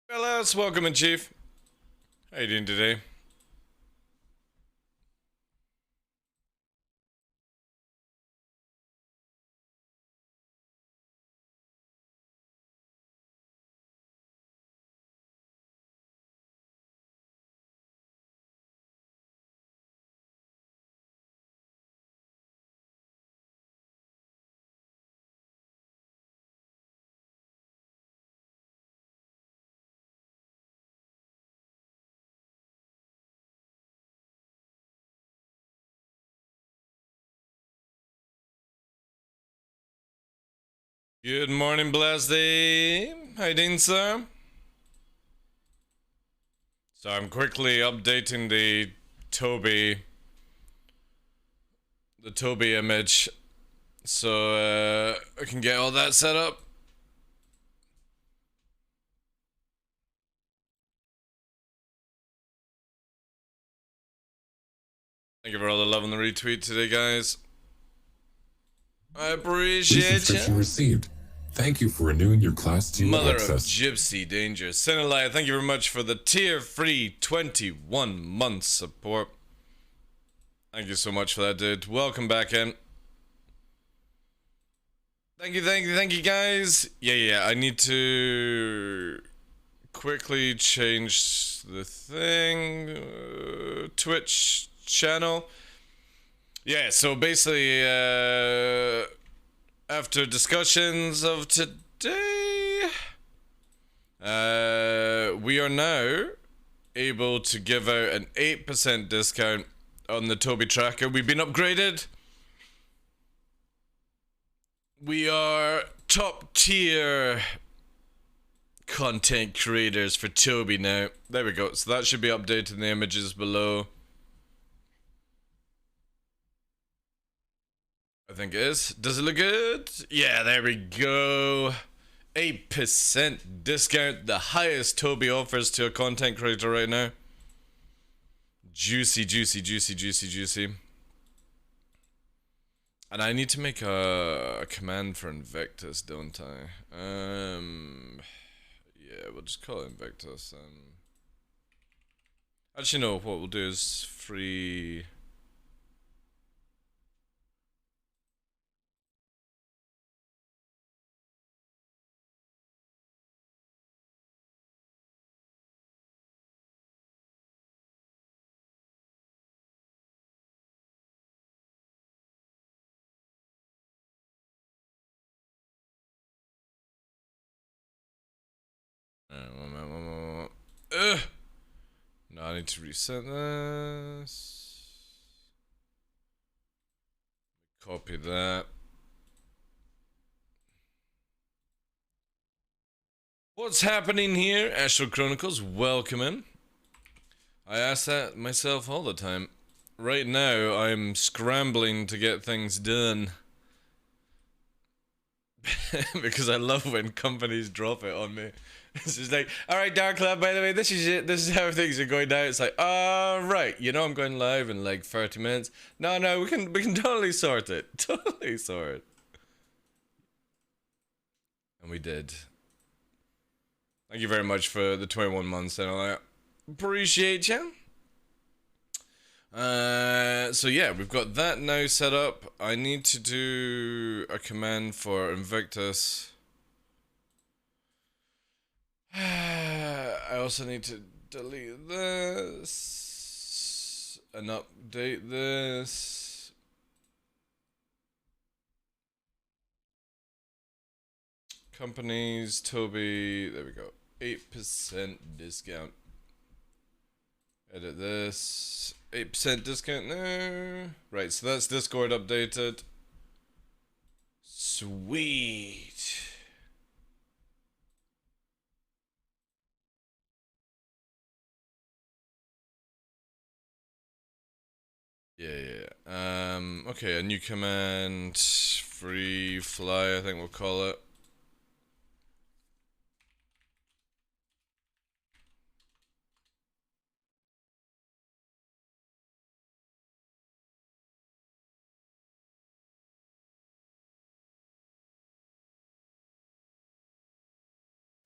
Fellas, welcome in, Chief. How you doing today? Good morning, Blasty. How you doing, sir? So I'm quickly updating the Toby image, so I can get all that set up. Thank you for all the love and the retweet today, guys. I appreciate you. Received. Thank you for renewing your Class 2 Mother access. of Gypsy Danger. Cinelaya, thank you very much for the tier-free 21-month support. Thank you so much for that, dude. Welcome back in. Thank you, guys. Yeah, I need to quickly change the thing. Twitch channel. Yeah, so basically, after discussions of today, we are now able to give out an 8% discount on the Toby tracker. We've been upgraded. We are top tier content creators for Toby now. There we go. So that should be updated in the images below. I think it is. Does it look good? Yeah, there we go. 8% discount. The highest Toby offers to a content creator right now. Juicy. And I need to make a command for Invictus, don't I? Yeah, we'll just call it Invictus. Actually, no, what we'll do is free... No, I need to reset this. Copy that. What's happening here? Astral Chronicles, welcome in. I ask that myself all the time. Right now, I'm scrambling to get things done. Because I love when companies drop it on me. It's just like, alright, TheDarkLaw, by the way, this is it. This is how things are going down. It's like, right, you know I'm going live in like 30 minutes. No, we can totally sort it. Totally sort it. And we did. Thank you very much for the 21 months and all that. Appreciate you. So yeah, we've got that now set up. I need to do a command for Invictus. I also need to delete this and update this. Companies, Toby, there we go. 8% discount. Edit this. 8% discount now. Right, so that's Discord updated. Sweet. Yeah. Okay, a new command. Free fly, I think we'll call it.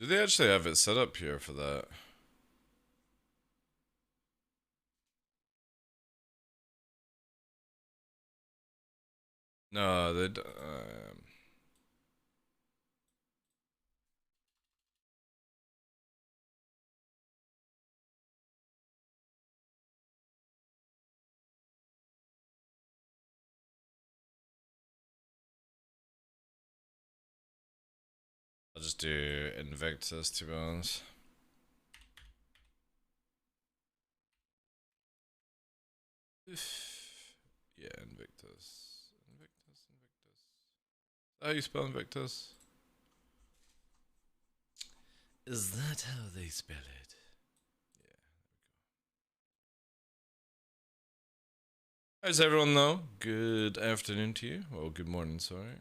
Do they actually have it set up here for that? No, they don't. I'll just do Invictus, to be honest. Yeah, Invictus. Invictus. How you spell Invictus? Is that how they spell it? Yeah. How's everyone though? Good afternoon to you. Well, good morning, sorry.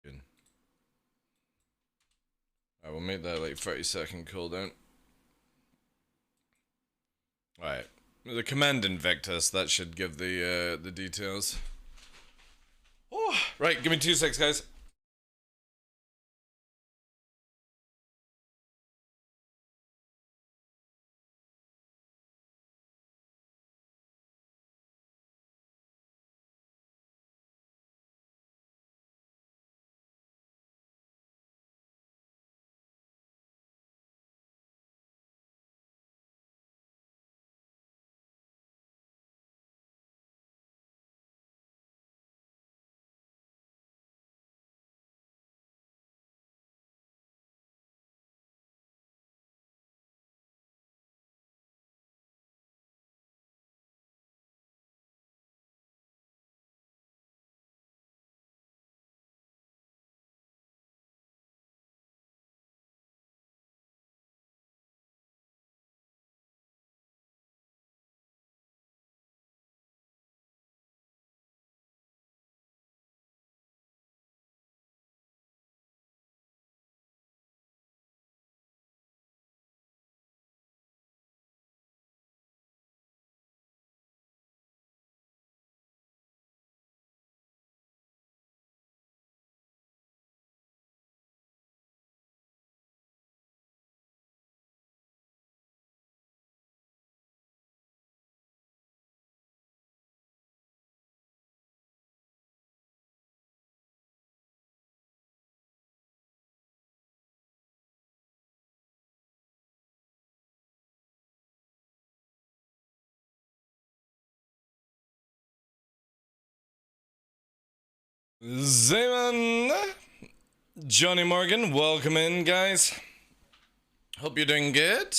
Good. I will make that like 30-second cooldown. Alright. The command Invictus, that should give the details. Oh, right, give me 2 seconds, guys. Zaman, Johnny Morgan, welcome in, guys. Hope you're doing good.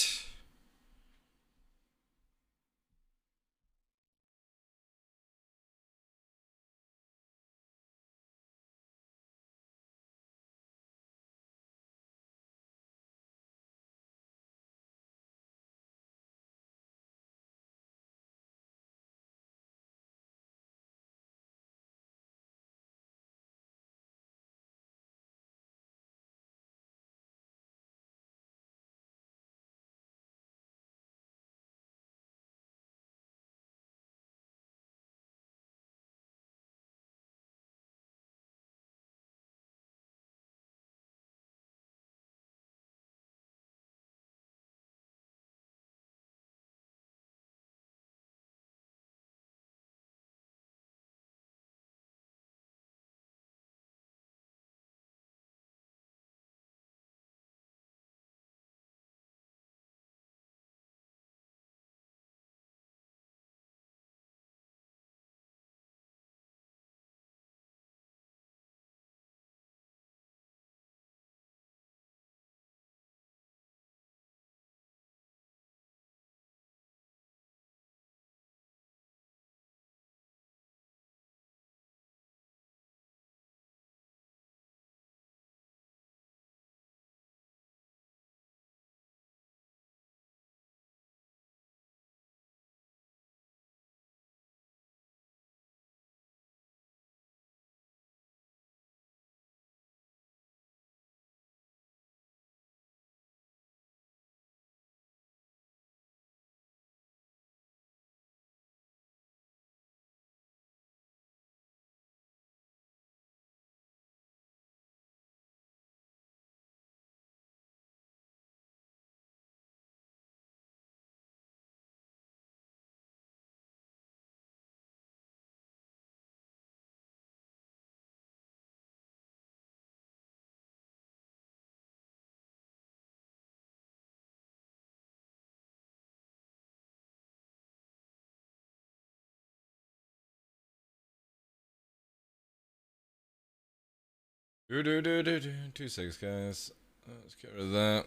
2 seconds, guys. Let's get rid of that.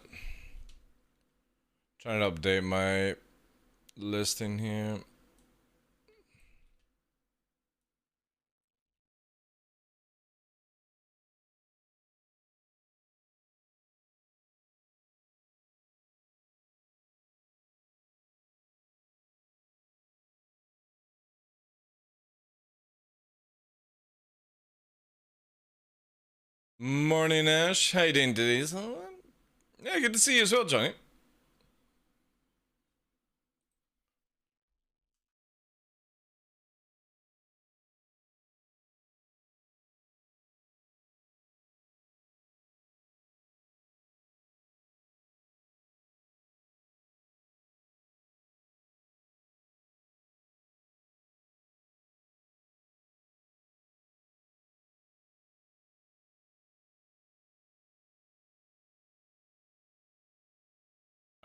Trying to update my listing here. Morning, Ash. How you doing today? Yeah, good to see you as well, Johnny.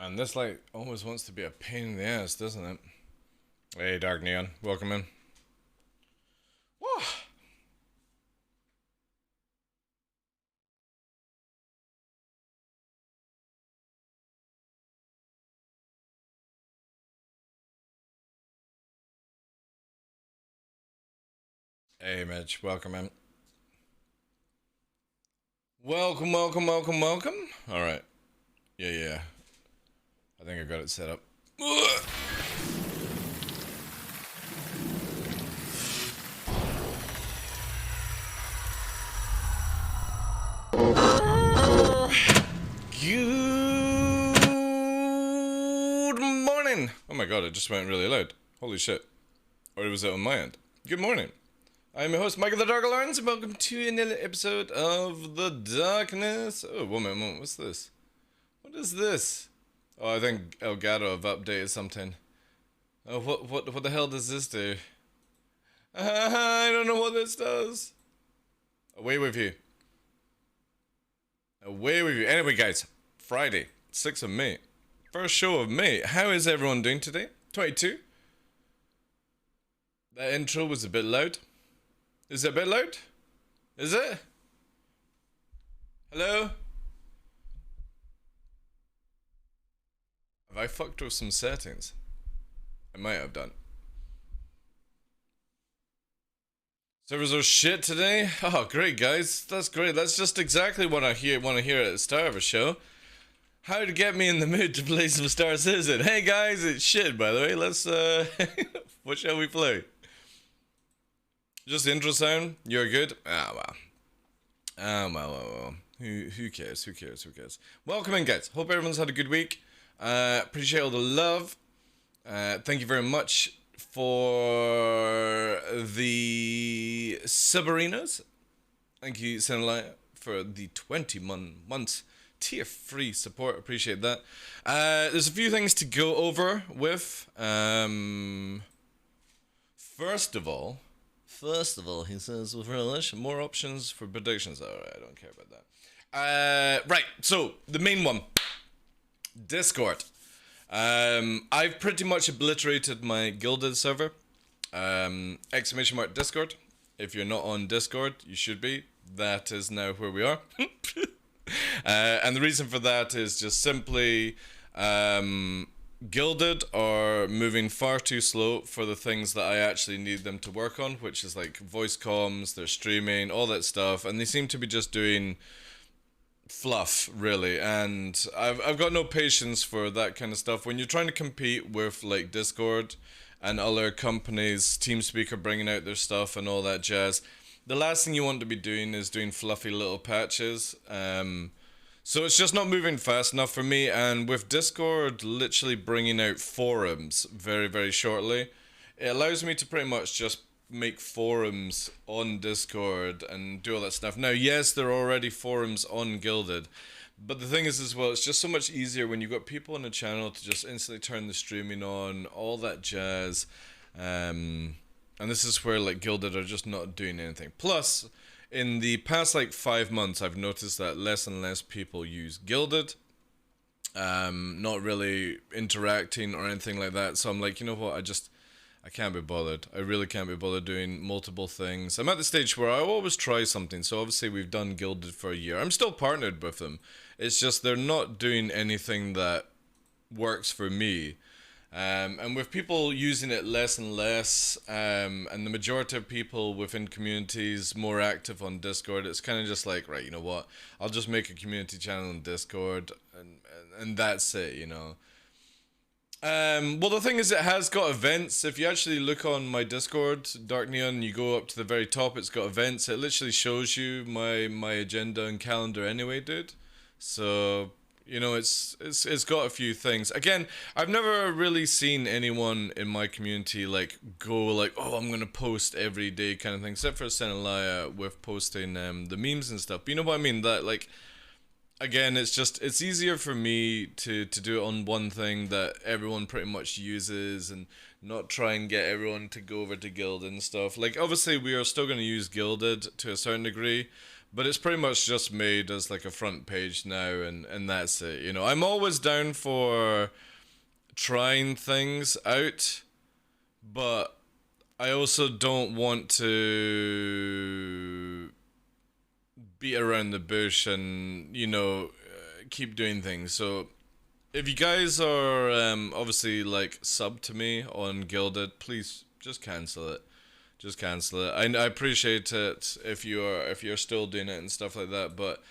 And this light always wants to be a pain in the ass, doesn't it? Hey, Dark Neon. Welcome in. Whoa. Hey, Mitch. Welcome in. Welcome. Alright. Yeah. I think I got it set up. Good morning! Oh my god, it just went really loud. Holy shit. Or was it on my end? Good morning. I'm your host, Michael the Dark Lawrence, and welcome to another episode of The Darkness. Oh, one moment, what's this? What is this? Oh, I think Elgato have updated something. Oh, what the hell does this do? I don't know what this does. Away with you. Away with you. Anyway, guys, Friday, 6th of May. First show of May. How is everyone doing today? 22? That intro was a bit loud. Is it a bit loud? Is it? Hello? Have I fucked with some settings? I might have done. Servers are shit today? Oh, great, guys. That's great. That's just exactly what I want to hear at the start of a show. How to get me in the mood to play some Star Citizen. Hey, guys, it's shit, by the way. Let's, what shall we play? Just the intro sound? You're good? Ah, well. Well. Who cares? Welcome in, guys. Hope everyone's had a good week. Appreciate all the love. Thank you very much for the Subarinas. Thank you, Senalaya, for the 20 months tier-free support. Appreciate that. There's a few things to go over with. First of all, he says, with relish, more options for predictions. Alright, I don't care about that. Right, so, the main one. Discord. I've pretty much obliterated my Gilded server. Exclamation mark Discord. If you're not on Discord, you should be. That is now where we are. And the reason for that is just simply Gilded are moving far too slow for the things that I actually need them to work on, which is like voice comms, their streaming, all that stuff, and they seem to be just doing fluff, really, and I've got no patience for that kind of stuff. When you're trying to compete with like Discord and other companies, TeamSpeak bringing out their stuff and all that jazz, the last thing you want to be doing is doing fluffy little patches. So it's just not moving fast enough for me, and with Discord literally bringing out forums very, very shortly, it allows me to pretty much just make forums on Discord and do all that stuff. Now, yes, there are already forums on Gilded, but the thing is as well, it's just so much easier when you've got people on the channel to just instantly turn the streaming on, all that jazz. And this is where like Gilded are just not doing anything. Plus, in the past like 5 months, I've noticed that less and less people use Gilded. Not really interacting or anything like that. So I'm like, you know what, I I can't be bothered. I really can't be bothered doing multiple things. I'm at the stage where I always try something. So obviously we've done Gilded for a year. I'm still partnered with them. It's just they're not doing anything that works for me. And with people using it less and less, and the majority of people within communities more active on Discord, it's kind of just like, right, you know what? I'll just make a community channel on Discord, and that's it, you know. Well, the thing is, it has got events. If you actually look on my Discord, Dark Neon, you go up to the very top, it's got events. It literally shows you my agenda and calendar anyway, dude. So, you know, it's got a few things. Again, I've never really seen anyone in my community like go like, oh, I'm gonna post every day kind of thing, except for Senalaya with posting the memes and stuff. But you know what I mean? That like, again, it's easier for me to do it on one thing that everyone pretty much uses and not try and get everyone to go over to Gilded and stuff. Like, obviously, we are still going to use Gilded to a certain degree, but it's pretty much just made as like a front page now, and that's it. You know, I'm always down for trying things out, but I also don't want to beat around the bush and, you know, keep doing things. So if you guys are obviously like sub to me on Gilded, please just cancel it. Just cancel it. I appreciate it if you're still doing it and stuff like that, but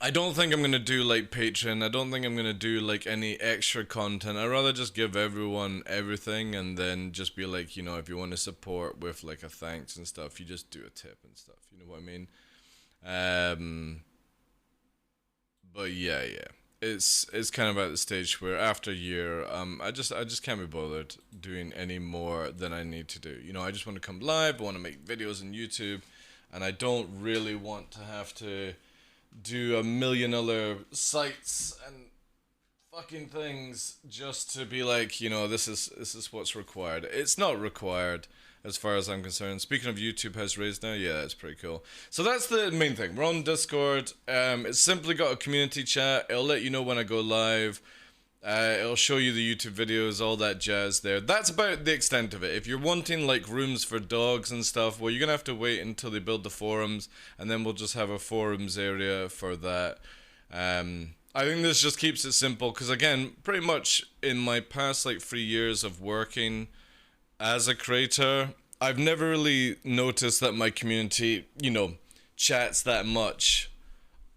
I don't think I'm gonna do like Patreon. I don't think I'm gonna do like any extra content. I'd rather just give everyone everything and then just be like, you know, if you want to support with like a thanks and stuff, you just do a tip and stuff. You know what I mean? But yeah, it's kind of at the stage where after a year, I just can't be bothered doing any more than I need to do. You know, I just want to come live, I want to make videos on YouTube, and I don't really want to have to do a million other sites and fucking things just to be like, you know, this is what's required. It's not required. As far as I'm concerned. Speaking of YouTube has raised now, yeah, that's pretty cool. So that's the main thing. We're on Discord. It's simply got a community chat. It'll let you know when I go live. It'll show you the YouTube videos, all that jazz there. That's about the extent of it. If you're wanting like rooms for dogs and stuff, well, you're gonna have to wait until they build the forums, and then we'll just have a forums area for that. I think this just keeps it simple, because again, pretty much in my past like 3 years of working as a creator, I've never really noticed that my community, you know, chats that much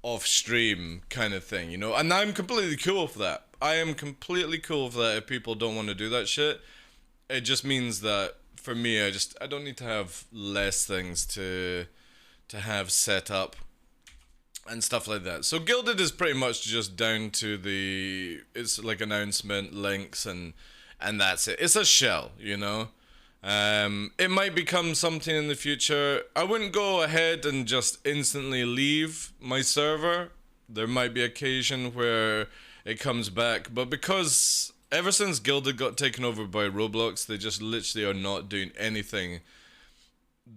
off stream kind of thing, you know, and I'm completely cool with that. I am completely cool with that if people don't want to do that shit. It just means that for me, I don't need to have less things to have set up and stuff like that. So Gilded is pretty much just down to it's like announcement, links, and that's it. It's a shell, you know. It might become something in the future. I wouldn't go ahead and just instantly leave my server. There might be occasion where it comes back, but because ever since Gilded got taken over by Roblox, they just literally are not doing anything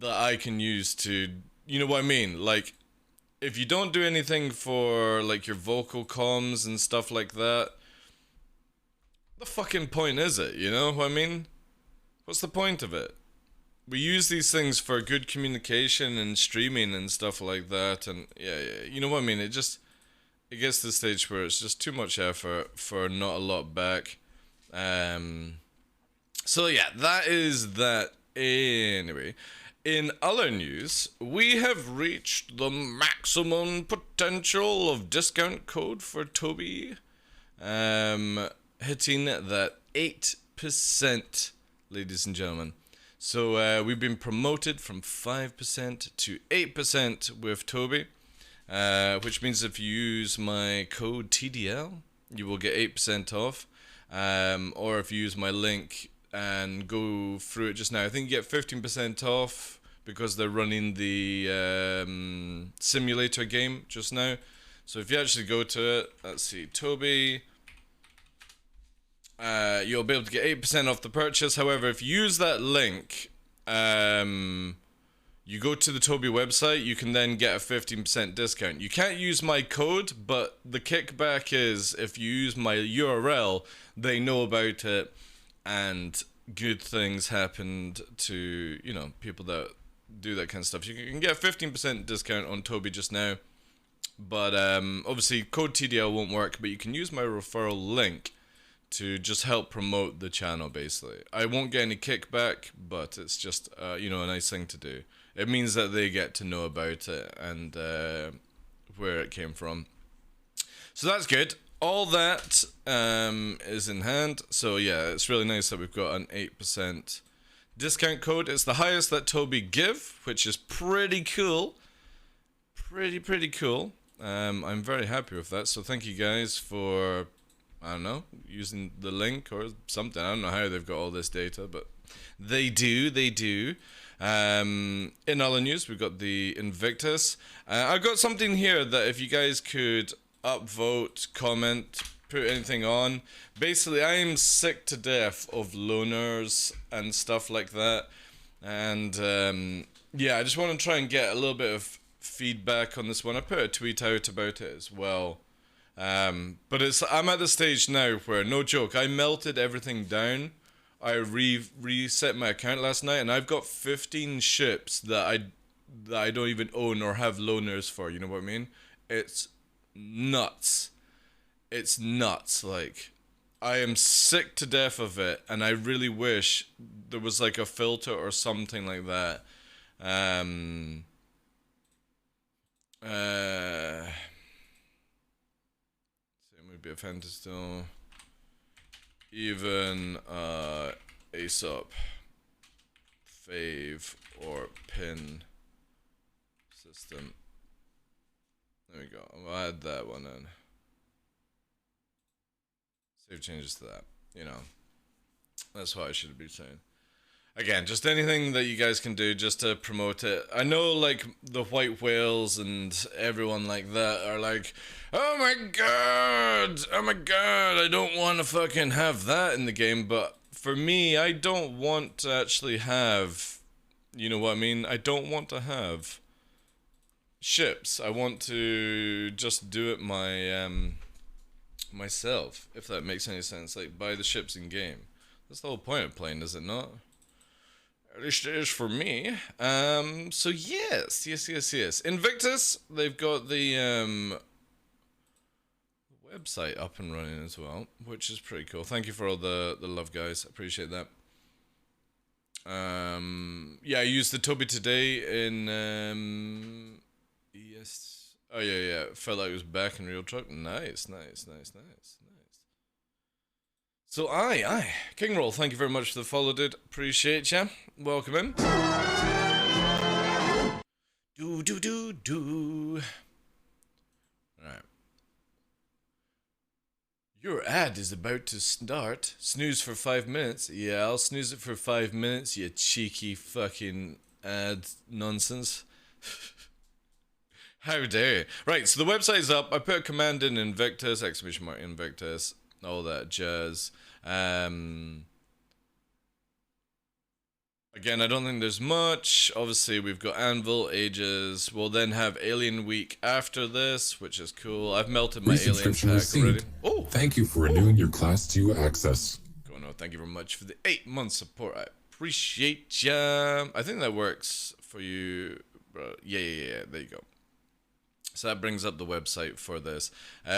that I can use to, you know what I mean? Like, if you don't do anything for like your vocal comms and stuff like that, the fucking point is it, you know what I mean? What's the point of it? We use these things for good communication and streaming and stuff like that, and yeah, you know what I mean? It gets to the stage where it's just too much effort for not a lot back. So yeah, that is that. Anyway, in other news, we have reached the maximum potential of discount code for Toby, hitting that 8%. Ladies and gentlemen. So we've been promoted from 5% to 8% with Toby, which means if you use my code TDL, you will get 8% off, or if you use my link and go through it just now, I think you get 15% off because they're running the simulator game just now. So if you actually go to it, let's see, Toby, you'll be able to get 8% off the purchase. However, if you use that link, you go to the Toby website, you can then get a 15% discount. You can't use my code, but the kickback is if you use my URL, they know about it and good things happened to, you know, people that do that kind of stuff. You can get a 15% discount on Toby just now, but obviously code TDL won't work, but you can use my referral link to just help promote the channel, basically. I won't get any kickback, but it's just, you know, a nice thing to do. It means that they get to know about it and where it came from. So that's good. All that is in hand. So yeah, it's really nice that we've got an 8% discount code. It's the highest that Toby give, which is pretty cool. Pretty cool. I'm very happy with that. So thank you guys for, I don't know, using the link or something. I don't know how they've got all this data, but they do. In other news, we've got the Invictus. I've got something here that if you guys could upvote, comment, put anything on. Basically, I'm sick to death of loners and stuff like that. And yeah, I just want to try and get a little bit of feedback on this one. I put a tweet out about it as well. But I'm at the stage now where, no joke, I melted everything down. I reset my account last night, and I've got 15 ships that I don't even own or have loners for. You know what I mean? It's nuts. It's nuts. Like, I am sick to death of it, and I really wish there was like a filter or something like that. Same would be a fantasy. Even Aesop, fave, or pin system. There we go. I'll add that one in. Save changes to that. You know, that's what I should be saying. Again, just anything that you guys can do just to promote it. I know, like, the white whales and everyone like that are like, oh my god, I don't want to fucking have that in the game. But for me, I don't want to actually have, you know what I mean? I don't want to have ships. I want to just do it myself, if that makes any sense. Like, buy the ships in game. That's the whole point of playing, is it not? At least it is for me. So yes. Invictus, they've got the website up and running as well, which is pretty cool. Thank you for all the love, guys. Appreciate that. Yeah, I used the Toby today in yes. Oh yeah. Felt like it was back in Real Truck. Nice. So aye. King Roll, thank you very much for the follow, dude. Appreciate ya. Welcome in. Do. Alright. Your ad is about to start. Snooze for 5 minutes. Yeah, I'll snooze it for 5 minutes, you cheeky fucking ad nonsense. How dare you. Right, so the website's up. I put a command in Invictus, exclamation mark Invictus, all that jazz. Again, I don't think there's much. Obviously, we've got Anvil, Ages. We'll then have Alien Week after this, which is cool. I've melted my Alien pack already. Oh! Thank you for renewing your Class 2 access. Thank you very much for the 8-month support. I appreciate ya. I think that works for you, bro. Yeah. There you go. So that brings up the website for this.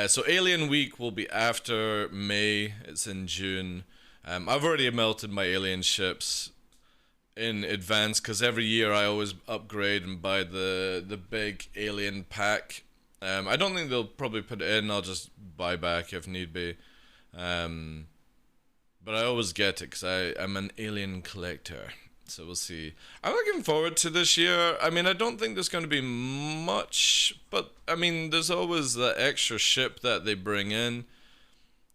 So Alien Week will be after May. It's in June. I've already melted my alien ships in advance because every year I always upgrade and buy the big alien pack. I don't think they'll probably put it in. I'll just buy back if need be. But I always get it because I'm an alien collector. So we'll see. I'm looking forward to this year. I mean, I don't think there's going to be much, but I mean, there's always the extra ship that they bring in.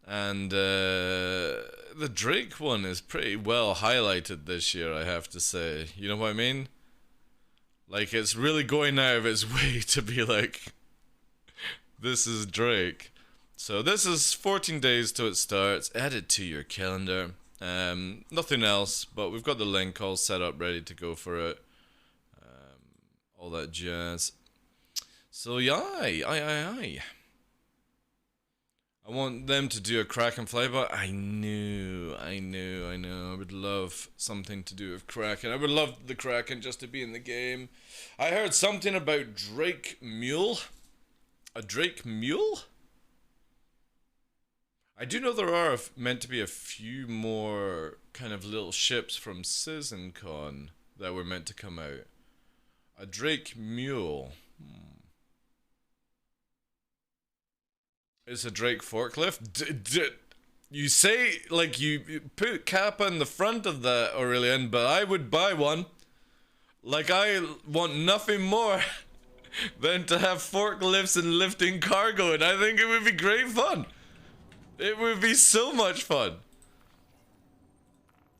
And the Drake one is pretty well highlighted this year, I have to say. You know what I mean? Like, it's really going out of its way to be like, this is Drake. So this is 14 days till it starts. Add it to your calendar. Nothing else, but we've got the link all set up, ready to go for it. All that jazz. So yeah, aye. I want them to do a Kraken flyby. I know. I would love something to do with Kraken. I would love the Kraken just to be in the game. I heard something about Drake Mule. A Drake Mule? I do know there are meant to be a few more kind of little ships from SeasonCon that were meant to come out. A Drake Mule. It's a Drake forklift? You say, like, you put Kappa in the front of that, Aurelian, but I would buy one. Like, I want nothing more than to have forklifts and lifting cargo, and I think it would be great fun. It would be so much fun.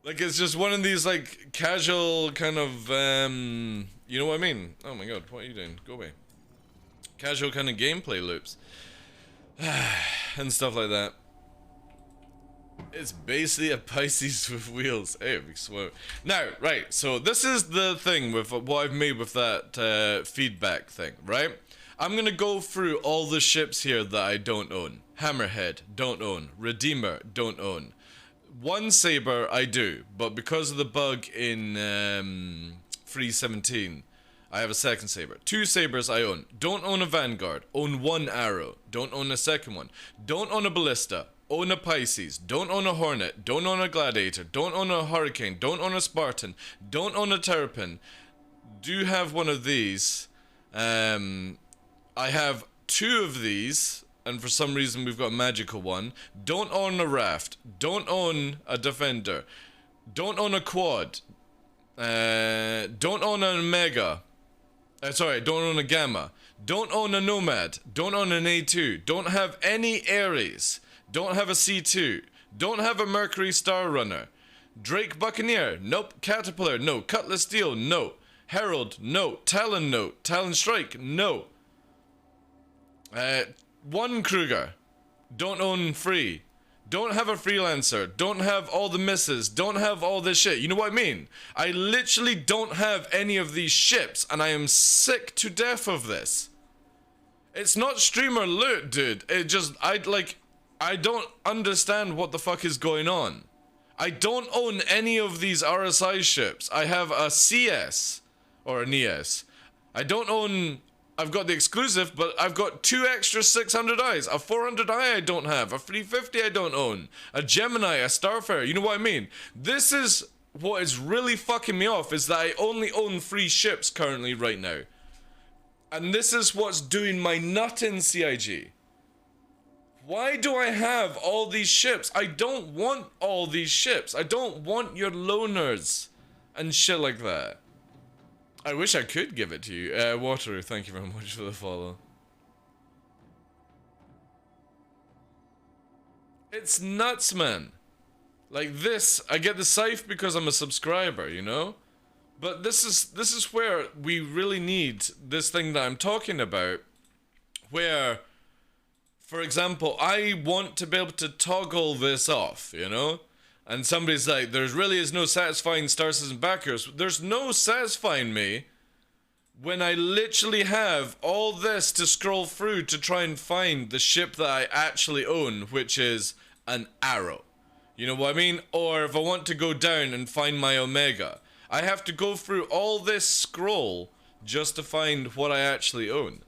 Like, it's just one of these, like, casual kind of, you know what I mean? Oh my god, what are you doing? Go away. Casual kind of gameplay loops. And stuff like that. It's basically a Pisces with wheels. Hey, big swoop. Now, right, so this is the thing with what I've made with that feedback thing, right? I'm gonna go through all the ships here that I don't own. Hammerhead, don't own. Redeemer, don't own. One Saber, I do, but because of the bug in 3.17, I have a second Saber. 2 Sabers I own. Don't own a Vanguard. Own 1 Arrow. Don't own a second one. Don't own a Ballista. Own a Pisces. Don't own a Hornet. Don't own a Gladiator. Don't own a Hurricane. Don't own a Spartan. Don't own a Terrapin. Do have one of these. I have 2 of these, and for some reason we've got a magical one. Don't own a Raft. Don't own a Defender. Don't own a Quad. Don't own an Omega. Sorry, don't own a Gamma. Don't own a Nomad. Don't own an A2. Don't have any Ares. Don't have a C2. Don't have a Mercury Star Runner. Drake Buccaneer. Nope. Caterpillar. No. Cutlass Steel. No. Herald. No. Talon. No. Talon Strike. No. 1 Kruger. Don't own free. Don't have a freelancer. Don't have all the misses. Don't have all this shit. You know what I mean? I literally don't have any of these ships, and I am sick to death of this. It's not streamer loot, dude. It just, I don't understand what the fuck is going on. I don't own any of these RSI ships. I have a CS, or an ES. I don't own... I've got the exclusive, but I've got 2 extra 600Is. A 400i I don't have. A 350 I don't own. A Gemini, a Starfarer. You know what I mean? This is what is really fucking me off, is that I only own 3 ships currently right now. And this is what's doing my nut in CIG. Why do I have all these ships? I don't want all these ships. I don't want your loners and shit like that. I wish I could give it to you. Wateru, thank you very much for the follow. It's nuts, man. Like this, I get the scythe because I'm a subscriber, you know? But this is where we really need this thing that I'm talking about, where, for example, I want to be able to toggle this off, you know? And somebody's like, there really is no satisfying star system backers. There's no satisfying me when I literally have all this to scroll through to try and find the ship that I actually own, which is an Arrow. You know what I mean? Or if I want to go down and find my Omega, I have to go through all this scroll just to find what I actually own.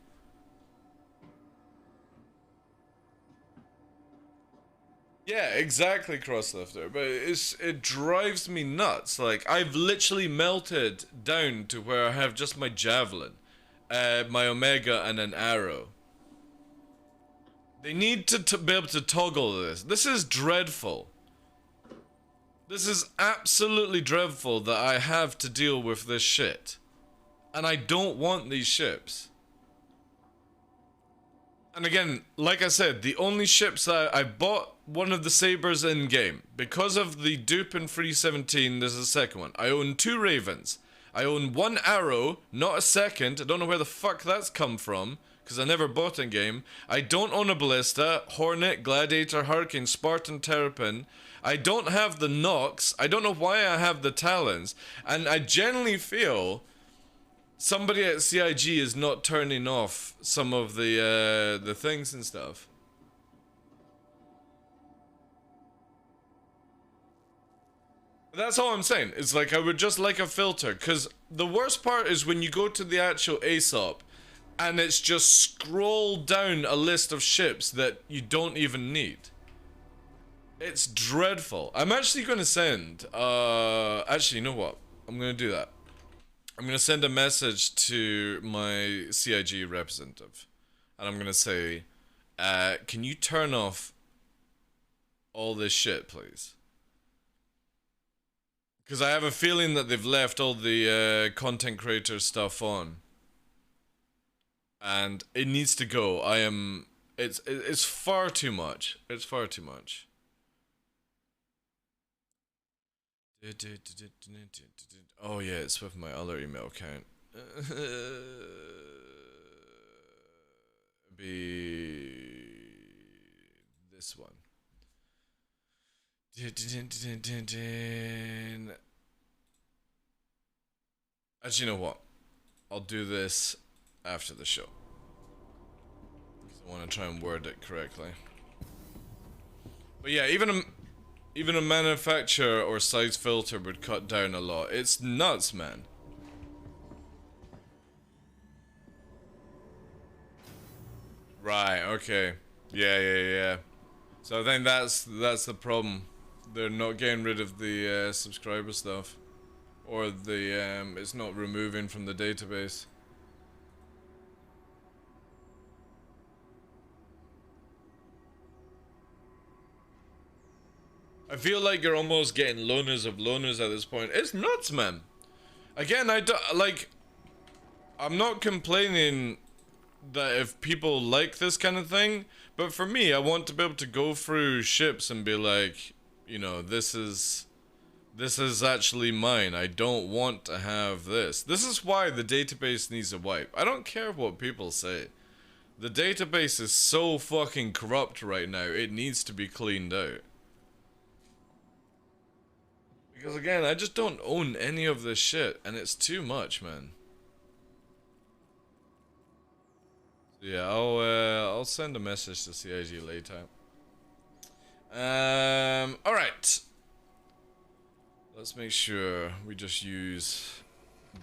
Yeah, exactly, Crosslifter, but it drives me nuts. Like, I've literally melted down to where I have just my Javelin, my Omega, and an Arrow. They need to be able to toggle this. This is dreadful. This is absolutely dreadful that I have to deal with this shit. And I don't want these ships. And again, like I said, the only ships that I bought one of the Sabers in game. Because of the dupe in 3.17, there's a second one. I own 2 Ravens. I own 1 Arrow, not a second. I don't know where the fuck that's come from, because I never bought in game. I don't own a Ballista, Hornet, Gladiator, Hurricane, Spartan, Terrapin. I don't have the Nox. I don't know why I have the Talons. And I generally feel somebody at CIG is not turning off some of the things and stuff. That's all I'm saying. It's like I would just like a filter, because the worst part is when you go to the actual Aesop and it's just scroll down a list of ships that you don't even need. It's dreadful. I'm actually going to send, actually, you know what? I'm going to do that. I'm going to send a message to my CIG representative. And I'm going to say, can you turn off all this shit, please? Because I have a feeling that they've left all the content creator stuff on. And it needs to go. It's far too much. It's far too much. Oh yeah, it's with my other email account. Be this one. Actually, you know what? I'll do this after the show. I want to try and word it correctly. But yeah, even a manufacturer or size filter would cut down a lot. It's nuts, man. Right, okay. Yeah. So I think that's the problem. They're not getting rid of the subscriber stuff. Or the, it's not removing from the database. I feel like you're almost getting loners of loners at this point. It's nuts, man. Again, I'm not complaining that if people like this kind of thing, but for me, I want to be able to go through ships and be like, you know, this is actually mine. I don't want to have this. This is why the database needs a wipe. I don't care what people say. The database is so fucking corrupt right now, it needs to be cleaned out. Because again, I just don't own any of this shit, and it's too much, man. Yeah, I'll send a message to CIG later. Alright. Let's make sure we just use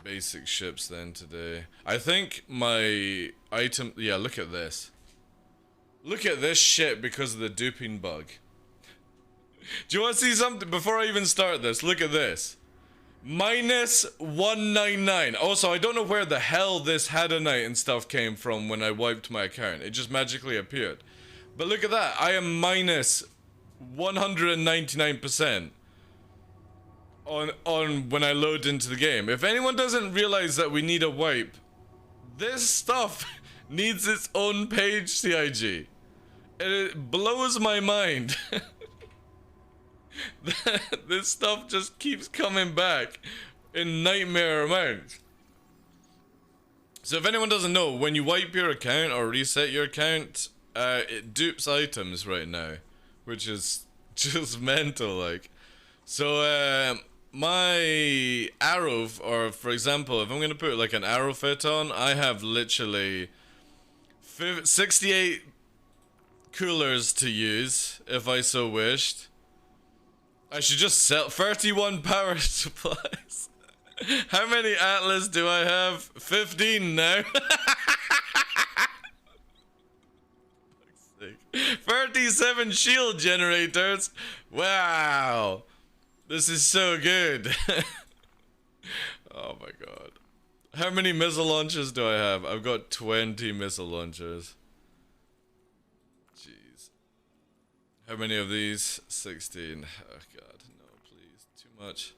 basic ships then today. I think my item, yeah, look at this. Look at this shit because of the duping bug. Do you want to see something? Before I even start this, look at this. Minus 199. Also, I don't know where the hell this Hadanite and stuff came from when I wiped my account. It just magically appeared. But look at that. I am minus 199% on when I load into the game. If anyone doesn't realize that we need a wipe, this stuff needs its own page, CIG. It blows my mind. This stuff just keeps coming back in nightmare amounts. So if anyone doesn't know, when you wipe your account or reset your account, it dupes items right now, which is just mental, like. So my arrow, or for example, if I'm gonna put like an arrow fit on, I have literally 68 coolers to use if I so wished. I should just sell 31 power supplies. How many Atlas do I have? 15 now. 37 shield generators. Wow. This is so good. Oh my god. How many missile launchers do I have? I've got 20 missile launchers. Jeez. How many of these? 16. Oh god, no, please. Too much.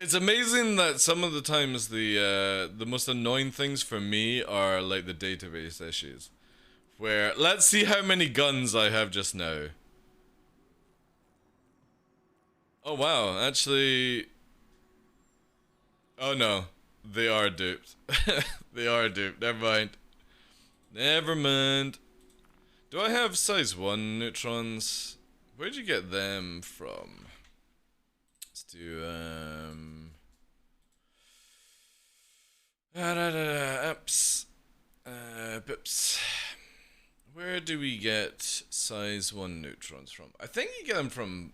It's amazing that some of the times the most annoying things for me are like the database issues. Where, let's see how many guns I have just now. Oh wow, actually... Oh no, they are duped. They are duped, never mind. Never mind. Do I have size 1 neutrons? Where'd you get them from? Let's do, apps. Bips. Where where do we get size 1 neutrons from? I think you get them from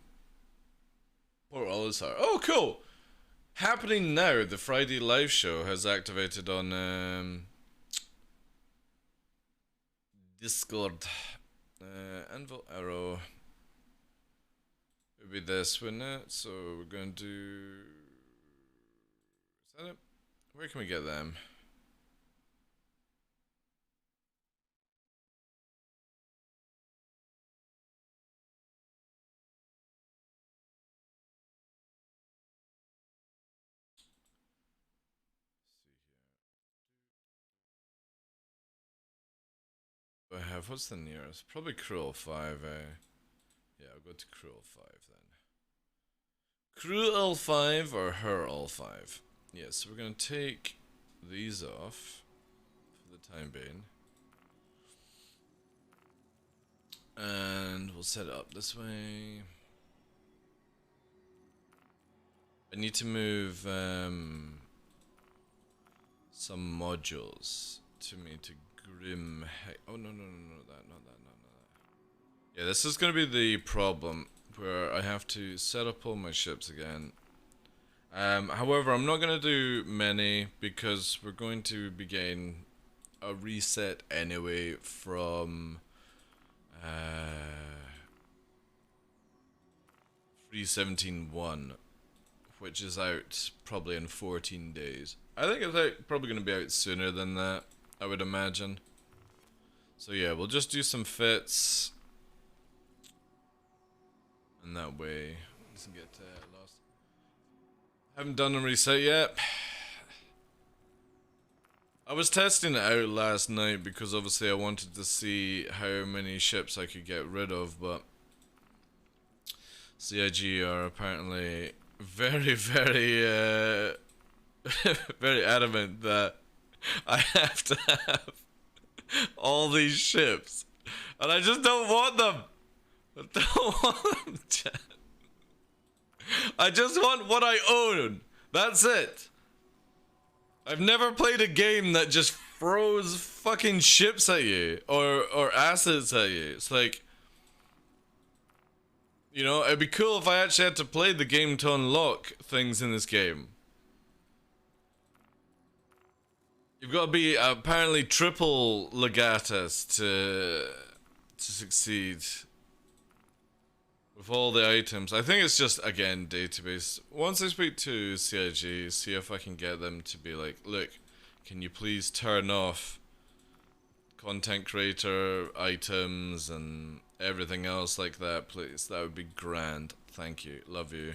Port Olisar. Oh, cool! Happening now, the Friday live show has activated on Discord. Anvil arrow. It'll be this, wouldn't it? So we're going to do... Is that it? Where can we get them? I have, what's the nearest? Probably Cruel 5, Yeah, I'll go to Cruel 5 then. Cruel 5 or Hurl 5? Yes, so we're gonna take these off for the time being. And we'll set it up this way. I need to move some modules to me to Grim Hex. Oh, no, not that. Yeah, this is going to be the problem, where I have to set up all my ships again. However, I'm not going to do many, because we're going to be getting a reset anyway from 3.17.1, which is out probably in 14 days. I think it's probably going to be out sooner than that, I would imagine. So yeah, we'll just do some fits, and that way it doesn't get lost. Haven't done a reset yet. I was testing it out last night because obviously I wanted to see how many ships I could get rid of, but CIG are apparently very, very very adamant that I have to have all these ships, and I just don't want them. I don't want them, chat. I just want what I own. That's it. I've never played a game that just throws fucking ships at you or assets at you. It's like, you know, it'd be cool if I actually had to play the game to unlock things in this game. You've got to be apparently triple legatus to succeed with all the items. I think it's just, again, database. Once I speak to CIG, see if I can get them to be like, look, can you please turn off content creator items and everything else like that, please? That would be grand. Thank you. Love you.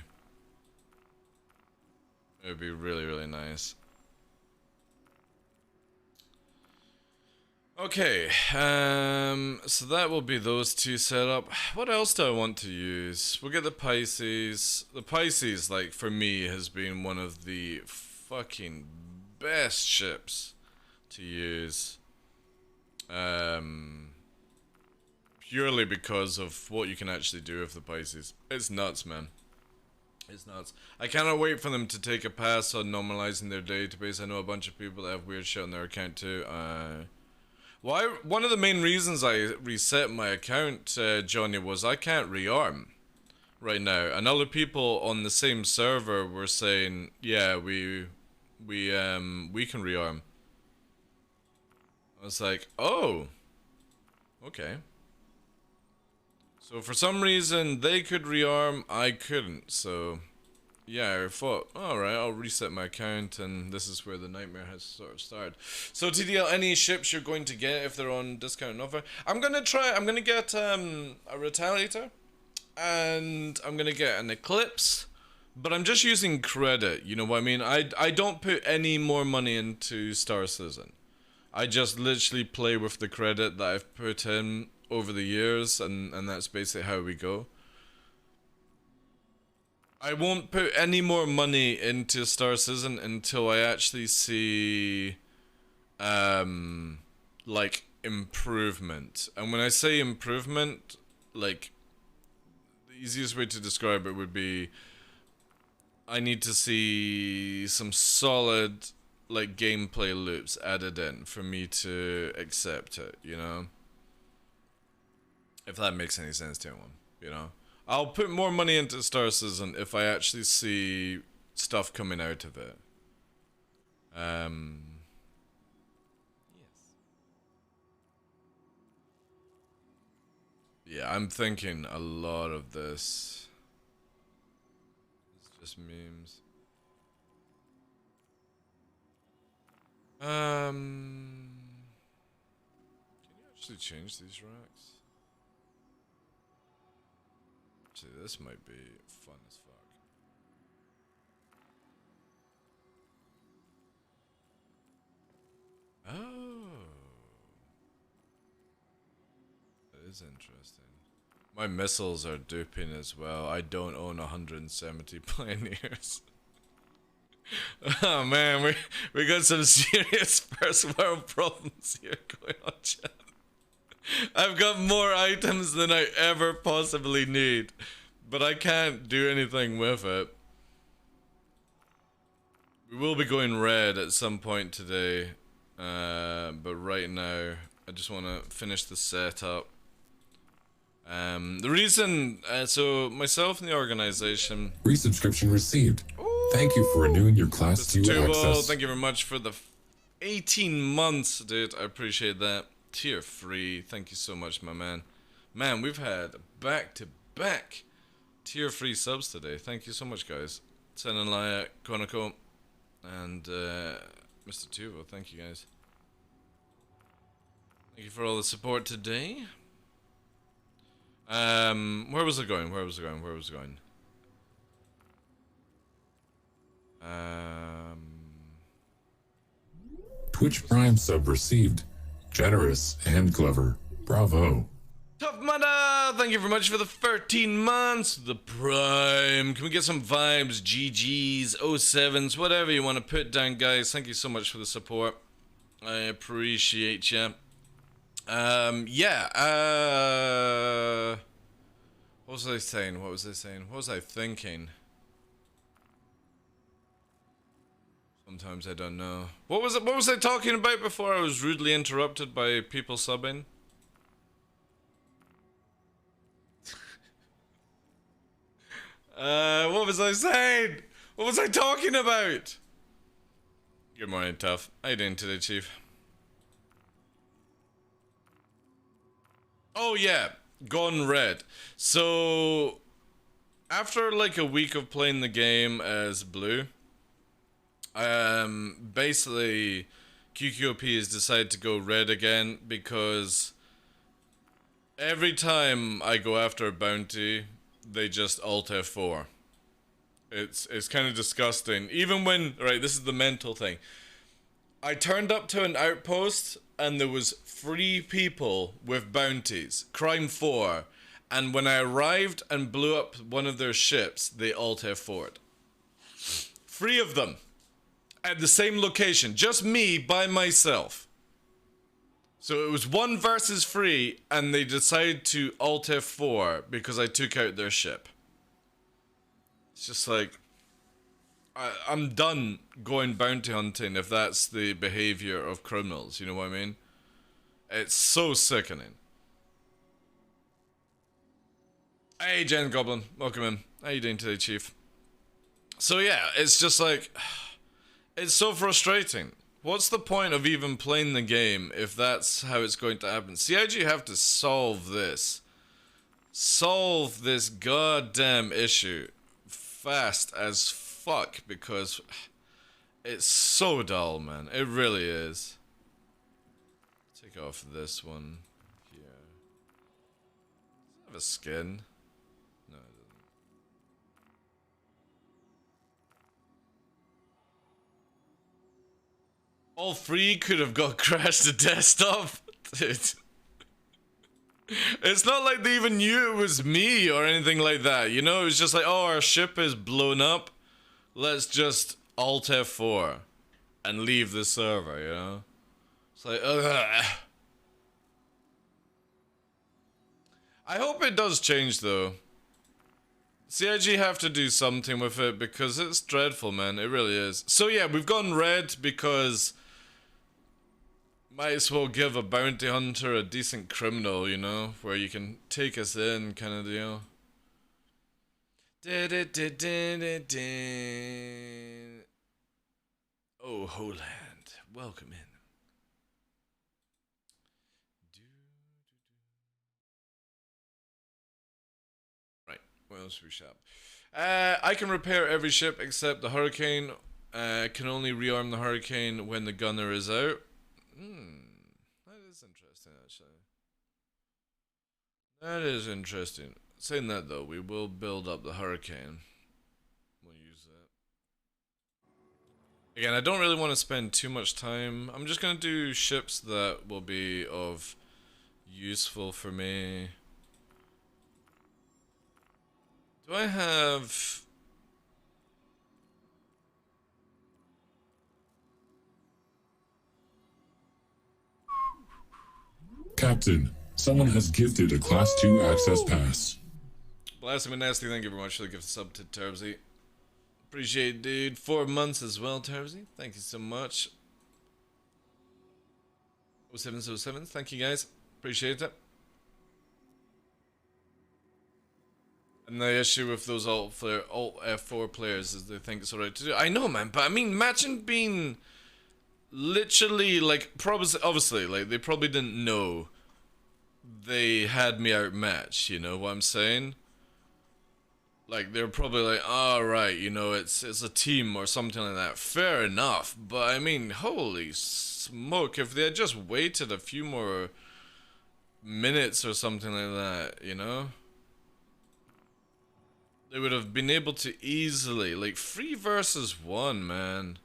It would be really, really nice. Okay, so that will be those two set up. What else do I want to use? We'll get the Pisces. The Pisces, like, for me, has been one of the fucking best ships to use. Purely because of what you can actually do with the Pisces. It's nuts, man. It's nuts. I cannot wait for them to take a pass on normalizing their database. I know a bunch of people that have weird shit on their account too. One of the main reasons I reset my account, Johnny, was I can't rearm right now. And other people on the same server were saying, yeah, we can rearm. I was like, oh, okay. So for some reason they could rearm, I couldn't. So yeah, I thought, alright, I'll reset my account, and this is where the nightmare has sort of started. So TDL, any ships you're going to get if they're on discount and offer? I'm gonna get a Retaliator, and I'm gonna get an Eclipse, but I'm just using credit, you know what I mean? I don't put any more money into Star Citizen. I just literally play with the credit that I've put in over the years, and that's basically how we go. I won't put any more money into Star Citizen until I actually see, like, improvement. And when I say improvement, like, the easiest way to describe it would be, I need to see some solid, like, gameplay loops added in for me to accept it, you know? If that makes any sense to anyone, you know? I'll put more money into Star Citizen if I actually see stuff coming out of it. Yes. Yeah, I'm thinking a lot of this. It's just memes. Can you actually change these racks? Actually, this might be fun as fuck. Oh. That is interesting. My missiles are duping as well. I don't own 170 Pioneers. Oh man, we got some serious first world problems here going on, chat. I've got more items than I ever possibly need, but I can't do anything with it. We will be going red at some point today, but right now I just want to finish the setup. The reason, so myself and the organization. Resubscription received. Thank you for renewing your Class 2 access. Thank you very much for the 18 months, dude. I appreciate that. Tier 3. Thank you so much, my man. Man, we've had back-to-back tier 3 subs today. Thank you so much, guys. Sen and Laia, Konako, and Mr. Tuvo. Thank you, guys. Thank you for all the support today. Where was it going? Twitch Prime sub received. Generous and clever. Bravo. Tough Mudda! Thank you very much for the 13 months. The Prime. Can we get some vibes? GGs, 07s, whatever you want to put down, guys. Thank you so much for the support. I appreciate you. Yeah, what was I saying? What was I thinking? Sometimes I don't know. What was I talking about before I was rudely interrupted by people subbing? What was I saying? What was I talking about? Good morning, Tough. How you doing today, Chief? Oh yeah, gone red. So after like a week of playing the game as blue, basically QQOP has decided to go red again because every time I go after a bounty, they just Alt F4. It's kind of disgusting. Even when, right, this is the mental thing. I turned up to an outpost and there was 3 people with bounties, crime 4, and when I arrived and blew up one of their ships, they Alt F4'd. 3 of them at the same location, just me by myself. So it was 1 versus 3, and they decided to Alt F4 because I took out their ship. It's just like, I'm done going bounty hunting if that's the behavior of criminals, you know what I mean? It's so sickening. Hey, Jen Goblin, welcome in. How you doing today, Chief? So yeah, it's just like, it's so frustrating. What's the point of even playing the game if that's how it's going to happen? CIG have to solve this. Solve this goddamn issue fast as fuck because it's so dull, man. It really is. Take off this one here. Does it have a skin? No, it doesn't. All 3 could have got crashed to desktop. Dude. It's not like they even knew it was me or anything like that, you know? It was just like, oh, our ship is blown up. Let's just Alt F4 and leave the server, you know? It's like, ugh. I hope it does change, though. CIG have to do something with it because it's dreadful, man. It really is. So yeah, we've gone red because Might as well give a bounty hunter a decent criminal, you know, where you can take us in, kind of deal. Oh, Holand, welcome in. Right, what else should we shop? I can repair every ship except the Hurricane. Can only rearm the Hurricane when the gunner is out. That is interesting, actually. That is interesting. Saying that though, we will build up the Hurricane. We'll use that. Again, I don't really want to spend too much time. I'm just gonna do ships that will be of useful for me. Do I have... Captain, someone has gifted a Class 2 access pass. Blasphemy Nasty, thank you very much for the gift sub to Turbsy. Appreciate it, dude. 4 months as well, Turbsy. Thank you so much. 0707, thank you guys. Appreciate it. And the issue with those alt F4 players is they think it's alright to do. I know, man, but I mean, imagine being literally like, obviously, like they probably didn't know they had me outmatched. You know what I'm saying? Like they're probably like, oh, right, you know, it's a team or something like that. Fair enough, but I mean, holy smoke! If they had just waited a few more minutes or something like that, you know. They would have been able to easily, like, 3 versus 1, man.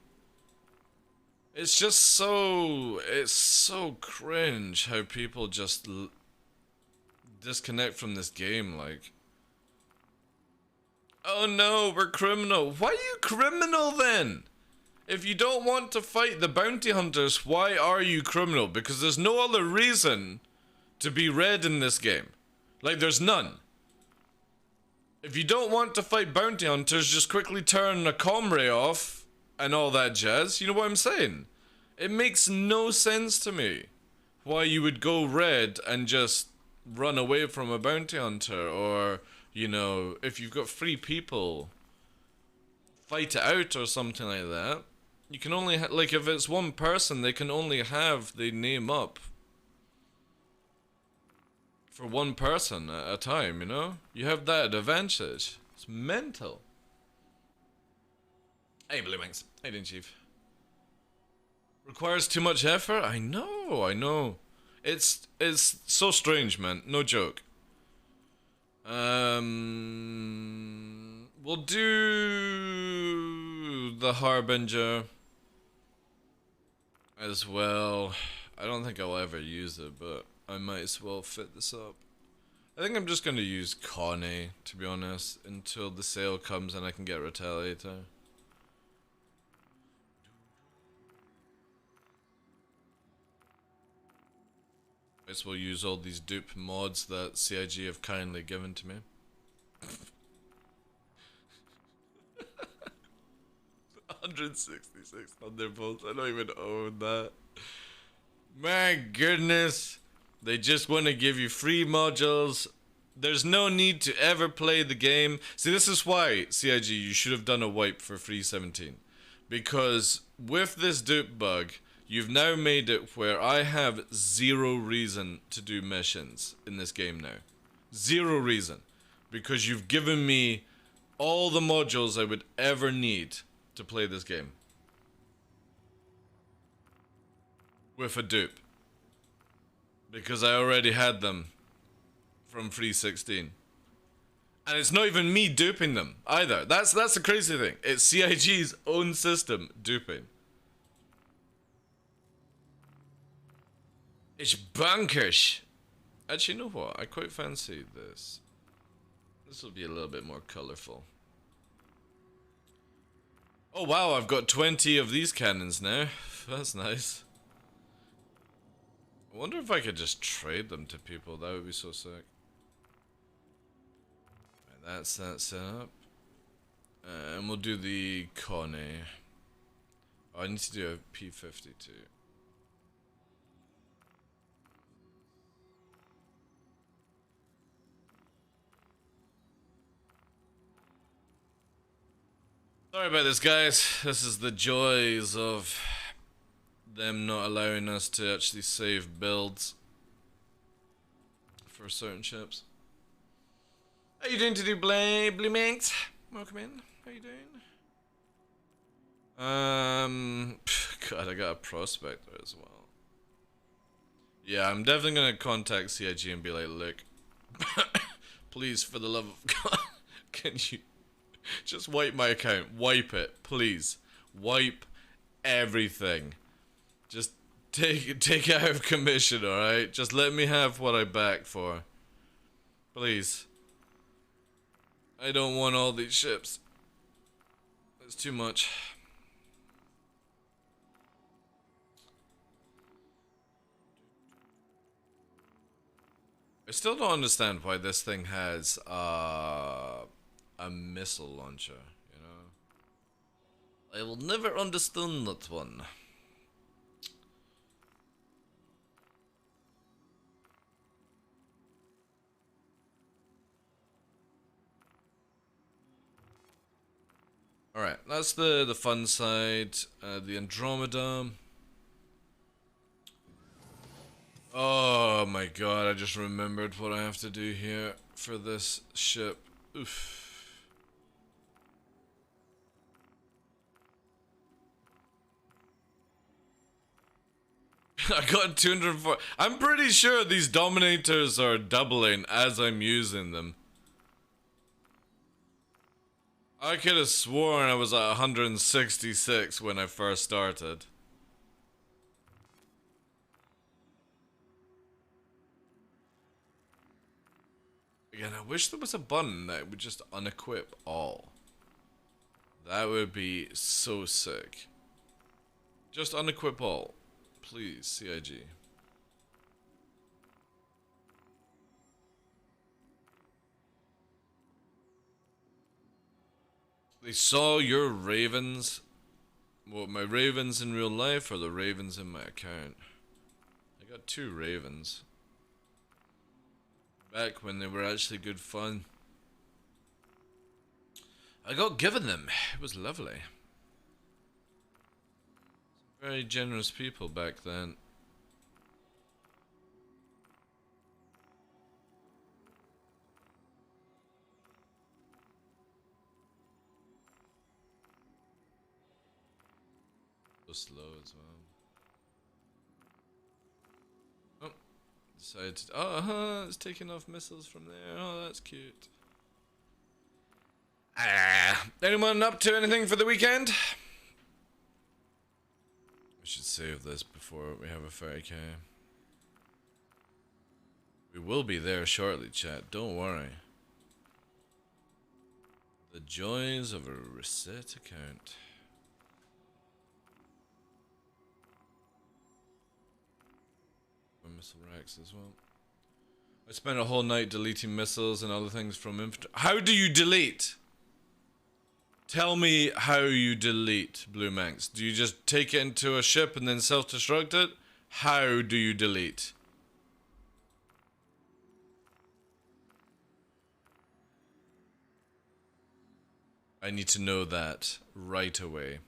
It's just so, it's so cringe how people just disconnect from this game, like. Oh no, we're criminal. Why are you criminal then? If you don't want to fight the bounty hunters, why are you criminal? Because there's no other reason to be red in this game. Like, there's none. If you don't want to fight bounty hunters, just quickly turn a comray off and all that jazz. You know what I'm saying? It makes no sense to me why you would go red and just run away from a bounty hunter, or, you know, if you've got 3 people, fight it out or something like that. You can only, like, if it's 1 person, they can only have the name up for 1 person at a time, you know? You have that advantage. It's mental. Hey, Blue Wings. Hey, didn't Chief. Requires too much effort? I know. It's so strange, man. No joke. We'll do the Harbinger as well. I don't think I'll ever use it, but I might as well fit this up. I think I'm just going to use Connie, to be honest, until the sale comes and I can get Retaliator. Might as well use all these dupe mods that CIG have kindly given to me. 166 Thunderbolts, I don't even own that. My goodness. They just want to give you free modules. There's no need to ever play the game. See, this is why, CIG, you should have done a wipe for free 17. Because with this dupe bug, you've now made it where I have 0 reason to do missions in this game now. 0 reason. Because you've given me all the modules I would ever need to play this game. With a dupe. Because I already had them from free 16. And it's not even me duping them either. That's the crazy thing. It's CIG's own system duping. It's bonkers. Actually, you know what? I quite fancy this. This will be a little bit more colorful. Oh wow, I've got 20 of these cannons now. That's nice. I wonder if I could just trade them to people. That would be so sick. Right, that's that set up. And we'll do the Connie. Oh, I need to do a P52. Sorry about this, guys. This is the joys of them not allowing us to actually save builds for certain ships. How you doing today, Blue Manx? Welcome in. How you doing? God, I got a prospector as well. Yeah, I'm definitely gonna contact CIG and be like, look, please, for the love of God, can you just wipe my account? Wipe it, please. Wipe everything. Just take it out of commission, alright? Just let me have what I backed for. Please. I don't want all these ships. It's too much. I still don't understand why this thing has a missile launcher, you know? I will never understand that one. Alright, that's the fun side. The Andromeda. Oh my god, I just remembered what I have to do here for this ship. Oof. I got 204. I'm pretty sure these Dominators are doubling as I'm using them. I could have sworn I was at 166 when I first started. Again, I wish there was a button that would just unequip all. That would be so sick. Just unequip all. Please, CIG. They saw your ravens. What, my ravens in real life or the ravens in my account? I got 2 ravens. Back when they were actually good fun. I got given them. It was lovely. Some very generous people back then. So slow as well. Oh, decided to, it's taking off missiles from there. Oh, that's cute. Anyone up to anything for the weekend? We should save this before we have a 30k. We will be there shortly, chat. Don't worry. The joys of a reset account. Missile racks as well. I spent a whole night deleting missiles and other things from infantry. How do you delete? Tell me how you delete, Blue Manx. Do you just take it into a ship and then self-destruct it? How do you delete? I need to know that right away.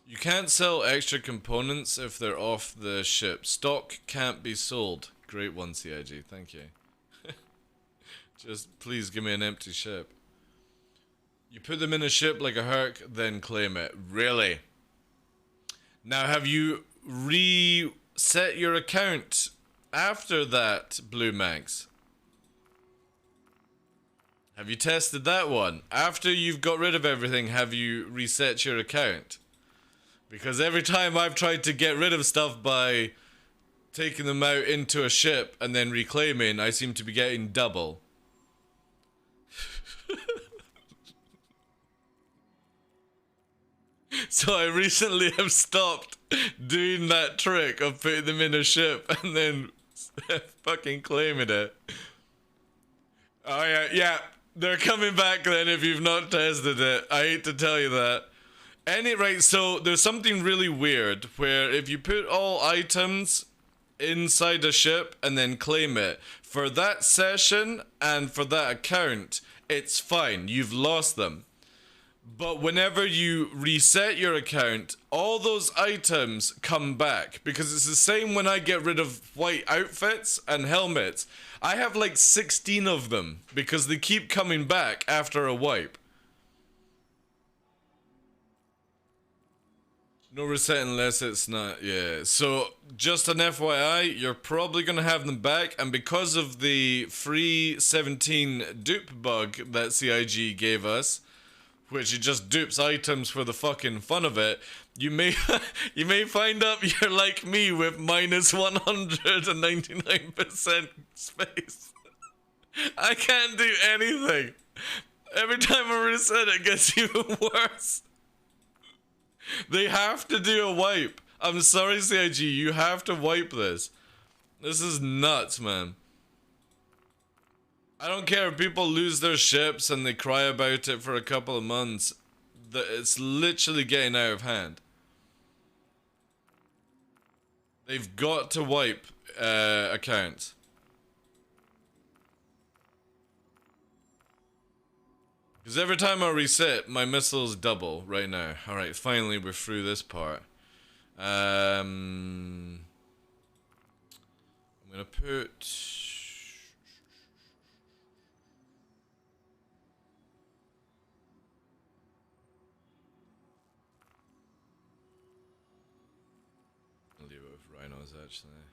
You can't sell extra components if they're off the ship. Stock can't be sold. Great one, CIG. Thank you. Just please give me an empty ship. You put them in a ship like a Herc, then claim it. Really? Now, have you reset your account after that, Blue Manx? Have you tested that one? After you've got rid of everything, have you reset your account? Because every time I've tried to get rid of stuff by taking them out into a ship and then reclaiming, I seem to be getting double. So I recently have stopped doing that trick of putting them in a ship and then fucking claiming it. Oh yeah, they're coming back then if you've not tested it. I hate to tell you that. Right, so there's something really weird where if you put all items inside a ship and then claim it. For that session and for that account, it's fine. You've lost them. But whenever you reset your account, all those items come back. Because it's the same when I get rid of white outfits and helmets. I have like 16 of them because they keep coming back after a wipe. No reset unless it's not, yeah. So, just an FYI, you're probably going to have them back, and because of the free 17 dupe bug that CIG gave us, which it just dupes items for the fucking fun of it, you may you may find up you're like me with minus 199% space. I can't do anything. Every time I reset it gets even worse. They have to do a wipe. I'm sorry, CIG, you have to wipe this. This is nuts, man. I don't care if people lose their ships and they cry about it for a couple of months. It's literally getting out of hand. They've got to wipe accounts. Because every time I reset, my missiles double right now. Alright, finally we're through this part. I'm gonna put... I'll leave it with rhinos actually.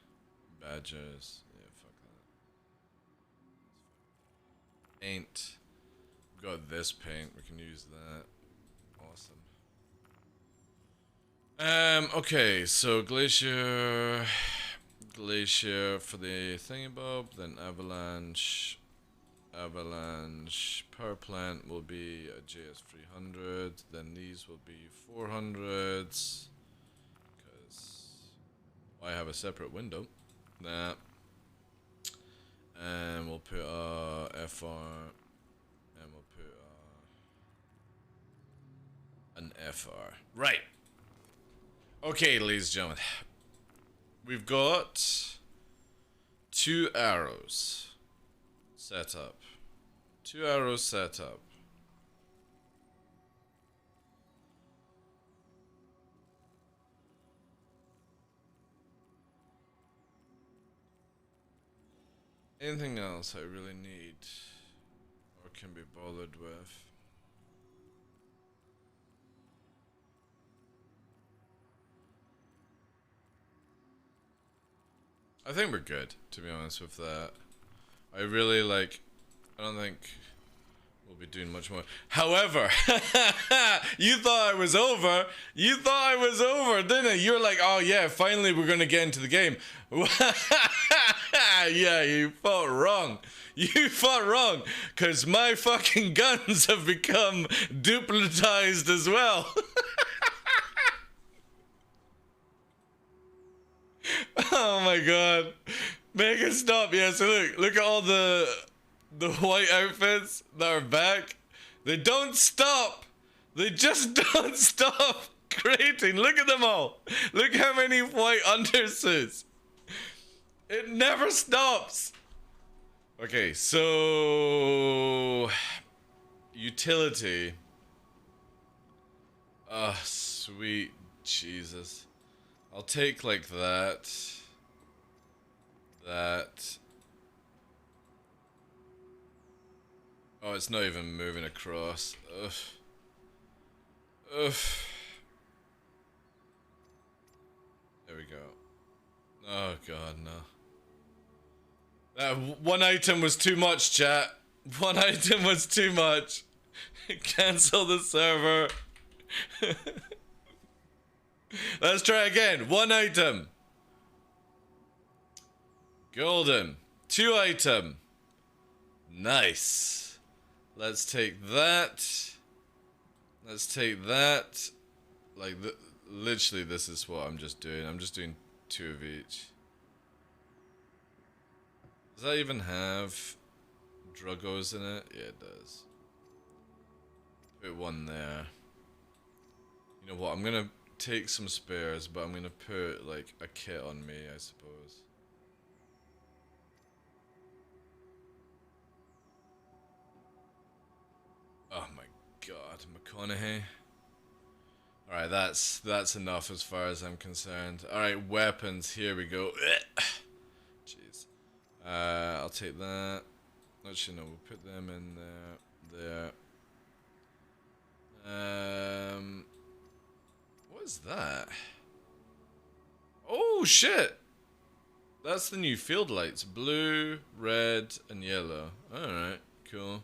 Badgers. Yeah, fuck that. Ain't. Got this paint, we can use that. Awesome. Okay, so Glacier for the thingybob, then Avalanche. Power plant will be a JS300, then these will be 400s. Because I have a separate window. That. And we'll put FR. And we'll put an FR. Right. Okay, ladies and gentlemen. We've got 2 arrows set up. 2 arrows set up. Anything else I really need or can be bothered with? I think we're good, to be honest with that. I really I don't think we'll be doing much more. However, you thought I was over. You thought I was over, didn't you? You're like, oh yeah, finally we're gonna get into the game. Yeah, you thought wrong. You thought wrong, because my fucking guns have become duplicitized as well. Oh my god. Make it stop. Yeah, so look at all the white outfits that are back. They don't stop. They just don't stop creating. Look at them all. Look how many white undersuits. It never stops. Okay, so utility. Ah, sweet Jesus. I'll take like that. That. Oh, it's not even moving across. Ugh. Ugh. There we go. Oh god, no. That one item was too much, chat. One item was too much. Cancel the server. Let's try again. 1 item. Golden. 2 item. Nice. Let's take that. Let's take that. Like, literally, this is what I'm just doing. I'm just doing 2 of each. Does that even have Druggos in it? Yeah, it does. Put 1 there. You know what? I'm gonna take some spares, but I'm gonna put like a kit on me, I suppose. god, McConaughey. Alright, that's enough as far as I'm concerned. Alright, weapons, here we go. Jeez. I'll take that. Actually, no, we'll put them in there. What is that? Oh, shit! That's the new field lights. Blue, red, and yellow. Alright, cool.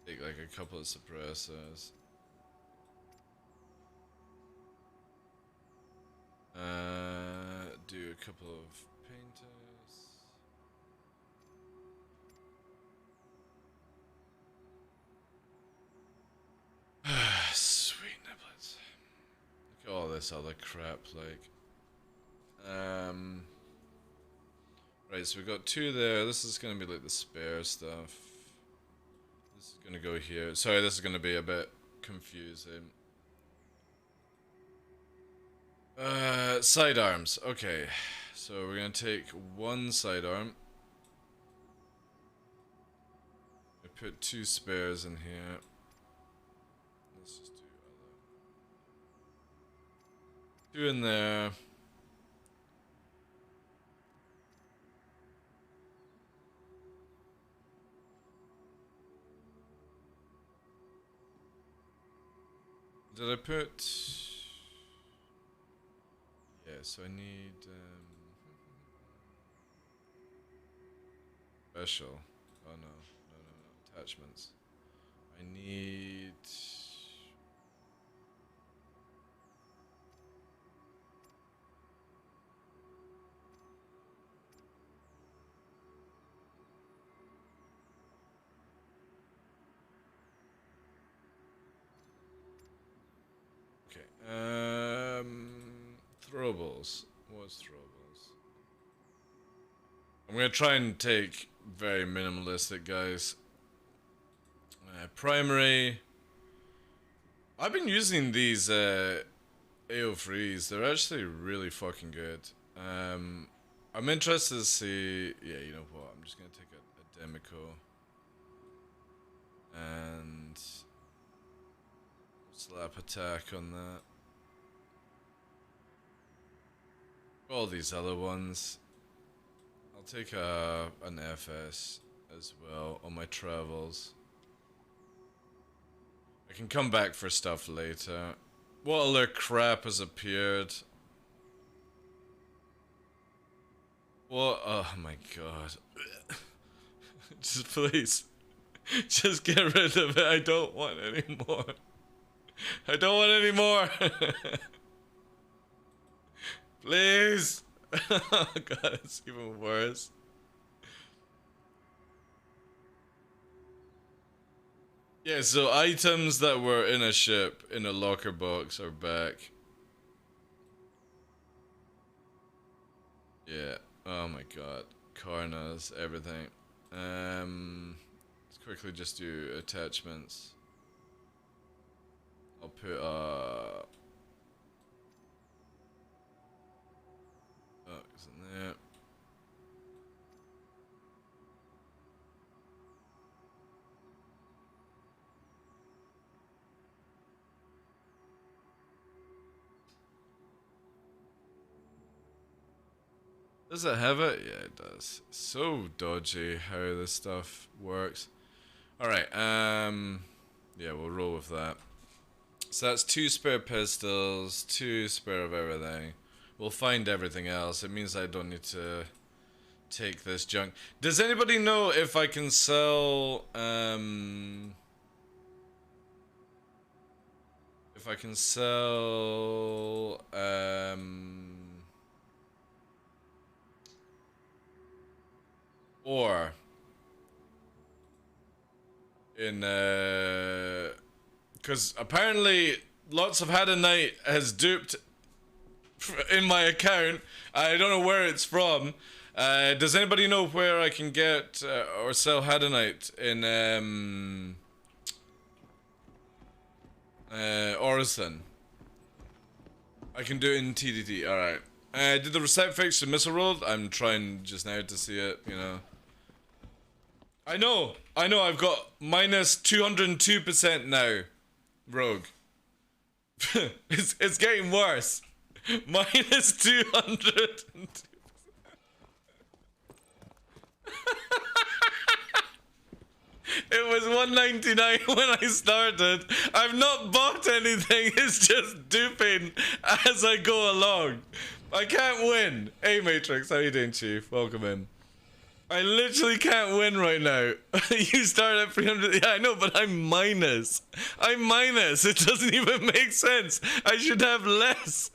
Take like a couple of suppressors. Do a couple of painters. Sweet niblets. Look at all this other crap, like. Right, so we've got 2 there. This is gonna be like the spare stuff. This is gonna go here. Sorry, this is gonna be a bit confusing. Sidearms. Okay, so we're gonna take 1 sidearm. I put 2 spares in here. Let's just do other. 2 in there. Did I put... Yeah, so I need... Special. Oh no. No. Attachments. I need... Throwables. What's throwables? I'm gonna try and take very minimalistic, guys. Primary. I've been using these AO3s. They're actually really fucking good. I'm interested to see. Yeah, you know what? I'm just gonna take a Demico and slap attack on that. All these other ones. I'll take an FS as well on my travels. I can come back for stuff later. What other crap has appeared? What? Oh my god. Just please. Just get rid of it. I don't want any more. I don't want any more. Please! Oh god, it's even worse. Yeah, so items that were in a ship, in a locker box, are back. Yeah, oh my god. Karnas, everything. Let's quickly just do attachments. I'll put, isn't there? Does it have it? Yeah, it does. So dodgy how this stuff works. Alright, yeah, we'll roll with that. So that's 2 spare pistols, 2 spare of everything. We'll find everything else. It means I don't need to take this junk. Does anybody know if I can sell, if I can sell, or in, because apparently lots of Had a Night has duped in my account. I don't know where it's from. Does anybody know where I can get or sell Had a Night in Orison? I can do it in TDT. Alright. Did the reset fix the missile roll? I'm trying just now to see it, you know. I know, I've got minus 202% now, Rogue. it's getting worse. Minus 202%. It was 199 when I started. I've not bought anything, it's just duping as I go along. I can't win. Hey Matrix, how you doing, Chief? Welcome in. I literally can't win right now. You start at 300. Yeah, I know, but I'm minus. I'm minus. It doesn't even make sense. I should have less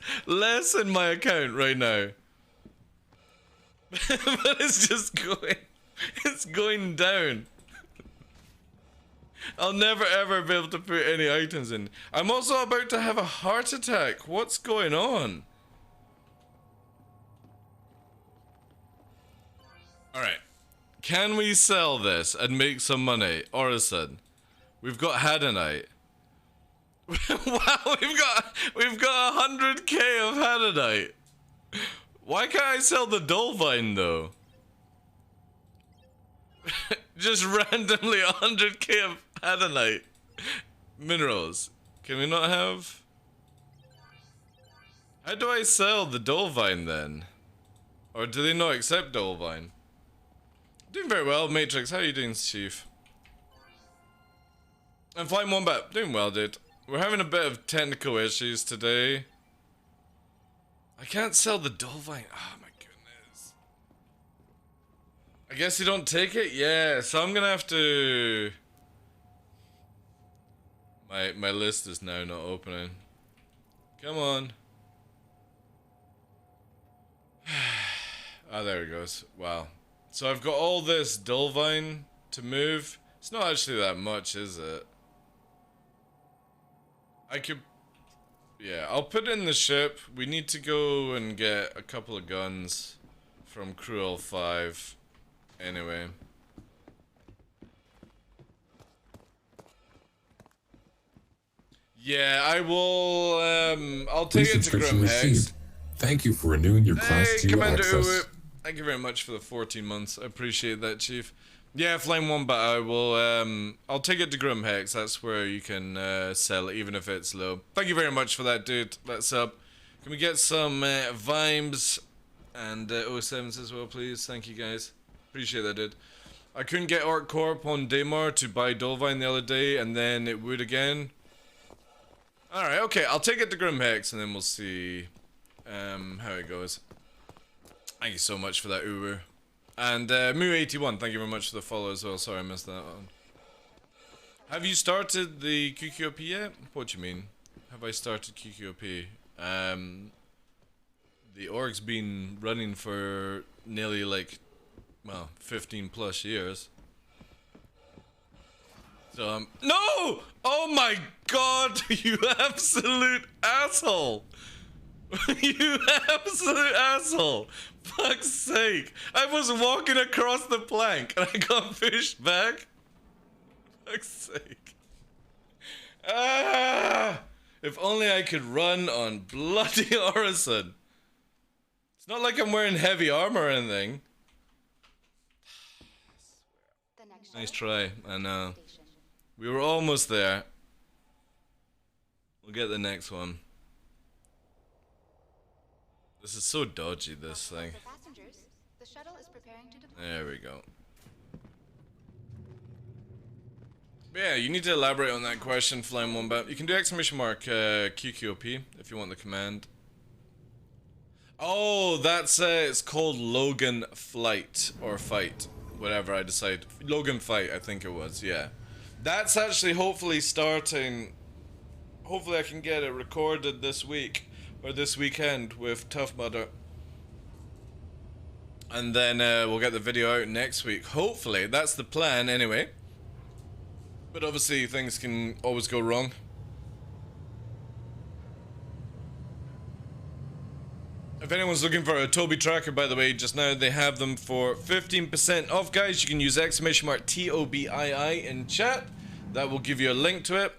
in my account right now. But it's just going. It's going down. I'll never ever be able to put any items in. I'm also about to have a heart attack. What's going on? Alright. Can we sell this and make some money? Orison. We've got Hadanite. Wow, we've got 100k of Hadanite. Why can't I sell the Dolvine though? Just randomly 100k of Hadanite. Minerals. Can we not have? How do I sell the Dolvine then? Or do they not accept Dolvine? Doing very well, Matrix. How are you doing, Chief? I'm flying Wombat. Doing well, dude. We're having a bit of technical issues today. I can't sell the Dolvine. Oh my goodness. I guess you don't take it? Yeah, so I'm gonna have to... My list is now not opening. Come on. Oh, there it goes. Wow. So I've got all this Dolvine to move. It's not actually that much, is it? I could... Yeah, I'll put in the ship. We need to go and get a couple of guns from Cruel 5. Anyway. Yeah, I will, I'll take it to Grim Hex. Thank you for renewing your Class 2 access. Thank you very much for the 14 months. I appreciate that, Chief. Yeah, Flame Wombat, I will, I'll take it to Grim Hex. That's where you can sell it, even if it's low. Thank you very much for that, dude. That's up. Can we get some Vimes and 07s as well, please? Thank you, guys. Appreciate that, dude. I couldn't get Orc Corp on Daymar to buy Dolvine the other day, and then it would again. Alright, okay, I'll take it to Grim Hex, and then we'll see how it goes. Thank you so much for that, Uwu. And Moo81, thank you very much for the follow as well. Sorry I missed that one. Have you started the QQOP yet? What do you mean? Have I started QQOP? The org's been running for nearly like, well, 15 plus years. So no! Oh my god, you absolute asshole! You absolute asshole! Fuck's sake! I was walking across the plank and I got pushed back. Fuck's sake! Ah! If only I could run on bloody Orison. It's not like I'm wearing heavy armor or anything. Nice try, I know. We were almost there. We'll get the next one. This is so dodgy, this thing. There we go. Yeah, you need to elaborate on that question, Flame Wombat. You can do exclamation mark QQOP if you want the command. Oh, that's it's called Logan Flight or Fight, whatever I decide. Logan Fight, I think it was. Yeah, that's actually hopefully starting. Hopefully, I can get it recorded this week or this weekend with Tough Mudder, and then we'll get the video out next week. Hopefully, that's the plan anyway. But obviously, things can always go wrong. If anyone's looking for a Tobii tracker, by the way, just now they have them for 15% off, guys. You can use exclamation mark TOBII in chat. That will give you a link to it.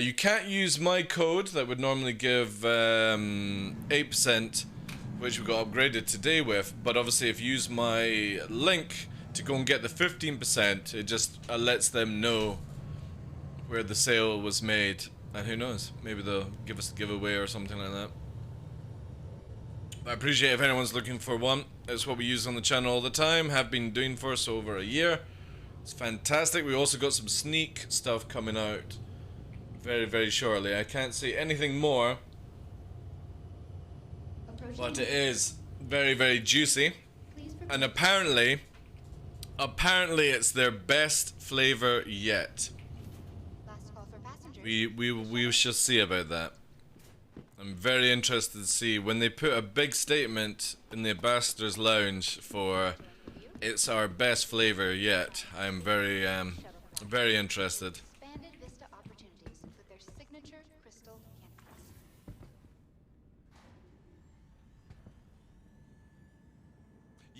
You can't use my code. That would normally give 8%, which we got upgraded today with. But obviously, if you use my link to go and get the 15%. It just lets them know where the sale was made, and who knows, maybe they'll give us a giveaway or something like that. I appreciate if anyone's looking for one. It's what we use on the channel all the time, have been doing for us over a year. It's fantastic. We also got some sneak stuff coming out very, very shortly. I can't say anything more, but it is very, very juicy. And apparently it's their best flavor yet. We shall see about that. I'm very interested to see when they put a big statement in the Ambassador's Lounge for it's our best flavor yet. I'm very interested.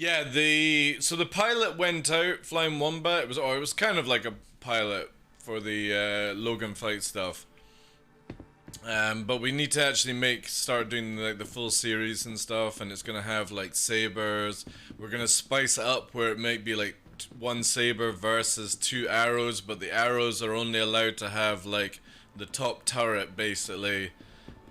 Yeah, so the pilot went out, Flying Wombat. It was kind of like a pilot for the Logan fight stuff. But we need to actually start doing like the full series and stuff, and it's gonna have like sabers. We're gonna spice it up where it might be like one saber versus 2 arrows, but the arrows are only allowed to have like the top turret basically,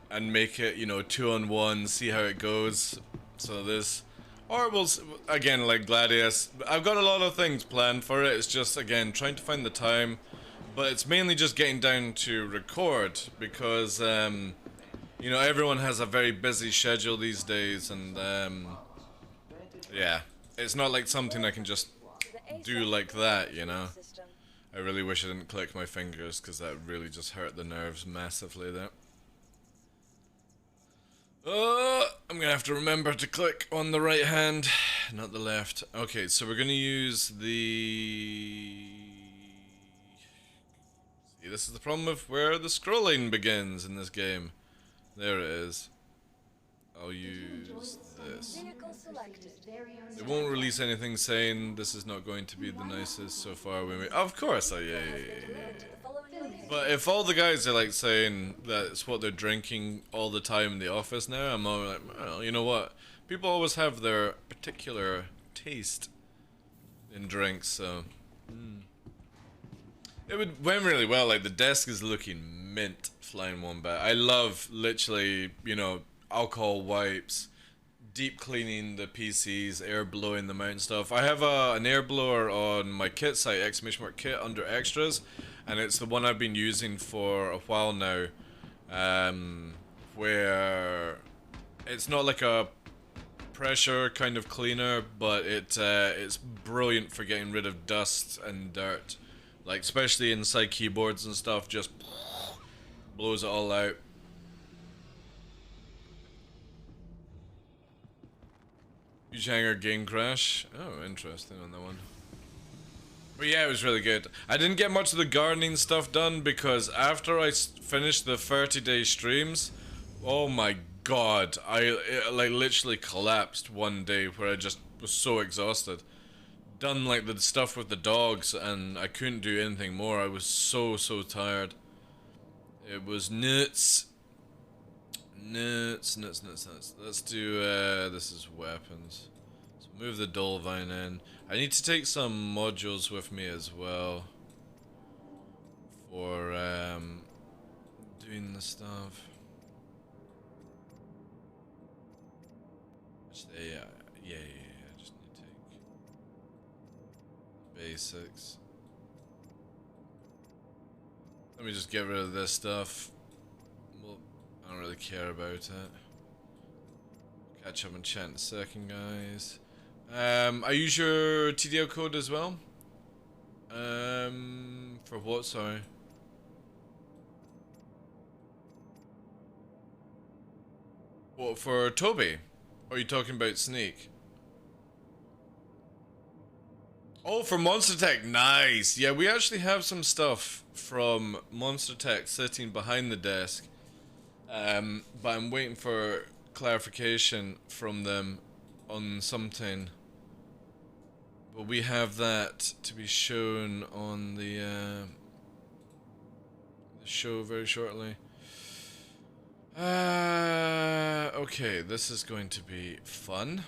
and make it, you know, 2-on-1. See how it goes. So this. Or we'll, again, like Gladius, I've got a lot of things planned for it. It's just, again, trying to find the time. But it's mainly just getting down to record because, you know, everyone has a very busy schedule these days. And, yeah, it's not like something I can just do like that, you know. I really wish I didn't click my fingers because that really just hurt the nerves massively there. I'm gonna have to remember to click on the right hand, not the left. Okay, so we're gonna use the... See, this is the problem of where the scrolling begins in this game. There it is. I'll use this. It won't release anything saying this is not going to be the nicest so far. Of course, yeah. But if all the guys are like saying that it's what they're drinking all the time in the office now, I'm all like, well, you know what? People always have their particular taste in drinks, so... It went really well. Like, the desk is looking mint, Flying Wombat. I love, literally, you know, alcohol wipes, deep cleaning the PCs, air blowing them out and stuff. I have an air blower on my kit site, !kit, under extras. And it's the one I've been using for a while now, where it's not like a pressure kind of cleaner, but it's brilliant for getting rid of dust and dirt, like especially inside keyboards and stuff. Just blows it all out. Huge hanger game crash. Oh, interesting on that one. But yeah, it was really good. I didn't get much of the gardening stuff done because after I finished the 30-day streams, oh my god, it like literally collapsed one day where I just was so exhausted. Done like the stuff with the dogs and I couldn't do anything more. I was so tired. It was nuts. Nuts. Let's do, this is weapons. So move the Dolvine in. I need to take some modules with me as well for doing the stuff. Actually, yeah. I just need to take basics. Let me just get rid of this stuff. Well, I don't really care about it. Catch up and chat in a second, guys. I use your TDL code as well. For what? Sorry. What, for Toby? Or are you talking about Sneak? Oh, for Monster Tech, nice! Yeah, we actually have some stuff from Monster Tech sitting behind the desk. But I'm waiting for clarification from them on something. But we have that to be shown on the show very shortly. Okay, this is going to be fun.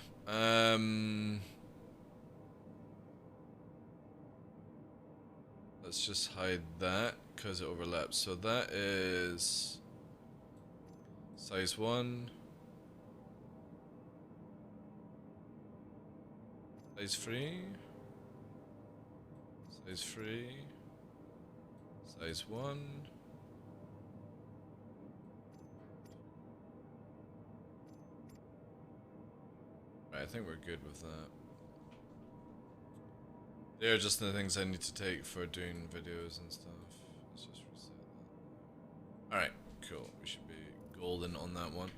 Let's just hide that because it overlaps. So that is size 1. Size 3. Size 3. Size 1. Right, I think we're good with that. They're just the things I need to take for doing videos and stuff. Let's just reset that. Alright, cool. We should be golden on that one.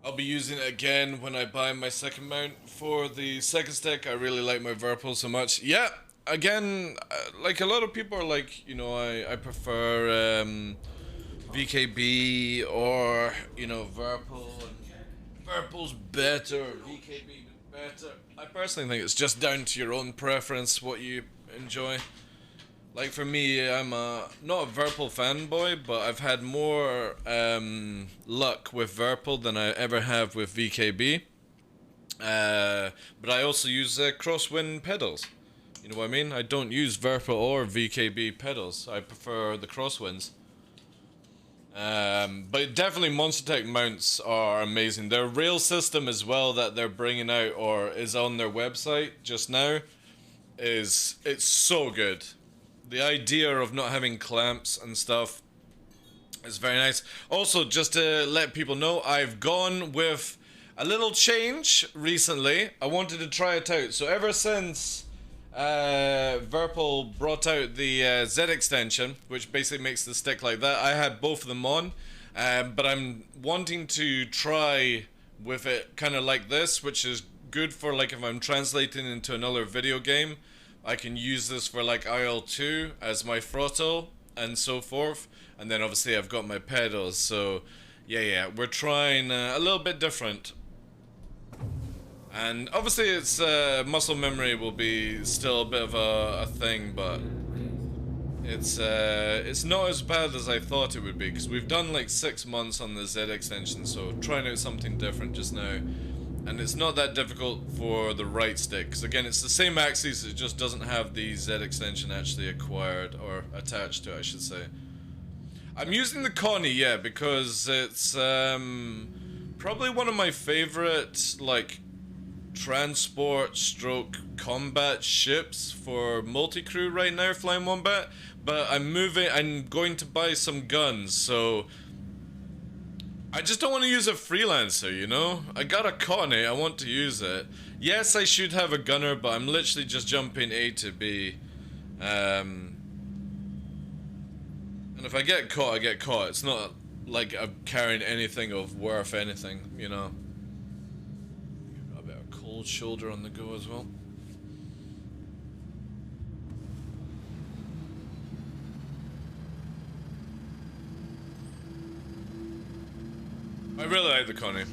I'll be using it again when I buy my second mount for the second stick. I really like my Verpal so much. Yeah, again, like a lot of people are like, you know, I prefer VKB or, you know, Verpal. And Verpal's better, VKB better. I personally think it's just down to your own preference, what you enjoy. Like for me, I'm not a Verpal fanboy, but I've had more luck with Verpal than I ever have with VKB. But I also use crosswind pedals. You know what I mean? I don't use Verpal or VKB pedals. I prefer the crosswinds. But definitely Monster Tech mounts are amazing. Their rail system as well that they're bringing out or is on their website just now it's so good. The idea of not having clamps and stuff is very nice. Also, just to let people know, I've gone with a little change recently. I wanted to try it out. So ever since Verpal brought out the Z extension, which basically makes the stick like that, I had both of them on. But I'm wanting to try with it kind of like this, which is good for like if I'm translating into another video game. I can use this for like IL-2 as my throttle and so forth. And then obviously I've got my pedals. So yeah, we're trying a little bit different. And obviously it's muscle memory will be still a bit of a thing, but it's not as bad as I thought it would be, because we've done like 6 months on the Z extension, so trying out something different just now. And it's not that difficult for the right stick, because again it's the same axis, it just doesn't have the Z extension actually acquired, or attached to it I should say. I'm using the Connie, yeah, because it's probably one of my favorite like transport stroke combat ships for multi-crew right now, Flying Wombat. But I'm going to buy some guns, so I just don't want to use a freelancer, you know? I got a Connie, I want to use it. Yes, I should have a gunner, but I'm literally just jumping A to B. And if I get caught, I get caught. It's not like I'm carrying anything of worth anything, you know? Got a bit of cold shoulder on the go as well. I really like the Connie.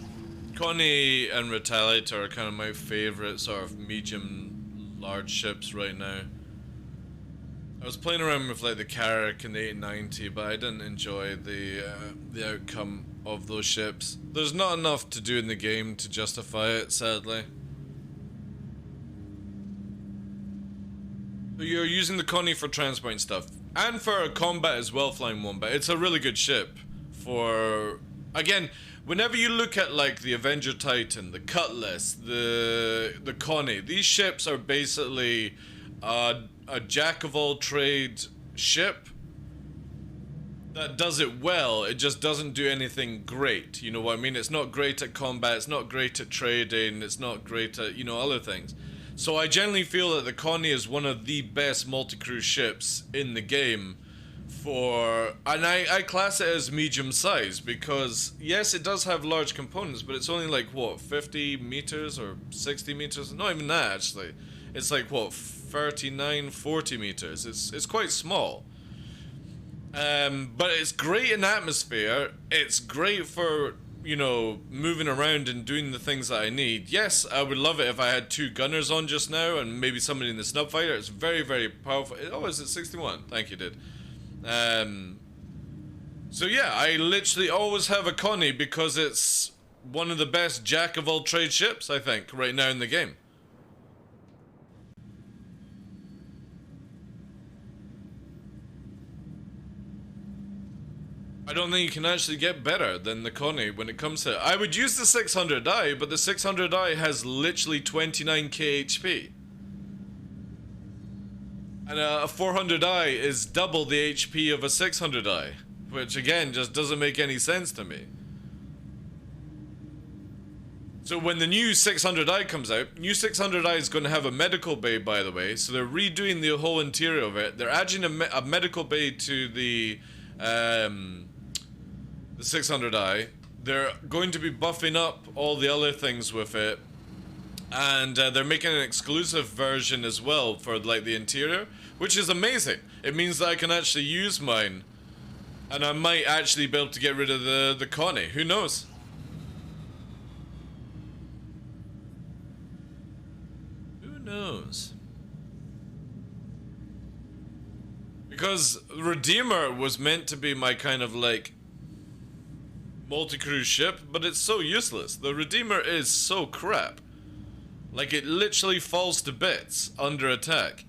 Connie and Retaliator are kind of my favourite sort of medium large ships right now. I was playing around with like the Carrack and the 890, but I didn't enjoy the outcome of those ships. There's not enough to do in the game to justify it, sadly. So you're using the Connie for transporting stuff, and for combat as well, Flying Wombat. It's a really good ship for, again, whenever you look at like the Avenger Titan, the Cutlass, the Connie, these ships are basically a jack of all trade ship that does it well. It just doesn't do anything great, you know what I mean? It's not great at combat, it's not great at trading, it's not great at, you know, other things. So I generally feel that the Connie is one of the best multi-crew ships in the game for, and I class it as medium size because yes, it does have large components, but it's only like what, 50 meters or 60 meters? Not even that actually. It's like what, 39, 40 meters. It's quite small. But it's great in atmosphere. It's great for, you know, moving around and doing the things that I need. Yes, I would love it if I had 2 gunners on just now and maybe somebody in the snub fighter. It's very, very powerful. Oh, is it 61? Thank you, dude. So yeah, I literally always have a Connie because it's one of the best jack of all trade ships, I think, right now in the game. I don't think you can actually get better than the Connie when it comes to it. I would use the 600i, but the 600i has literally 29k HP. And a 400i is double the HP of a 600i, which again just doesn't make any sense to me. So when the new 600i comes out, new 600i is going to have a medical bay, by the way. So they're redoing the whole interior of it. They're adding a medical bay to the 600i. They're going to be buffing up all the other things with it. And they're making an exclusive version as well for like the interior, which is amazing. It means that I can actually use mine. And I might actually be able to get rid of the Connie. Who knows? Knows, because Redeemer was meant to be my kind of like multi-crew ship, but it's so useless. The Redeemer is so crap. Like, it literally falls to bits under attack.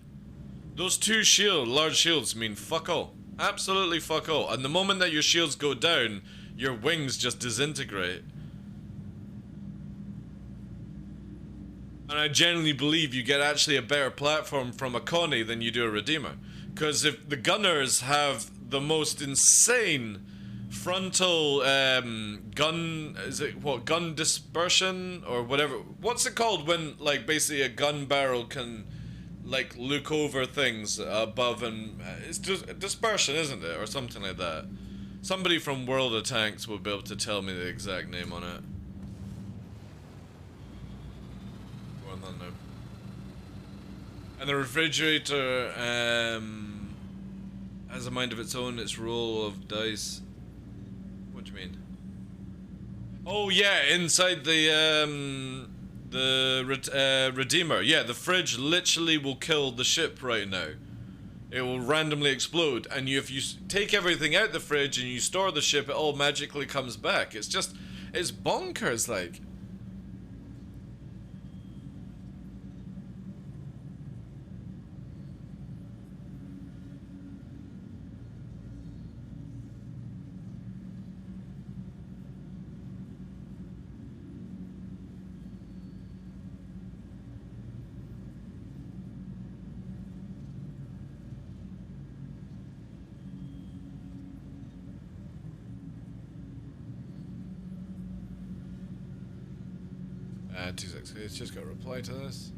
Those two large shields mean fuck all. Absolutely fuck all. And the moment that your shields go down, your wings just disintegrate. And I genuinely believe you get actually a better platform from a Connie than you do a Redeemer. Because if the gunners have the most insane frontal gun dispersion or whatever. What's it called when like basically a gun barrel can like look over things above and it's just dispersion, isn't it? Or something like that. Somebody from World of Tanks will be able to tell me the exact name on it. And the refrigerator has a mind of its own, its roll of dice. What do you mean? Oh yeah, inside the Redeemer. Yeah, the fridge literally will kill the ship right now. It will randomly explode, and if you take everything out the fridge and you store the ship, it all magically comes back. It's bonkers, like. It's just got to reply to this.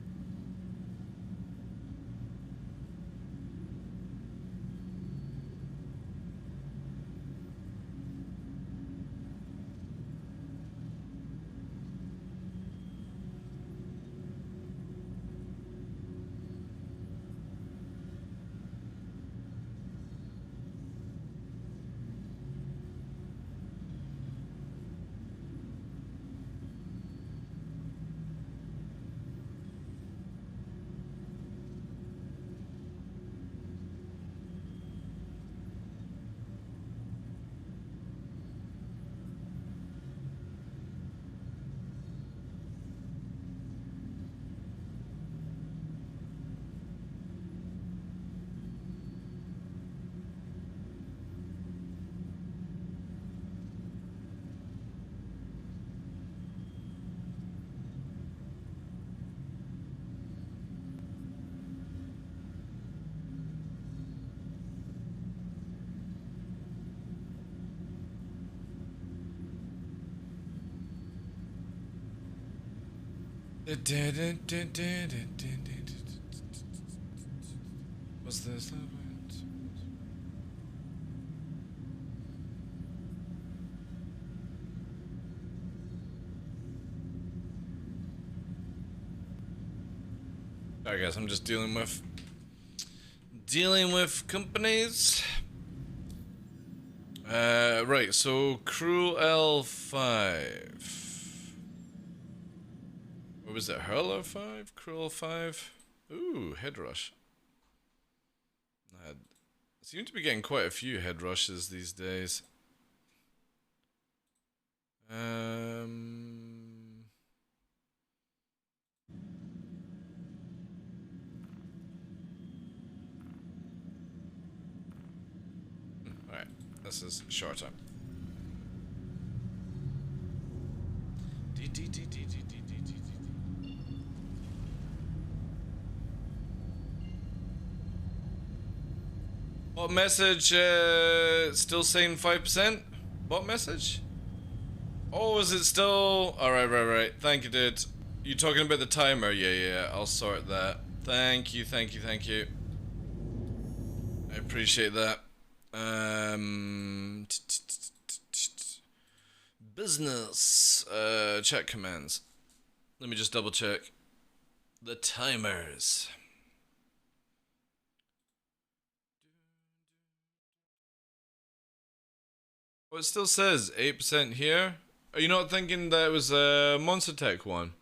What's this? Alright guys, I'm just dealing with companies. Right, so Cruel L5. What was it? Hurler 5? Cruel 5? Ooh, head rush. I seem to be getting quite a few head rushes these days. Alright, this is shorter. What message? Still saying 5%? What message? Oh, is it still? Alright, right. Thank you, dude. You talking about the timer? Yeah. I'll sort that. Thank you. I appreciate that. Business. Chat commands. Let me just double check. The timers. Oh, it still says 8% here. Are you not thinking that it was a Monster Tech one?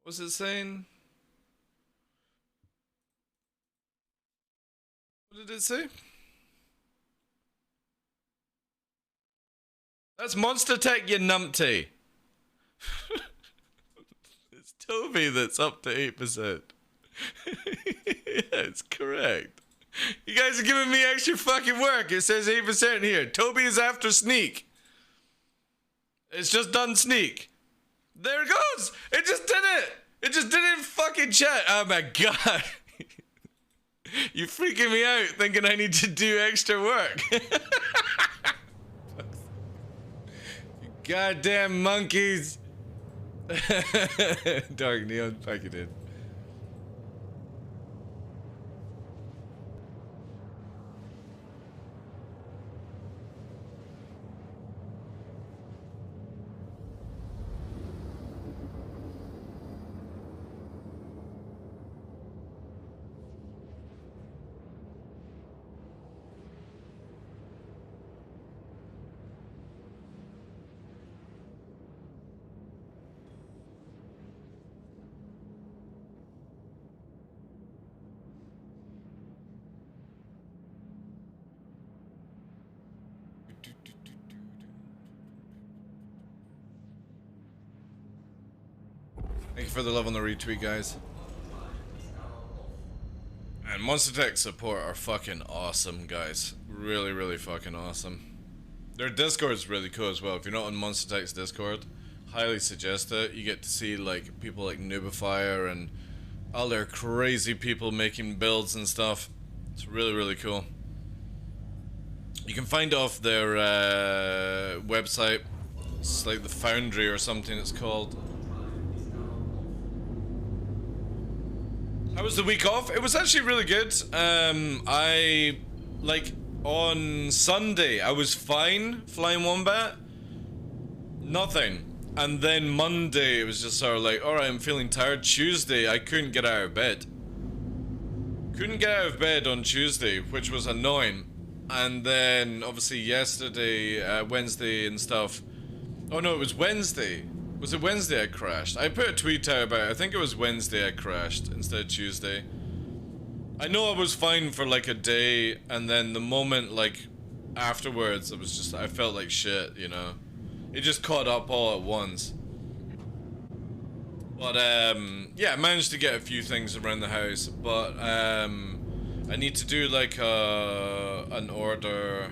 What's it saying? What did it say? That's Monster Tech, you numpty. It's Toby that's up to 8%. Yeah, it's correct. You guys are giving me extra fucking work. It says 8% here. Toby is after Sneak. It's just done Sneak. There it goes. It just did it. It just did it in fucking chat. Oh my god. You freaking me out thinking I need to do extra work. You goddamn monkeys. Dark Neon, fuck you did. Thank you for the love on the retweet, guys. And Monster Tech support are fucking awesome, guys. Really fucking awesome. Their Discord's really cool as well. If you're not on Monster Tech's Discord, highly suggest it. You get to see like people like Noobifier and all their crazy people making builds and stuff. It's really cool. You can find off their website. It's like the Foundry or something it's called. How was the week off? It was actually really good. I, like, on Sunday, I was fine flying Wombat. Nothing. And then Monday, it was just sort of like, alright, I'm feeling tired. Tuesday, I couldn't get out of bed. Couldn't get out of bed on Tuesday, which was annoying. And then, obviously, yesterday, Wednesday and stuff. Oh no, it was Wednesday. Was it Wednesday I crashed? I put a tweet out about it. I think it was Wednesday I crashed instead of Tuesday. I know I was fine for like a day, and then the moment like afterwards, I felt like shit, you know. It just caught up all at once. But yeah, I managed to get a few things around the house, but I need to do like an order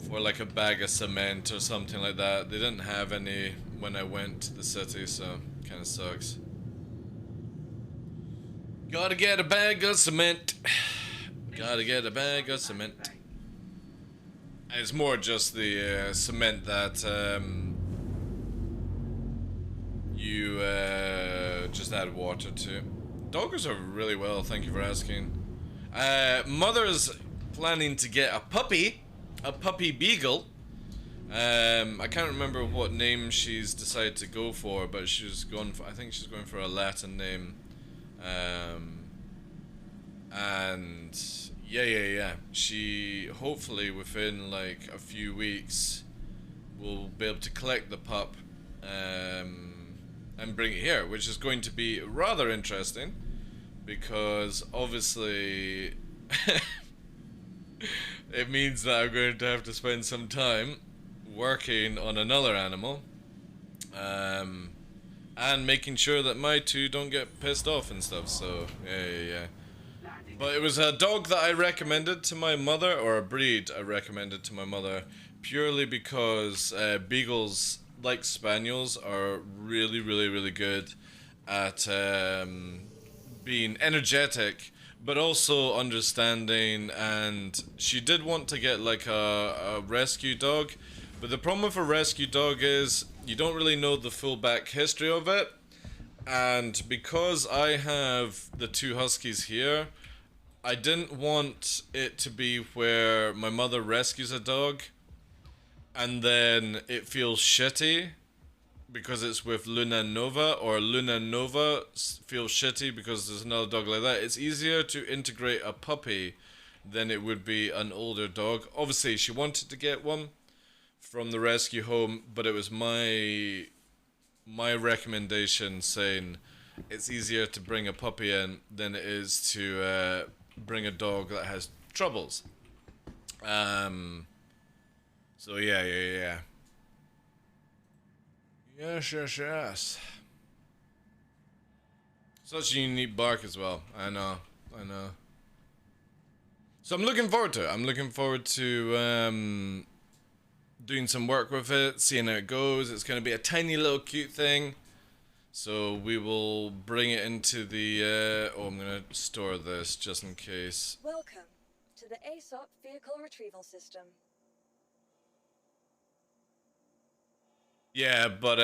for like a bag of cement or something like that. They didn't have any when I went to the city, so kind of sucks. Gotta get a bag of cement. Gotta get a bag of cement. And it's more just the cement that you just add water to. Doggers are really well, thank you for asking. Mother's planning to get a puppy beagle. I can't remember what name she's decided to go for, but she's gone for, I think she's going for a Latin name. And yeah. She hopefully within like a few weeks will be able to collect the pup and bring it here, which is going to be rather interesting because obviously it means that I'm going to have to spend some time working on another animal and making sure that my two don't get pissed off and stuff, so yeah. But it was a dog that I recommended to my mother, or a breed I recommended to my mother, purely because beagles, like spaniels, are really, really, really good at being energetic, but also understanding. And she did want to get like a rescue dog, but the problem with a rescue dog is you don't really know the full back history of it. And because I have the two huskies here, I didn't want it to be where my mother rescues a dog and then it feels shitty because it's with Luna Nova, or Luna Nova feels shitty because there's another dog like that. It's easier to integrate a puppy than it would be an older dog. Obviously, she wanted to get one from the rescue home, but it was my recommendation saying it's easier to bring a puppy in than it is to bring a dog that has troubles. So yeah. Yes. Such a unique bark as well. I know. So I'm looking forward to it. I'm looking forward to doing some work with it, seeing how it goes. It's going to be a tiny little cute thing. So we will bring it into the... I'm going to store this just in case. Welcome to the Aesop Vehicle Retrieval System. Yeah, but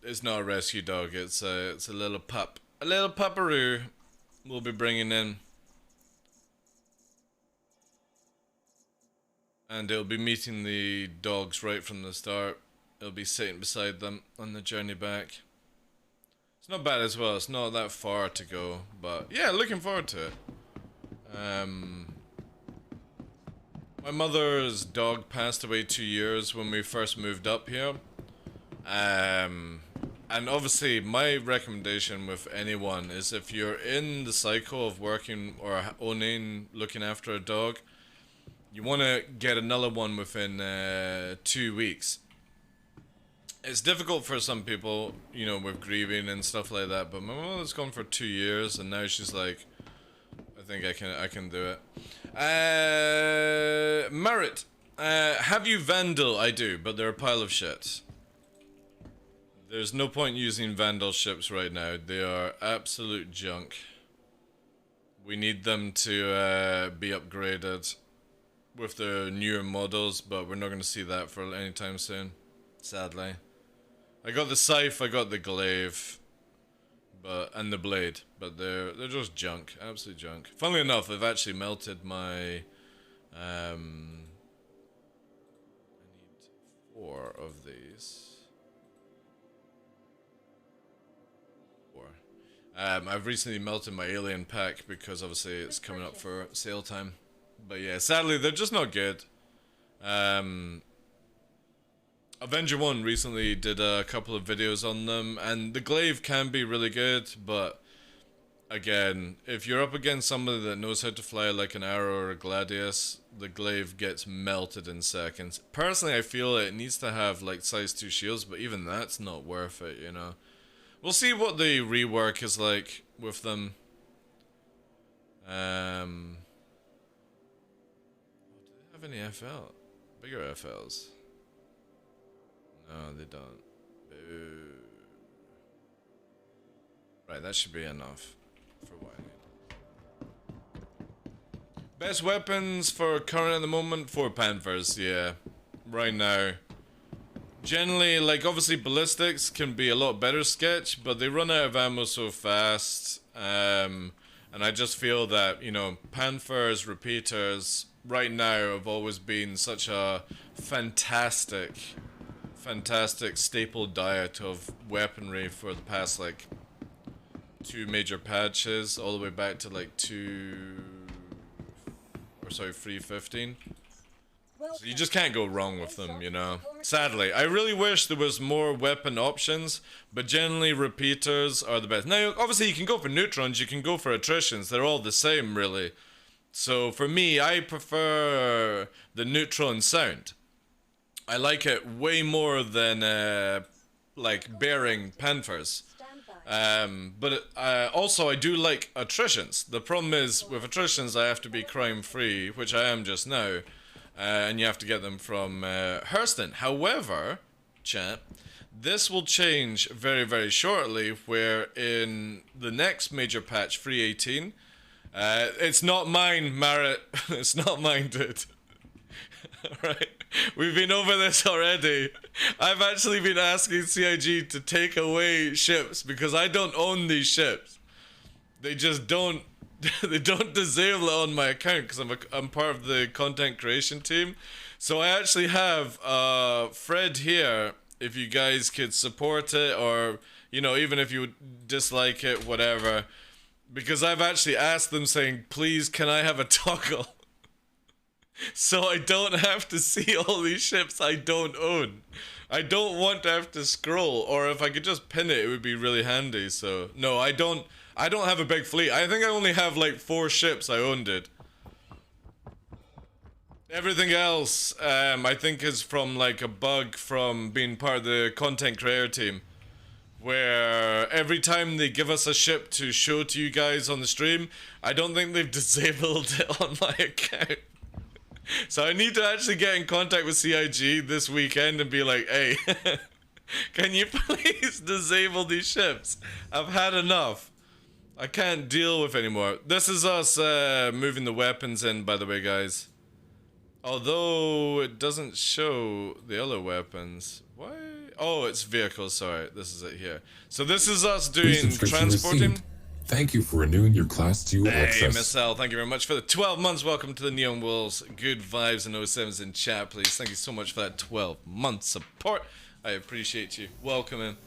it's not a rescue dog. It's a little pup. A little pupperoo we'll be bringing in. And it'll be meeting the dogs right from the start. It'll be sitting beside them on the journey back. It's not bad as well. It's not that far to go, but yeah, looking forward to it. My mother's dog passed away 2 years when we first moved up here. And obviously my recommendation with anyone is if you're in the cycle of working or owning, looking after a dog, you want to get another one within 2 weeks. It's difficult for some people, you know, with grieving and stuff like that, but my mother's gone for 2 years and now she's like, I think I can do it. Merit, have you Vandal? I do, but they're a pile of shit. There's no point using Vandal ships right now. They are absolute junk. We need them to be upgraded with the newer models, but we're not going to see that for any time soon, sadly. I got the scythe, I got the glaive, and the blade, but they're just junk, absolute junk. Funnily enough, I've actually melted my I need 4 of these. 4. I've recently melted my alien pack because obviously it's coming up for sale time. But yeah, sadly they're just not good. Avenger 1 recently did a couple of videos on them, and the glaive can be really good, but again, if you're up against somebody that knows how to fly like an arrow or a gladius, the glaive gets melted in seconds. Personally, I feel it needs to have like size 2 shields, but even that's not worth it, you know. We'll see what the rework is like with them. Do they have any FL? Bigger FLs? No, they don't. Boo. Right, that should be enough for what I need. Best weapons for current at the moment? 4 Panthers, yeah. Right now. Generally, like, obviously ballistics can be a lot better sketch, but they run out of ammo so fast. And I just feel that, you know, Panthers, repeaters, right now have always been such a fantastic staple diet of weaponry for the past like 2 major patches, all the way back to like 3.15. So you just can't go wrong with them, you know. Sadly, I really wish there was more weapon options, but generally repeaters are the best. Now, obviously you can go for neutrons, you can go for attritions, they're all the same really. So for me, I prefer the neutron sound. I like it way more than like bearing Panthers. But also I do like attritions. The problem is with attritions I have to be crime free, which I am just now. and you have to get them from Hurston. However, chat, this will change very, very shortly, where in the next major patch, 3.18, it's not mine, Marit. It's not mine, dude. Right? We've been over this already. I've actually been asking CIG to take away ships because I don't own these ships. They just don't. They don't disable it on my account because I'm part of the content creation team. So I actually have Fred here. If you guys could support it, or you know, even if you would dislike it, whatever. Because I've actually asked them, saying, please, can I have a toggle? So I don't have to see all these ships I don't own. I don't want to have to scroll, or if I could just pin it, it would be really handy. So no, I don't have a big fleet. I think I only have like 4 ships I owned it. Everything else, I think is from like a bug from being part of the content creator team. Where every time they give us a ship to show to you guys on the stream, I don't think they've disabled it on my account. So I need to actually get in contact with CIG this weekend and be like, hey, can you please disable these ships? I've had enough. I can't deal with anymore. This is us moving the weapons in, by the way, guys. Although it doesn't show the other weapons. Why? Oh, it's vehicles, sorry. This is it here. So this is us doing transporting. Received. Thank you for renewing your Class 2 access. Hey, Miss L, thank you very much for the 12 months. Welcome to the Neon Wolves. Good vibes and 07s in chat, please. Thank you so much for that 12-month support. I appreciate you. Welcome in.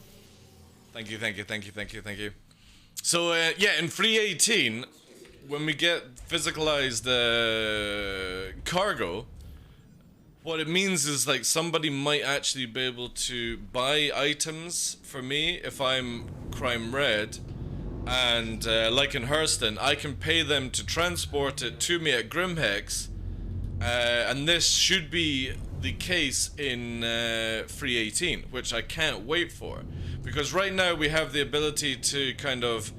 Thank you, thank you, thank you, thank you, thank you. So, yeah, in 3.18, when we get physicalized cargo, what it means is like somebody might actually be able to buy items for me if I'm crime red. And like in Hurston, I can pay them to transport it to me at Grimhex, and this should be the case in 3.18, which I can't wait for, because right now we have the ability to kind of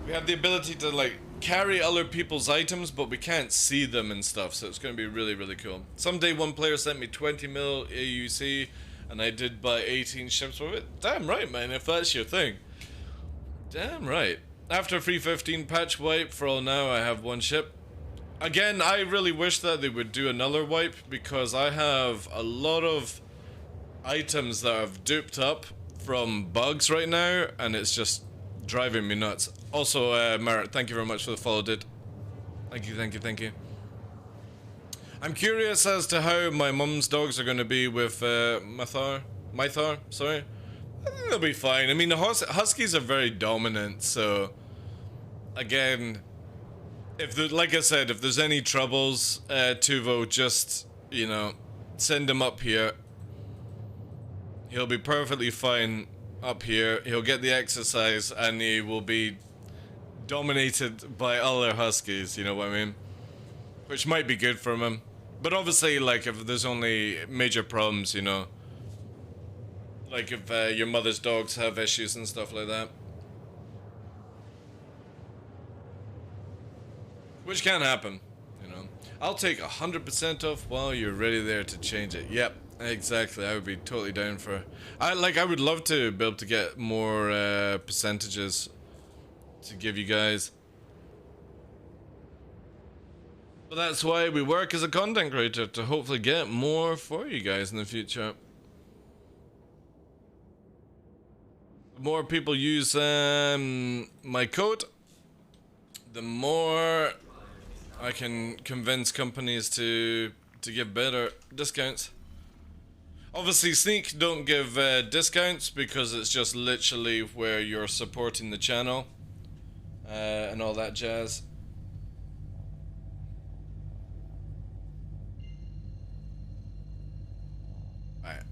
we have the ability to like carry other people's items, but we can't see them and stuff, so it's going to be really, really cool. Someday one player sent me 20 mil AUC, and I did buy 18 ships with it. Damn right, man, if that's your thing. Damn right. After 3.15 patch wipe, for all now, I have 1 ship. Again, I really wish that they would do another wipe, because I have a lot of items that I've duped up from bugs right now, and it's just driving me nuts. Also, Merritt, thank you very much for the follow, dude. Thank you, thank you, thank you. I'm curious as to how my mum's dogs are going to be with Mythar, sorry. I think they'll be fine. I mean, the Huskies are very dominant, so again, if like I said, if there's any troubles, Tuvo, just, you know, send him up here. He'll be perfectly fine up here. He'll get the exercise, and he will be dominated by other Huskies, you know what I mean? Which might be good for him. But obviously, like, if there's only major problems, you know, like if your mother's dogs have issues and stuff like that. Which can happen, you know. I'll take 100% off while you're ready there to change it. Yep, exactly. I would be totally down for... I would love to be able to get more percentages to give you guys. But that's why we work as a content creator, to hopefully get more for you guys in the future. The more people use my code, the more I can convince companies to give better discounts. Obviously, Sneak don't give discounts because it's just literally where you're supporting the channel and all that jazz. Alright.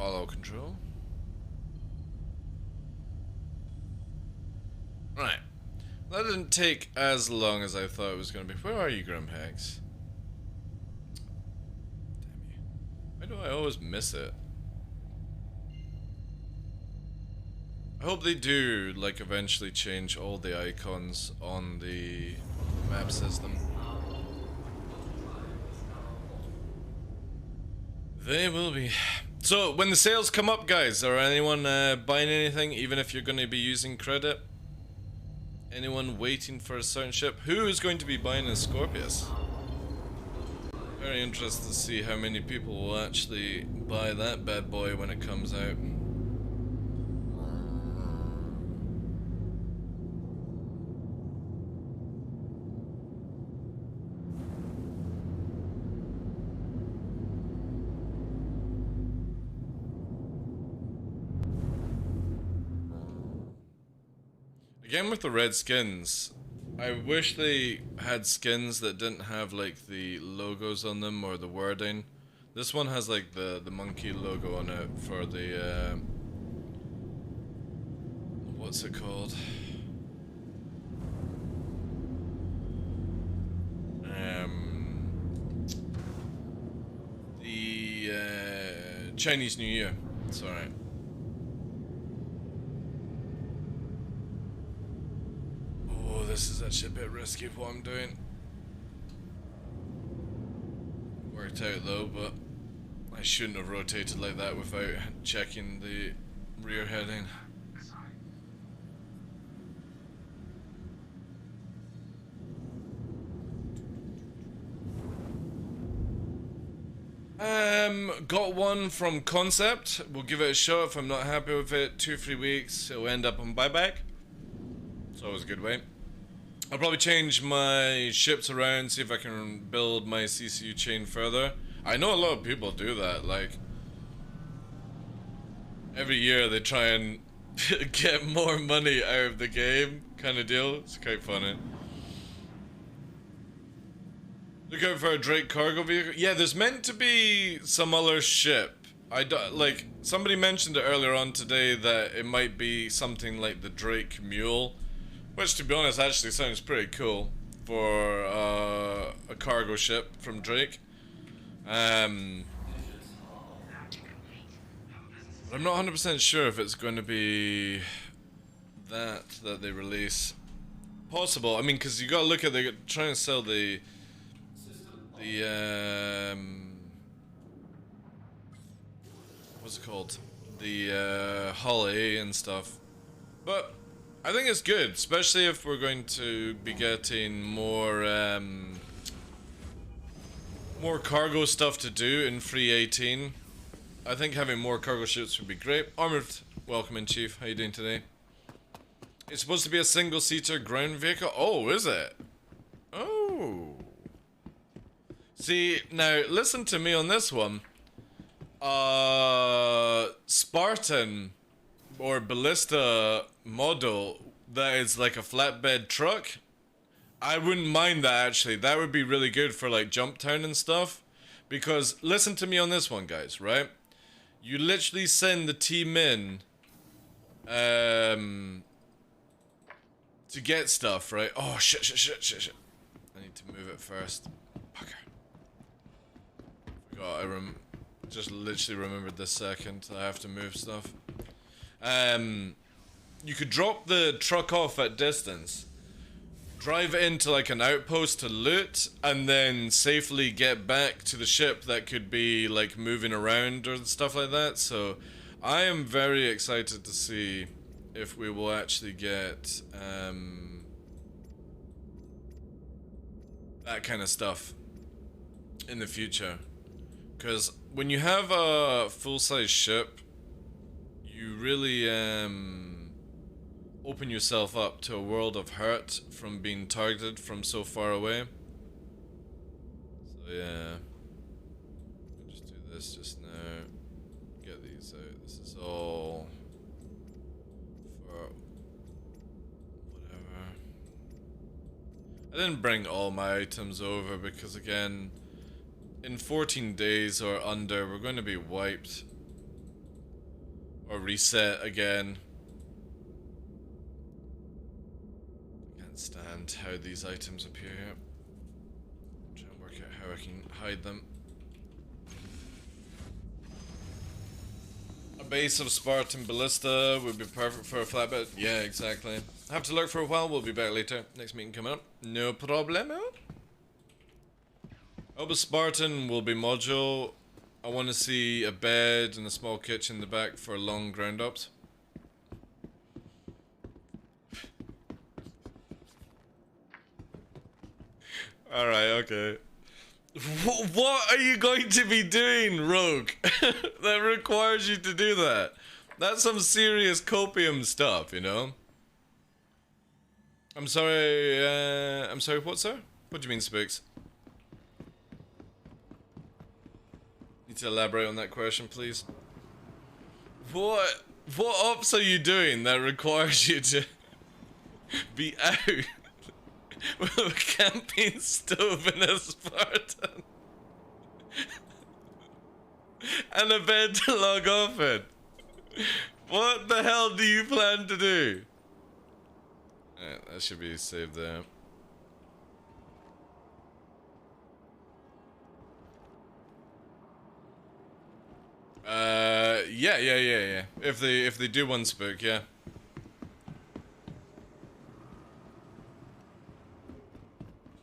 Follow control. Right. That didn't take as long as I thought it was going to be. Where are you, Grimhex? Damn you. Why do I always miss it? I hope they do, like, eventually change all the icons on the map system. They will be. So, when the sales come up, guys, are anyone buying anything, even if you're going to be using credit? Anyone waiting for a certain ship? Who is going to be buying a Scorpius? Very interested to see how many people will actually buy that bad boy when it comes out. Again with the red skins, I wish they had skins that didn't have like the logos on them or the wording. This one has like the monkey logo on it for the what's it called? The Chinese New Year. Sorry. This is actually a bit risky of what I'm doing. Worked out though, but I shouldn't have rotated like that without checking the rear heading. Got one from Concept. We'll give it a shot. If I'm not happy with it, 2-3 weeks, it'll end up on buyback. It's always a good way. I'll probably change my ships around, see if I can build my CCU chain further. I know a lot of people do that, like every year they try and get more money out of the game, kind of deal. It's quite funny. Look out for a Drake cargo vehicle. Yeah, there's meant to be some other ship. Like somebody mentioned it earlier on today that it might be something like the Drake Mule. Which, to be honest, actually sounds pretty cool for a cargo ship from Drake. I'm not 100% sure if it's going to be that they release. Possible. I mean, because you got to look at they're trying to sell the what's it called? The Hull A and stuff, but. I think it's good, especially if we're going to be getting more more cargo stuff to do in Free 18. I think having more cargo ships would be great. Armored, welcome in, Chief. How you doing today? It's supposed to be a single-seater ground vehicle. Oh, is it? Oh. See, now listen to me on this one. Spartan or Ballista model that is like a flatbed truck, I wouldn't mind that actually. That would be really good for like Jump Town and stuff. Because listen to me on this one, guys, right? You literally send the team in to get stuff, right? Oh shit. I need to move it first. Fucker. Forgot, just literally remembered this second. I have to move stuff. You could drop the truck off at distance, drive it into like an outpost to loot, and then safely get back to the ship that could be like moving around or stuff like that. So I am very excited to see if we will actually get that kind of stuff in the future. Because when you have a full-size ship, you really open yourself up to a world of hurt from being targeted from so far away. So yeah, I'll just do this just now. Get these out. This is all for whatever. I didn't bring all my items over because again, in 14 days or under, we're going to be wiped. Or reset again. I can't stand how these items appear here. Try and work out how I can hide them. A base of Spartan Ballista would be perfect for a flatbed. Yeah, exactly. Have to lurk for a while, we'll be back later. Next meeting coming up. No problemo. Oh, but Spartan will be module. I want to see a bed and a small kitchen in the back for long ground ups. Alright, okay. What are you going to be doing, Rogue? That requires you to do that. That's some serious copium stuff, you know? I'm sorry, what, sir? What do you mean, Spooks? Need to elaborate on that question, please. What ops are you doing that requires you to be out with a camping stove and a Spartan and a bed to log off in? What the hell do you plan to do? Alright, that should be saved there. Yeah. If they do one spook, yeah.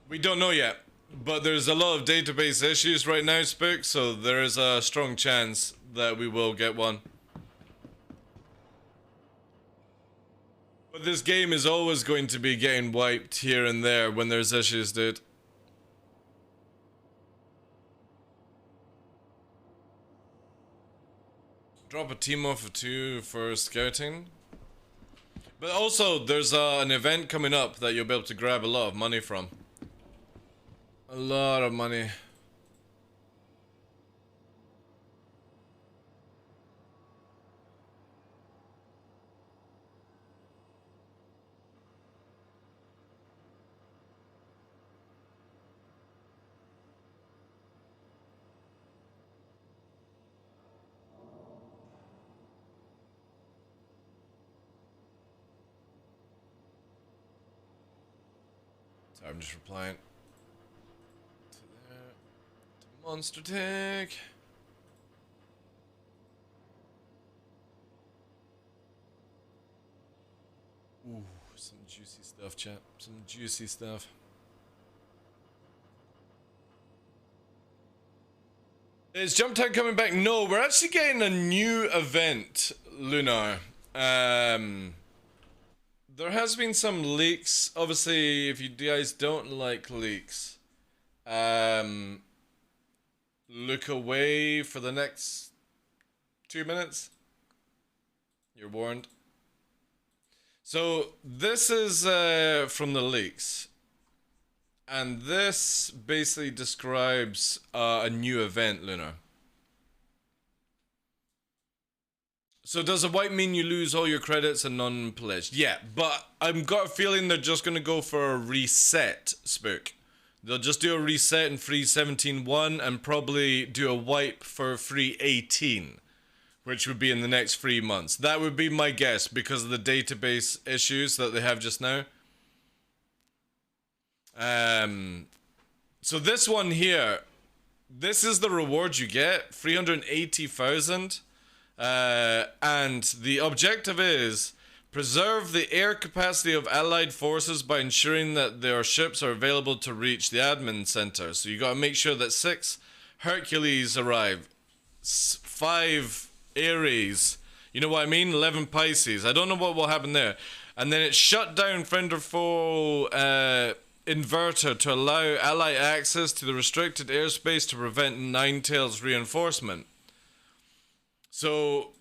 We don't know yet, but there's a lot of database issues right now, Spook, so there is a strong chance that we will get one. But this game is always going to be getting wiped here and there when there's issues, dude. Drop a team off of 2 for scouting. But also, there's an event coming up that you'll be able to grab a lot of money from. A lot of money. Sorry, I'm just replying. Monster tank. Ooh, some juicy stuff, chat. Some juicy stuff. Is Jump Time coming back? No, we're actually getting a new event, Lunar. There has been some leaks. Obviously, if you guys don't like leaks, look away for the next 2 minutes. You're warned. So this is from the leaks, and this basically describes a new event, Lunar. So does a wipe mean you lose all your credits and non-pledged? Yeah, but I've got a feeling they're just gonna go for a reset, Spook. They'll just do a reset in free 17.1 and probably do a wipe for free 18, which would be in the next 3 months. That would be my guess because of the database issues that they have just now. So this one here, this is the reward you get, 380,000. And the objective is preserve the air capacity of allied forces by ensuring that their ships are available to reach the admin center. So you gotta make sure that 6 Hercules arrive, 5 Aries, you know what I mean, 11 Pisces. I don't know what will happen there. And then it's shut down friend or foe inverter to allow ally access to the restricted airspace to prevent Ninetales reinforcement. So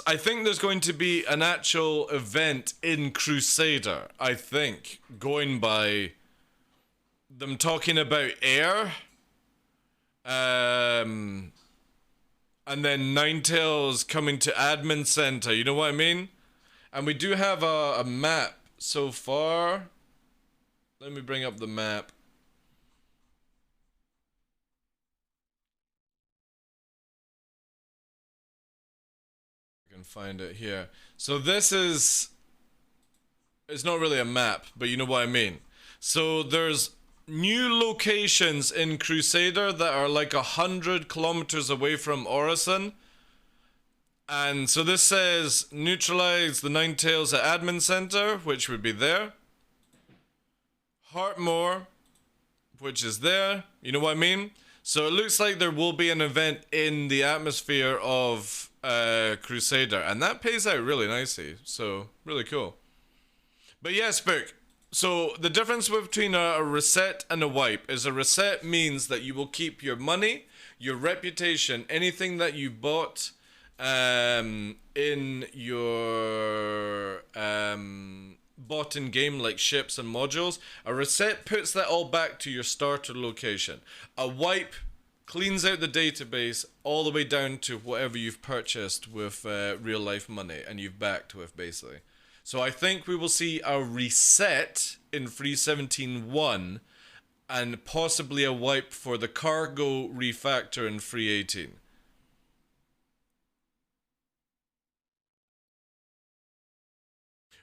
I think there's going to be an actual event in Crusader, I think, going by them talking about air, and then Ninetales coming to admin center, you know what I mean? And we do have a map so far. Let me bring up the map. I can find it here. So this is... It's not really a map, but you know what I mean. So there's new locations in Crusader that are like 100 kilometers away from Orison. And so this says neutralize the Nine Tails at Admin Center, which would be there. Heartmoor, which is there. You know what I mean? So it looks like there will be an event in the atmosphere of Crusader. And that pays out really nicely. So, really cool. But yeah, Spook. So the difference between a reset and a wipe is a reset means that you will keep your money, your reputation, anything that you bought in your bought in game like ships and modules. A reset puts that all back to your starter location. A wipe cleans out the database all the way down to whatever you've purchased with real life money and you've backed with, basically. So I think we will see a reset in 3.17.1 and possibly a wipe for the cargo refactor in 3.18.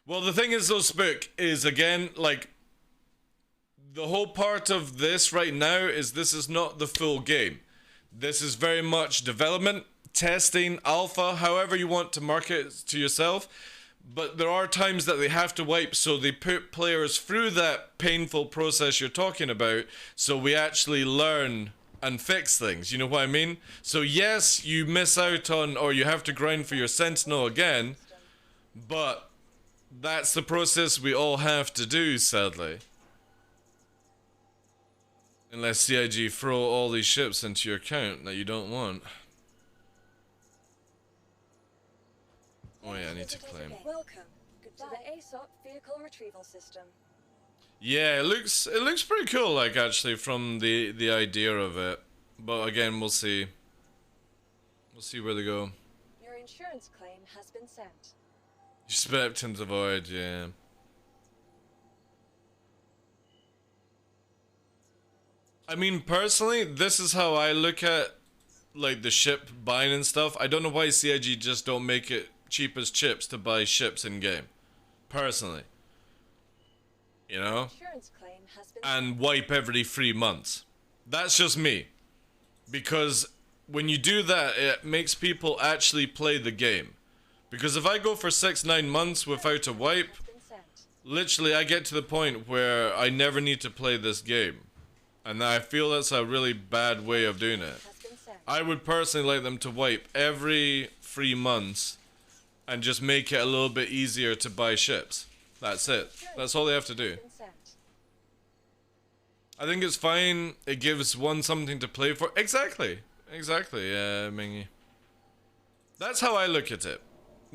Well, the thing is, though, Spook, is again, like, the whole part of this right now is this is not the full game. This is very much development, testing, alpha, however you want to market it to yourself. But there are times that they have to wipe, so they put players through that painful process you're talking about, so we actually learn and fix things, you know what I mean? So yes, you miss out on, or you have to grind for your Sentinel again, but that's the process we all have to do, sadly. Unless CIG throw all these ships into your account that you don't want. Oh yeah, I need to claim. Welcome to the Aesop Vehicle Retrieval System. Yeah, it looks pretty cool, like, actually, from the idea of it. But again, we'll see. We'll see where they go. Your insurance claim has been sent. You stepped into the void, yeah. I mean, personally, this is how I look at, like, the ship buying and stuff. I don't know why CIG just don't make it cheap as chips to buy ships in game. Personally. You know? Insurance claim has been And wipe every 3 months. That's just me. Because when you do that, it makes people actually play the game. Because if I go for 6-9 months without a wipe, been sent. literally I get to the point where I never need to play this game. And I feel that's a really bad way of doing it. Has been sent. I would personally like them to wipe every 3 months and just make it a little bit easier to buy ships. That's it. That's all they have to do. Been sent. I think it's fine. It gives one something to play for. Exactly. Exactly, Mingy. That's how I look at it.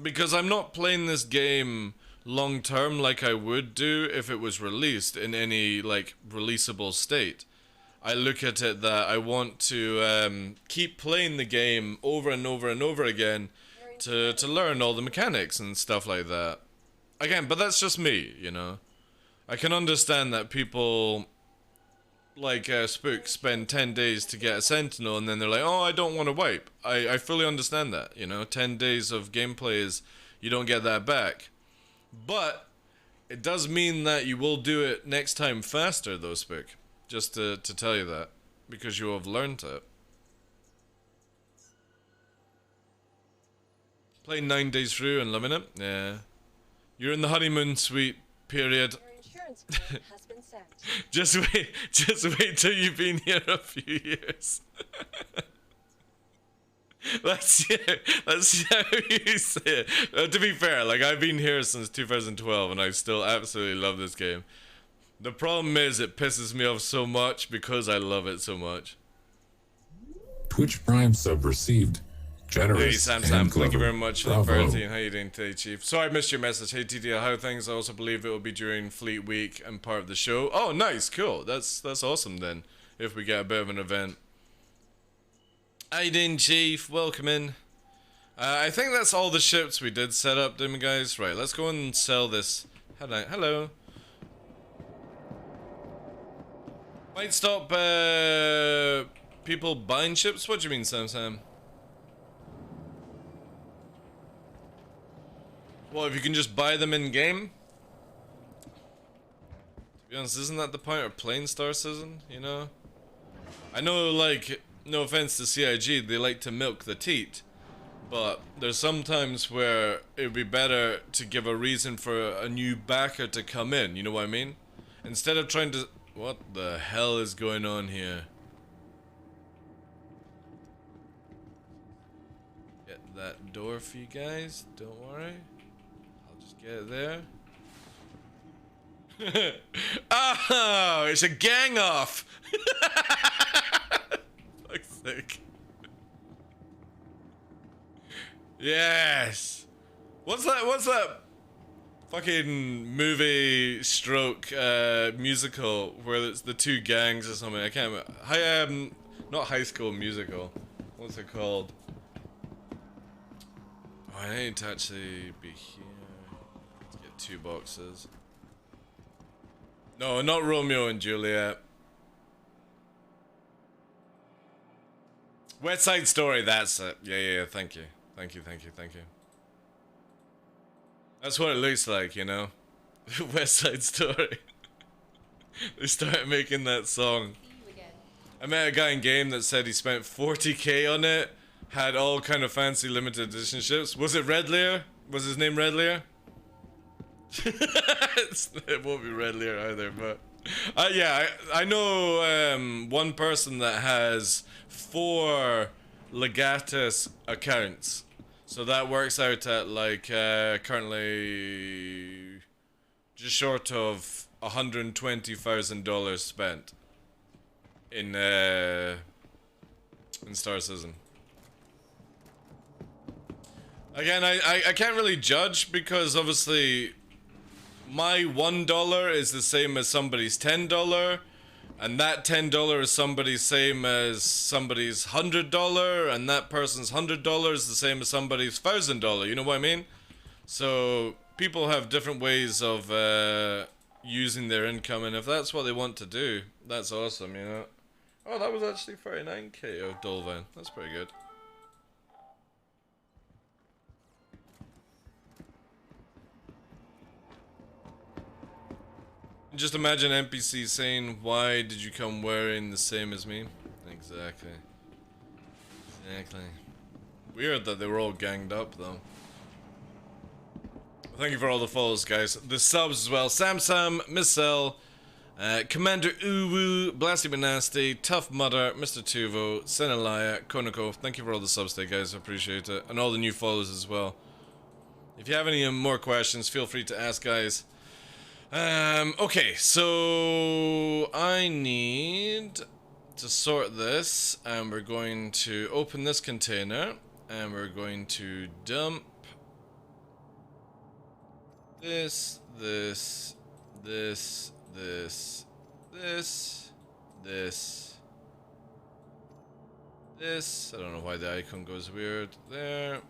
Because I'm not playing this game long term like I would do if it was released in any, like, releasable state. I look at it that I want to keep playing the game over and over and over again to learn all the mechanics and stuff like that. Again, but that's just me, you know. I can understand that people like Spook spend 10 days to get a Sentinel and then they're like, oh, I don't want to wipe. I fully understand that, you know. 10 days of gameplay is, you don't get that back. But it does mean that you will do it next time faster though, Spook. Just to tell you that. Because you have learned it. Playing 9 days through and loving it? Yeah. You're in the honeymoon suite period. Your insurance claim has been sent. Just wait till you've been here a few years. That's how you say it. To be fair, like, I've been here since 2012 and I still absolutely love this game. The problem is it pisses me off so much because I love it so much. Twitch Prime sub received. Generous Hey Sam, and thank you clever. very much for the Bravo. 13. How you doing today, Chief? Sorry I missed your message. Hey TTL, how are things? I also believe it will be during Fleet Week and part of the show. Oh, nice, cool. That's awesome then. If we get a bit of an event. How you doing, Chief? Welcome in. I think that's all the ships we did set up, didn't we, guys? Right, let's go and sell this. Hello. Might stop people buying ships? What do you mean, Sam? Well, if you can just buy them in game. To be honest, isn't that the point of playing Star Citizen? You know. I know, like, no offense to CIG, they like to milk the teat. But there's some times where it would be better to give a reason for a new backer to come in, you know what I mean? Instead of trying to... What the hell is going on here? Get that door for you guys, don't worry. I'll just get it there. Oh, it's a gang off! Fuck's sake. Yes. What's that fucking movie stroke musical where it's the two gangs or something? I can't remember. Not High School Musical. What's it called? Oh, I need to actually be here. Let's get 2 boxes. No, not Romeo and Juliet. West Side Story, that's it. Yeah, thank you. Thank you. That's what it looks like, you know? West Side Story. They started making that song. I met a guy in game that said he spent 40k on it, had all kind of fancy limited edition ships. Was it Red Lear? Was his name Red Lear? It won't be Red Lear either, but... yeah, I know one person that has 4 Legatus accounts. So that works out at like currently just short of $120,000 spent in Star Citizen. Again, I can't really judge because obviously my $1 is the same as somebody's $10. And that $10 is somebody's same as somebody's $100, and that person's $100 is the same as somebody's $1,000. You know what I mean? So people have different ways of using their income, and if that's what they want to do, that's awesome. You know? Oh, that was actually 39k of Dolvan. That's pretty good. Just imagine NPC saying, "Why did you come wearing the same as me?" Exactly. Weird that they were all ganged up, though. Thank you for all the follows, guys. The subs as well. Sam, Miss L, Commander Uwu, Blasty Nasty, Tough Mudder, Mr. Tuvo, Senalaya, Konako. Thank you for all the subs today, guys. I appreciate it. And all the new follows as well. If you have any more questions, feel free to ask, guys. Okay, so I need to sort this, and we're going to open this container, and we're going to dump this. I don't know why the icon goes weird. There.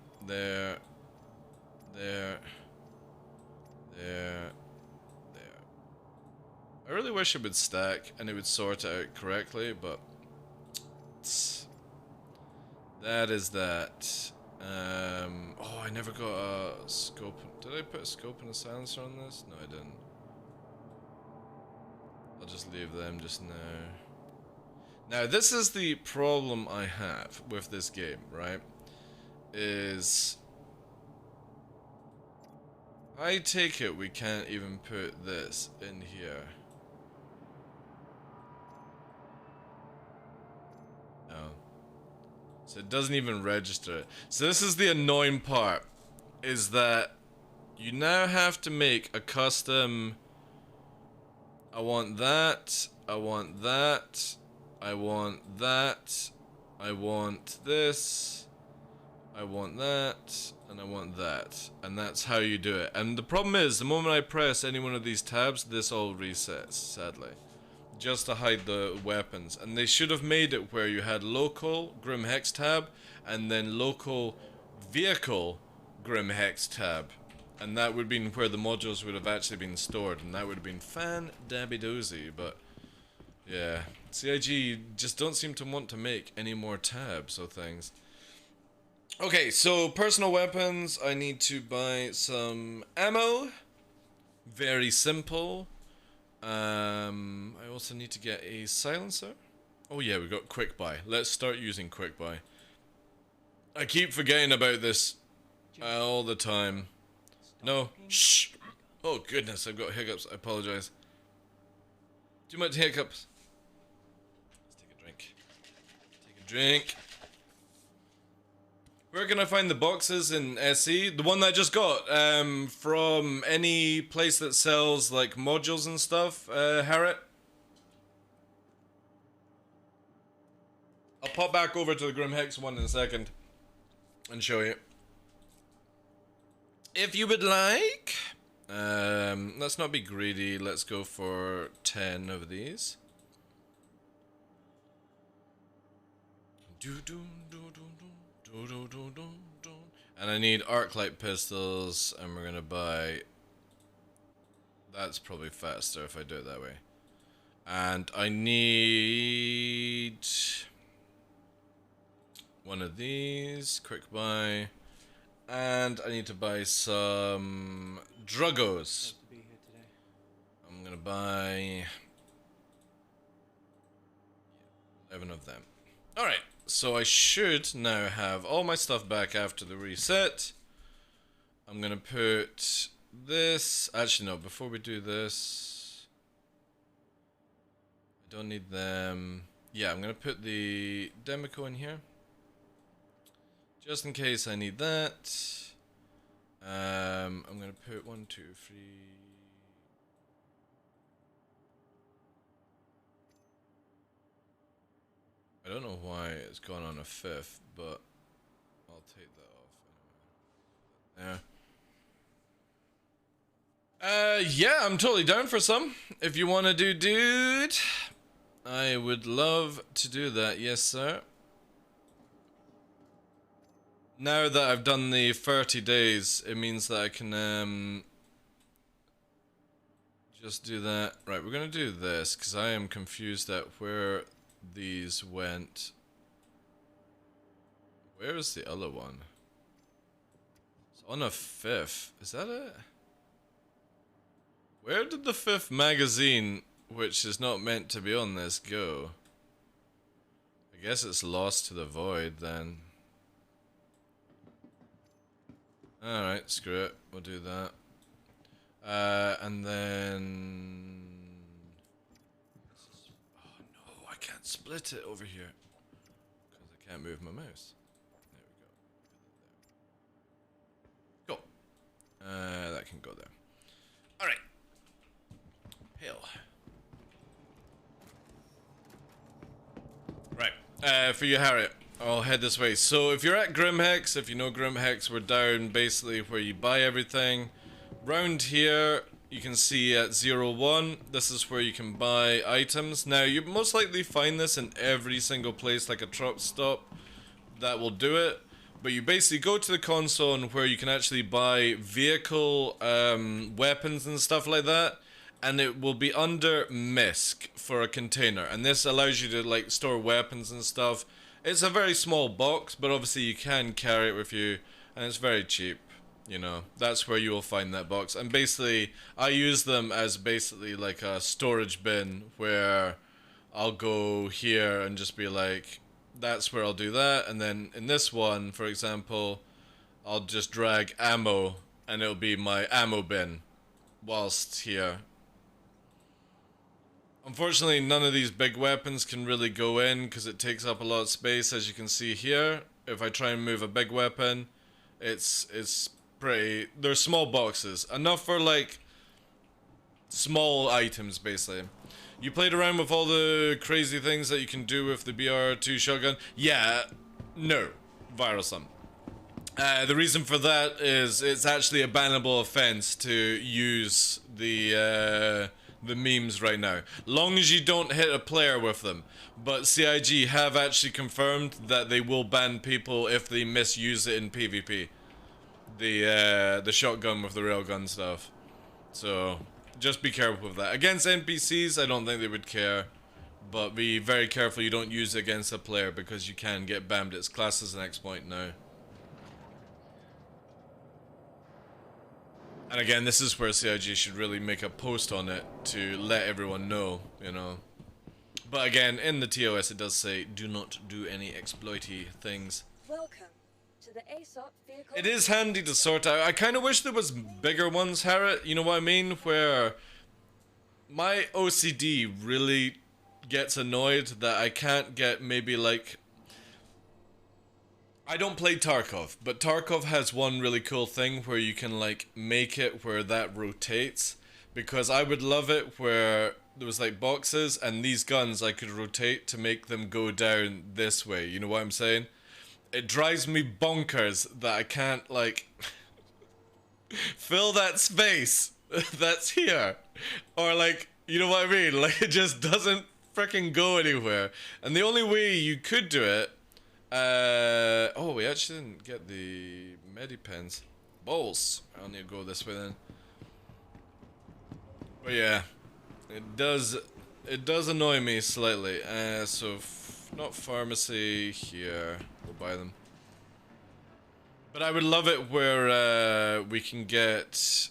I really wish it would stack and it would sort it out correctly, but that is that. Oh, I never got a scope. Did I put a scope and a silencer on this? No, I didn't. I'll just leave them just now. Now, this is the problem I have with this game, right? Is... I take it we can't even put this in here. No. So it doesn't even register it. So this is the annoying part, is that you now have to make a custom... I want that, I want that, I want that, I want this, I want that, and I want that. And that's how you do it. And the problem is, the moment I press any one of these tabs, this all resets, sadly. Just to hide the weapons. And they should have made it where you had local Grim Hex tab, and then local vehicle Grim Hex tab. And that would have been where the modules would have actually been stored, and that would have been fan-dabby-dozy, but... yeah. CIG just don't seem to want to make any more tabs or things. Okay, so personal weapons. I need to buy some ammo. Very simple. I also need to get a silencer. Oh yeah, we got quick buy. Let's start using quick buy. I keep forgetting about this all the time. No, shh. Oh goodness, I've got hiccups. I apologize. Too much hiccups. Let's take a drink. Take a drink. Where can I find the boxes in SE? The one that I just got, from any place that sells like modules and stuff, Harriet. I'll pop back over to the Grim Hex one in a second and show you. If you would like, let's not be greedy. Let's go for 10 of these. And I need arc light pistols, and we're gonna buy. That's probably faster if I do it that way. And I need one of these, quick buy. And I need to buy some druggos. I'm gonna buy 11 of them. Alright, so I should now have all my stuff back after the reset. I'm gonna put this. Actually, no, before we do this, I don't need them. Yeah, I'm gonna put the Demico in here. Just in case I need that. I'm gonna put 1, 2, 3. I don't know why it's gone on a 5th, but I'll take that off anyway. Yeah, I'm totally down for some. If you want to do, dude, I would love to do that. Yes, sir. Now that I've done the 30 days, it means that I can just do that. Right, we're gonna do this because I am confused at where these went. Where is the other one? It's on a 5th. Is that it? Where did the 5th magazine, which is not meant to be on this, go? I guess it's lost to the void then. Alright, screw it. We'll do that. And then... Oh no, I can't split it over here. Because I can't move my mouse. There we go. Cool. That can go there. Alright. Hell. Right. For you, Harriet. I'll head this way. So if you're at Grim Hex, if you know Grim Hex, we're down basically where you buy everything. Round here, you can see at 01, this is where you can buy items. Now, you most likely find this in every single place, like a truck stop, that will do it. But you basically go to the console and where you can actually buy vehicle weapons and stuff like that. And it will be under MISC for a container. And this allows you to like store weapons and stuff. It's a very small box, but obviously you can carry it with you, and it's very cheap, you know. That's where you will find that box. And basically, I use them as basically like a storage bin where I'll go here and just be like, that's where I'll do that. And then in this one, for example, I'll just drag ammo, and it'll be my ammo bin whilst here. Unfortunately, none of these big weapons can really go in because it takes up a lot of space, as you can see here. If I try and move a big weapon, it's pretty... They're small boxes. Enough for, like, small items, basically. You played around with all the crazy things that you can do with the BR2 shotgun? Yeah, no. Virusum. The reason for that is it's actually a bannable offense to use the memes right now, long as you don't hit a player with them. But CIG have actually confirmed that they will ban people if they misuse it in PvP, the shotgun with the railgun stuff. So just be careful with that. Against NPCs, I don't think they would care, but be very careful you don't use it against a player because you can get banned. It's classed as an exploit now. And again, this is where CIG should really make a post on it to let everyone know, you know. But again, in the TOS it does say, do not do any exploity things. Welcome to the Aesop vehicle. It is handy to sort out. I kind of wish there was bigger ones, Harriet, you know what I mean? Where my OCD really gets annoyed that I can't get maybe like... I don't play Tarkov, but Tarkov has one really cool thing where you can like make it where that rotates. Because I would love it where there was like boxes and these guns I could rotate to make them go down this way, you know what I'm saying? It drives me bonkers that I can't like fill that space that's here. Or like, you know what I mean? Like it just doesn't freaking go anywhere. And the only way you could do it, oh, we actually didn't get the medipens. Balls. I'll need to go this way then. But yeah, it does annoy me slightly. So not pharmacy here. We'll buy them. But I would love it where we can get.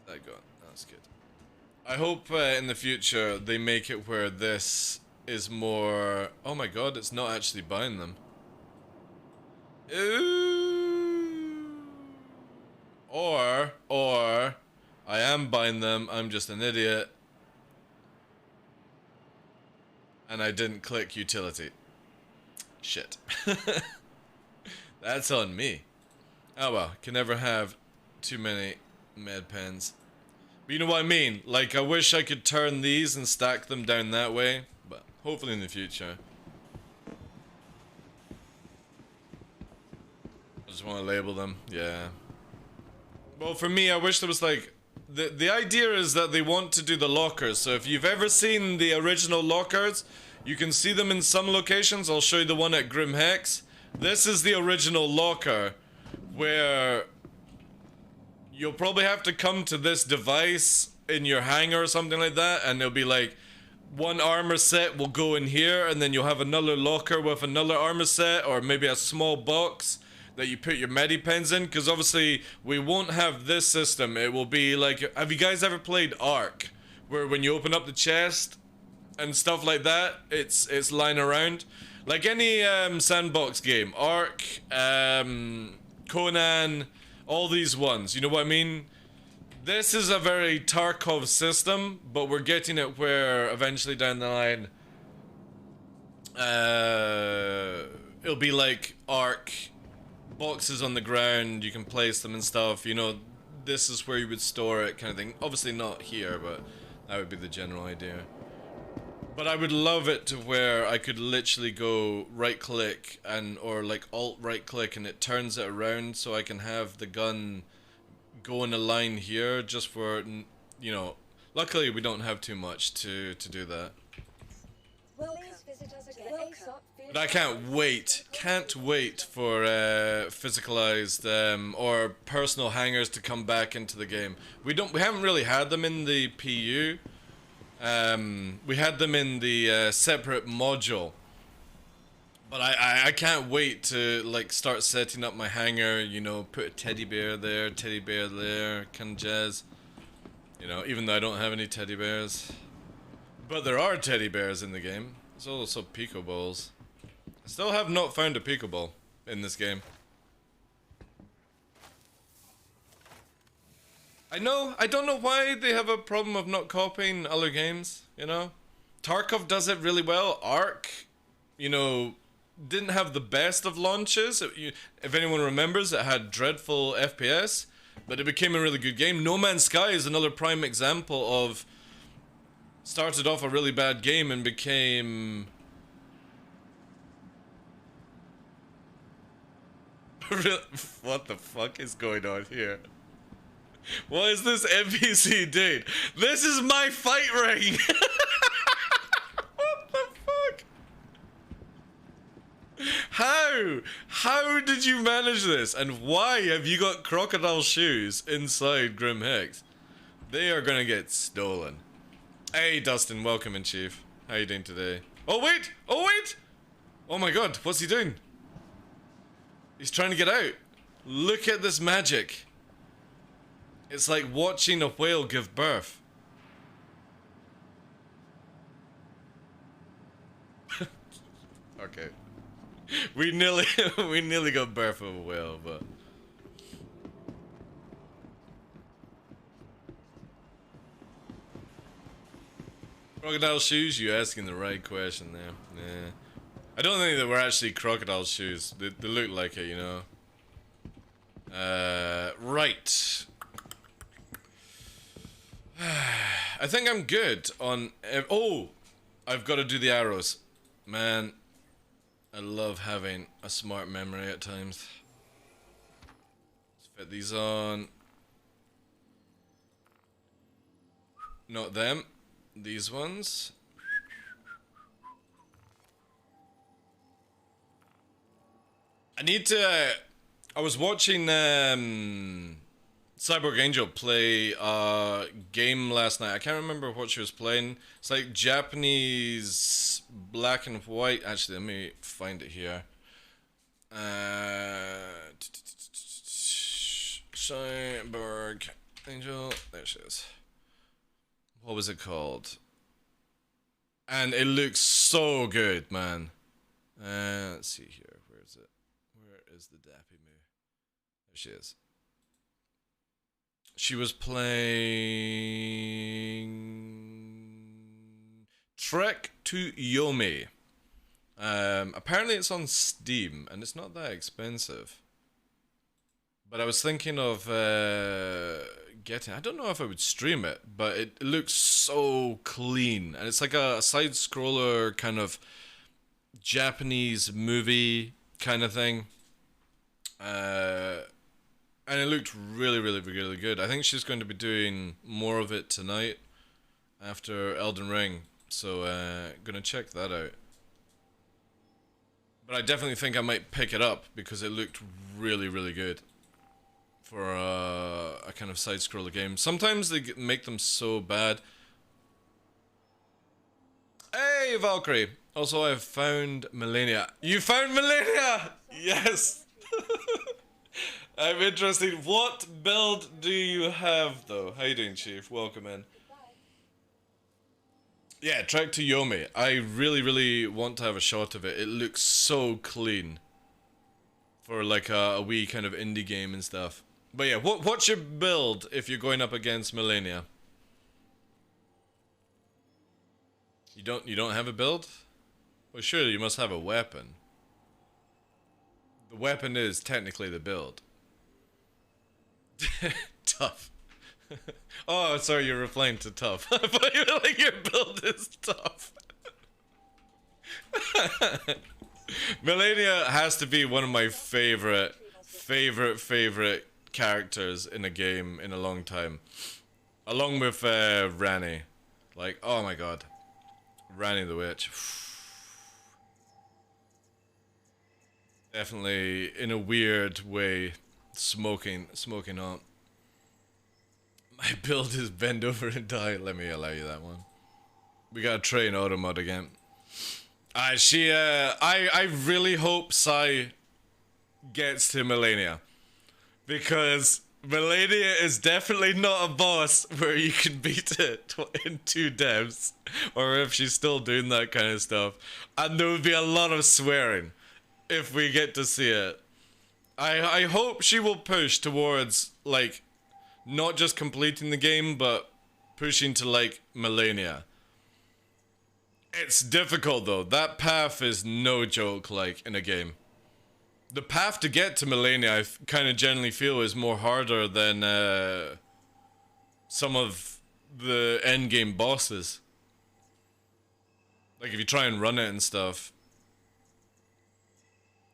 That gone. That's good. I hope in the future they make it where this is more. Oh my god, it's not actually buying them. Or I am buying them, I'm just an idiot. And I didn't click utility. Shit. That's on me. Oh well, can never have too many med pens. But you know what I mean? Like, I wish I could turn these and stack them down that way. But hopefully in the future. I just want to label them, yeah. Well, for me, I wish there was like... The idea is that they want to do the lockers. So if you've ever seen the original lockers, you can see them in some locations. I'll show you the one at Grim Hex. This is the original locker, where you'll probably have to come to this device in your hangar or something like that, and it'll be like, one armor set will go in here, and then you'll have another locker with another armor set, or maybe a small box that you put your medipens in, because obviously we won't have this system. It will be like, have you guys ever played Ark, where when you open up the chest and stuff like that, it's lying around? Like any sandbox game, Ark, Conan, all these ones, you know what I mean? This is a very Tarkov system, but we're getting it where eventually down the line it'll be like Ark, boxes on the ground, you can place them and stuff, you know, this is where you would store it kind of thing. Obviously not here, but that would be the general idea. But I would love it to where I could literally go right click and or like alt right click and it turns it around so I can have the gun go in a line here just for, you know, luckily we don't have too much to do that. But I can't wait for physicalized or personal hangers to come back into the game. We haven't really had them in the PU. We had them in the separate module. But I can't wait to like start setting up my hangar, you know, put a teddy bear there, kind of jazz. You know, even though I don't have any teddy bears. But there are teddy bears in the game. There's also Pico Balls. I still have not found a Pico Ball in this game. I don't know why they have a problem of not copying other games, you know? Tarkov does it really well. Ark, you know, didn't have the best of launches. If anyone remembers, it had dreadful FPS, but it became a really good game. No Man's Sky is another prime example of started off a really bad game and became... What the fuck is going on here? What is this NPC doing? This is my fight ring! What the fuck? How? How did you manage this? And why have you got crocodile shoes inside Grim Hex? They are gonna get stolen. Hey Dustin, welcome in, Chief. How you doing today? Oh wait! Oh wait! Oh my god, what's he doing? He's trying to get out. Look at this magic. It's like watching a whale give birth. Okay. We nearly got birth of a whale, but crocodile shoes? You asking the right question there. Yeah. I don't think that were actually crocodile shoes. They look like it, you know. Right. I think I'm good on. Oh, I've got to do the arrows, man. I love having a smart memory at times. Let's fit these on. Not them. These ones. I need to. I was watching Cyborg Angel play a game last night. I can't remember what she was playing. It's like Japanese black and white. Actually, let me find it here. Cyborg Angel. There she is. What was it called? And it looks so good, man. Let's see here. Where is it? Where is the Dappy Moo? There she is. She was playing Trek to Yomi. Apparently it's on Steam and it's not that expensive. But I was thinking of getting. I don't know if I would stream it, but it looks so clean and it's like a side scroller kind of Japanese movie kind of thing. And it looked really, really, really good. I think she's going to be doing more of it tonight after Elden Ring. So, gonna check that out. But I definitely think I might pick it up because it looked really, really good for a kind of side-scroller game. Sometimes they make them so bad. Hey, Valkyrie! Also, I've found Millennia. You found Millennia! Yes! I'm interested. What build do you have, though? How you doing, Chief? Welcome in. Yeah, Trek to Yomi. I really, really want to have a shot of it. It looks so clean for like a wee kind of indie game and stuff. But yeah, what's your build if you're going up against Millennia? You don't have a build? Well, surely you must have a weapon. The weapon is technically the build. Tough. Oh, sorry, you're replying to tough. I thought you were like, your build is tough. Millennia has to be one of my favorite characters in a game in a long time. Along with Rani. Like, oh my god. Rani the Witch. Definitely, in a weird way, smoking on. My build is bend over and die. Let me allow you that one. We gotta train auto mod again. I really hope Sai gets to Millennia. Because Millennia is definitely not a boss where you can beat it in 2 devs. Or if she's still doing that kind of stuff. And there would be a lot of swearing if we get to see it. I hope she will push towards, like, not just completing the game, but pushing to, like, Millennia. It's difficult, though. That path is no joke, like, in a game. The path to get to Millennia, I kind of generally feel, is more harder than some of the endgame bosses. Like, if you try and run it and stuff.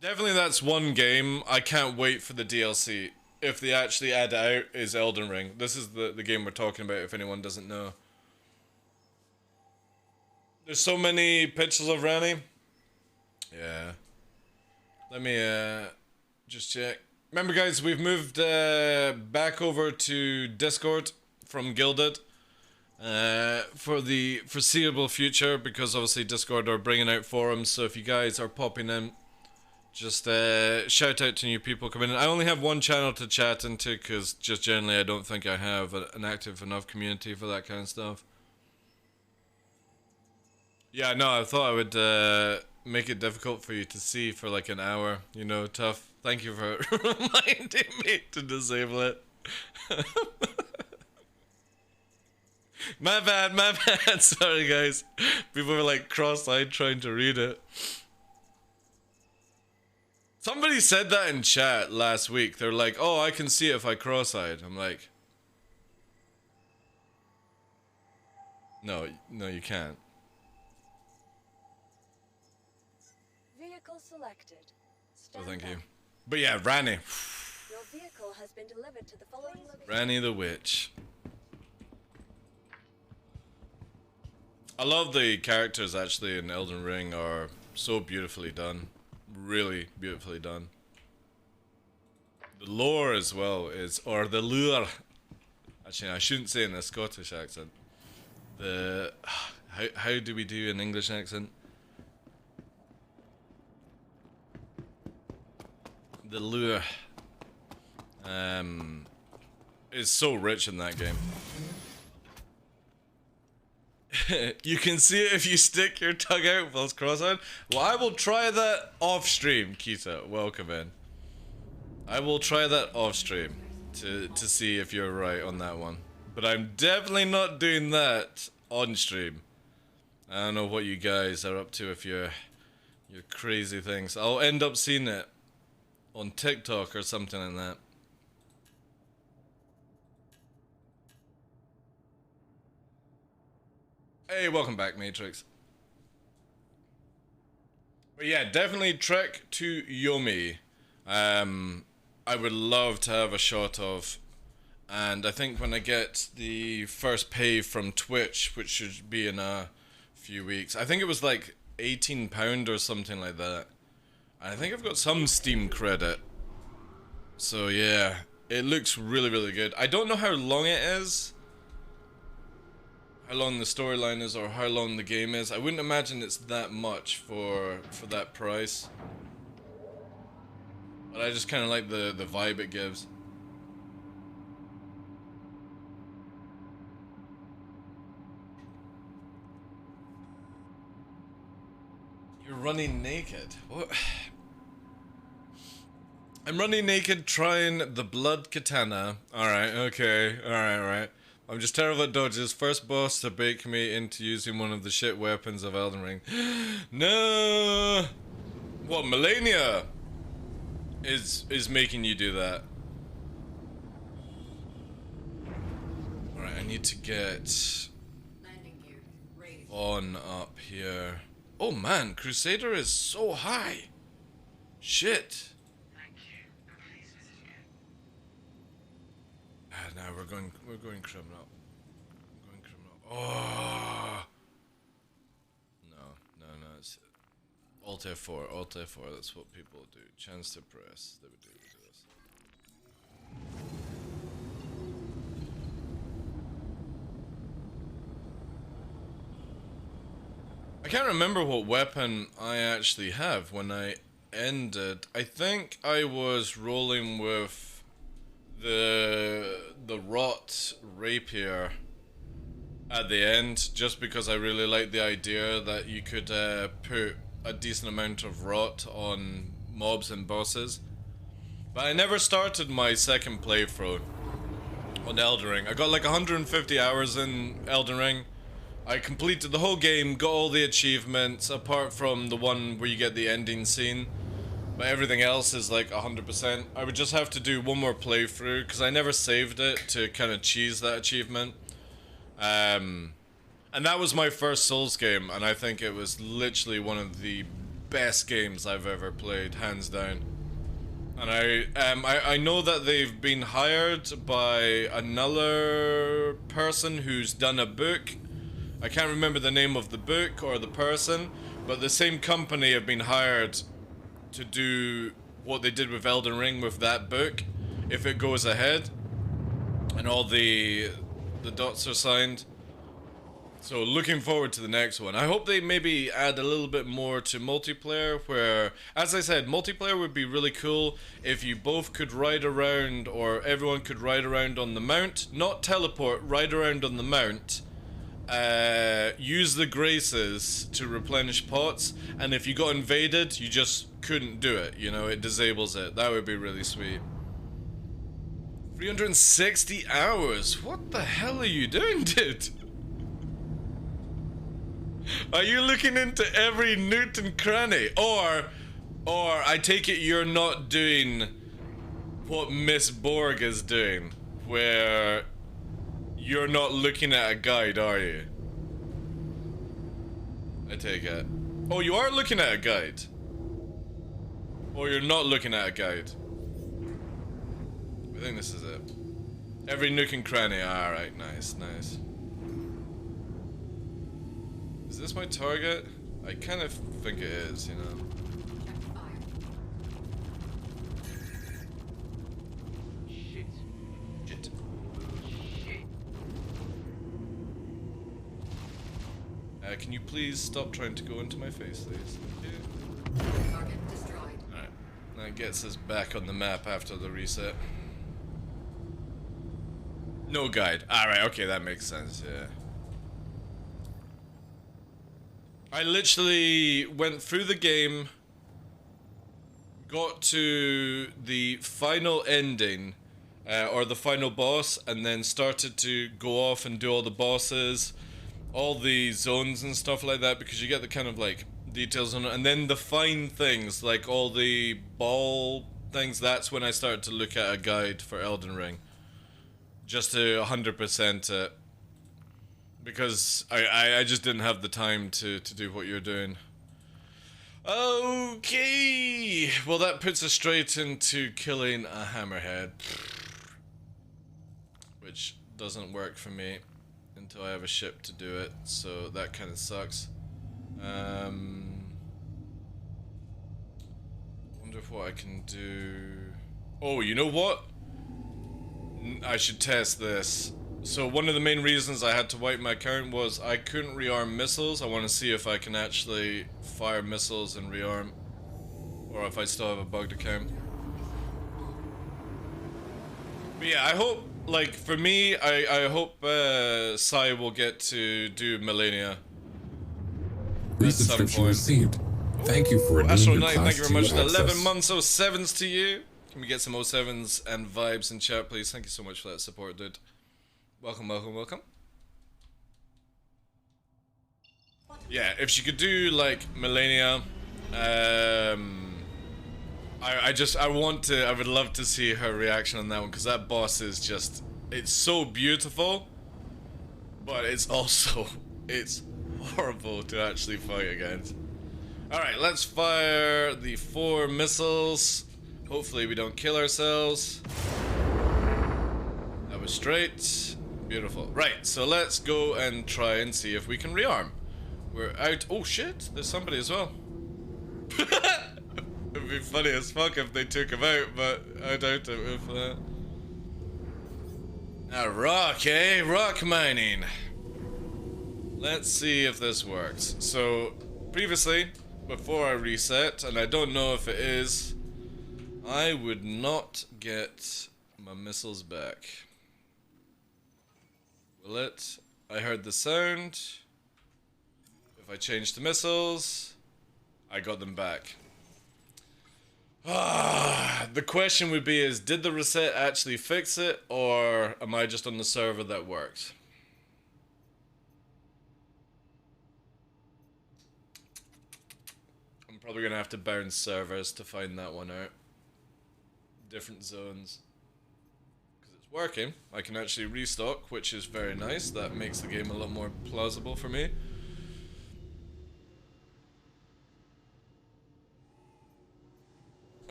Definitely that's one game I can't wait for the DLC. If they actually add it out, is Elden Ring. This is the game we're talking about, if anyone doesn't know. There's so many pictures of Rani. Yeah. Let me just check. Remember, guys, we've moved back over to Discord from Guilded for the foreseeable future, because obviously Discord are bringing out forums. So if you guys are popping in, Just shout out to new people coming in. I only have one channel to chat into because just generally I don't think I have an active enough community for that kind of stuff. Yeah, no, I thought I would make it difficult for you to see for like an hour. You know, tough. Thank you for reminding me to disable it. My bad, my bad. Sorry, guys. People were like cross-eyed trying to read it. Somebody said that in chat last week. They're like, oh, I can see it if I cross-eyed. I'm like, no, you can't. Vehicle selected. Oh, thank you. But yeah, Ranny. Your vehicle has been delivered to the following location. Ranny the Witch. I love the characters actually in Elden Ring are so beautifully done. Really beautifully done. The lore as well is, or the lure. Actually, I shouldn't say in a Scottish accent. The, how do we do an English accent? The lure is so rich in that game. You can see it if you stick your tongue out whilst cross-eyed. Well, I will try that off stream, Kita. Welcome in. I will try that off stream to see if you're right on that one. But I'm definitely not doing that on stream. I don't know what you guys are up to if you're crazy things. I'll end up seeing it on TikTok or something like that. Hey, welcome back, Matrix. But yeah, definitely Trek to Yomi. I would love to have a shot of. And I think when I get the first pay from Twitch, which should be in a few weeks, I think it was like £18 or something like that. And I think I've got some Steam credit. So yeah, it looks really, really good. I don't know how long it is. How long the storyline is or how long the game is. I wouldn't imagine it's that much for that price. But I just kind of like the vibe it gives. You're running naked. What? I'm running naked trying the blood katana. Alright, okay. Alright. I'm just terrible at dodges. First boss to bait me into using one of the shit weapons of Elden Ring. No! What, Melania is making you do that? Alright, I need to get on up here. Oh man, Crusader is so high. Shit. Now we're going criminal. Oh no, it's Alt F4, that's what people do. Chance to press. They would do this. I can't remember what weapon I actually have when I ended. I think I was rolling with the rot rapier at the end, just because I really like the idea that you could put a decent amount of rot on mobs and bosses. But I never started my second playthrough on Elden Ring. I got like 150 hours in Elden Ring. I completed the whole game, got all the achievements, apart from the one where you get the ending scene. But everything else is like 100%. I would just have to do one more playthrough, because I never saved it to kind of cheese that achievement. And that was my first Souls game, and I think it was literally one of the best games I've ever played, hands down. And I know that they've been hired by another person who's done a book. I can't remember the name of the book or the person, but the same company have been hired to do what they did with Elden Ring with that book, if it goes ahead, and all the dots are signed. So looking forward to the next one. I hope they maybe add a little bit more to multiplayer where, as I said, multiplayer would be really cool if you both could ride around, or everyone could ride around on the mount. Not teleport, ride around on the mount. Use the graces to replenish pots, and if you got invaded, you just couldn't do it. You know, it disables it. That would be really sweet. 360 hours? What the hell are you doing, dude? Are you looking into every nook and cranny? Or I take it you're not doing what Miss Borg is doing, where you're not looking at a guide, are you? I take it. Oh, you are looking at a guide. Or you're not looking at a guide. I think this is it. Every nook and cranny. Alright, nice, nice. Is this my target? I kind of think it is, you know. Shit. Shit. Can you please stop trying to go into my face, please? Thank you. Target destroyed. Alright. That gets us back on the map after the reset. No guide. Alright, okay, that makes sense, yeah. I literally went through the game, got to the final ending, or the final boss, and then started to go off and do all the bosses, all the zones and stuff like that, because you get the kind of like details on it, and then the fine things, like all the ball things, that's when I started to look at a guide for Elden Ring. Just to 100% it. Because I just didn't have the time to do what you're doing. Okay! Well, that puts us straight into killing a hammerhead. Which doesn't work for me until I have a ship to do it, so that kind of sucks. Wonder what I can do. Oh, you know what? I should test this. So one of the main reasons I had to wipe my account was I couldn't rearm missiles. I want to see if I can actually fire missiles and rearm, or if I still have a bugged account. But yeah, I hope, like, for me, I hope Sai will get to do Millennia at some Resubscription point. received. Thank you for renewing Astro your Knight, Class thank you very much. 2 The 11 access. months 07s to you. Can we get some 07s and vibes in chat, please? Thank you so much for that support, dude. Welcome, welcome, welcome. Yeah, if she could do like Millennia, I would love to see her reaction on that one, because that boss is just, it's so beautiful, but it's also, it's horrible to actually fight against. Alright, let's fire the 4 missiles. Hopefully we don't kill ourselves. That was straight. Beautiful. Right, so let's go and try and see if we can rearm. We're out. Oh shit, there's somebody as well. It'd be funny as fuck if they took him out, but I doubt it with that. Now rock, eh? Rock mining. Let's see if this works. So, previously, before I reset, and I don't know if it is, I would not get my missiles back. Will it? I heard the sound. If I change to missiles, I got them back. The question would be is, did the reset actually fix it, or am I just on the server that worked? I'm probably gonna have to bounce servers to find that one out. Different zones. Because it's working. I can actually restock, which is very nice. That makes the game a lot more plausible for me.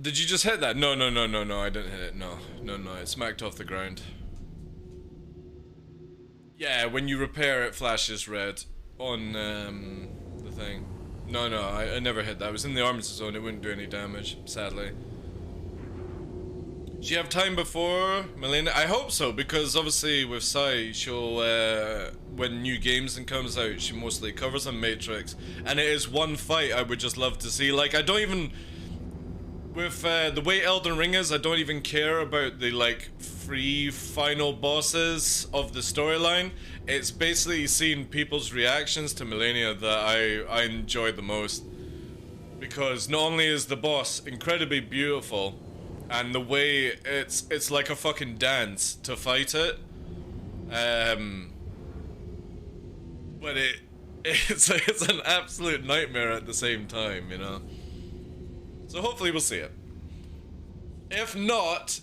Did you just hit that? No, I didn't hit it. No, it smacked off the ground. Yeah, when you repair it flashes red on the thing. No, I never hit that. I was in the armor zone, it wouldn't do any damage, sadly. Does she have time before Millennia? I hope so, because obviously with Sai, she'll, when new games and comes out, she mostly covers on Matrix. And it is one fight I would just love to see. Like, I don't even, with the way Elden Ring is, I don't even care about the, like, 3 final bosses of the storyline. It's basically seeing people's reactions to Millennia that I enjoy the most. Because not only is the boss incredibly beautiful, and the way it's like a fucking dance to fight it, but it's an absolute nightmare at the same time, you know. So hopefully we'll see it. If not,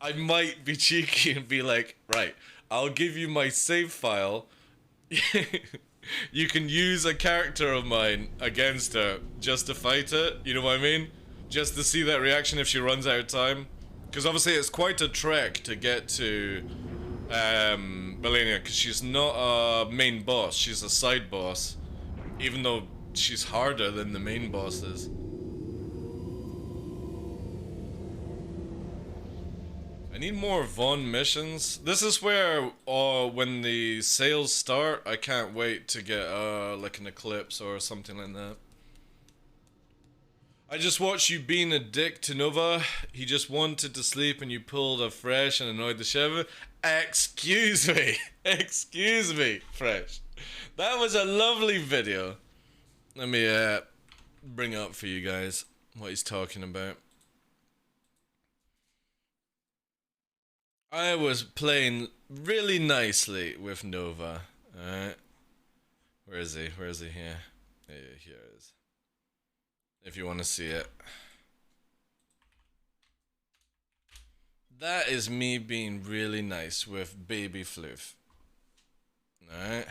I might be cheeky and be like, right, I'll give you my save file. You can use a character of mine against her just to fight it, you know what I mean? Just to see that reaction if she runs out of time. Because obviously it's quite a trek to get to Millennia, because she's not a main boss, she's a side boss. Even though she's harder than the main bosses. I need more Vaughn missions. This is where, when the sales start, I can't wait to get like an eclipse or something like that. I just watched you being a dick to Nova. He just wanted to sleep and you pulled a Fresh and annoyed the shit out of him. Excuse me. Excuse me, Fresh. That was a lovely video. Let me bring up for you guys what he's talking about. I was playing really nicely with Nova. Alright. Where is he? Where is he here? Here it is. If you want to see it. That is me being really nice with baby Floof. Alright.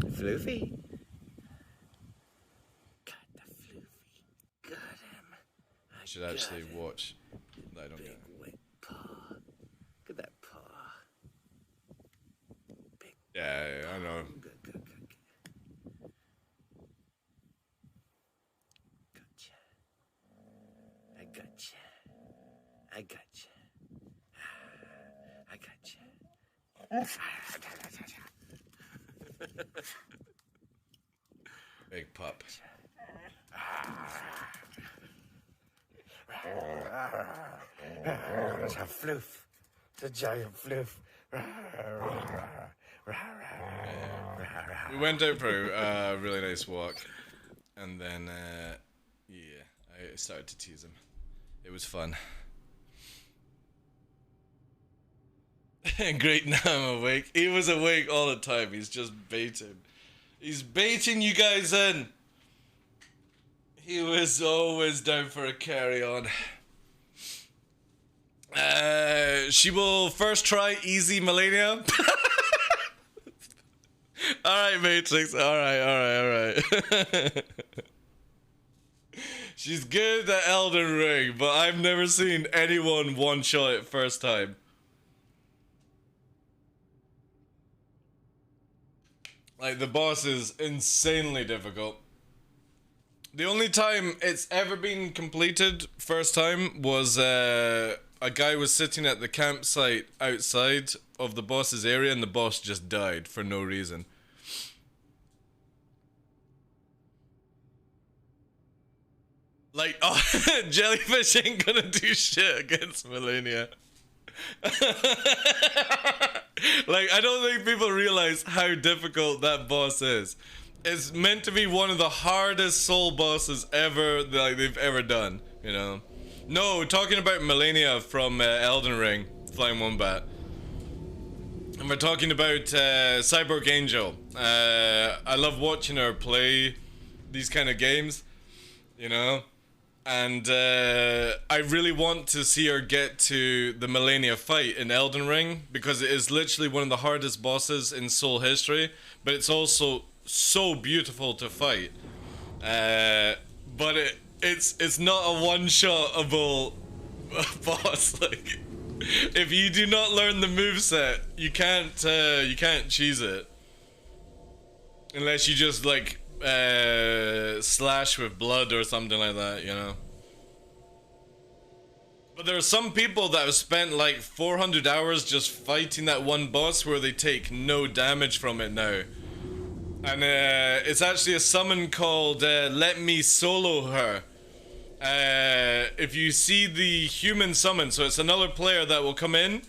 Floofy. Got the Floofy. Got him. I should actually watch that. I don't get it. Big wet paw. Look at that paw. Big. Yeah, I know. Good. I gotcha. Big pup. It's a floof. It's a giant floof. We went out for a really nice walk, and then yeah, I started to tease him. It was fun. Great, now I'm awake. He was awake all the time. He's just baiting. He's baiting you guys in. He was always down for a carry on. She will first try easy Millennia. Alright, Matrix. Alright. She's good at Elden Ring, but I've never seen anyone one-shot it first time. Like, the boss is insanely difficult. The only time it's ever been completed first time was a guy was sitting at the campsite outside of the boss's area and the boss just died for no reason. Like, oh, jellyfish ain't gonna do shit against Millennia. Like, I don't think people realize how difficult that boss is. It's meant to be one of the hardest soul bosses ever, like, they've ever done, you know? No, talking about Millennia from Elden Ring, Flying Wombat. And we're talking about Cyborg Angel. I love watching her play these kind of games, you know? And I really want to see her get to the Millennia fight in Elden Ring, because it is literally one of the hardest bosses in Soul history, but it's also so beautiful to fight. But it's not a one-shotable boss. Like, if you do not learn the moveset, you can't cheese it. Unless you just like slash with blood or something like that, you know. But there are some people that have spent like 400 hours just fighting that one boss where they take no damage from it now. And it's actually a summon called Let Me Solo Her. If you see the human summon, so it's another player that will come in,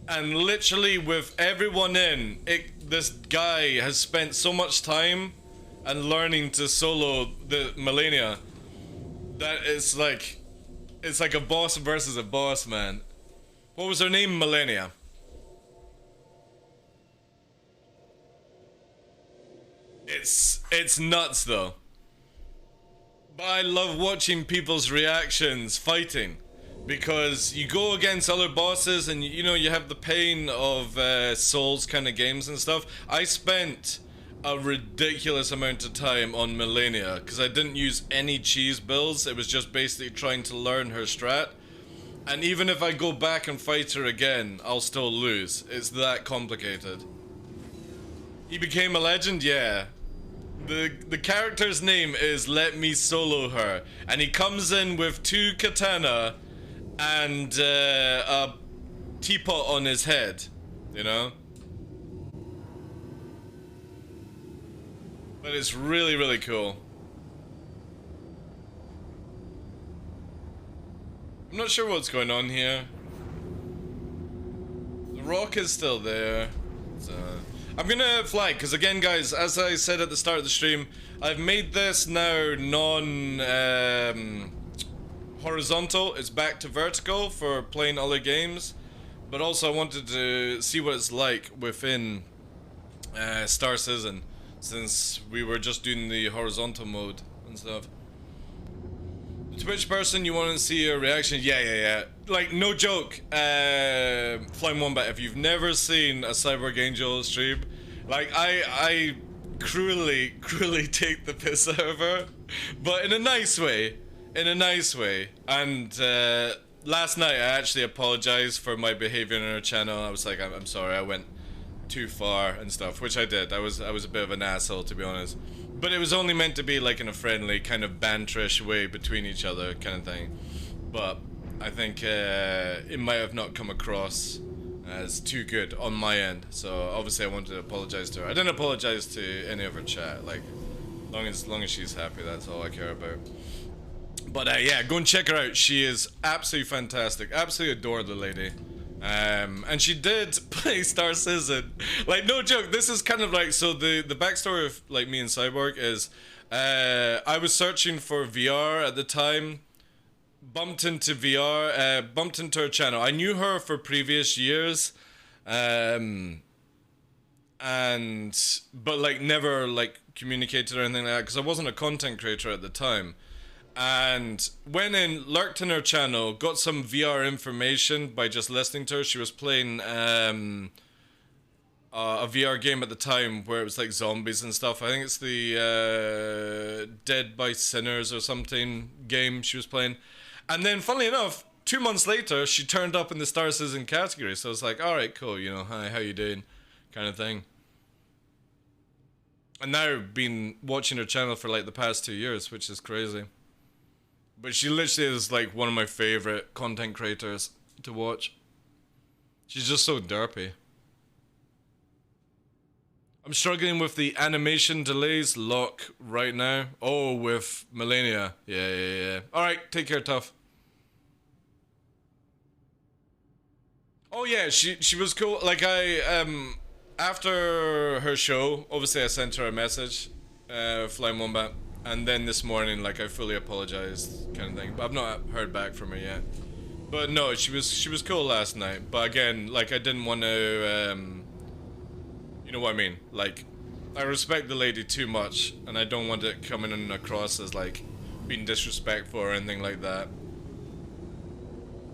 and literally with everyone in, this guy has spent so much time and learning to solo the Millennia that it's like a boss versus a boss, man. What was her name? Millennia. It's nuts though. But I love watching people's reactions fighting, because you go against other bosses and you know you have the pain of Souls kind of games and stuff. I spent a ridiculous amount of time on Millennia because I didn't use any cheese builds. It was just basically trying to learn her strat. And even if I go back and fight her again, I'll still lose. It's that complicated. He became a legend? Yeah. The character's name is Let Me Solo Her. And he comes in with 2 katana and a teapot on his head. You know? But it's really, really cool. I'm not sure what's going on here. The rock is still there. So I'm gonna fly, because again guys, as I said at the start of the stream, I've made this now horizontal. It's back to vertical for playing other games. But also I wanted to see what it's like within Star Citizen, since we were just doing the horizontal mode and stuff. Twitch person, you want to see a reaction? Yeah. Like, no joke, Flying Wombat, if you've never seen a Cyborg Angel stream, like, I cruelly take the piss out of her, but in a nice way, and last night I actually apologized for my behavior on her channel. I was like, I'm sorry, I went too far and stuff, which I did. I was a bit of an asshole, to be honest. But it was only meant to be like in a friendly kind of banterish way between each other kind of thing. But I think it might have not come across as too good on my end. So obviously I wanted to apologize to her. I didn't apologize to any of her chat. Like, long as she's happy, that's all I care about. But yeah, go and check her out. She is absolutely fantastic. Absolutely adore the lady. And she did play Star Citizen. Like, no joke, this is kind of like, so the backstory of like me and Cyborg is I was searching for VR at the time, bumped into VR, bumped into her channel. I knew her for previous years, but like never like communicated or anything like that because I wasn't a content creator at the time. And went in, lurked in her channel, got some VR information by just listening to her. She was playing a VR game at the time where it was like zombies and stuff. I think it's the Dead by Sinners or something game she was playing. And then, funnily enough, 2 months later, she turned up in the Star Citizen category. So I was like, alright, cool, you know, hi, how you doing? Kind of thing. And now I've been watching her channel for like the past 2 years, which is crazy. But she literally is like one of my favorite content creators to watch. She's just so derpy. I'm struggling with the animation delays lock right now. Oh, with Millennia. Yeah. Alright, take care, tough. Oh yeah, she was cool. Like after her show, obviously I sent her a message, Flying Wombat. And then this morning, like, I fully apologized, kind of thing. But I've not heard back from her yet. But no, she was cool last night. But again, like, I didn't want to, you know what I mean? Like, I respect the lady too much, and I don't want it coming in across as, like, being disrespectful or anything like that.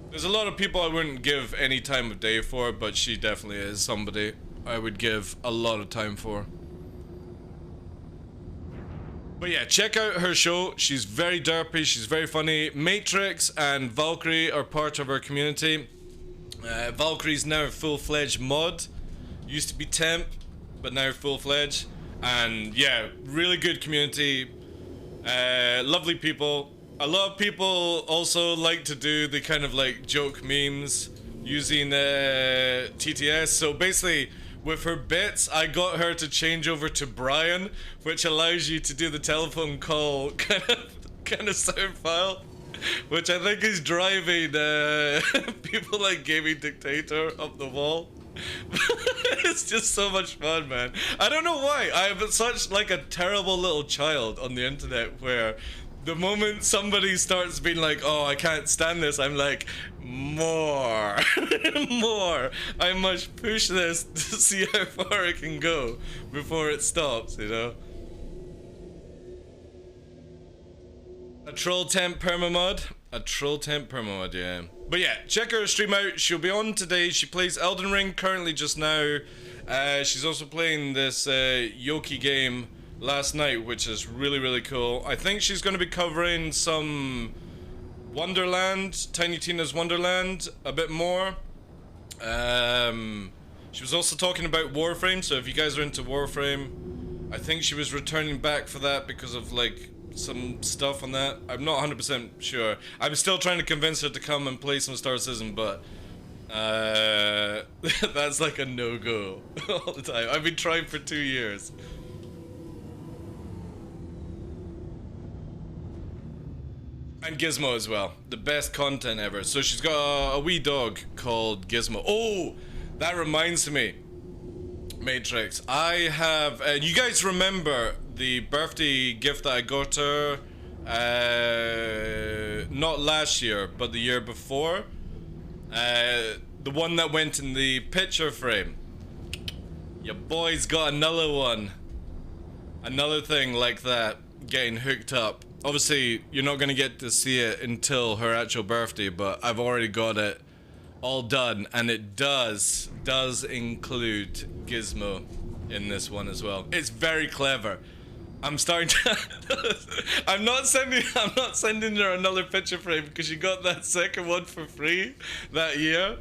There's a lot of people I wouldn't give any time of day for, but she definitely is somebody I would give a lot of time for. But yeah, check out her show. She's very derpy, she's very funny. Matrix and Valkyrie are part of her community. Valkyrie's now a full-fledged mod. Used to be temp, but now full-fledged. And yeah, really good community. Lovely people. A lot of people also like to do the kind of like joke memes using TTS. So basically, with her bits, I got her to change over to Brian, which allows you to do the telephone call kind of sound file, which I think is driving people like Gaming Dictator up the wall. It's just so much fun, man. I don't know why. I'm such like a terrible little child on the internet where the moment somebody starts being like, oh, I can't stand this, I'm like, more, more. I must push this to see how far it can go before it stops, you know? A troll temp permamod? A troll temp permamod, yeah. But yeah, check her stream out. She'll be on today. She plays Elden Ring currently just now. She's also playing this Yoki game last night, which is really, really cool. I think she's going to be covering some Wonderland, Tiny Tina's Wonderland, a bit more. She was also talking about Warframe, so if you guys are into Warframe, I think she was returning back for that because of like some stuff on that. I'm not 100% sure. I'm still trying to convince her to come and play some Star Citizen, but that's like a no-go all the time. I've been trying for 2 years. And Gizmo as well. The best content ever. So she's got a wee dog called Gizmo. Oh, that reminds me. Matrix. I have... you guys remember the birthday gift that I got her? Not last year, but the year before. The one that went in the picture frame. Your boy's got another one. Another thing like that. Getting hooked up. Obviously, you're not going to get to see it until her actual birthday, but I've already got it all done, and it does include Gizmo in this one as well. It's very clever. I'm starting to I'm not sending her another picture frame because she got that second one for free that year.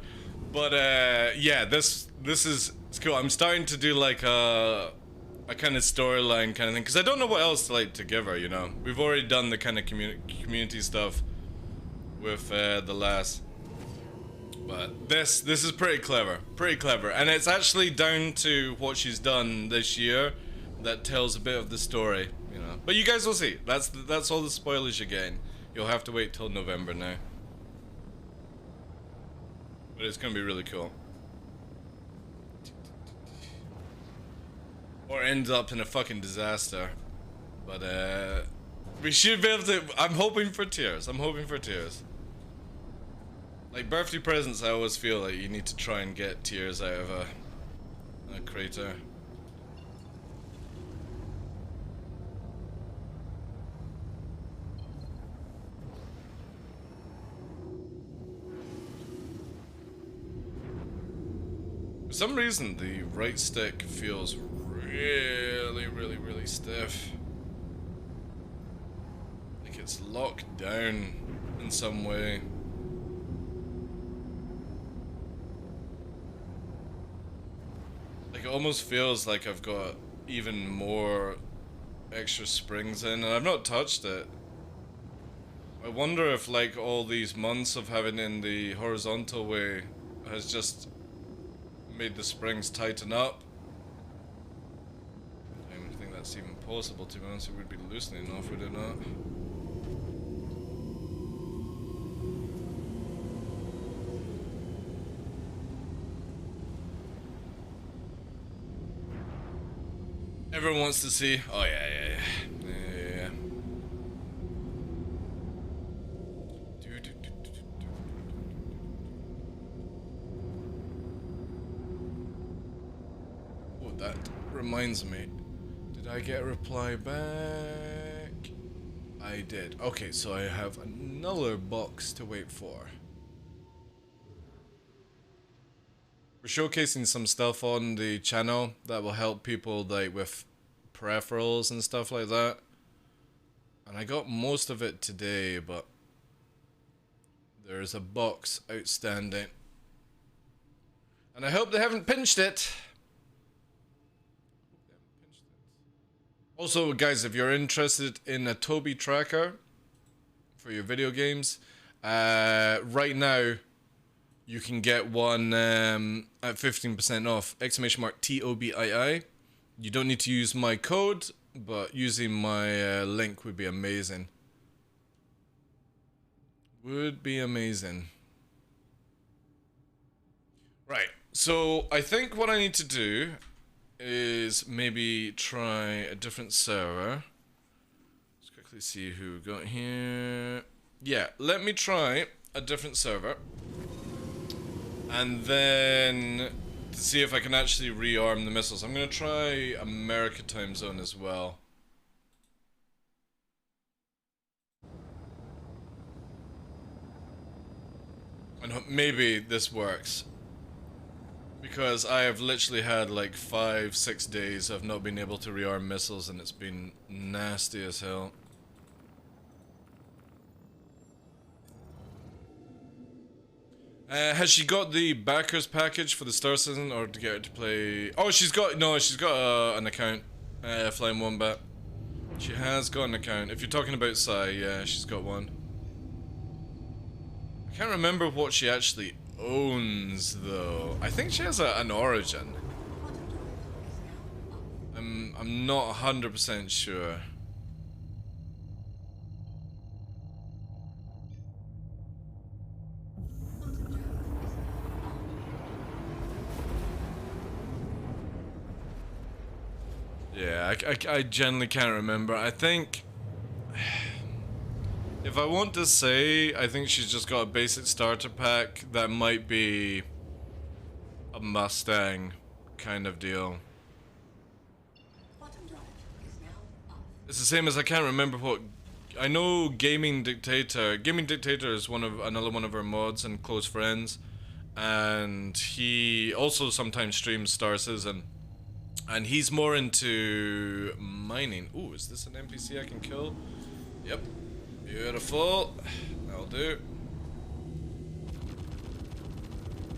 But yeah, this is it's cool. I'm starting to do like a kind of storyline kind of thing because I don't know what else to give her, you know. We've already done the kind of community stuff with the last. But this is pretty clever, and it's actually down to what she's done this year that tells a bit of the story, you know. But you guys will see. That's all the spoilers you're getting. You'll have to wait till November now. But it's gonna be really cool. Or ends up in a fucking disaster. But we should be able to. I'm hoping for tears. Like birthday presents, I always feel like you need to try and get tears out of a creator. For some reason, the right stick feels really stiff. Like it's locked down in some way. Like it almost feels like I've got even more extra springs in, and I've not touched it. I wonder if like all these months of having it in the horizontal way has just made the springs tighten up. I don't think that's even possible, to be honest. It would be loosening off, would it not? Everyone wants to see. Oh yeah. Oh, that reminds me. Did I get a reply back? I did. Okay, so I have another box to wait for. We're showcasing some stuff on the channel that will help people like with peripherals and stuff like that. And I got most of it today, but there's a box outstanding. And I hope they haven't pinched it. Also, guys, if you're interested in a Toby tracker, for your video games. Right now, you can get one at 15% off. !TOBII. You don't need to use my code, but using my link would be amazing. Would be amazing. Right, so I think what I need to do is maybe try a different server. Let's quickly see who we got here. Yeah, let me try a different server. And then to see if I can actually rearm the missiles. I'm gonna try America time zone as well. And maybe this works. Because I have literally had like 5-6 days of not being able to rearm missiles and it's been nasty as hell. Has she got the backers package for the Star Citizen or to get her to play? Oh, she's got an account. Flying Wombat. She has got an account. If you're talking about Sai, yeah, she's got one. I can't remember what she actually owns though. I think she has an Origin. I'm not 100% sure. Yeah, I generally can't remember. I think if I want to say, I think she's just got a basic starter pack that might be a Mustang kind of deal. It's the same as I can't remember what. I know Gaming Dictator. Gaming Dictator is another one of our mods and close friends, and he also sometimes streams Star Citizen. And he's more into mining. Ooh, is this an NPC I can kill? Yep. Beautiful. That'll do.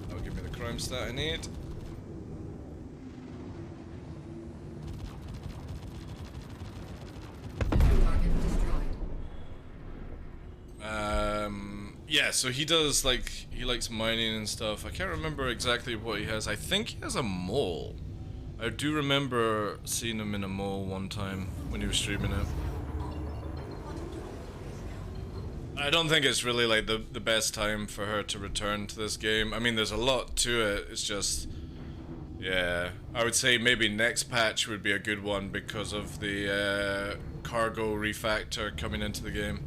That'll give me the crime stat I need. Yeah, so he does, like, he likes mining and stuff. I can't remember exactly what he has. I think he has a mole. I do remember seeing him in a mole one time when he was streaming it. I don't think it's really like the best time for her to return to this game. I mean, there's a lot to it. It's just, yeah. I would say maybe next patch would be a good one because of the cargo refactor coming into the game.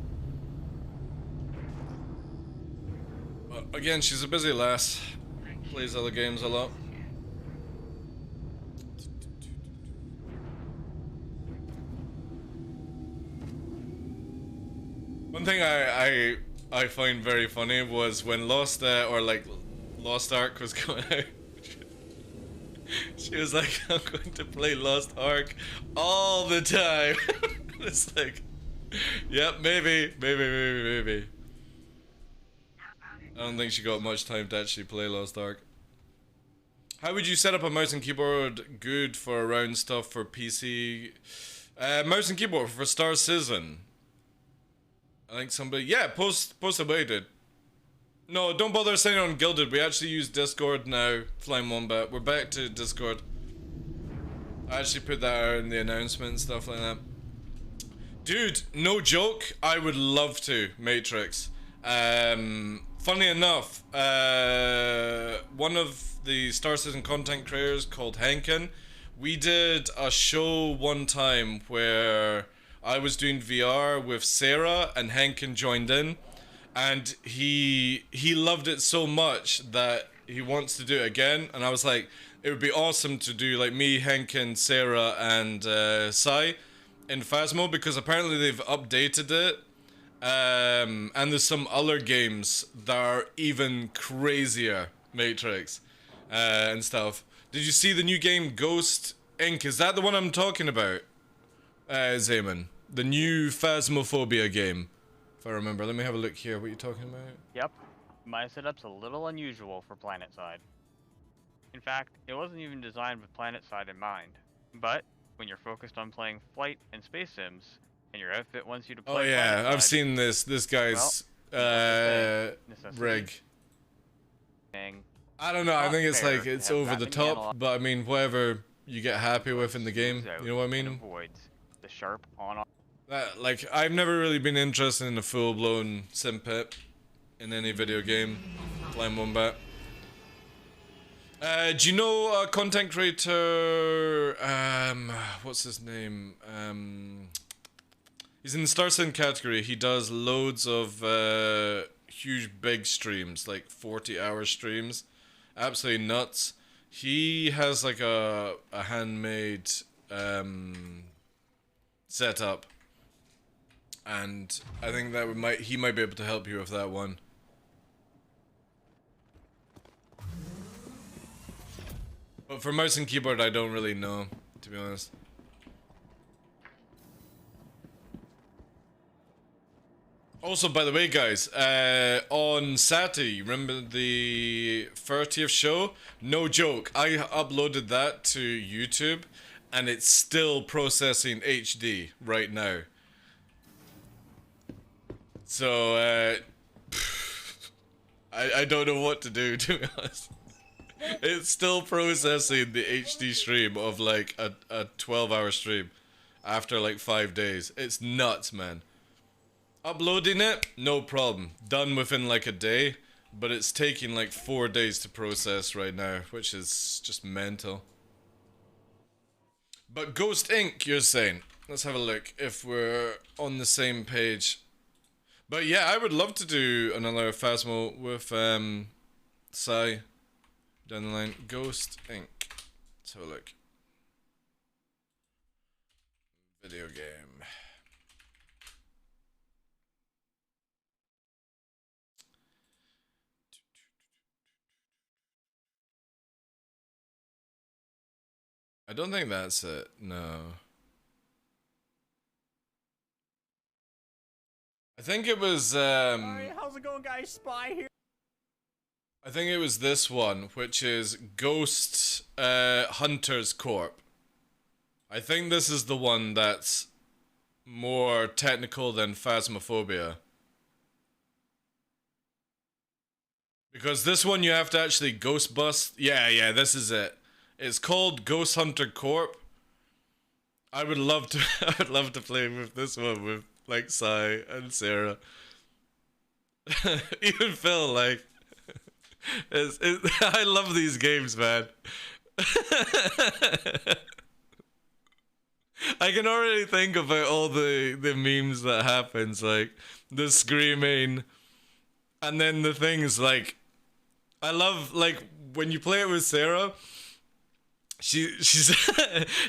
But again, she's a busy lass. Plays other games a lot. One thing I find very funny was when Lost Ark was going out. She was like, "I'm going to play Lost Ark all the time." It's like, yep, maybe. I don't think she got much time to actually play Lost Ark. How would you set up a mouse and keyboard good for around stuff for PC? Mouse and keyboard for Star Citizen. I think somebody, yeah, post a way, dude. No, don't bother sending on Gilded. We actually use Discord now, Flying Wombat. We're back to Discord. I actually put that out in the announcement and stuff like that. Dude, no joke, I would love to, Matrix. Funny enough, one of the Star Citizen content creators called Henkin, we did a show one time where I was doing VR with Sarah and Henkin joined in, and he loved it so much that he wants to do it again. And I was like, it would be awesome to do like me, Henkin, Sarah, and Sai in Phasmo, because apparently they've updated it. And there's some other games that are even crazier, Matrix, and stuff. Did you see the new game Ghost Inc? Is that the one I'm talking about, Zayman? The new Phasmophobia game, if I remember. Let me have a look here. What are you talking about? Yep. My setup's a little unusual for PlanetSide. In fact, it wasn't even designed with PlanetSide in mind. But when you're focused on playing flight and space sims, and your outfit wants you to Oh play yeah, Planet I've Side. seen this guy's Necessity. rig. Thing. I don't know, I Not think it's fair like to it's have over that the many top, analog but I mean whatever you get happy with in the game, smooths out you know what I and mean? avoids the sharp on-off. Like I've never really been interested in a full-blown sim pip in any video game. Flying Wombat. Do you know a content creator? What's his name? He's in the Starsin category. He does loads of huge big streams, like 40-hour streams. Absolutely nuts. He has like a handmade setup, and I think that he might be able to help you with that one. But for mouse and keyboard, I don't really know, to be honest. Also, by the way, guys, on Saturday, remember the 30th show? No joke, I uploaded that to YouTube, and it's still processing HD right now. So, I don't know what to do, to be honest. It's still processing the HD stream of like a 12-hour stream after like 5 days. It's nuts, man. Uploading it, no problem. Done within like a day, but it's taking like 4 days to process right now, which is just mental. But Ghost Inc., you're saying. Let's have a look if we're on the same page. But yeah, I would love to do another Phasmo with Sai down the line. Ghost Inc. Let's have a look. Video game. I don't think that's it, no. I think it was, Alright, how's it going, guys? Spy here. I think it was this one, which is Ghost Hunters Corp. I think this is the one that's more technical than Phasmophobia. Because this one you have to actually ghost bust. Yeah, this is it. It's called Ghost Hunter Corp. I would love to I would love to play with this one with like Sai and Sarah. Even Phil, like I love these games, man. I can already think about all the memes that happens, like the screaming, and then the things like I love like when you play it with Sarah. She's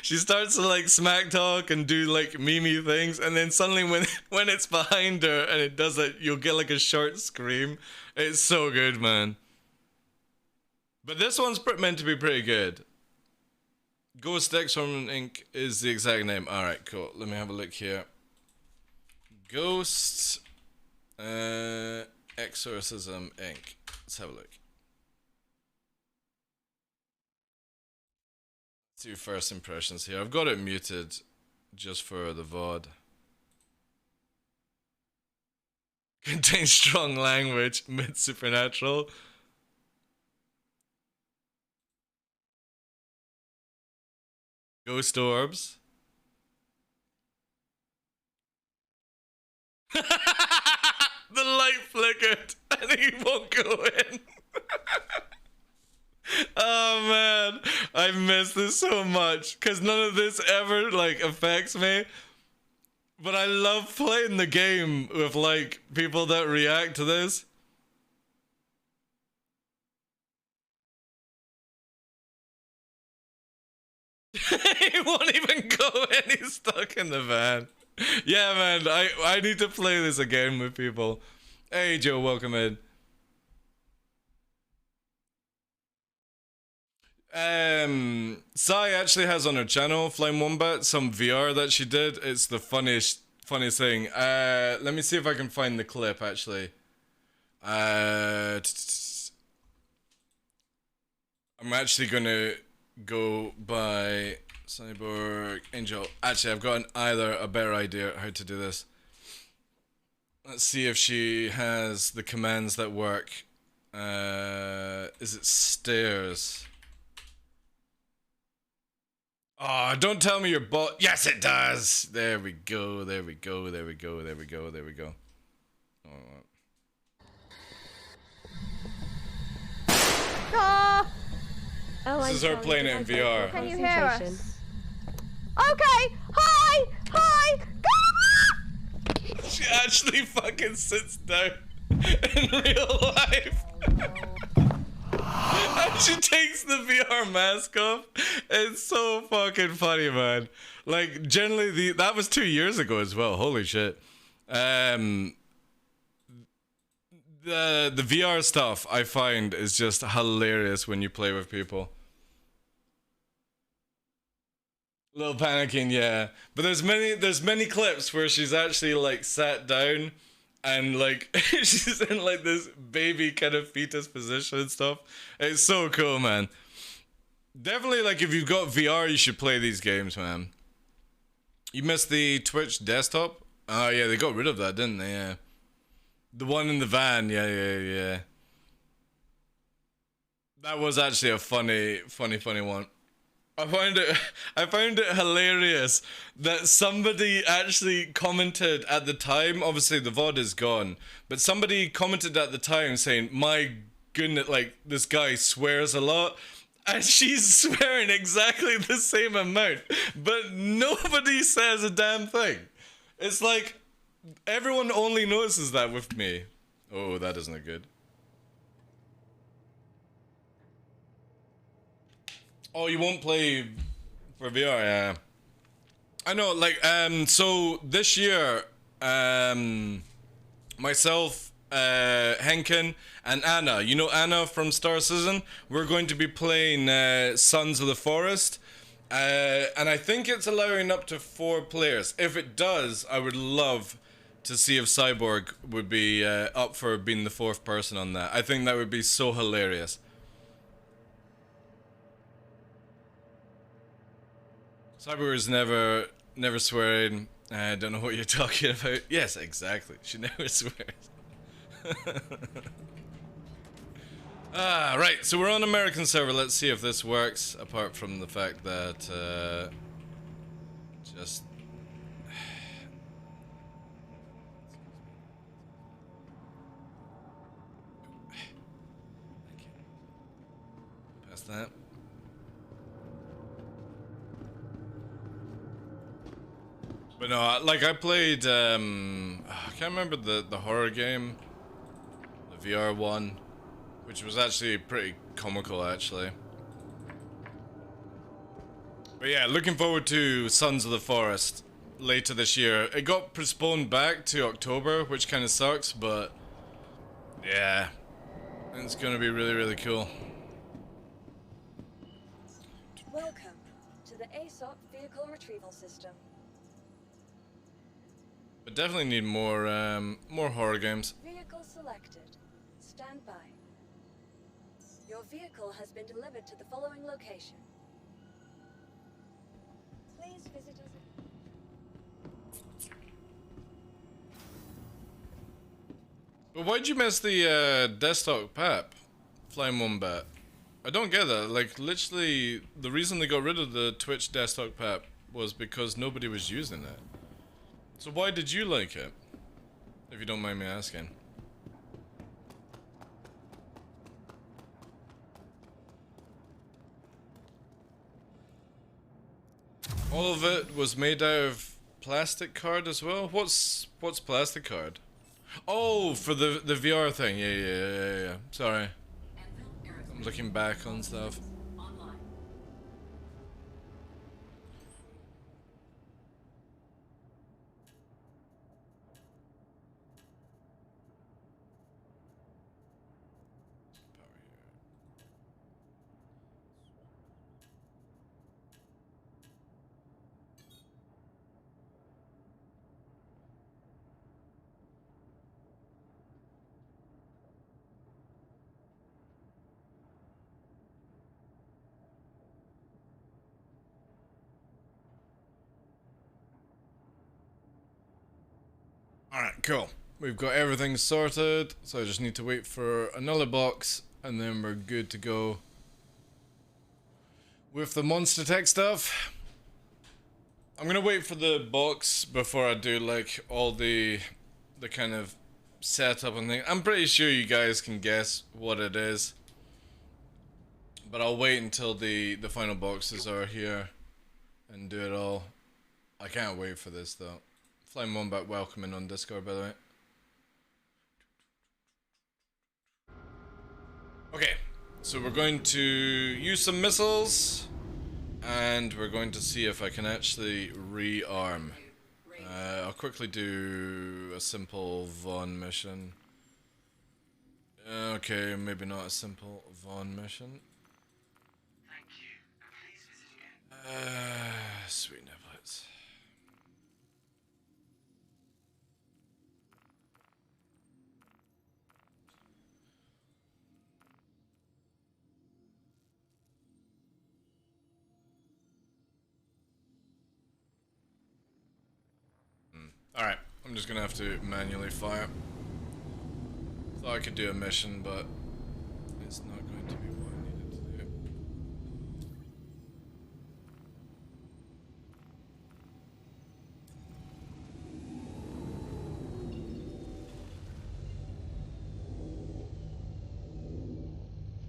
she starts to like smack talk and do like meme things, and then suddenly when it's behind her and it does it, you'll get like a short scream. It's so good, man. But this one's meant to be pretty good. Ghost Exorcism Inc. is the exact name. Alright, cool. Let me have a look here. Ghost Exorcism Inc. Let's have a look. Let's do first impressions here. I've got it muted just for the VOD. Contains strong language, mid-supernatural. Ghost orbs. The light flickered and he won't go in. Oh man, I miss this so much because none of this ever like affects me. But I love playing the game with like people that react to this. He won't even go in, he's stuck in the van. Yeah, man, I need to play this again with people. Hey, Joe, welcome in. Sai actually has on her channel, Flame Wombat, some VR that she did. It's the funniest thing. Let me see if I can find the clip, actually. I'm actually gonna go by Cyborg, Angel. Actually, I've got a better idea how to do this. Let's see if she has the commands that work. Is it stairs? Oh, don't tell me your bot. Yes, it does. There we go. There we go. There we go. There we go. There we go. Ah! Oh, This is her playing it in VR. Can you hear us? Okay. Hi. Hi. She actually fucking sits down in real life. And she takes the VR mask off. It's so fucking funny, man. Like, generally, that was 2 years ago as well. Holy shit. The VR stuff I find is just hilarious when you play with people. Little panicking, yeah. But there's many clips where she's actually like sat down and like she's in like this baby kind of fetus position and stuff. It's so cool, man. Definitely, like, if you've got VR, you should play these games, man. You missed the Twitch desktop? Oh yeah, they got rid of that, didn't they? Yeah. The one in the van, yeah. That was actually a funny one. I found it hilarious that somebody actually commented at the time. Obviously the VOD is gone, but somebody commented at the time saying, "My goodness, like, this guy swears a lot," and she's swearing exactly the same amount, but nobody says a damn thing. It's like everyone only notices that with me. Oh, that isn't good. Oh, you won't play for VR, yeah. I know, like, so this year, myself, Henkin, and Anna, you know Anna from Star Citizen? We're going to be playing Sons of the Forest. And I think it's allowing up to 4 players. If it does, I would love to see if Cyborg would be up for being the 4th person on that. I think that would be so hilarious. Cyborg is never swearing. I don't know what you're talking about. Yes, exactly. She never swears. Right. So we're on American server. Let's see if this works. Apart from the fact that just past that. But no, like, I played, I can't remember the horror game, the VR one, which was actually pretty comical, actually. But yeah, looking forward to Sons of the Forest later this year. It got postponed back to October, which kind of sucks, but yeah, it's gonna be really, really cool. Welcome to the Aesop Vehicle Retrieval System. But definitely need more horror games. Vehicle selected. Stand by. Your vehicle has been delivered to the following location. Please visit us. But why'd you miss the desktop pap, Flying Wombat? I don't get that. Like, literally, the reason they got rid of the Twitch desktop pap was because nobody was using it. So why did you like it? If you don't mind me asking. All of it was made out of plastic card as well? What's plastic card? Oh, for the VR thing. Yeah. Sorry. I'm looking back on stuff. cool. We've got everything sorted, so I just need to wait for another box, and then we're good to go with the monster tech stuff. I'm gonna wait for the box before I do like all the kind of setup and thing. I'm pretty sure you guys can guess what it is, but I'll wait until the final boxes are here and do it all. I can't wait for this though. Flying Wombat welcoming on Discord, by the way. Okay, so we're going to use some missiles, and we're going to see if I can actually rearm. I'll quickly do a simple Vaughn mission. Okay, maybe not a simple Vaughn mission. Thank you. Please visit again. Sweet niblets. Alright, I'm just gonna have to manually fire. Thought I could do a mission, but it's not going to be what I needed to do.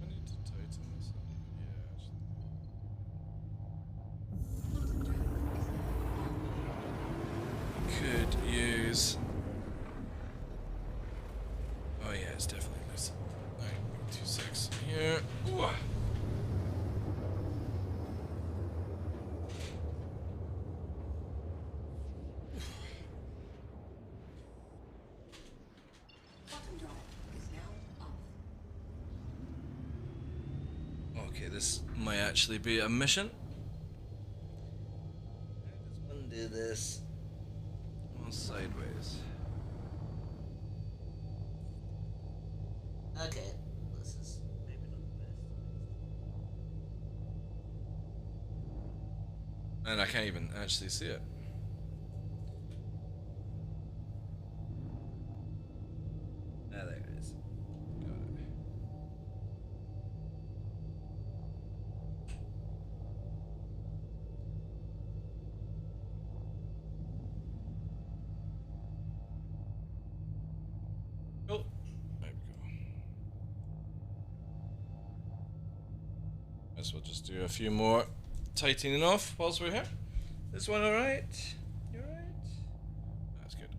I need to tighten this up. Yeah, actually. Could use. Oh yeah, it's definitely missing. Alright, 2.6 here. Ooh. Bottom drive is now off. Okay, this might actually be a mission. I just undo this. Sideways. Okay, this is maybe not the best. And I can't even actually see it. Ah, there it is. Got it. Oh, there we go. Guess we'll just do a few more tightening off whilst we're here. This one alright? You alright? That's good.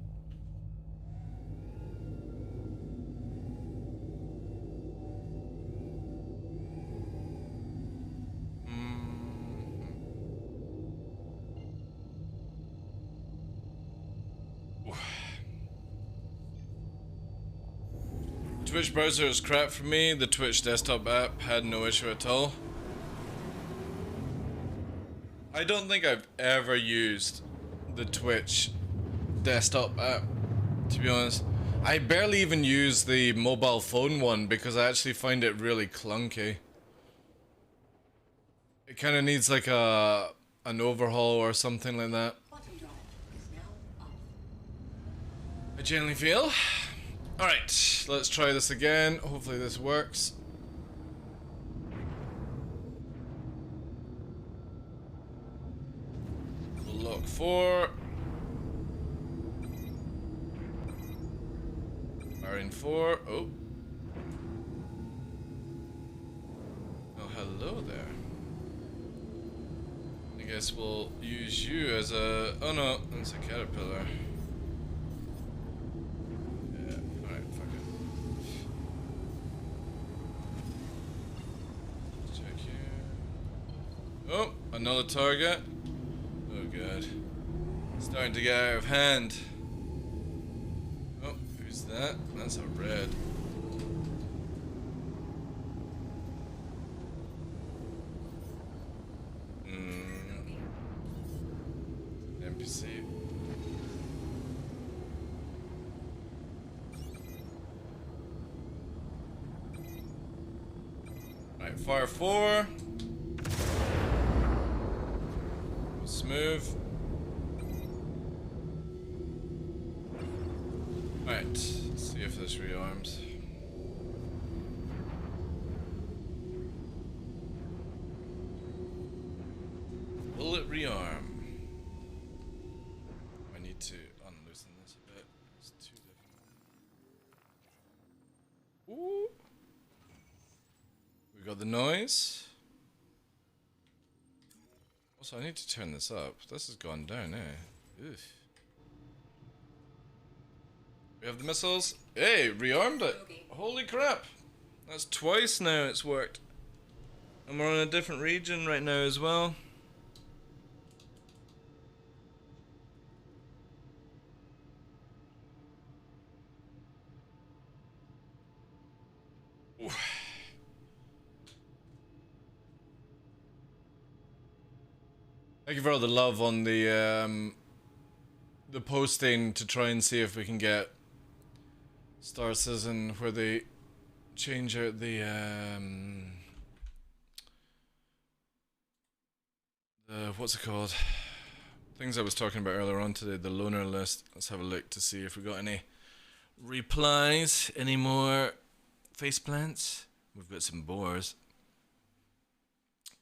Twitch browser is crap for me. The Twitch desktop app had no issue at all. I don't think I've ever used the Twitch desktop app, to be honest. I barely even use the mobile phone one because I actually find it really clunky. It kind of needs like an overhaul or something like that. Bottom drive is now off. I generally feel. Alright, let's try this again. Hopefully this works. Lock 4. Firing 4. Oh. Oh, hello there. I guess we'll use you as a... Oh no, that's a caterpillar. Oh, another target. Oh god. Starting to get out of hand. Oh, who's that? That's a red. NPC. Right, fire 4. Smooth. Alright, let's see if this rearms. Will it rearm? I need to unloosen this a bit. It's too difficult. Ooh! We got the noise. Also, I need to turn this up. This has gone down, eh? Oof. We have the missiles. Hey, rearmed it. Holy crap. That's twice now it's worked. And we're on a different region right now as well. Ooh. Thank you for all the love on the posting to try and see if we can get Star Citizen where they change out the what's it called? Things I was talking about earlier on today, the loner list. Let's have a look to see if we got any replies, any more faceplants. We've got some boars.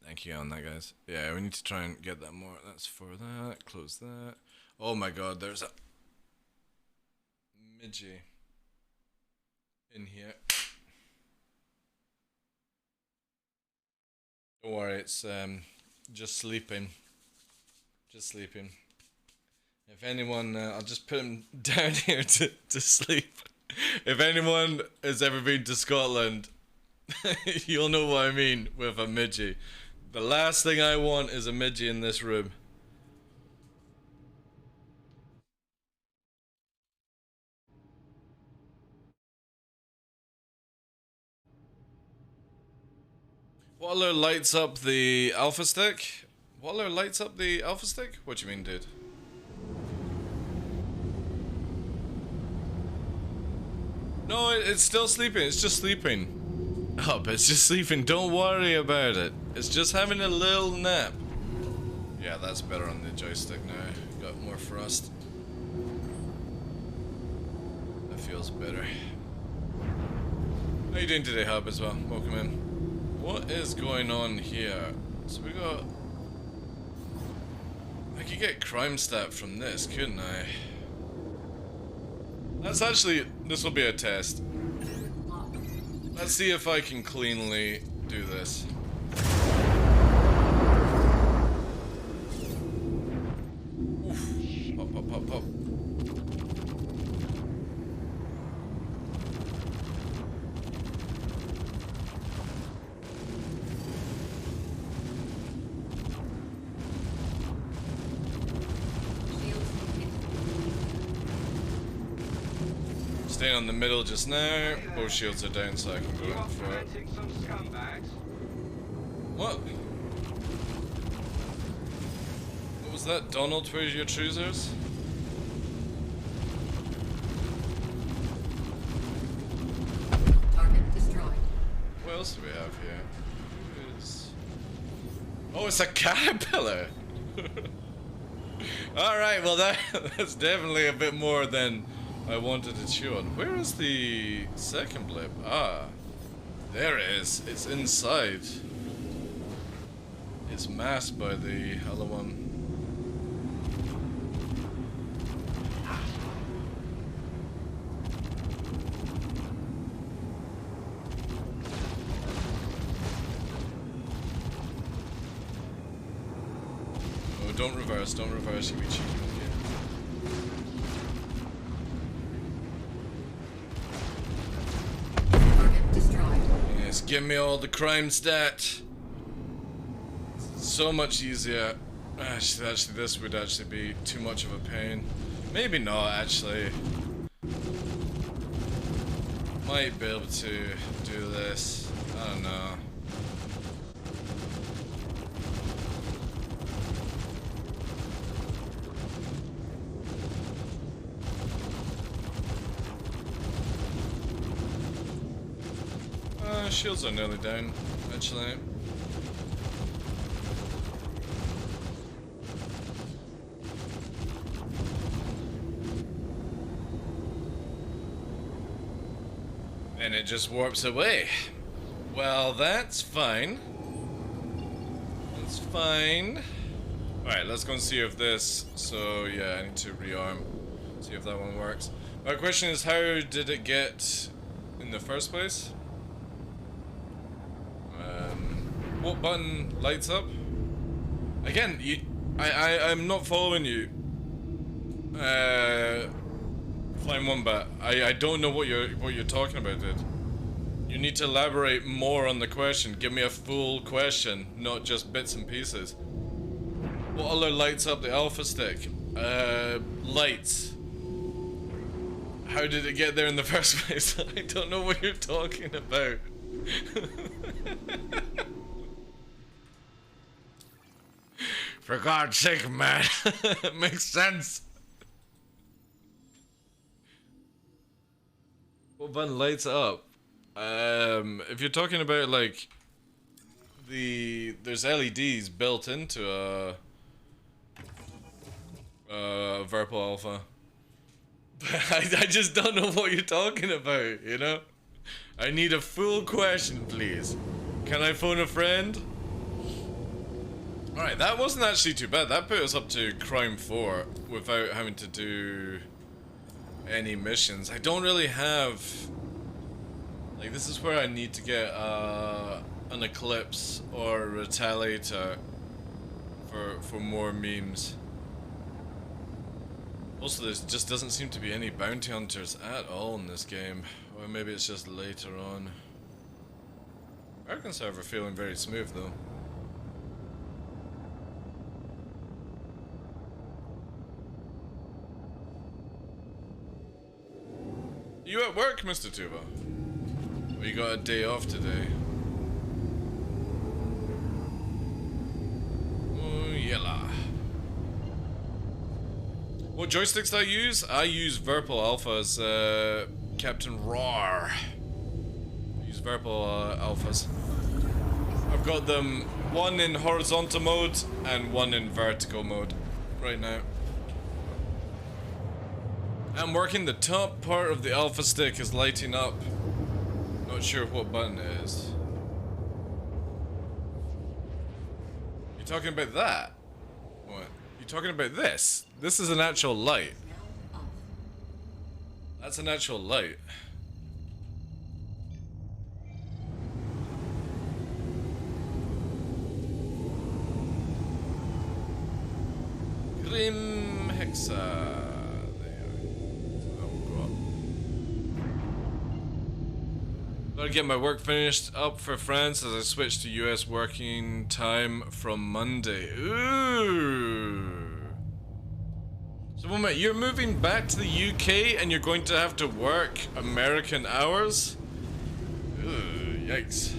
Thank you on that, guys. Yeah, we need to try and get that more. That's for that. Close that. Oh my god, there's a midgie in here. Don't worry, it's just sleeping. Just sleeping. If anyone, I'll just put him down here to sleep. If anyone has ever been to Scotland, you'll know what I mean with a midgie. The last thing I want is a midgie in this room. Waller lights up the alpha stick? Waller lights up the alpha stick? What do you mean, dude? No, it's still sleeping. It's just sleeping. Up, it's just sleeping. Don't worry about it. It's just having a little nap. Yeah, that's better on the joystick now. Got more thrust. That feels better. How you doing today, Hub, as well? Welcome in. What is going on here? So we got... I could get crime stat from this, couldn't I? That's actually... This will be a test. Let's see if I can cleanly do this. Oof. Pop, pop, pop, pop. Staying on the middle just now. Both shields are down so I can go in for it. What? What was that? Donald, where's your trousers? Target destroyed. What else do we have here? Oh, it's a caterpillar! Alright, well that's definitely a bit more than I wanted to chew on. Where is the second blip? Ah, there it is. It's inside. It's masked by the other one. Oh, don't reverse, you be cheeky with you. Yes, give me all the crime stat. So much easier. Actually, this would actually be too much of a pain. Maybe not, actually. Might be able to do this. I don't know. Shields are nearly down, actually. And it just warps away. Well, that's fine. That's fine. Alright, let's go and see if this... So, yeah, I need to rearm. See if that one works. My question is, how did it get in the first place? What button lights up? Again, I'm not following you. Flying Wombat. I don't know what you're talking about, dude. You need to elaborate more on the question. Give me a full question, not just bits and pieces. What other lights up the alpha stick? Lights. How did it get there in the first place? I don't know what you're talking about. For God's sake, man. It makes sense. What button lights up? If you're talking about like there's LEDs built into a Verpal Alpha. I just don't know what you're talking about, you know? I need a full question, please. Can I phone a friend? Alright, that wasn't actually too bad. That put us up to Crime 4 without having to do any missions. I don't really have... Like, this is where I need to get an Eclipse or a Retaliator for more memes. Also, there just doesn't seem to be any bounty hunters at all in this game. Or maybe it's just later on. American server feeling very smooth though. You at work, Mr. Tuba? Or you got a day off today? Oh, yella. What joysticks do I use? I use Verpal Alphas, Captain Roar. I use Verpal Alphas. I've got them one in horizontal mode and one in vertical mode right now. I'm working the top part of the alpha stick is lighting up. Not sure what button it is. You talking about that? What? You talking about this? This is an actual light. That's an actual light. Grim Hexa. Gotta get my work finished up for France as I switch to US working time from Monday. Ooh. So, moment, you're moving back to the UK and you're going to have to work American hours? Ooh, yikes.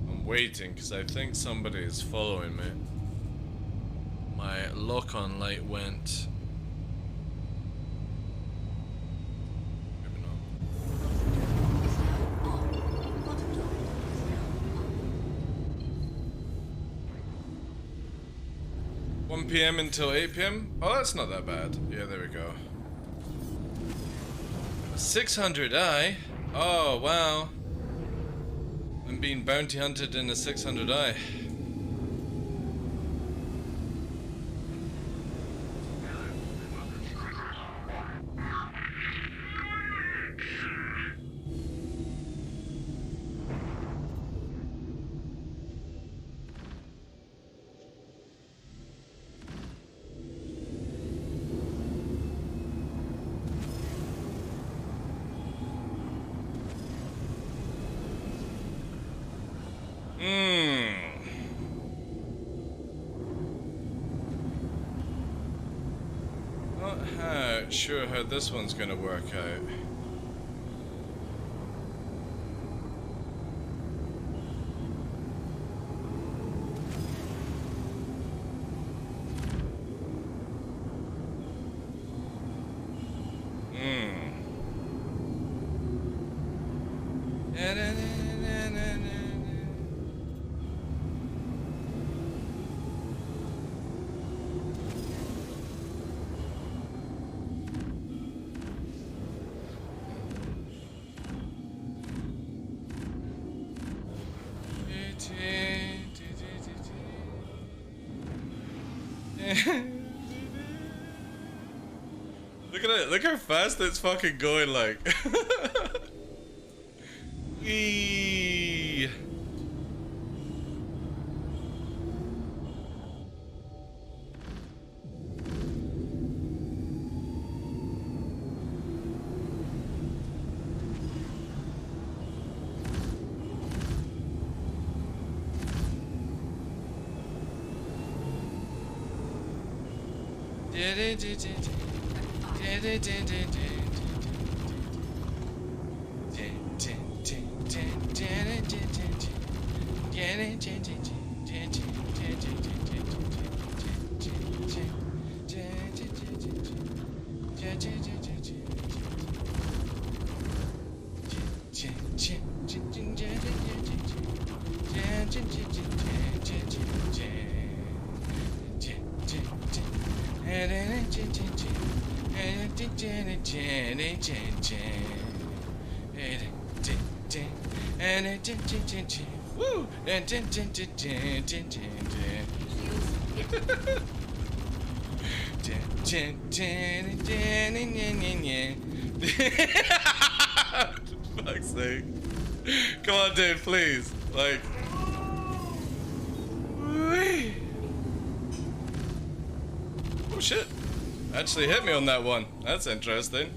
I'm waiting because I think somebody is following me. My lock-on light went. Maybe not. 1 PM until 8 PM? Oh, that's not that bad. Yeah, there we go. 600i? Oh, wow. I'm being bounty hunted in a 600i. Not sure how this one's gonna work out. Look at it, look how fast it's fucking going, like. Whee. Woo! Fuck's sake. Come on, dude, please. Like. Whee. Oh shit. Actually hit me on that one. That's interesting.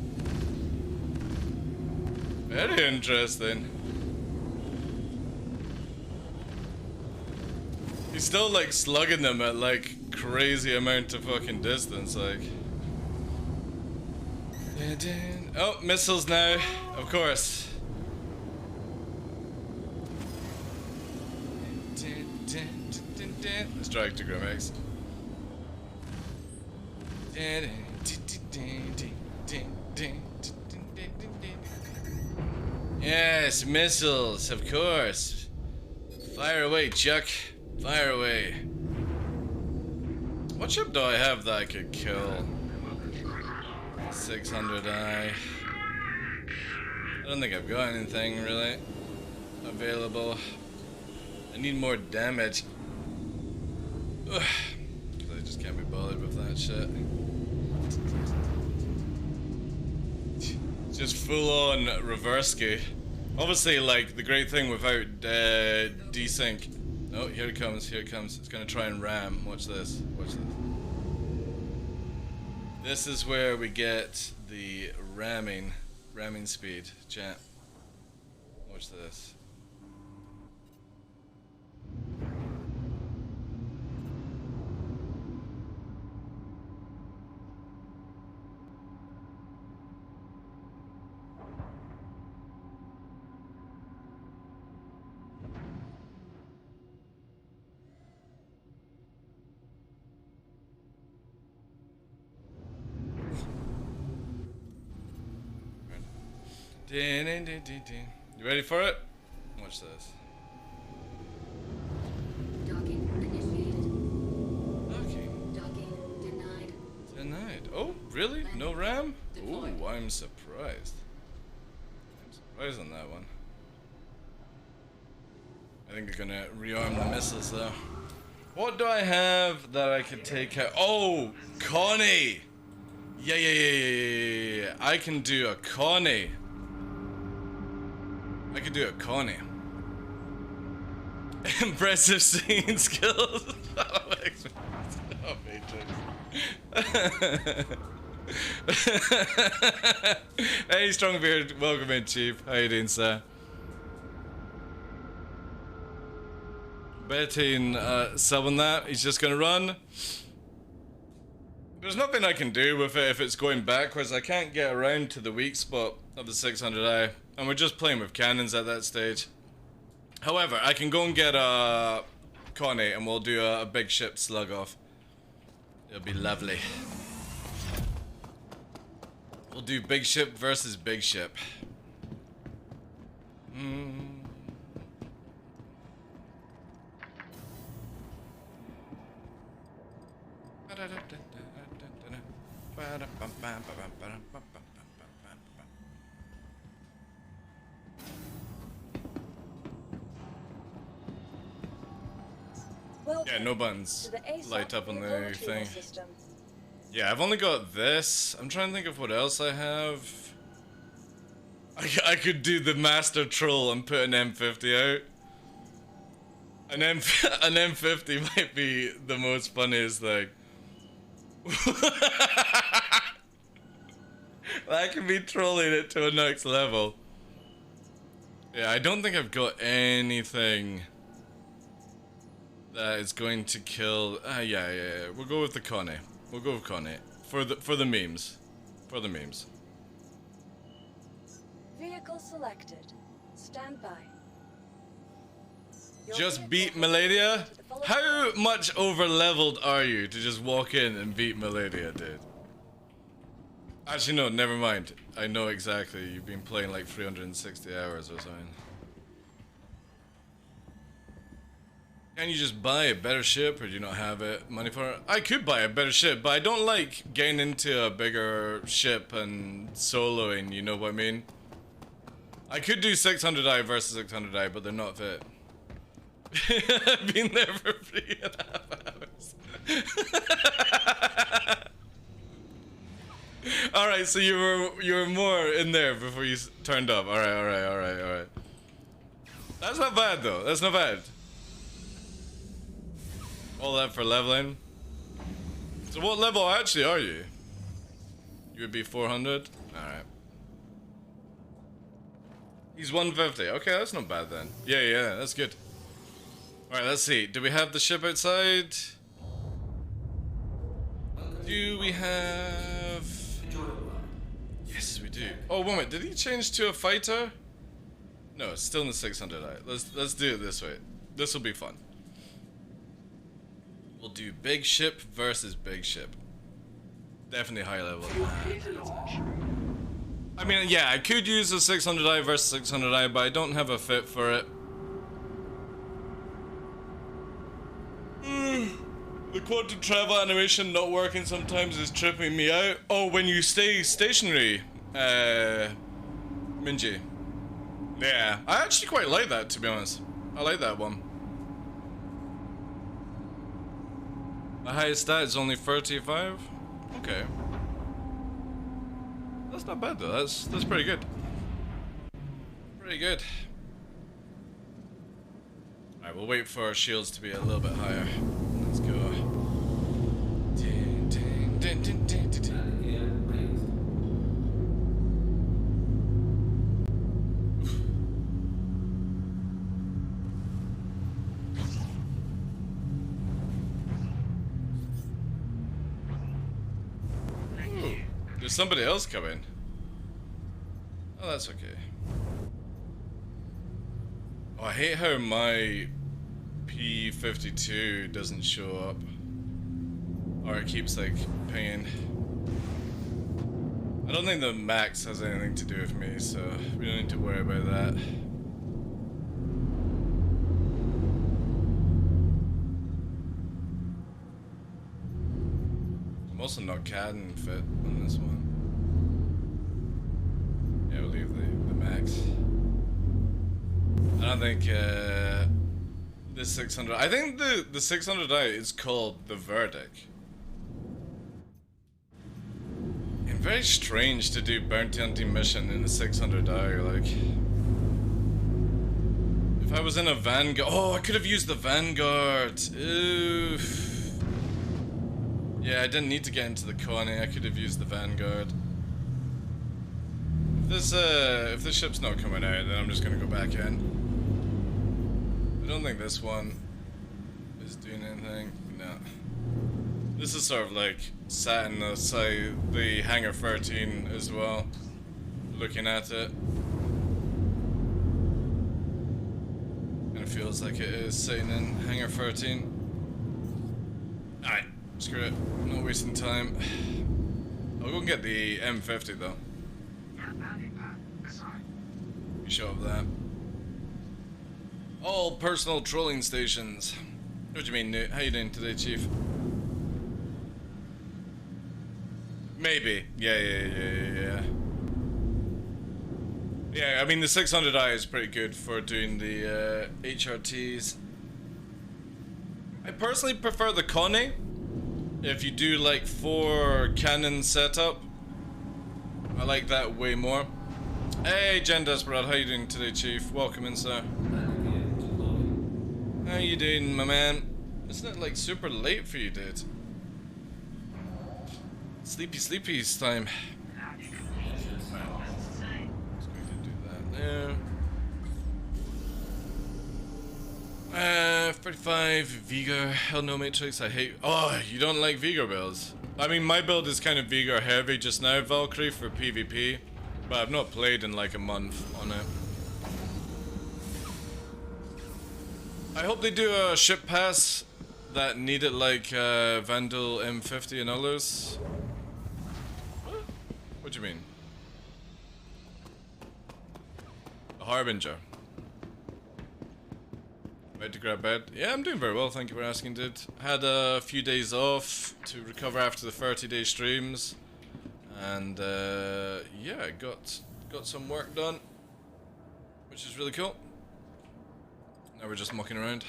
Very interesting. He's still like slugging them at like crazy amount of fucking distance, like. Oh, missiles now, of course. Let's drag to Grimex. Yes, missiles, of course. Fire away, Chuck. Fire away. What ship do I have that I could kill? 600i. I don't think I've got anything really available. I need more damage. Ugh. I just can't be bothered with that shit. Just full on reverse ski. Obviously, like, the great thing without desync. Oh, here it comes, here it comes. It's gonna try and ram. Watch this, watch this. This is where we get the ramming speed, chat. Watch this. You ready for it? Watch this. Docking initiated. Docking. Docking denied. Denied. Oh, really? No RAM? Ooh, I'm surprised. I'm surprised on that one. I think they're gonna rearm the missiles though. What do I have that I could take out? Oh, Connie! Yeah. I can do a Connie. I could do a Connie. Impressive scene skills. Oh, Matrix. Hey, Strongbeard, welcome in, Chief. How you doing, sir? Betting summon that. He's just gonna run. There's nothing I can do with it if it's going backwards. I can't get around to the weak spot of the 600i. And we're just playing with cannons at that stage. However, I can go and get a Connie and we'll do a big ship slug off. It'll be lovely. We'll do big ship versus big ship. Welcome Yeah, no buttons to the Aesop light up on the Retrieval thing. system. Yeah, I've only got this. I'm trying to think of what else I have. I could do the Master Troll and put an M50 out. An M50 might be the most funniest thing. I can be trolling it to a next level. Yeah, I don't think I've got anything that is going to kill. Yeah. We'll go with the Connie. We'll go with Connie for the memes. For the memes. Vehicle selected. Stand by. Your Just vehicle beat has been Maladia? delivered to the following- How much over leveled are you to just walk in and beat Maladia, dude? Actually, no, never mind. I know exactly. You've been playing like 360 hours or something. Can you just buy a better ship, or do you not have it money for it? I could buy a better ship, but I don't like getting into a bigger ship and soloing, you know what I mean? I could do 600i versus 600i, but they're not fit. I've been there for 3.5 hours. Alright, so you were more in there before you turned up. Alright. That's not bad though. That's not bad. All that for leveling. So what level actually are you? You would be 400? Alright. He's 150. Okay, that's not bad then. Yeah, that's good. Alright, let's see. Do we have the ship outside? Do we have... Yes, we do. Oh, wait a minute. Did he change to a fighter? No, it's still in the 600i. Let's do it this way. This will be fun. We'll do big ship versus big ship. Definitely high level. I mean, yeah, I could use a 600i versus 600i, but I don't have a fit for it. The quantum travel animation not working sometimes is tripping me out. Oh, when you stay stationary, Minji. Yeah, I actually quite like that, to be honest. I like that one. The highest stat is only 35? Okay. That's not bad though, that's pretty good. Pretty good. Alright, we'll wait for our shields to be a little bit higher. Let's go. There's somebody else coming. Oh, that's okay. Oh, I hate how my P52 doesn't show up. Or it keeps like pinging. I don't think the max has anything to do with me, so we don't need to worry about that. I'm also not cannon fit on this one. Yeah, we'll leave the max. I don't think this 600. I think the 600i is called the Verdict. And very strange to do bounty hunting mission in a 600i. Like, if I was in a Vanguard, oh, I could have used the Vanguard. Oof. Yeah, I didn't need to get into the Connie. I could have used the Vanguard. If this ship's not coming out, then I'm just gonna go back in. I don't think this one is doing anything. No. This is sort of like sat in the side, the hangar 13 as well, looking at it. And it feels like it is sitting in hangar 13. Alright, screw it. Not wasting time. I'll go and get the M50 though. You show up that. All personal trolling stations. What do you mean, Newt? How you doing today, Chief? Maybe. Yeah. Yeah, I mean the 600i is pretty good for doing the HRTs. I personally prefer the Connie. If you do like 4 cannon setup, I like that way more. Hey, Jen Desperate, how you doing today, Chief? Welcome in, sir. How you doing, my man? Isn't it like super late for you, dude? Sleepy's time. Let's go ahead and do that there. 35 Vigor. Hell no, Matrix. I hate. Oh, you don't like Vigor builds? I mean, my build is kind of Vigor heavy just now, Valkyrie, for PvP. But I've not played in like a month on it. I hope they do a ship pass that need it like Vandal M50 and others. What do you mean? A Harbinger. Ready to grab bed? Yeah, I'm doing very well, thank you for asking, dude. Had a few days off to recover after the 30-day streams. And yeah, got some work done, which is really cool. Now we're just mucking around.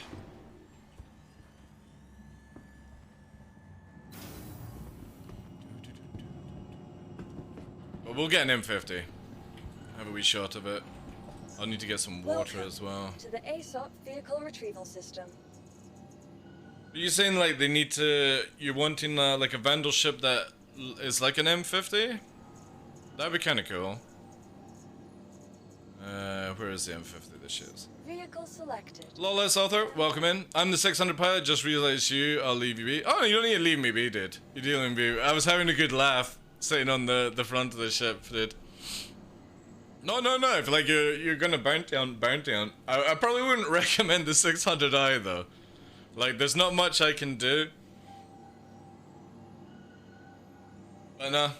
But we'll get an M50. Have a wee shot of it. I'll need to get some water as well. To the Aesop vehicle retrieval system. Are you saying like they need to? You're wanting like a Vandal ship that is like an M50? That'd be kind of cool. Where is the M50? This shit is. Vehicle selected. Lawless author, welcome in. I'm the 600 pilot. Just realized you. I'll leave you be. Oh, you don't need to leave me be, dude. You're dealing with me. I was having a good laugh sitting on the front of the ship, dude. No. If like you're gonna bounty on. I probably wouldn't recommend the 600i though. Like, there's not much I can do. But no,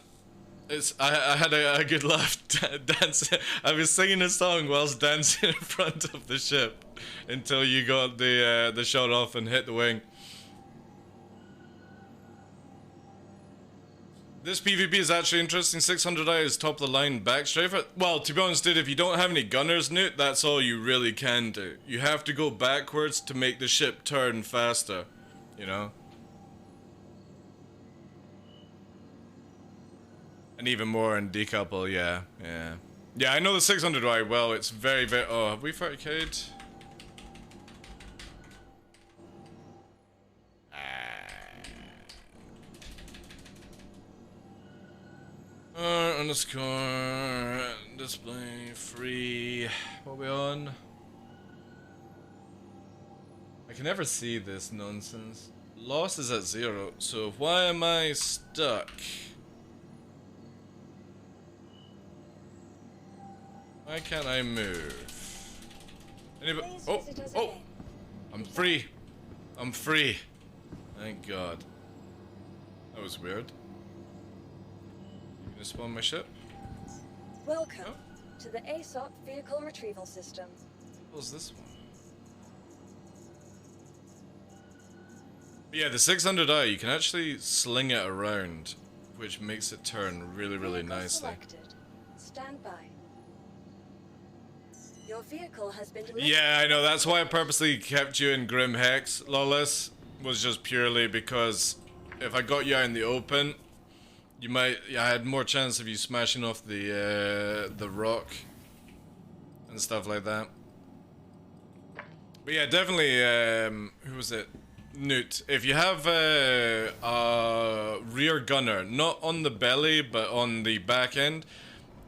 I had a good laugh dancing. I was singing a song whilst dancing in front of the ship until you got the shot off and hit the wing. This PvP is actually interesting. 600i is top of the line backstrafer. Well, to be honest, dude, if you don't have any gunners, Newt, that's all you really can do. You have to go backwards to make the ship turn faster, you know? And even more in decouple, yeah. Yeah, I know the 600i well. It's very, very... Oh, have we 30k'd? Underscore display free. What are we on? I can never see this nonsense. Loss is at 0, so why am I stuck? Why can't I move? Anybody? Oh! I'm free. I'm free. Thank God. That was weird. Spawn my ship. Welcome to the Aesop vehicle retrieval system. What was this one? But yeah, the 600i, you can actually sling it around, which makes it turn really, really nicely. Selected. Stand by. Your vehicle has been delivered. Yeah, I know. That's why I purposely kept you in Grim Hex, Lawless. Was just purely because if I got you out in the open, you might. I had more chance of you smashing off the rock and stuff like that. But yeah, definitely. Who was it? Newt. If you have a rear gunner, not on the belly but on the back end,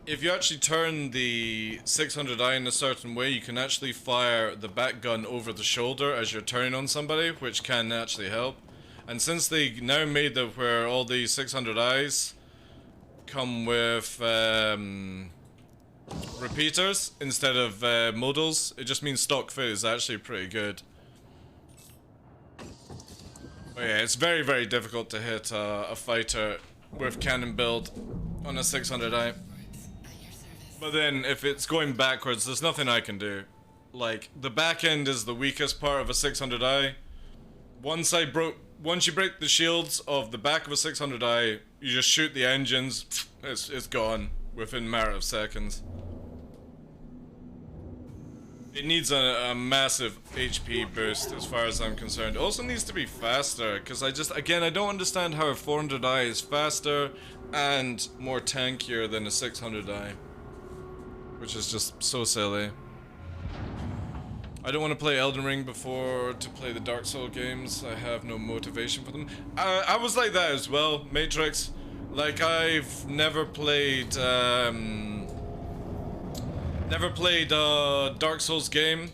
if you actually turn the 600i in a certain way, you can actually fire the back gun over the shoulder as you're turning on somebody, which can actually help. And since they now made it where all the 600i's come with repeaters instead of modals, it just means stock fit is actually pretty good. But yeah, it's very, very difficult to hit a fighter with cannon build on a 600i. But then if it's going backwards, there's nothing I can do. Like, the back end is the weakest part of a 600i. Once you break the shields of the back of a 600i, you just shoot the engines, it's gone within a matter of seconds. It needs a massive HP boost as far as I'm concerned. It also needs to be faster, because I don't understand how a 400i is faster and more tankier than a 600i. Which is just so silly. I don't want to play Elden Ring before to play the Dark Souls games. I have no motivation for them. I was like that as well, Matrix. Like, I've never played a Dark Souls game.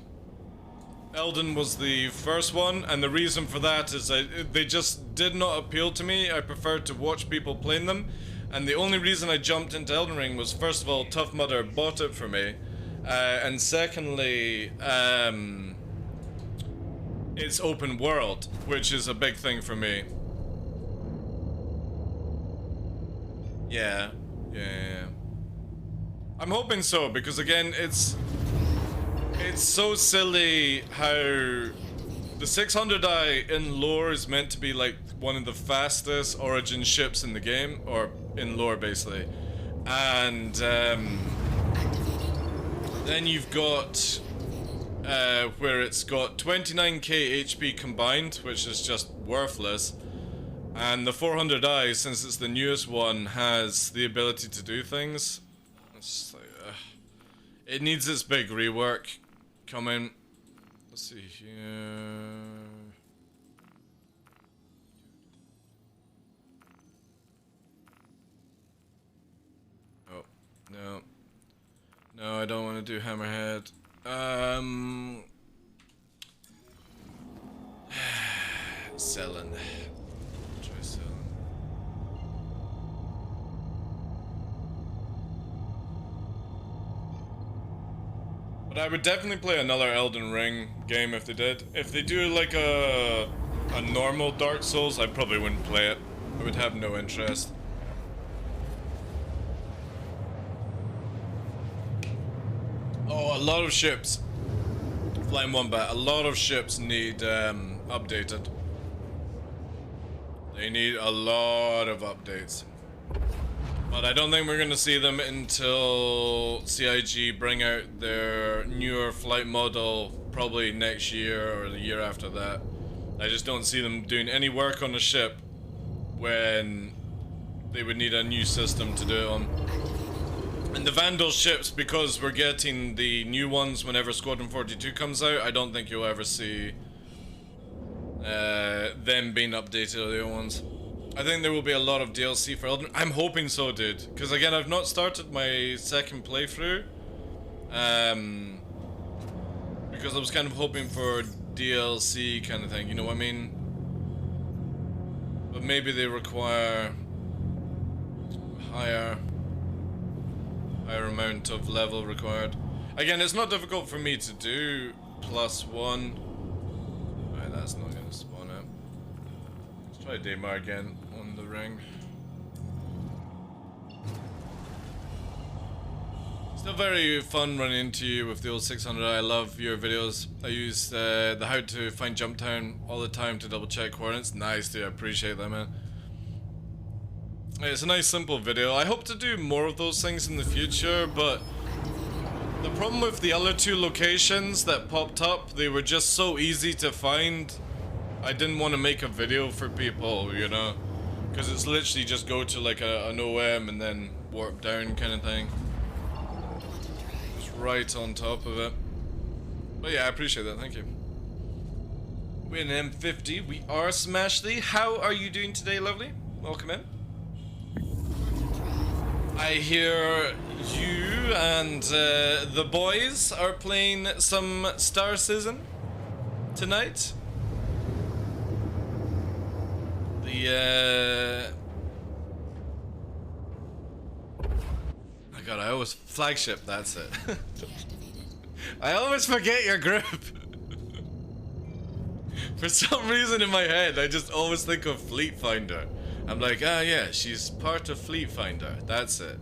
Elden was the first one, and the reason for that is they just did not appeal to me. I preferred to watch people playing them, and the only reason I jumped into Elden Ring was, first of all, Tough Mudder bought it for me, and secondly, it's open world, which is a big thing for me. Yeah. I'm hoping so, because again, it's so silly how the 600i in lore is meant to be like one of the fastest origin ships in the game, or in lore basically, and then you've got where it's got 29k HP combined, which is just worthless. And the 400i, since it's the newest one, has the ability to do things. It's like, it needs its big rework coming. Let's see here. Oh, no. No, I don't want to do Hammerhead. Selling. Try selling. But I would definitely play another Elden Ring game if they did. If they do like a normal Dark Souls, I probably wouldn't play it. I would have no interest. Oh, a lot of ships. Flying Wombat, a lot of ships need updated. They need a lot of updates. But I don't think we're going to see them until CIG bring out their newer flight model probably next year or the year after that. I just don't see them doing any work on a ship when they would need a new system to do it on. And the Vandal ships, because we're getting the new ones whenever Squadron 42 comes out, I don't think you'll ever see them being updated or the other ones. I think there will be a lot of DLC for Elden. I'm hoping so, dude. Because again, I've not started my second playthrough. Because I was kind of hoping for DLC kind of thing, you know what I mean? But maybe they require higher amount of level required. Again, it's not difficult for me to do +1. Right, that's not gonna spawn out. Let's try Daymar again on the ring. Still very fun running into you with the old 600. I love your videos. I use the how to find Jump Town all the time to double check coordinates. Nice, dude. I appreciate that, man. It's a nice simple video. I hope to do more of those things in the future, but the problem with the other two locations that popped up, they were just so easy to find. I didn't want to make a video for people, you know, because it's literally just go to like an OM and then warp down kind of thing. Just right on top of it. But yeah, I appreciate that, thank you. We're in M50, we are Smashly. How are you doing today, lovely? Welcome in. I hear you and the boys are playing some Star Citizen tonight. Oh god, I always flagship, that's it. I always forget your group. For some reason in my head, I just always think of Fleet Finder. I'm like, ah, yeah, she's part of Fleet Finder. That's it.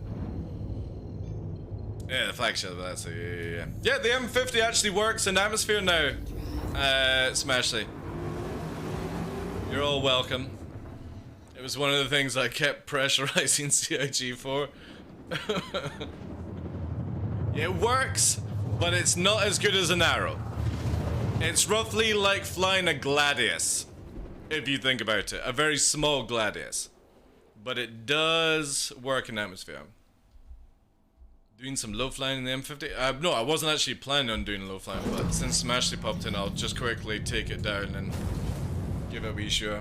Yeah, the flagship, that's it. Yeah. Yeah, the M50 actually works in atmosphere now. Smashly. You're all welcome. It was one of the things I kept pressurizing CIG for. Yeah, it works. but it's not as good as an arrow. It's roughly like flying a gladius, if you think about it. A very small gladius. But it does work in atmosphere. Doing some low flying in the M50? No, I wasn't actually planning on doing low flying, but since Smashley popped in, I'll just quickly take it down and give it a wee show.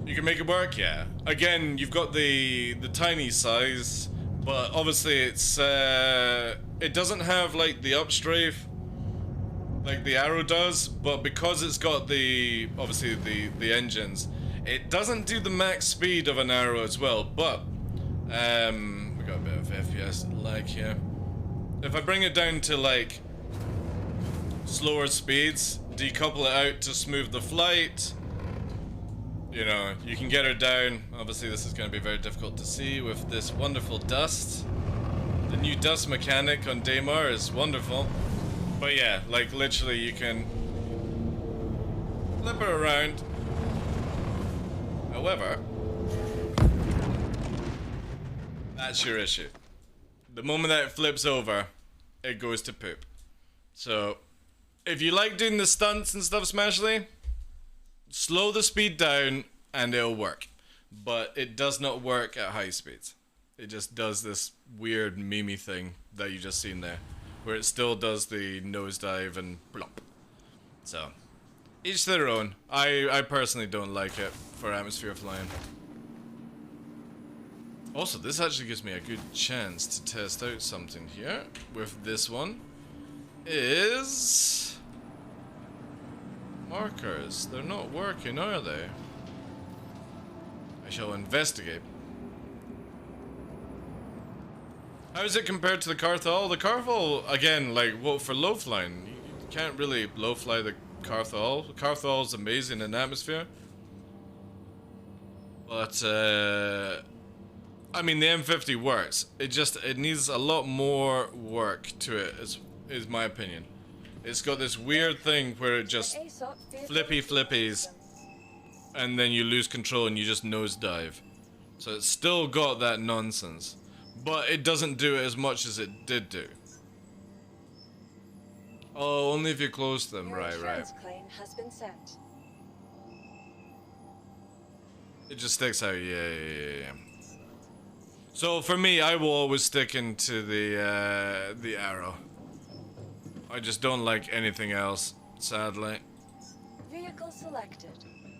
You can make it work, yeah. Again, you've got the tiny size, but obviously it's it doesn't have like the upstrafe like the arrow does, but because it's got the obviously the engines, it doesn't do the max speed of an arrow as well. But we got a bit of FPS lag here. If I bring it down to like slower speeds, decouple it out to smooth the flight, you know, you can get her down. Obviously this is going to be very difficult to see with this wonderful dust. The new dust mechanic on Daymar is wonderful. But yeah, like literally you can flip her around. However, that's your issue. The moment that it flips over, it goes to poop. So, if you like doing the stunts and stuff, Smashley, slow the speed down and it'll work. But it does not work at high speeds. It just does this weird meme thing that you just seen there, where it still does the nosedive and blop. So, each their own. I personally don't like it for atmosphere flying. Also, this actually gives me a good chance to test out something here with this one. Is markers. They're not working, are they? I shall investigate. How is it compared to the Carthol? The Carthol, again, like, well, for low flying, you can't really low fly the Carthol. The Carthol is amazing in atmosphere. But, I mean, the M50 works. It needs a lot more work to it, is my opinion. It's got this weird thing where it just flippies, and then you lose control and you just nosedive. So it's still got that nonsense. But it doesn't do it as much as it did do. Oh, only if you close them. Right. Claim has been sent. It just sticks out. Yeah. So for me, I will always stick into the arrow. I just don't like anything else, sadly. Vehicle selected.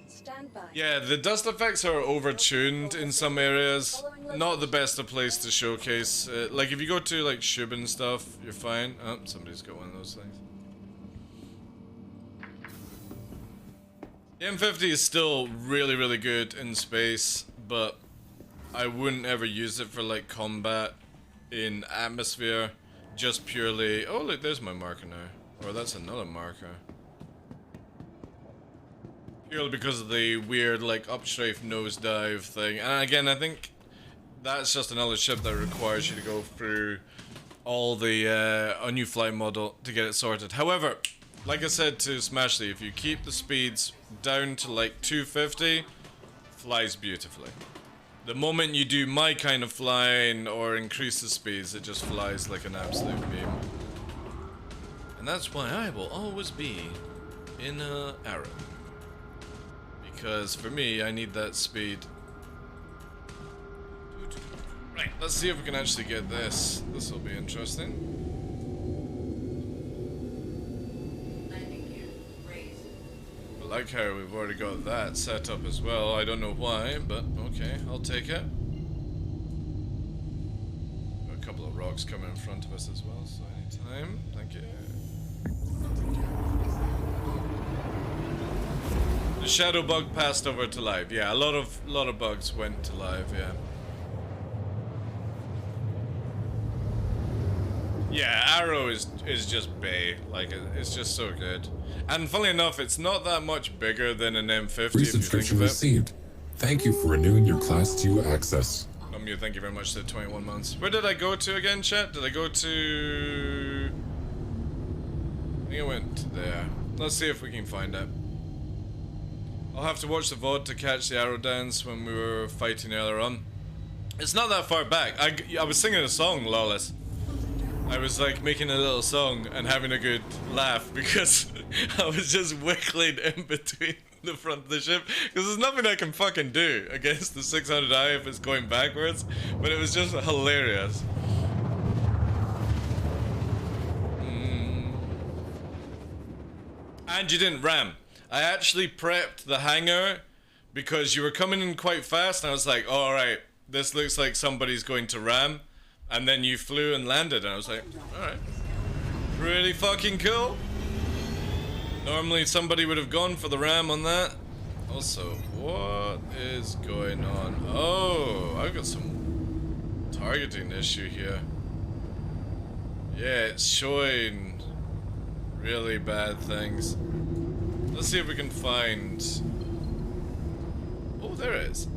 Stand by. Yeah, the dust effects are overtuned in some areas. Not the best of place to showcase. Like if you go to like Shub and stuff, you're fine. Oh, somebody's got one of those things. The M50 is still really, really good in space, but I wouldn't ever use it for like combat in atmosphere. Just purely. Oh, look, there's my marker now. Or that's another marker. Purely because of the weird, like, upstrafe nosedive thing. And again, I think that's just another ship that requires you to go through all the, a new flight model to get it sorted. However, like I said to Smashley, if you keep the speeds down to, like, 250, flies beautifully. The moment you do my kind of flying or increase the speeds, it just flies like an absolute beam. And that's why I will always be in an arrow. Because for me, I need that speed. Right, let's see if we can actually get this. This will be interesting. Landing gear raised. I like how we've already got that set up as well. I don't know why, but okay, I'll take it. Got a couple of rocks coming in front of us as well, so anytime. Thank you. The shadow bug passed over to live. Yeah, a lot of bugs went to live. Yeah. Yeah, Arrow is just bae. Like it's just so good. And funnily enough, it's not that much bigger than an M50. Resubscription received. Thank you for renewing your Class 2 access. Thank you very much to 21 months. Where did I go to again, chat? Did I go to? I think I went to there. Let's see if we can find it. I'll have to watch the VOD to catch the arrow dance when we were fighting earlier on. It's not that far back. I was singing a song, Lawless. I was like making a little song and having a good laugh because I was just wiggling in between the front of the ship because there's nothing I can fucking do against the 600i if it's going backwards, but it was just hilarious. And you didn't ram. I actually prepped the hangar because you were coming in quite fast and I was like, oh, alright, this looks like somebody's going to ram. And then you flew and landed and I was like, alright. Pretty fucking cool. Normally somebody would have gone for the ram on that. Also, what is going on? Oh, I've got some targeting issue here. Yeah, it's showing really bad things. Let's see if we can find... Oh, there it is.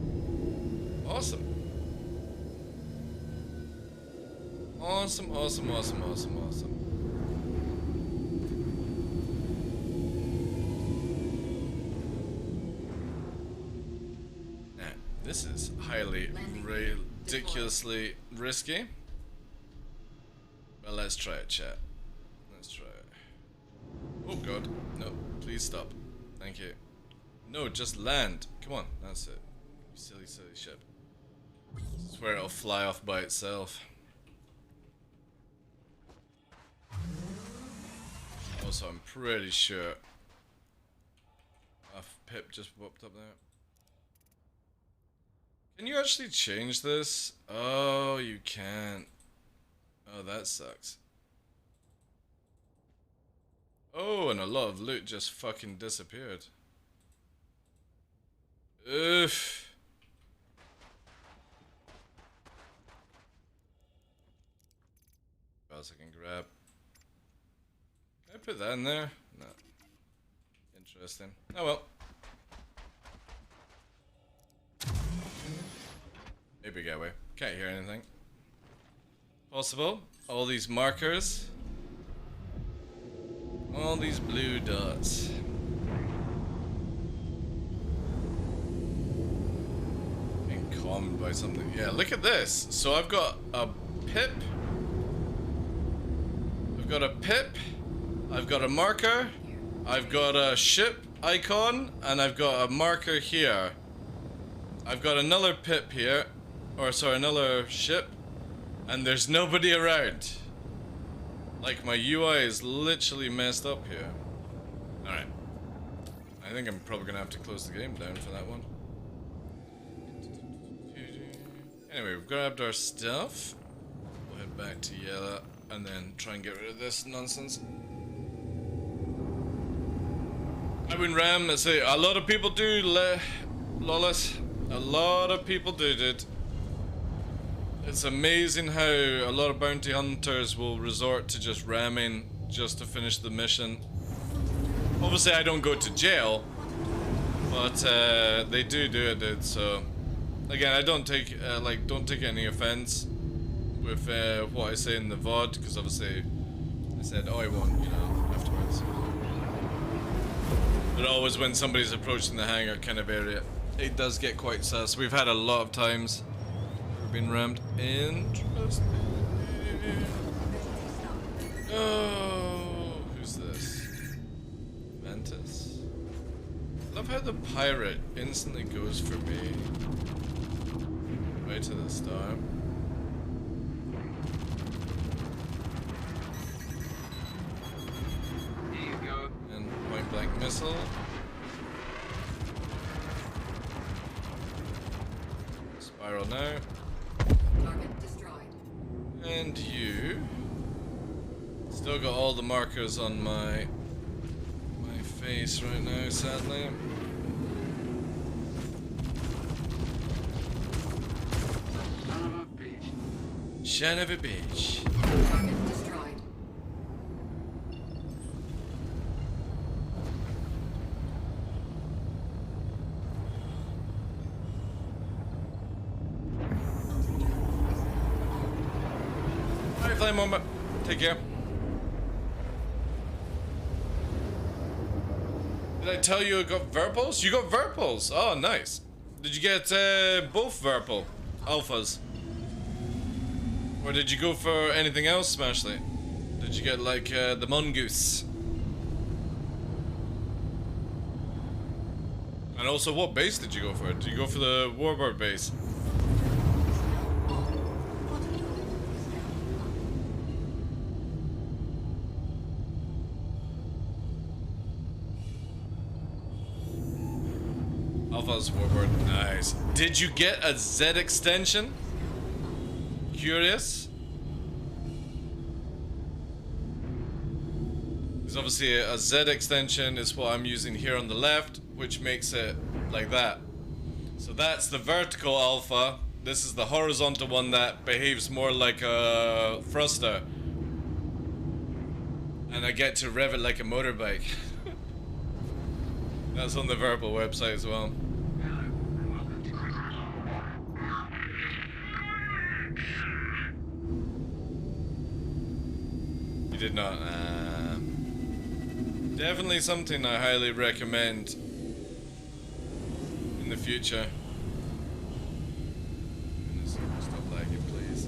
Awesome. Awesome, awesome, awesome, awesome, awesome. Now, this is highly, ridiculously risky. But let's try it, chat. Let's try it. Oh god, no, please stop. Thank you. No, just land. Come on, that's it. You silly, silly ship. I swear it'll fly off by itself. Also, I'm pretty sure a pip just popped up there. Can you actually change this? Oh, you can't. Oh, that sucks. Oh, and a lot of loot just fucking disappeared. Oof. What else I can grab? Can I put that in there? No. Interesting. Oh well. Maybe get away. Can't hear anything. Possible. All these markers. All these blue dots. Being calmed by something. Yeah, look at this. So I've got a pip. I've got a pip. I've got a marker, I've got a ship icon, and I've got a marker here. I've got another pip here, or sorry, another ship, and there's nobody around. Like, my UI is literally messed up here. Alright. I think I'm probably gonna have to close the game down for that one. Anyway, we've grabbed our stuff. We'll head back to Yella, and then try and get rid of this nonsense. I wouldn't ram. Let's say a lot of people do. Lawless. A lot of people do, dude. It's amazing how a lot of bounty hunters will resort to just ramming just to finish the mission. Obviously, I don't go to jail, but they do it, dude. So again, I don't take don't take any offense with what I say in the VOD, because obviously I said, oh, I won't, you know, afterwards. But always when somebody's approaching the hangar kind of area, it does get quite sus. We've had a lot of times we've been rammed. Interesting. Oh, who's this? Ventus. Love how the pirate instantly goes for me. Right to the star. Point blank missile. Spiral now. Target destroyed. And you. Still got all the markers on my face right now, sadly. Son of a bitch. Target destroyed. Alright, Flame Moment. Take care. Did I tell you I got Verpals? You got Verpals! Oh, nice. Did you get both Verpal alphas? Or did you go for anything else, Smashley? Did you get like the mongoose? And also, what base did you go for? Did you go for the warbird base? Alpha's warbird, nice. Did you get a Z extension? Curious? Because obviously a Z extension is what I'm using here on the left, which makes it like that. So that's the vertical alpha. This is the horizontal one that behaves more like a thruster. And I get to rev it like a motorbike. That's on the Verbal website as well. You did not. Definitely something I highly recommend in the future. Stop lagging, please.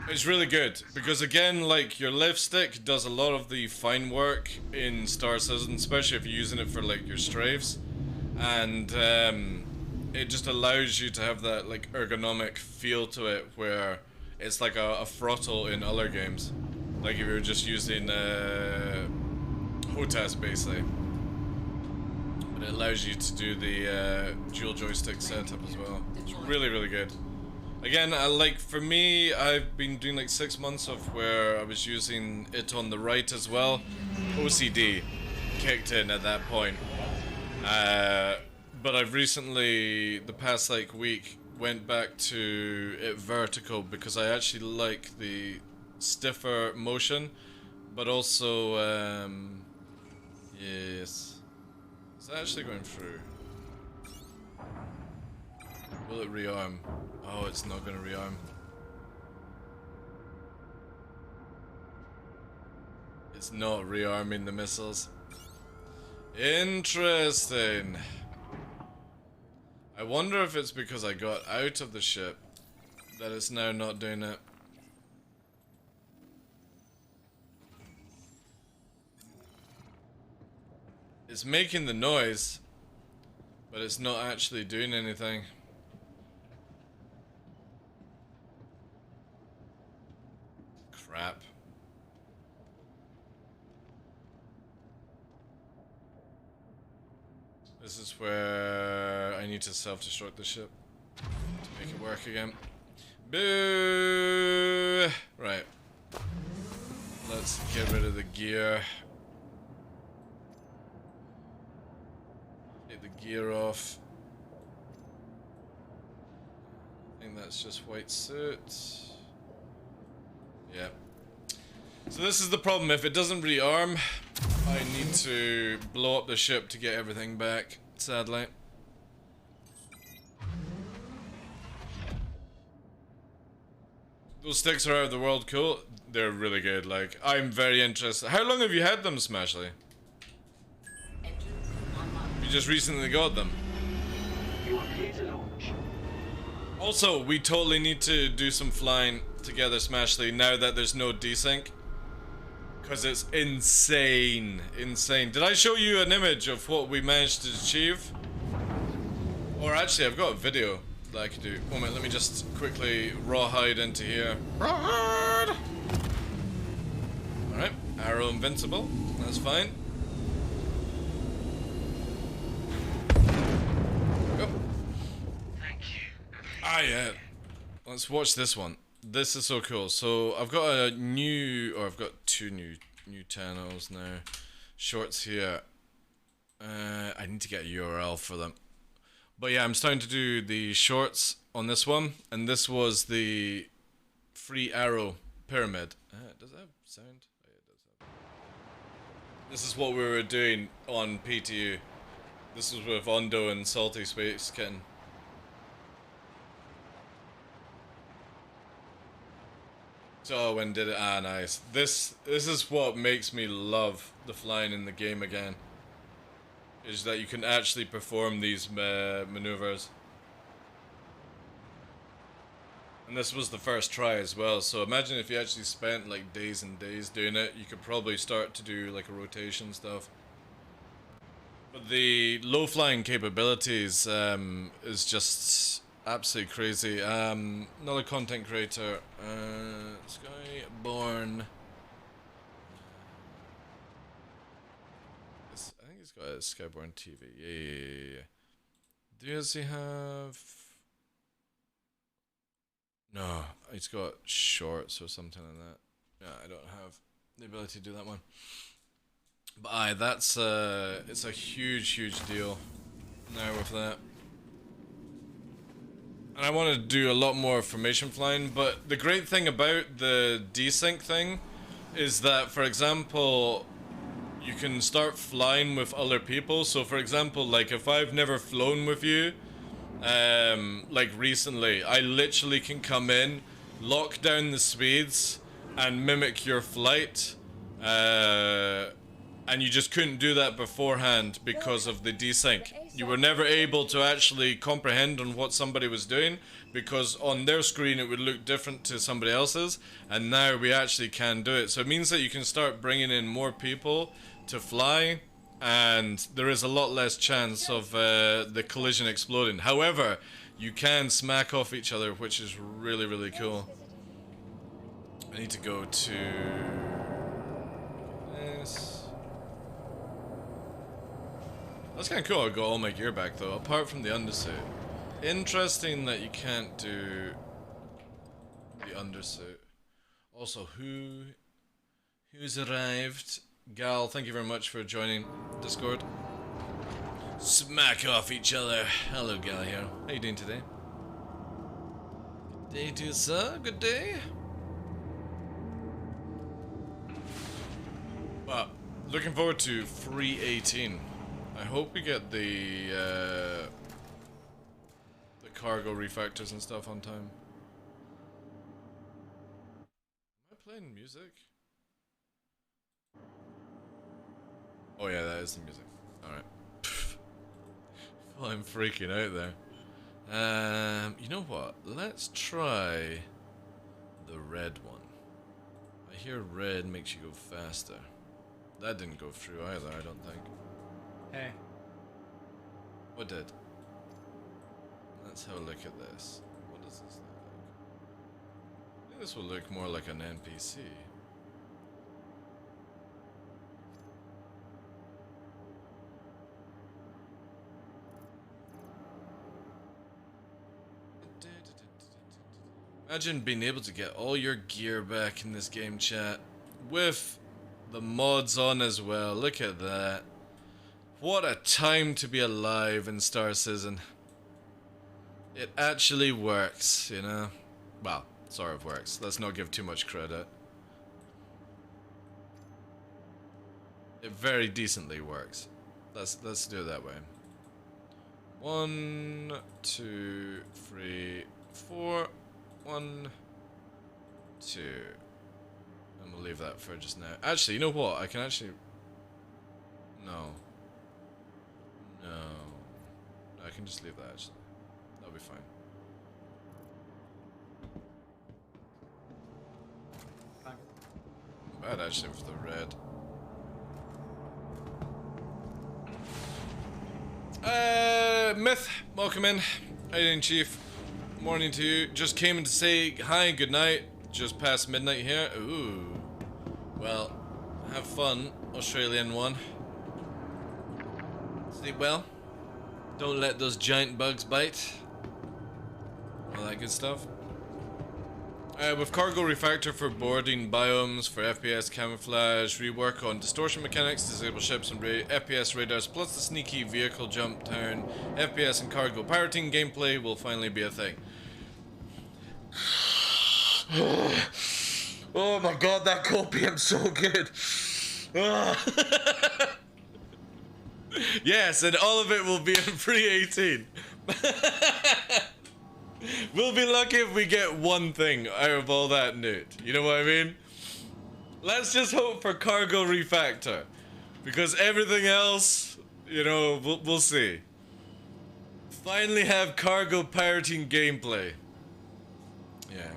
It's really good because again, like your left stick does a lot of the fine work in Star Citizen, especially if you're using it for like your strafes, and it just allows you to have that like ergonomic feel to it where it's like a throttle in other games, like if you were just using HOTAS basically. But it allows you to do the dual joystick setup as well. It's really, really good. Again, for me, I've been doing like 6 months of where I was using it on the right as well. OCD kicked in at that point. But I've recently, the past like week, went back to it vertical because I actually like the stiffer motion, but also, yes. Is that actually going through? Will it rearm? Oh, it's not going to rearm. It's not rearming the missiles. Interesting. I wonder if it's because I got out of the ship that it's now not doing it. It's making the noise, but it's not actually doing anything. Crap. This is where I need to self-destruct the ship to make it work again. Boo! Right. Let's get rid of the gear. Take the gear off. I think that's just white suit. Yeah. So this is the problem. If it doesn't rearm, I need to blow up the ship to get everything back, sadly. Those sticks are out of the world cool. They're really good. Like, I'm very interested. How long have you had them, Smashley? You just recently got them. Also, we totally need to do some flying together, Smashley, now that there's no desync. Because it's insane. Insane. Did I show you an image of what we managed to achieve? Or actually, I've got a video that I could do. Moment, let me just quickly rawhide into here. Rawhide! Alright, arrow invincible. That's fine. Go. Thank you. Ah, yeah. Let's watch this one. This is so cool. So I've got a new, or I've got two new channels now. Shorts here. I need to get a URL for them. But yeah, I'm starting to do the shorts on this one, and this was the free arrow pyramid. Does that have sound? Oh, yeah, it does have. This is what we were doing on PTU. This was with Ondo and Salty Space Kitten. So when did it? Ah, nice. This is what makes me love the flying in the game again. Is that you can actually perform these maneuvers. And this was the first try as well, so imagine if you actually spent like days and days doing it, you could probably start to do like a rotation stuff. But the low flying capabilities is just absolutely crazy. Another content creator, Skyborn. I think he's got a Skyborn TV. Yeah. Does he have? No, he's got shorts or something like that. Yeah, I don't have the ability to do that one. But aye, that's it's a huge deal now with that. And I want to do a lot more formation flying, but the great thing about the desync thing is that, for example, you can start flying with other people. So for example, like if I've never flown with you, like recently, I literally can come in, lock down the speeds, and mimic your flight. And you just couldn't do that beforehand because of the desync. You were never able to actually comprehend on what somebody was doing because on their screen it would look different to somebody else's, and now we actually can do it. So it means that you can start bringing in more people to fly, and there is a lot less chance of the collision exploding. However, you can smack off each other, which is really cool. I need to go to this. That's kind of cool. I got all my gear back though, apart from the undersuit. Interesting that you can't do the undersuit. Also, who's arrived? Gal, thank you very much for joining Discord. Smack off each other. Hello, Gal here. How you doing today? Good day to you, sir. Good day. Well, looking forward to Free 18. I hope we get the cargo refactors and stuff on time. Am I playing music? Oh yeah, that is the music. Alright. Well, I'm freaking out there. You know what? Let's try the red one. I hear red makes you go faster. That didn't go through either, I don't think. Hey. What did? Let's have a look at this. What does this look like? I think this will look more like an NPC. Imagine being able to get all your gear back in this game, chat, with the mods on as well. Look at that. What a time to be alive in Star Citizen. It actually works, you know? Well, sort of works. Let's not give too much credit. It very decently works. Let's do it that way. 1, 2, 3, 4. 1, 2. And we'll leave that for just now. Actually, you know what? I can actually... No. I can just leave that, actually. That'll be fine. Bad, actually, with the red. Myth, welcome in. How you doing, Chief? Morning to you. Just came in to say hi, good night. Just past midnight here. Ooh. Well, have fun, Australian one. Sleep well. Don't let those giant bugs bite. All that good stuff. With cargo refactor for boarding biomes, for FPS camouflage, rework on distortion mechanics, disable ships and FPS radars, plus the sneaky vehicle jump turn, FPS and cargo pirating gameplay will finally be a thing. Oh my god, that copium's so good. Yes, and all of it will be in free 18. We'll be lucky if we get one thing out of all that loot. You know what I mean? Let's just hope for cargo refactor. Because everything else, you know, we'll see. Finally have cargo pirating gameplay. Yeah.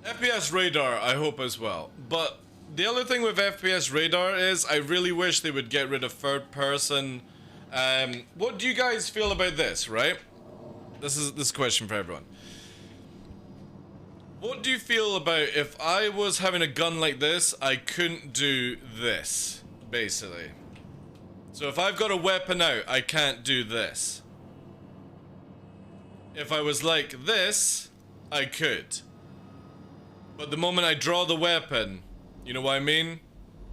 FPS radar, I hope as well. But the other thing with FPS radar is I really wish they would get rid of third person. What do you guys feel about this, right? This is a question for everyone. What do you feel about if I was having a gun like this, I couldn't do this, basically? So if I've got a weapon out, I can't do this. If I was like this, I could. But the moment I draw the weapon, you know what I mean?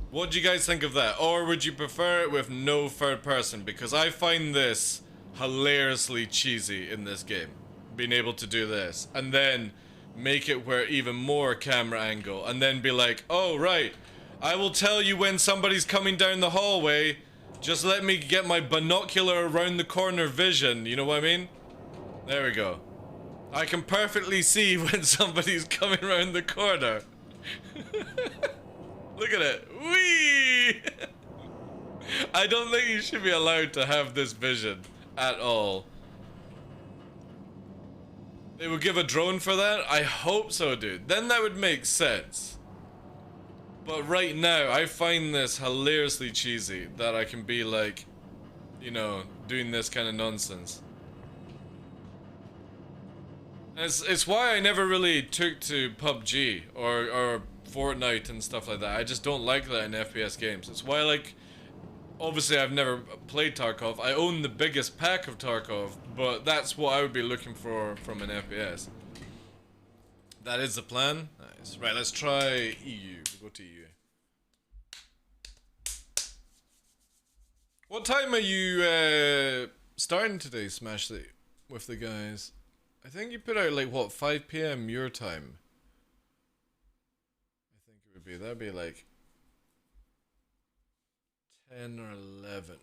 What do you guys think of that? Or would you prefer it with no third person? Because I find this hilariously cheesy in this game. Being able to do this. And then make it where even more camera angle. And then be like, oh right, I will tell you when somebody's coming down the hallway. Just let me get my binocular around the corner vision. You know what I mean? There we go. I can perfectly see when somebody's coming around the corner. Look at it. Whee! I don't think you should be allowed to have this vision at all. They would give a drone for that? I hope so, dude. Then that would make sense. But right now, I find this hilariously cheesy that I can be like, you know, doing this kind of nonsense. It's why I never really took to PUBG or Fortnite and stuff like that. I just don't like that in FPS games. It's why, like, obviously I've never played Tarkov. I own the biggest pack of Tarkov, but that's what I would be looking for from an FPS. That is the plan. Nice. Right, let's try EU. We'll go to EU. What time are you starting today, Smashley, with the guys? I think you put out like what, 5 PM your time? I think it would be, that'd be like 10 or 11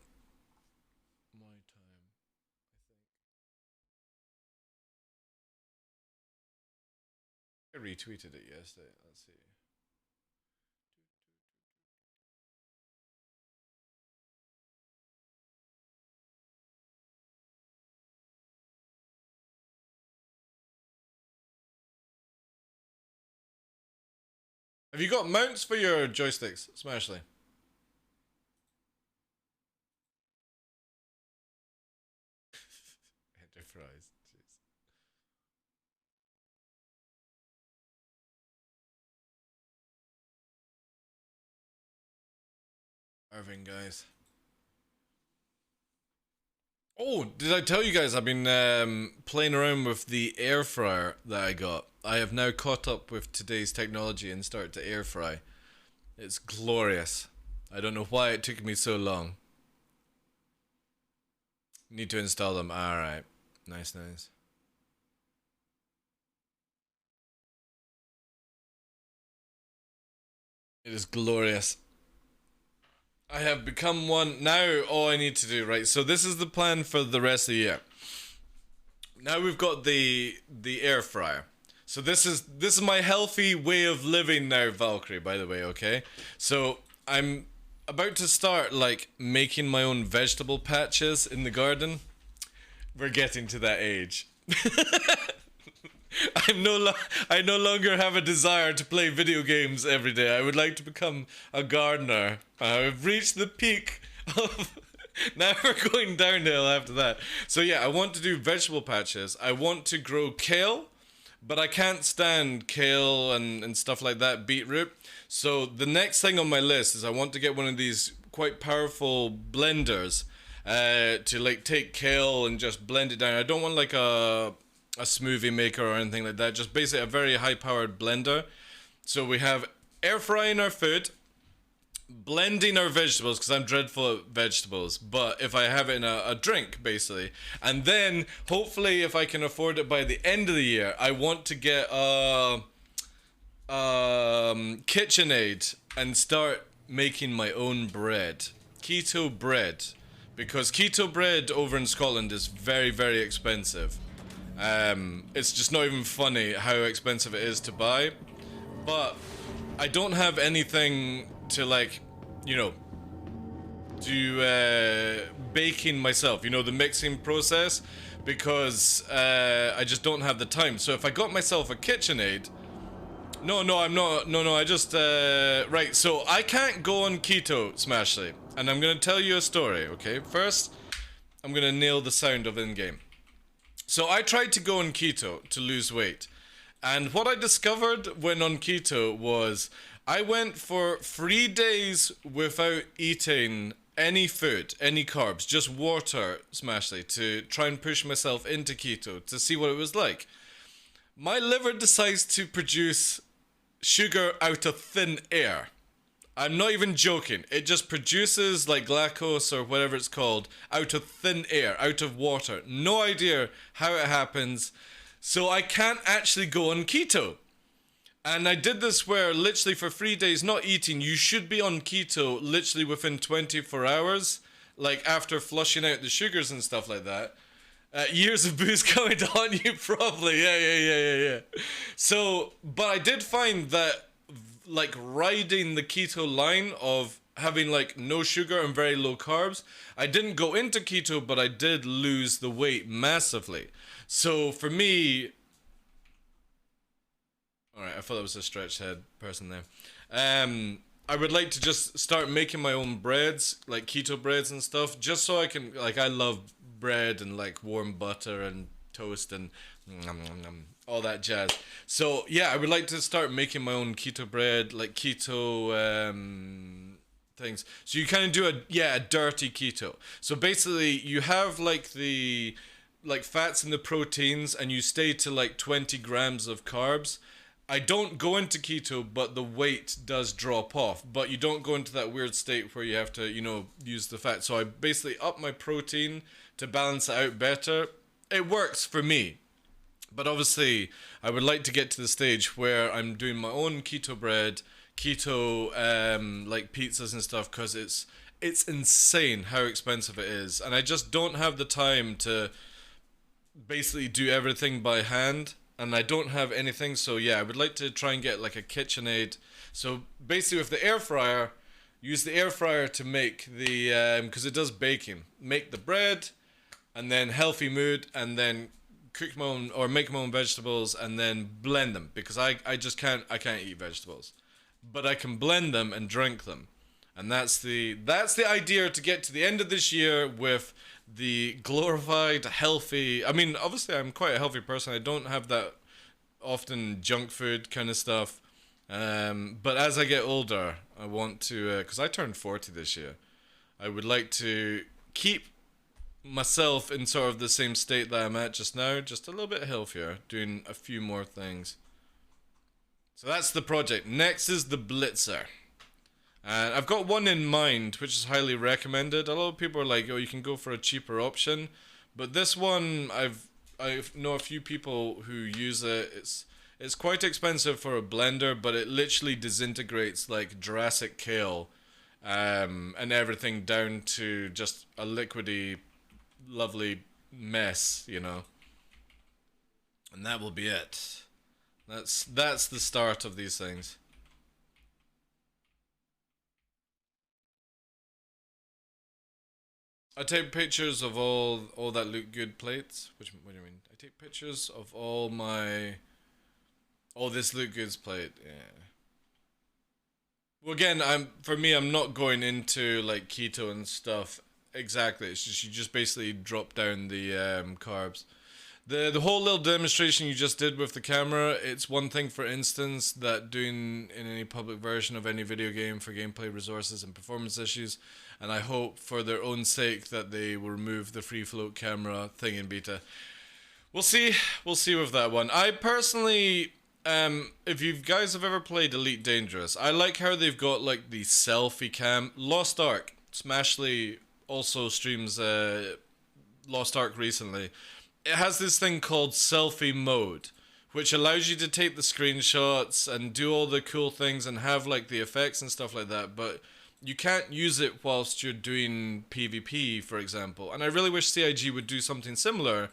my time, I think. I retweeted it yesterday. Let's see. Have you got mounts for your joysticks, Smashley? Enterprise, jeez. Irving, guys. Oh, did I tell you guys I've been playing around with the air fryer that I got? I have now caught up with today's technology and started to air fry. It's glorious. I don't know why it took me so long. Need to install them. Alright. Nice, nice. It is glorious. I have become one. Now all I need to do, right, so this is the plan for the rest of the year. Now we've got the air fryer. So this is my healthy way of living now, Valkyrie, by the way, okay? So I'm about to start like making my own vegetable patches in the garden. We're getting to that age. I no longer have a desire to play video games every day. I would like to become a gardener. I've reached the peak of... Now we're going downhill after that. So yeah, I want to do vegetable patches. I want to grow kale, but I can't stand kale and stuff like that, beetroot. So the next thing on my list is I want to get one of these quite powerful blenders to like take kale and just blend it down. I don't want like a smoothie maker or anything like that, just basically a very high powered blender. So we have air frying our food, blending our vegetables, because I'm dreadful at vegetables, but if I have it in a drink basically, and then hopefully if I can afford it by the end of the year, I want to get a KitchenAid and start making my own bread, keto bread, because keto bread over in Scotland is very, very expensive. It's just not even funny how expensive it is to buy, but I don't have anything to like, you know, do baking myself, you know, the mixing process, because I just don't have the time. So if I got myself a KitchenAid, I just right. So I can't go on keto, Smashly, and I'm gonna tell you a story. Okay, first I'm gonna nail the sound of in-game. So I tried to go on keto to lose weight, and what I discovered when on keto was I went for 3 days without eating any food, any carbs, just water, Smashly, to try and push myself into keto to see what it was like. My liver decides to produce sugar out of thin air. I'm not even joking. It just produces like glucose or whatever it's called out of thin air, out of water. No idea how it happens. So I can't actually go on keto. And I did this where literally for 3 days not eating, you should be on keto literally within 24 hours, like after flushing out the sugars and stuff like that. Years of booze coming on you probably, yeah. So, but I did find that like riding the keto line of having like no sugar and very low carbs, I didn't go into keto, but I did lose the weight massively. So for me, alright, I thought that was a stretched head person there. I would like to just start making my own breads, like keto breads and stuff, just so I can, like, I love bread and like warm butter and toast and all that jazz. So yeah, I would like to start making my own keto bread, like keto things. So you kind of do a dirty keto. So basically you have like the fats and the proteins, and you stay to like 20 grams of carbs. I don't go into keto, but the weight does drop off. But you don't go into that weird state where you have to, you know, use the fat. So I basically up my protein to balance it out better. It works for me. But obviously, I would like to get to the stage where I'm doing my own keto bread, keto like pizzas and stuff, because it's insane how expensive it is. And I just don't have the time to basically do everything by hand. And I don't have anything, so yeah, I would like to try and get like a KitchenAid. So basically with the air fryer, use the air fryer to make the, because it does baking. Make the bread, and then healthy mood, and then cook my own, or make my own vegetables, and then blend them. Because I just can't eat vegetables. But I can blend them and drink them. And that's the idea, to get to the end of this year with the glorified, healthy. I mean, obviously I'm quite a healthy person. I don't have that often junk food kind of stuff. But as I get older, I want to, because I turned 40 this year, I would like to keep myself in sort of the same state that I'm at just now, just a little bit healthier, doing a few more things. So that's the project. Next is the Blitzer. And I've got one in mind, which is highly recommended. A lot of people are like, oh, you can go for a cheaper option. But this one, I know a few people who use it. It's quite expensive for a blender, but it literally disintegrates like Jurassic kale, and everything down to just a liquidy, lovely mess, you know. And that will be it. That's the start of these things. I take pictures of all that look good plates. What do you mean? I take pictures of all this look goods plate. Yeah. Well, again, I'm not going into like keto and stuff exactly. It's just you just basically drop down the carbs. The whole little demonstration you just did with the camera, it's one thing, for instance, that doing in any public version of any video game for gameplay resources and performance issues, and I hope for their own sake that they will remove the free float camera thing in beta. We'll see with that one. I personally, if you guys have ever played Elite Dangerous, I like how they've got like the selfie cam. Lost Ark, Smashly also streams Lost Ark recently. It has this thing called selfie mode, which allows you to take the screenshots and do all the cool things and have like the effects and stuff like that, but you can't use it whilst you're doing PvP, for example. And I really wish CIG would do something similar,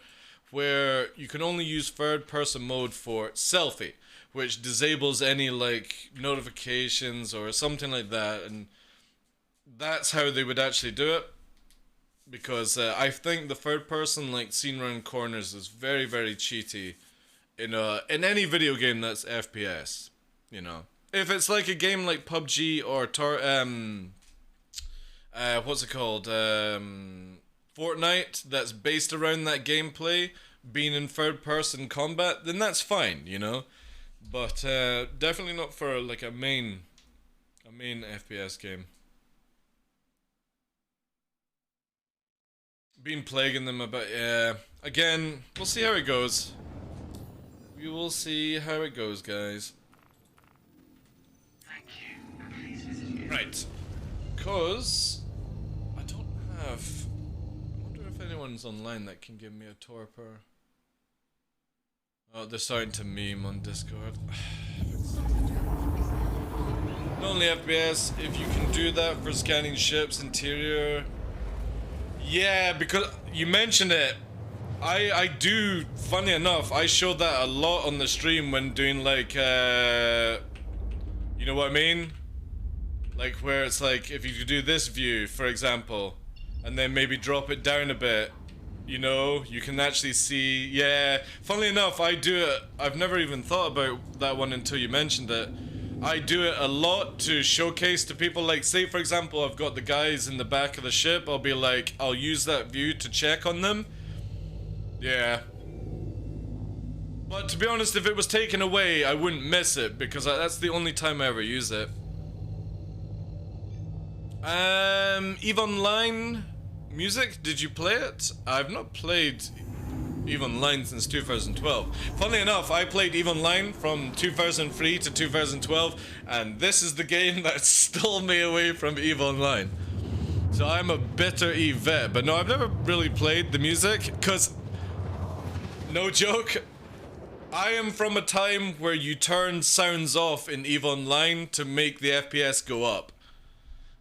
where you can only use third person mode for selfie, which disables any like notifications or something like that, and that's how they would actually do it. because I think the third person like scene around corners is very, very cheaty in any video game that's FPS. You know, if it's like a game like PUBG or what's it called, Fortnite, that's based around that gameplay being in third person combat, then that's fine, you know. But definitely not for like a main FPS game. Been plaguing them about, yeah. Again, we'll see how it goes. We will see how it goes, guys. Right. Cause I don't have. I wonder if anyone's online that can give me a torpor. Oh, they're starting to meme on Discord. Not only FPS, if you can do that for scanning ships, interior. Yeah, because you mentioned it. I do, funny enough, I showed that a lot on the stream when doing like, you know what I mean? Like where it's like, if you do this view, for example, and then maybe drop it down a bit, you know, you can actually see, yeah. Funnily enough, I do it, I've never even thought about that one until you mentioned it. I do it a lot to showcase to people, like say for example, I've got the guys in the back of the ship, I'll be like, I'll use that view to check on them. Yeah. But to be honest, if it was taken away, I wouldn't miss it, because that's the only time I ever use it. EVE Online music, did you play it? I've not played EVE Online since 2012. Funnily enough, I played EVE Online from 2003 to 2012, and this is the game that stole me away from EVE Online. So I'm a bitter EVE vet, but no, I've never really played the music, because, no joke, I am from a time where you turn sounds off in EVE Online to make the FPS go up.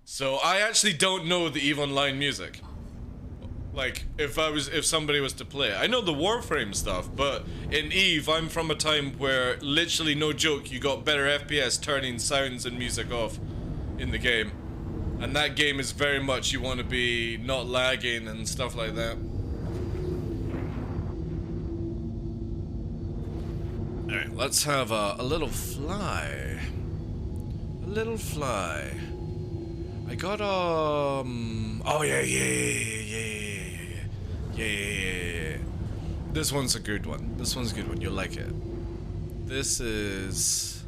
So I actually don't know the EVE Online music. Like, if somebody was to play it. I know the Warframe stuff, but in EVE, I'm from a time where, literally, no joke, you got better FPS turning sounds and music off in the game. And that game is very much, you want to be not lagging and stuff like that. Alright, let's have a little fly. A little fly. I got, oh yeah. This one's a good one. This one's a good one. You'll like it. This is,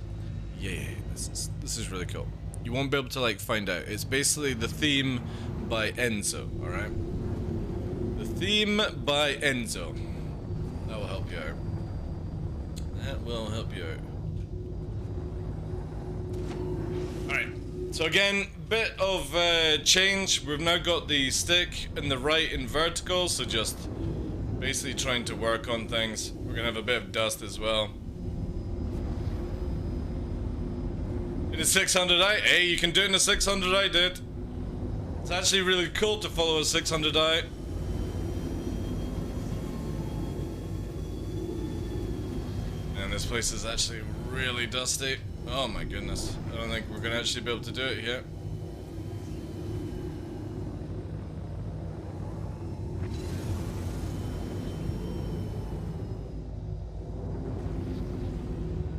this is really cool. You won't be able to like find out. It's basically the theme by Enzo. All right. The theme by Enzo. That will help you out. That will help you out. All right. So again, bit of change. We've now got the stick in the right in vertical, so just basically trying to work on things. We're gonna have a bit of dust as well. In a 600i? Hey, you can do it in a 600i, dude. It's actually really cool to follow a 600i. And this place is actually really dusty. Oh my goodness. I don't think we're gonna actually be able to do it yet.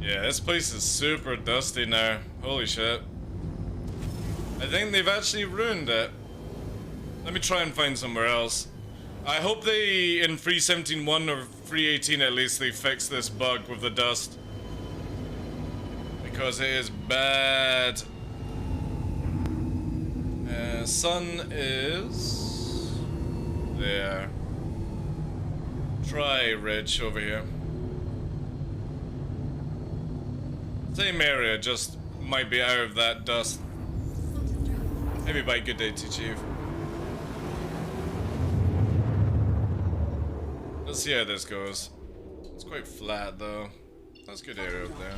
Yeah, this place is super dusty now. Holy shit. I think they've actually ruined it. Let me try and find somewhere else. I hope they, in 3.17.1 or 3.18 at least, they fix this bug with the dust. Because it is bad. Sun is there. Try Rich over here. Same area, just might be out of that dust. Maybe by good day to Chief. Let's see how this goes. It's quite flat though. That's a good area up there.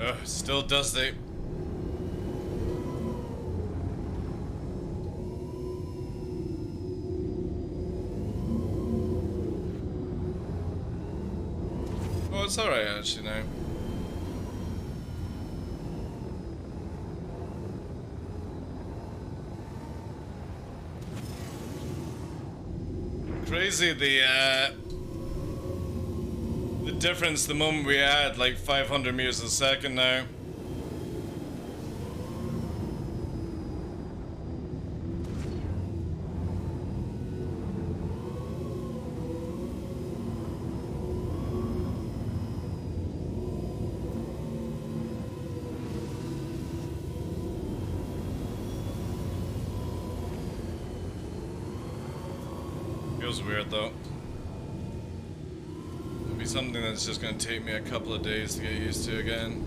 Ugh, still dusty. Oh, it's alright actually now. Crazy the difference the moment we add like 500 meters a second now. Feels weird though. It'll be something that's just gonna take me a couple of days to get used to again.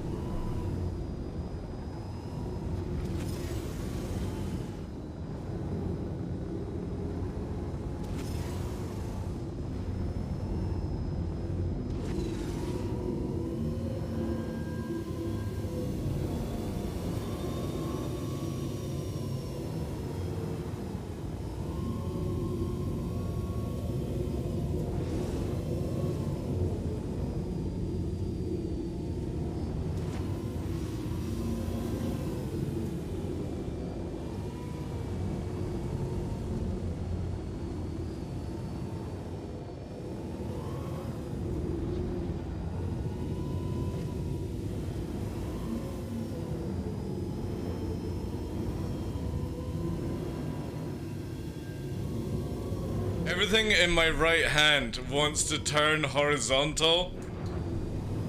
Everything in my right hand wants to turn horizontal.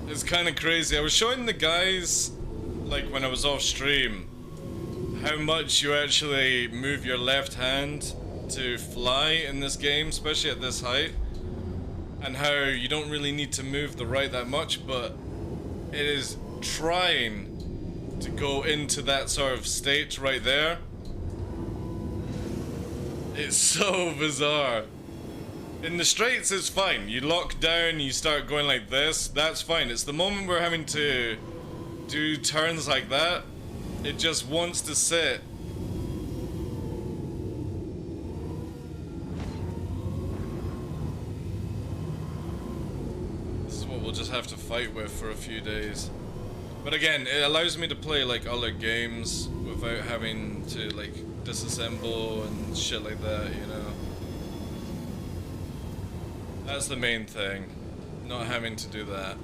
It's kind of crazy. I was showing the guys, like when I was off stream, how much you actually move your left hand to fly in this game, especially at this height, and how you don't really need to move the right that much, but it is trying to go into that sort of state right there. It's so bizarre. In the straights, it's fine. You lock down, you start going like this, that's fine. It's the moment we're having to do turns like that, it just wants to sit. This is what we'll just have to fight with for a few days. But again, it allows me to play like other games without having to like disassemble and shit like that, you know. That's the main thing, not having to do that.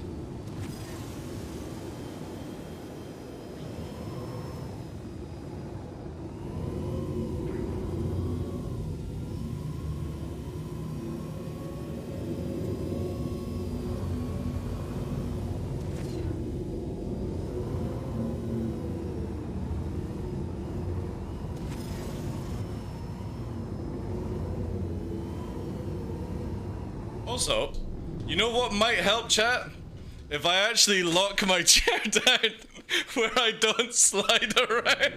Also, you know what might help, chat? If I actually lock my chair down where I don't slide around.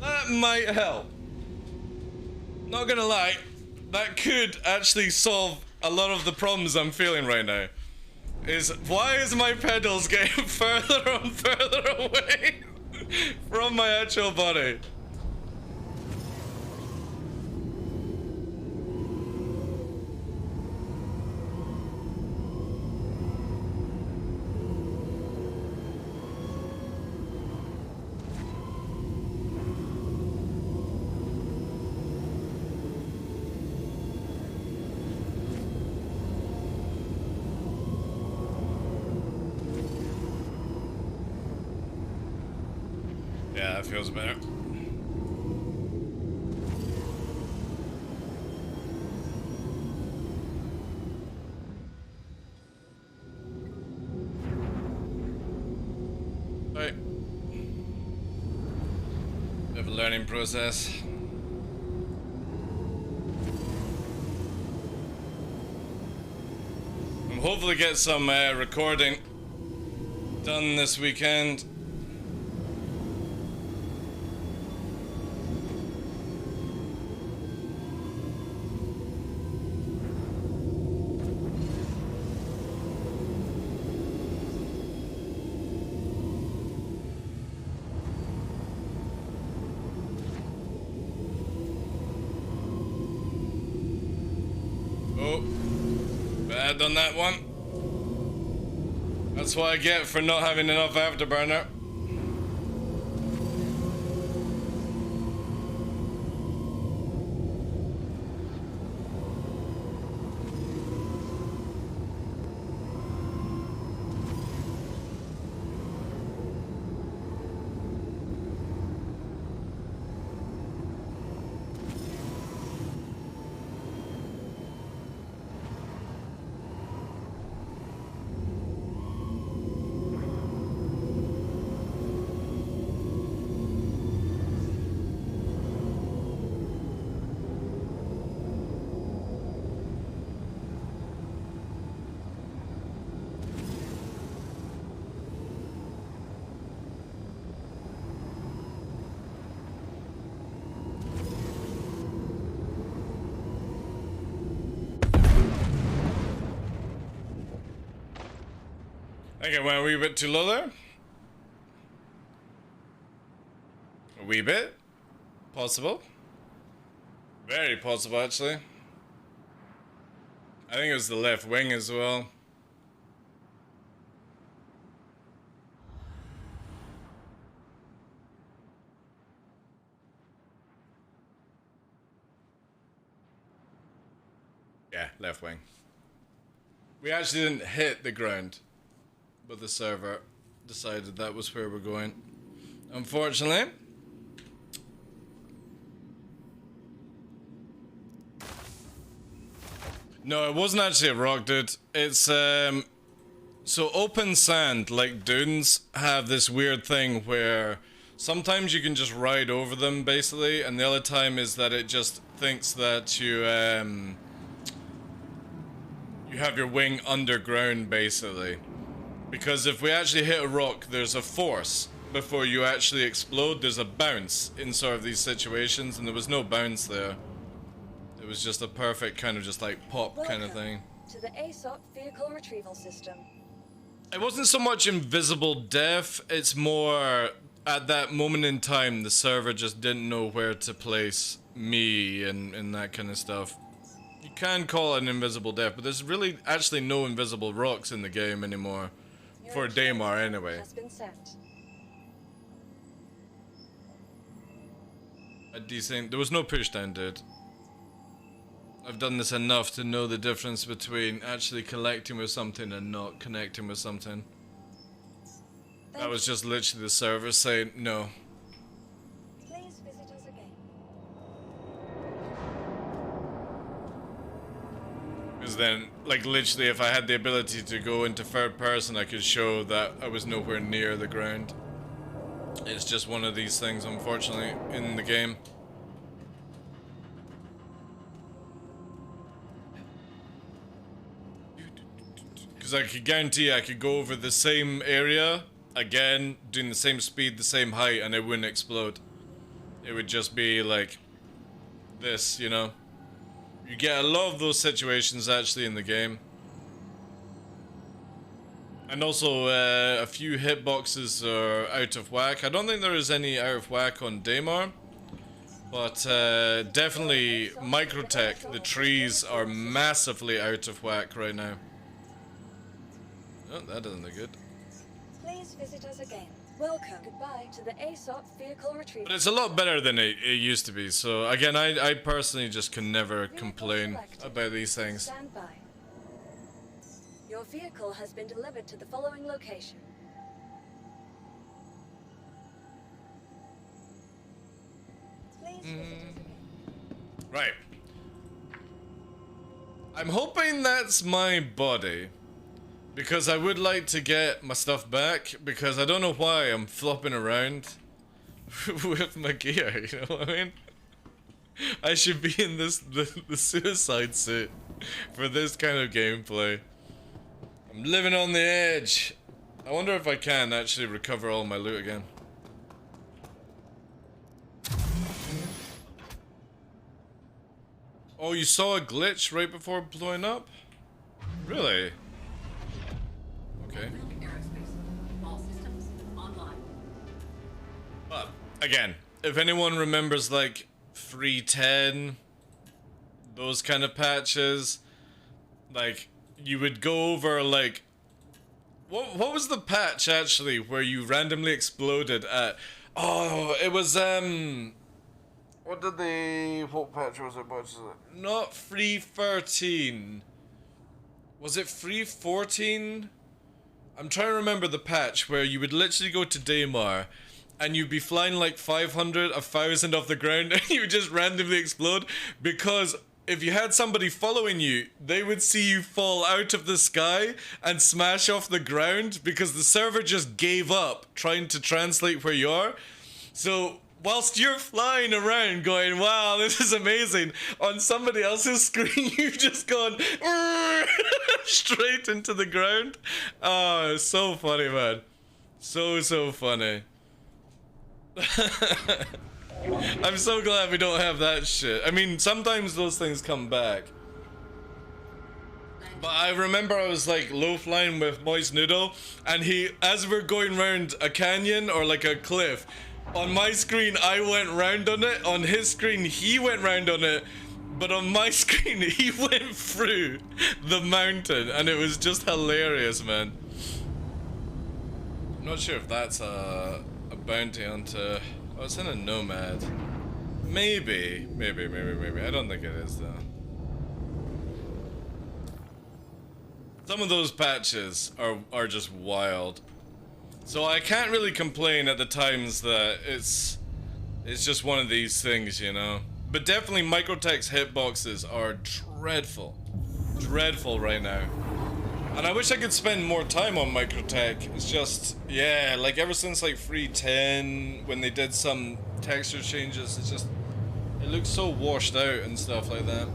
That might help. Not gonna lie, that could actually solve a lot of the problems I'm feeling right now. Why is my pedals getting further and further away from my actual body? Yeah, that feels better. Right. Bit of a learning process. I'm hopefully get some recording done this weekend. Oh, bad on that one. That's what I get for not having enough afterburner. Okay, went a wee bit too low there. A wee bit. Possible. Very possible, actually. I think it was the left wing as well. Yeah, left wing. We actually didn't hit the ground, but the server decided that was where we're going. Unfortunately. No, it wasn't actually a rock, dude. It's, so open sand, like dunes, have this weird thing where sometimes you can just ride over them, basically, and the other time is that it just thinks that you have your wing underground, basically. Because if we actually hit a rock, there's a force before you actually explode. There's a bounce in sort of these situations, and there was no bounce there. It was just a perfect kind of just like pop kind of thing. To the Aesop vehicle retrieval system. It wasn't so much invisible death, it's more at that moment in time the server just didn't know where to place me and that kind of stuff. You can call it an invisible death, but there's really actually no invisible rocks in the game anymore. For Daymar, anyway. Has been sent. A decent. There was no push down, dude. I've done this enough to know the difference between actually connecting with something and not connecting with something. That was just literally the server saying no. Please visit us again. Because then, like literally, if I had the ability to go into third person, I could show that I was nowhere near the ground. It's just one of these things, unfortunately, in the game. Because I could guarantee I could go over the same area, again, doing the same speed, the same height, and it wouldn't explode. It would just be like this, you know? You get a lot of those situations actually in the game. And also, a few hitboxes are out of whack. I don't think there is any out of whack on Daymar. But definitely, Microtech, the trees are massively out of whack right now. Oh, that doesn't look good. Please visit us again. Welcome. Goodbye to the Aesop vehicle retrieval. But it's a lot better than it used to be. So again, I personally just can never complain about these things. Stand by. Your vehicle has been delivered to the following location. Please visit us again. Right. I'm hoping that's my body. Because I would like to get my stuff back, because I don't know why I'm flopping around with my gear, you know what I mean? I should be in this the suicide suit for this kind of gameplay. I'm living on the edge. I wonder if I can actually recover all my loot again. Oh, you saw a glitch right before blowing up? Really? Okay. All systems online. But again, if anyone remembers like 310, those kind of patches, Like, you would go over, like... What was the patch, actually, where you randomly exploded at... Oh, it was, What did they... What patch was it? Not 3.13. Was it 3.14? I'm trying to remember the patch where you would literally go to Daymar and you'd be flying like 500, 1,000 off the ground and you would just randomly explode because if you had somebody following you, they would see you fall out of the sky and smash off the ground because the server just gave up trying to translate where you are. So whilst you're flying around going, wow, this is amazing, on somebody else's screen, you've just gone straight into the ground. Oh, it's so funny, man. So funny. I'm so glad we don't have that shit. I mean, sometimes those things come back. But I remember I was like low flying with Moist Noodle, and he, as we're going around a canyon or like a cliff, on my screen I went round on it, on his screen he went round on it, but on my screen he went through the mountain, and it was just hilarious, man. I'm not sure if that's a bounty onto... Oh, it's in a nomad. Maybe. I don't think it is, though. Some of those patches are just wild. So I can't really complain at the times that it's just one of these things, you know? But definitely Microtech's hitboxes are dreadful. Dreadful right now. And I wish I could spend more time on Microtech. It's just, yeah, like ever since like 3.10, when they did some texture changes, it's just, it looks so washed out and stuff like that.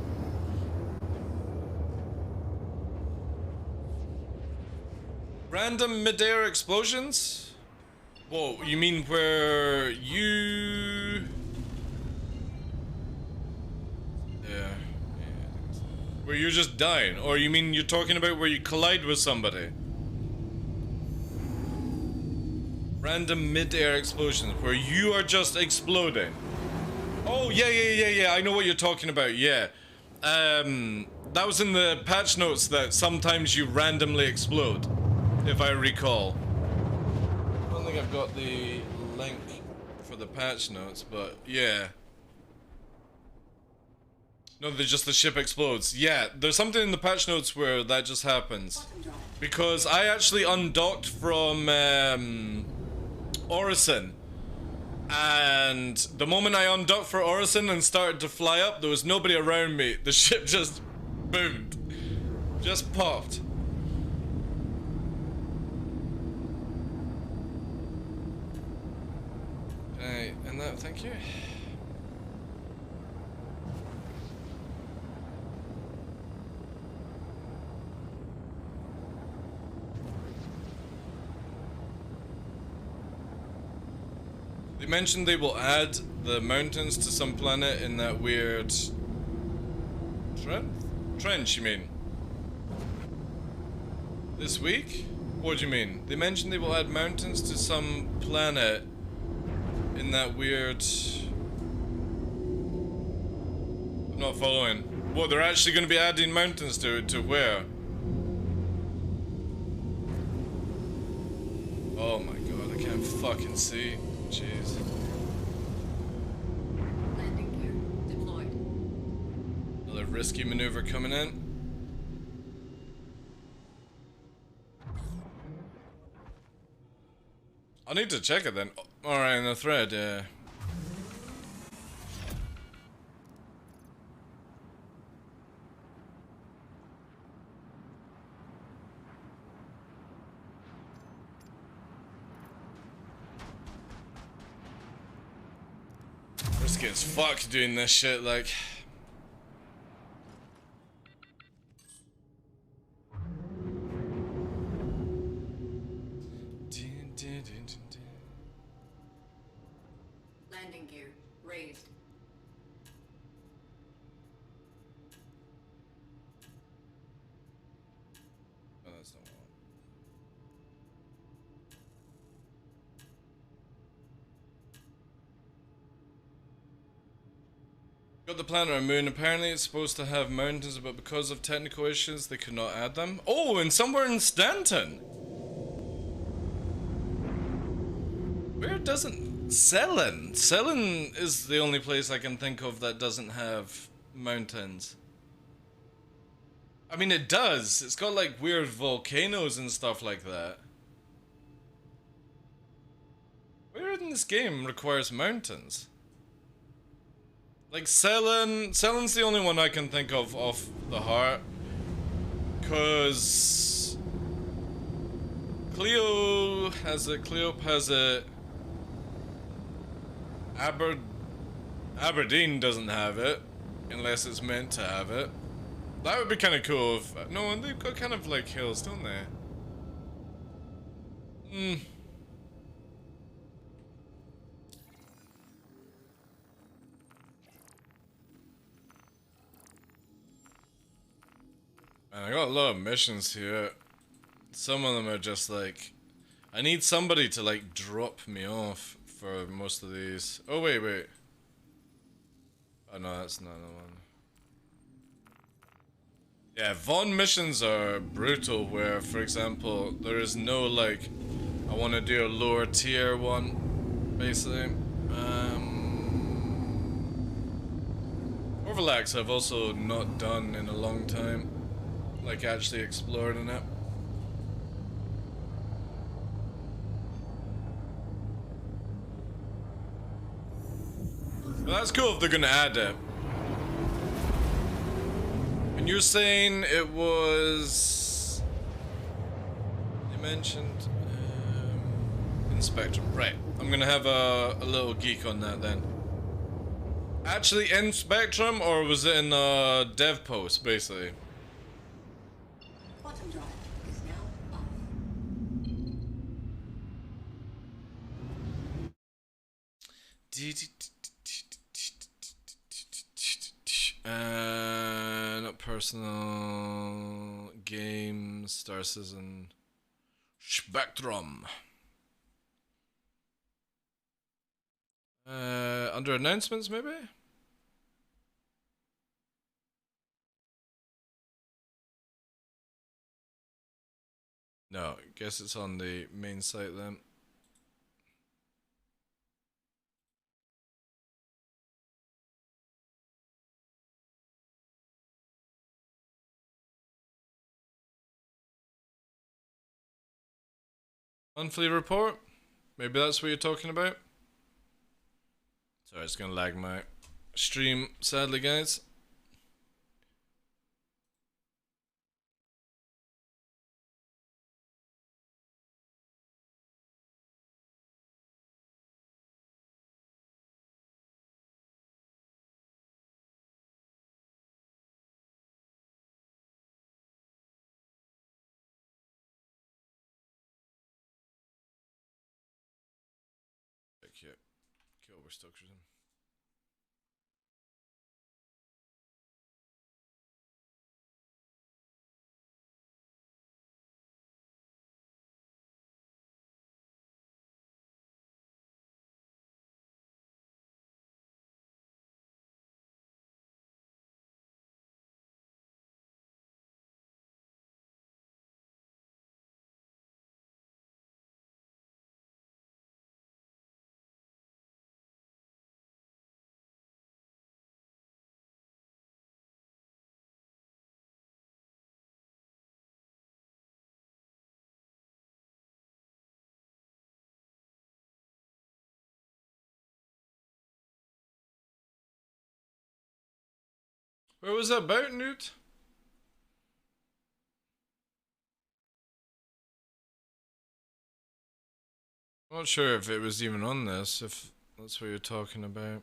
Random mid-air explosions? Whoa, you mean where you... Yeah. Where you're just dying, or you mean you're talking about where you collide with somebody? Random mid-air explosions, where you are just exploding. Oh, yeah, I know what you're talking about, yeah. That was in the patch notes that sometimes you randomly explode, if I recall. I don't think I've got the link for the patch notes, but yeah. No, there's just the ship explodes. Yeah, there's something in the patch notes where that just happens. Because I actually undocked from Orison. And the moment I undocked for Orison and started to fly up, there was nobody around me. The ship just boomed. Just popped. Okay, and that, thank you. They mentioned they will add the mountains to some planet in that weird... Trench, you mean? This week? What do you mean? They mentioned they will add mountains to some planet in that weird... I'm not following. What, they're actually going to be adding mountains to it? To where? Oh my god, I can't fucking see. Jeez. Landing gear deployed. Another risky maneuver coming in. I need to check it then. Alright, in the thread, yeah. Risky as fuck doing this shit, like. Landing gear raised. Oh, that's not one. Got the planet or moon. Apparently it's supposed to have mountains, but because of technical issues, they could not add them. Oh, and somewhere in Stanton. Where doesn't... Selin. Selin is the only place I can think of that doesn't have mountains. I mean, it does. It's got like weird volcanoes and stuff like that. Where in this game requires mountains? Like Selin's the only one I can think of off the heart. Cause Cleope has it. Aberdeen doesn't have it, unless it's meant to have it. That would be kind of cool if... No, they've got kind of like hills, don't they? Man, I got a lot of missions here. Some of them are just like... I need somebody to like drop me off for most of these. Oh, wait. Oh, no, that's not the one. Yeah, Vaughn missions are brutal where, for example, there is no like... I want to do a lower tier one, basically. Overlax I've also not done in a long time. Like actually explored in it. But that's cool if they're gonna add it. And you're saying it was... They mentioned... Inspector. Right. I'm gonna have a little geek on that then. Actually in Spectrum, or was it in dev post, basically? Bottom drive is now off. Not personal. Games, Star Citizen. Spectrum. Under announcements, maybe? No, I guess it's on the main site then. Monthly report? Maybe that's what you're talking about? Sorry, it's gonna lag my stream, sadly, guys. Check kill over structures. Where was that about, Newt? I'm not sure if it was even on this, if that's what you're talking about.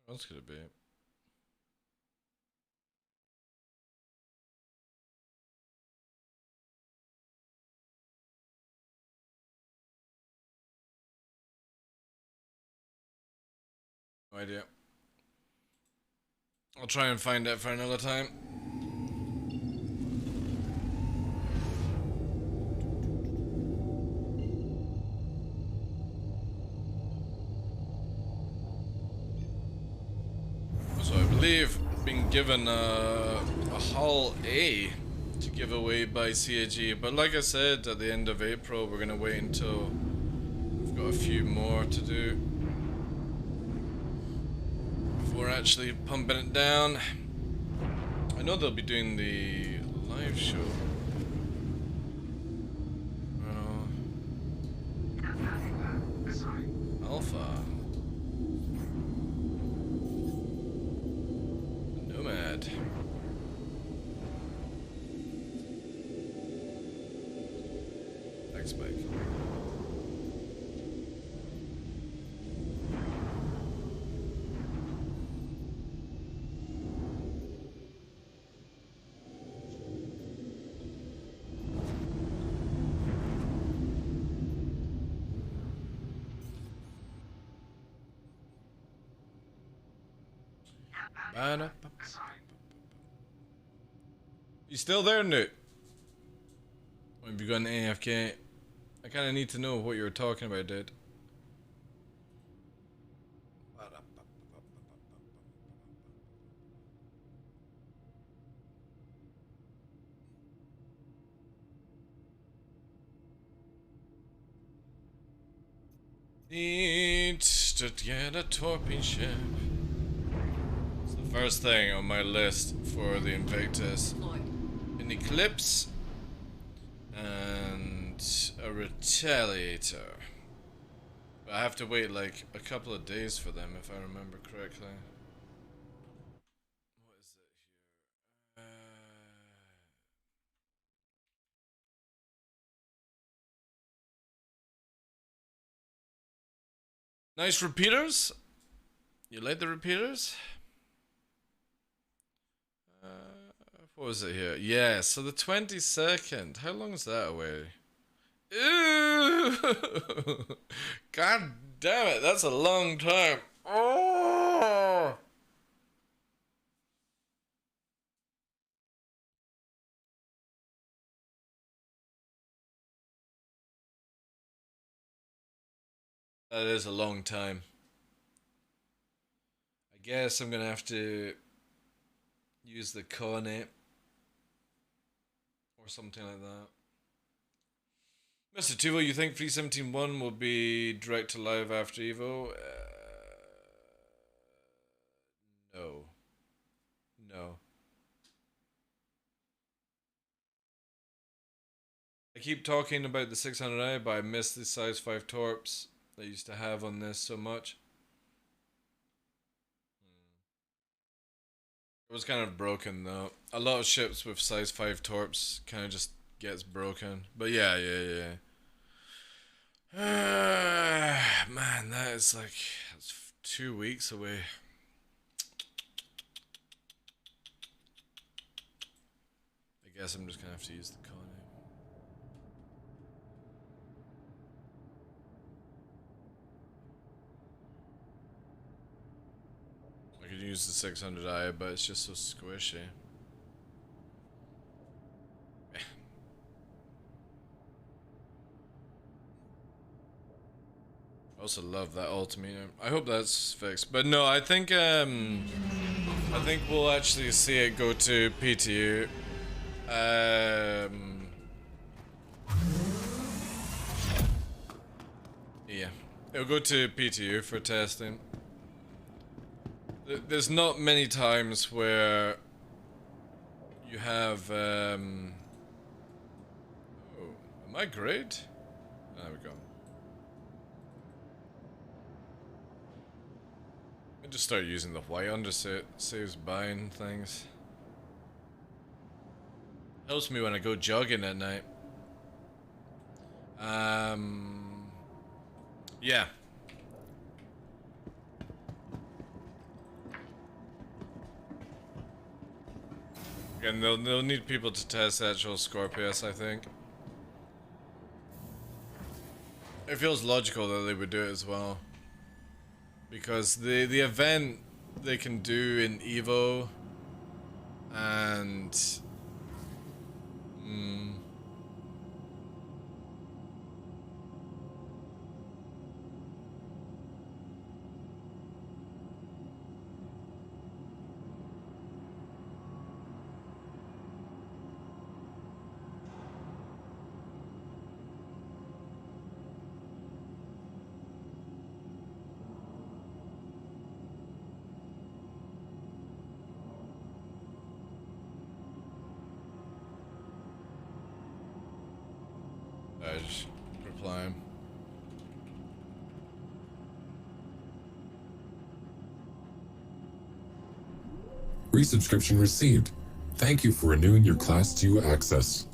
What else could it be? No idea. I'll try and find it for another time. So I believe being given a Hull A to give away by CAG, but like I said, at the end of April we're gonna wait until we've got a few more to do before actually pumping it down. I know they'll be doing the live show. Alpha. Nomad. X-Bike. You still there, Newt? Or have you gone AFK? I kinda need to know what you were talking about, dude. Need to get a torping ship. It's the first thing on my list for the Invictus. An Eclipse and a Retaliator. But I have to wait like a couple of days for them if I remember correctly. What is it here? Nice repeaters. You like the repeaters? What was it here? Yeah, so the 22nd. How long is that away? Ew! God damn it, that's a long time. Oh! That is a long time. I guess I'm gonna have to use the Conet or something like that. Mr. Tuvo, you think 317.1 will be direct to live after Evo? No. No. I keep talking about the 600i, but I miss the size 5 torps that I used to have on this so much. It was kind of broken though. A lot of ships with size 5 torps kind of just gets broken. But yeah. Man, that is like, that's 2 weeks away. I guess I'm just gonna have to use the Connie. I could use the 600i, but it's just so squishy. I also love that altimeter. I hope that's fixed. But no, I think we'll actually see it go to PTU. Yeah, it'll go to PTU for testing. There's not many times where you have oh, am I great? There we go. I just start using the white underset, saves buying things. Helps me when I go jogging at night. Yeah. And they'll need people to test actual Scorpius, I think. It feels logical that they would do it as well. because the event they can do in Evo and I just reply him. Resubscription received. Thank you for renewing your Class 2 access.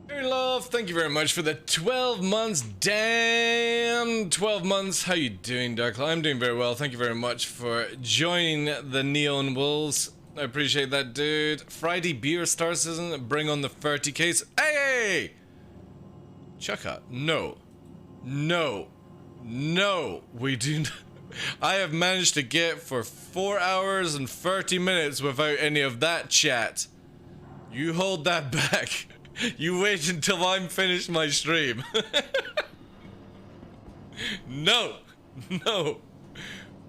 Hey love, thank you very much for the 12 months. Damn, 12 months. How you doing, DarkLaw? I'm doing very well. Thank you very much for joining the Neon Wolves. I appreciate that, dude. Friday beer star season. Bring on the 30 case. Hey! Chaka, no. No. No. We do not. I have managed to get for 4 hours and 30 minutes without any of that chat. You hold that back. You wait until I'm finished my stream. No. No.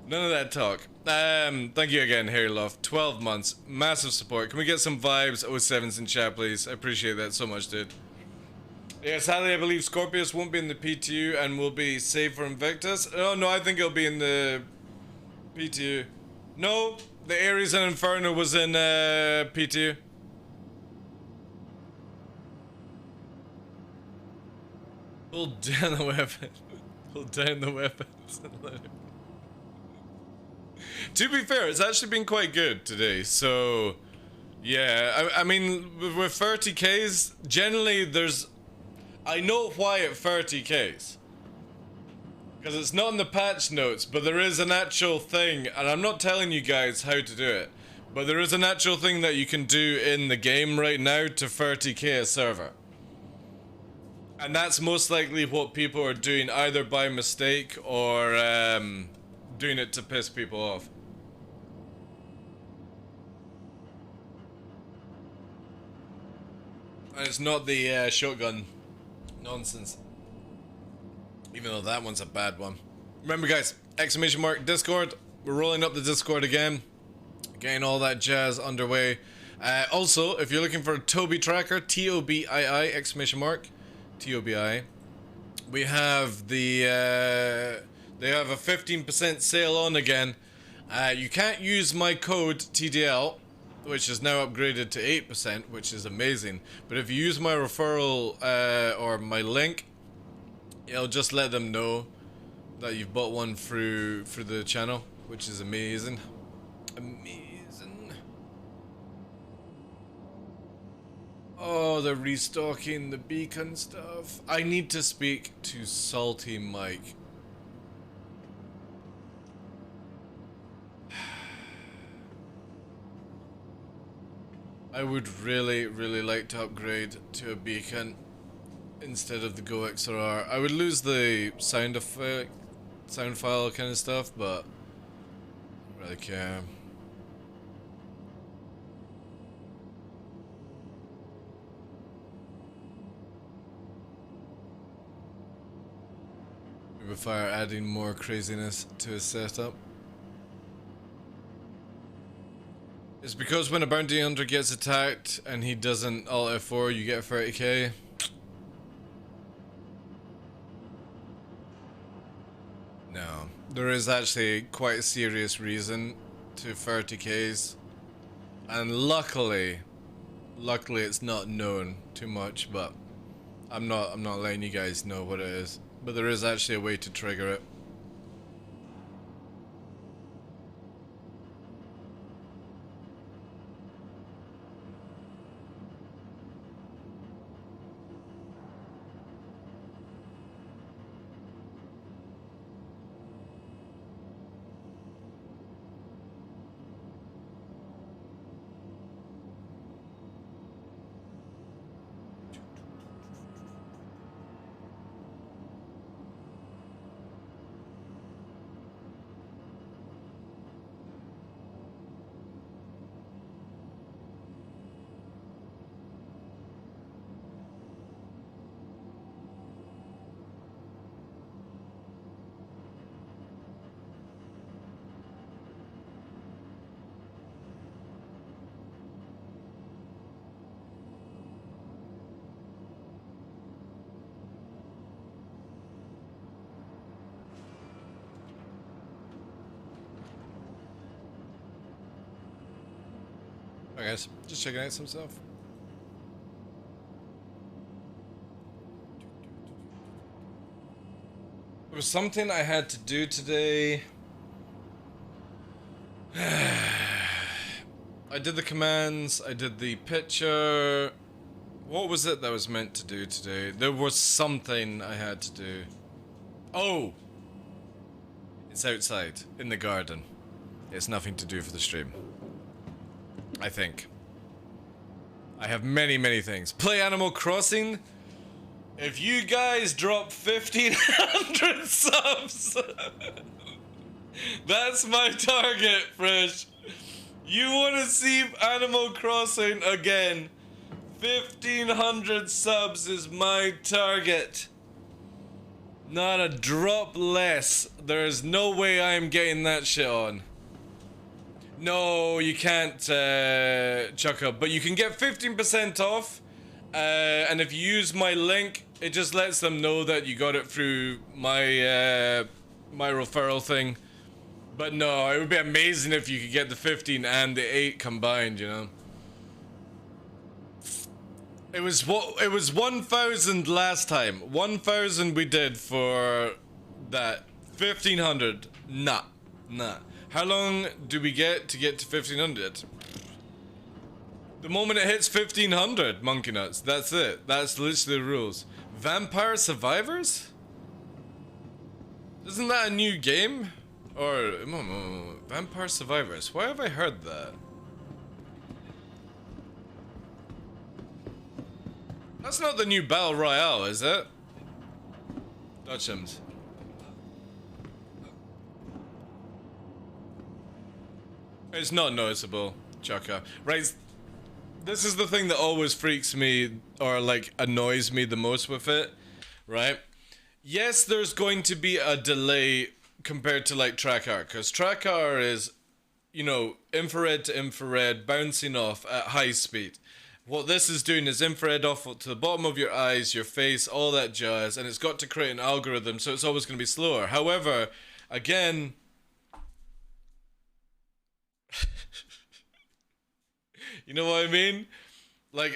None of that talk. Thank you again, Harry Love. 12 months. Massive support. Can we get some vibes? 07s in chat, please. I appreciate that so much, dude. Yeah, sadly, I believe Scorpius won't be in the PTU and will be saved for Invictus. Oh, no, I think it'll be in the PTU. No, the Ares and Inferno was in PTU. Hold down the weapon. Hold down the weapons. To be fair, it's actually been quite good today, so yeah, I mean, with 30Ks, generally there's, I know why at 30Ks, because it's not in the patch notes, but there is an actual thing, and I'm not telling you guys how to do it, but there is an actual thing that you can do in the game right now to 30K a server. And that's most likely what people are doing, either by mistake or doing it to piss people off. And it's not the shotgun nonsense. Even though that one's a bad one. Remember guys, exclamation mark Discord. We're rolling up the Discord again. Getting all that jazz underway. Also, if you're looking for a Tobii tracker, TOBII, exclamation mark. TOBI. We have the they have a 15% sale on again. You can't use my code TDL, which is now upgraded to 8%, which is amazing. But if you use my referral or my link, it'll just let them know that you've bought one through the channel, which is amazing. Amazing. Oh, they're restocking the beacon stuff. I need to speak to Salty Mike. I would really, really like to upgrade to a beacon instead of the Go XRR. I would lose the sound effect, sound file kind of stuff, but I don't really care. Fire adding more craziness to his setup. It's because when a bounty hunter gets attacked and he doesn't alt F4, you get 30k. No, there is actually quite a serious reason to 30ks, and luckily it's not known too much, but I'm not letting you guys know what it is. But there is actually a way to trigger it. Alright guys, just checking out some stuff. There was something I had to do today. I did the commands, I did the picture. What was it that I was meant to do today? There was something I had to do. Oh! It's outside, in the garden. It's nothing to do for the stream. I think. I have many, many things. Play Animal Crossing? If you guys drop 1,500 subs, that's my target, Fresh. You want to see Animal Crossing again? 1,500 subs is my target. Not a drop less. There is no way I am getting that shit on. No, you can't, chuck up, but you can get 15% off. And if you use my link, it just lets them know that you got it through my my referral thing. But no, it would be amazing if you could get the 15 and the 8 combined, you know. It was 1,000 last time. 1,000 we did for that. 1,500, nah. How long do we get to 1,500? The moment it hits 1,500, Monkey Nuts, that's it. That's literally the rules. Vampire Survivors? Isn't that a new game? Or, Vampire Survivors, why have I heard that? That's not the new Battle Royale, is it? Dutchums. It's not noticeable, Chaka. Right, this is the thing that always freaks me, or like annoys me the most with it, right? Yes, there's going to be a delay compared to like TrackR, because TrackR is, you know, infrared to infrared, bouncing off at high speed. What this is doing is infrared off to the bottom of your eyes, your face, all that jazz, and it's got to create an algorithm, so it's always going to be slower. However, again... you know what I mean? Like,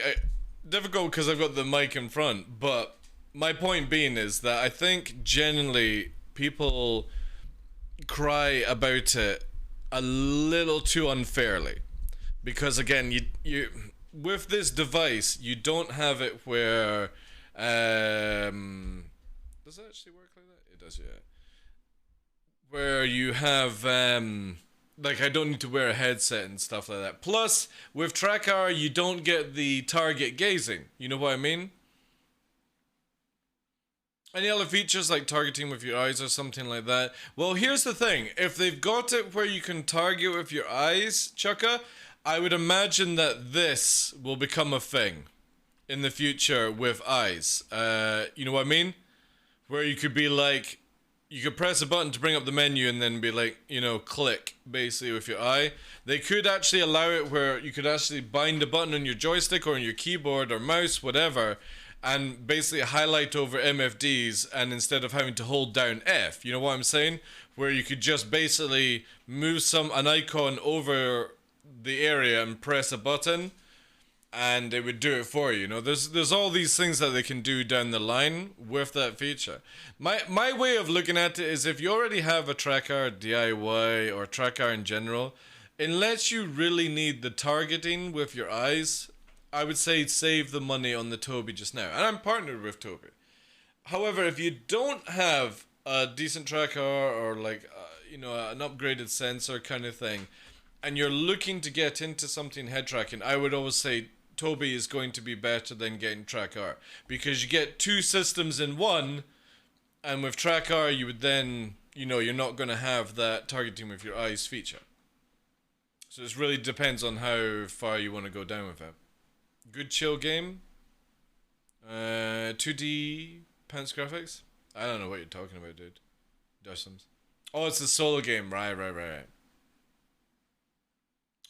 difficult because I've got the mic in front, but my point being is that I think generally people cry about it a little too unfairly. Because again, you with this device, you don't have it where, does it actually work like that? It does, yeah. Where you have, like I don't need to wear a headset and stuff like that. Plus, with TrackR, you don't get the target gazing. You know what I mean? Any other features like targeting with your eyes or something like that? Well, here's the thing. If they've got it where you can target with your eyes, Chukka, I would imagine that this will become a thing in the future with eyes. You know what I mean? Where you could be like, you could press a button to bring up the menu and then be like, you know, click basically with your eye. They could actually allow it where you could actually bind a button on your joystick or on your keyboard or mouse, whatever, and basically highlight over MFDs, and instead of having to hold down F, you know what I'm saying? Where you could just basically move an icon over the area and press a button and it would do it for you. You know, there's all these things that they can do down the line with that feature. My way of looking at it is, if you already have a TrackR DIY or TrackR in general, unless you really need the targeting with your eyes, I would say save the money on the Tobii just now. And I'm partnered with Tobii. However, if you don't have a decent TrackR or like you know, an upgraded sensor kind of thing, and you're looking to get into something head tracking, I would always say Tobii is going to be better than getting TrackR, because you get two systems in one, and with TrackR you would then, you know, you're not going to have that targeting with your eyes feature. So it really depends on how far you want to go down with it. Good chill game. 2D pants graphics. I don't know what you're talking about, dude. Dusums. Oh, it's a solo game. Right.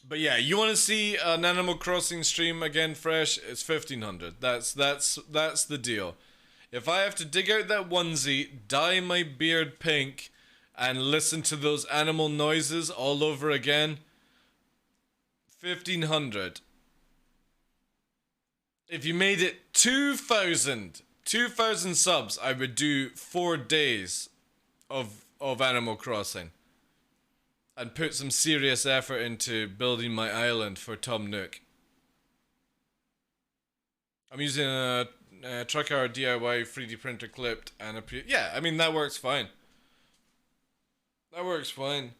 But yeah, you want to see an Animal Crossing stream again fresh, it's 1,500. That's the deal. If I have to dig out that onesie, dye my beard pink, and listen to those animal noises all over again, 1,500. If you made it 2,000 subs, I would do 4 days of Animal Crossing. And put some serious effort into building my island for Tom Nook. I'm using a Trucker DIY 3D printer clipped and a yeah, I mean that works fine. That works fine.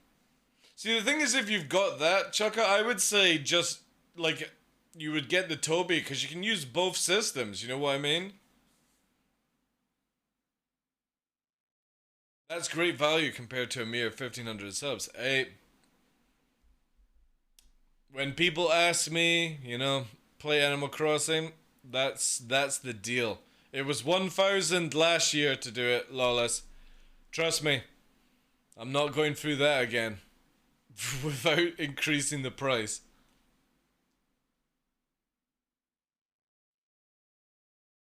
See, the thing is, if you've got that, Chukka, I would say just like you would get the Toby because you can use both systems. You know what I mean? That's great value compared to a mere 1,500 subs. Hey, when people ask me, you know, play Animal Crossing, that's the deal. It was 1,000 last year to do it, Lawless. Trust me, I'm not going through that again without increasing the price.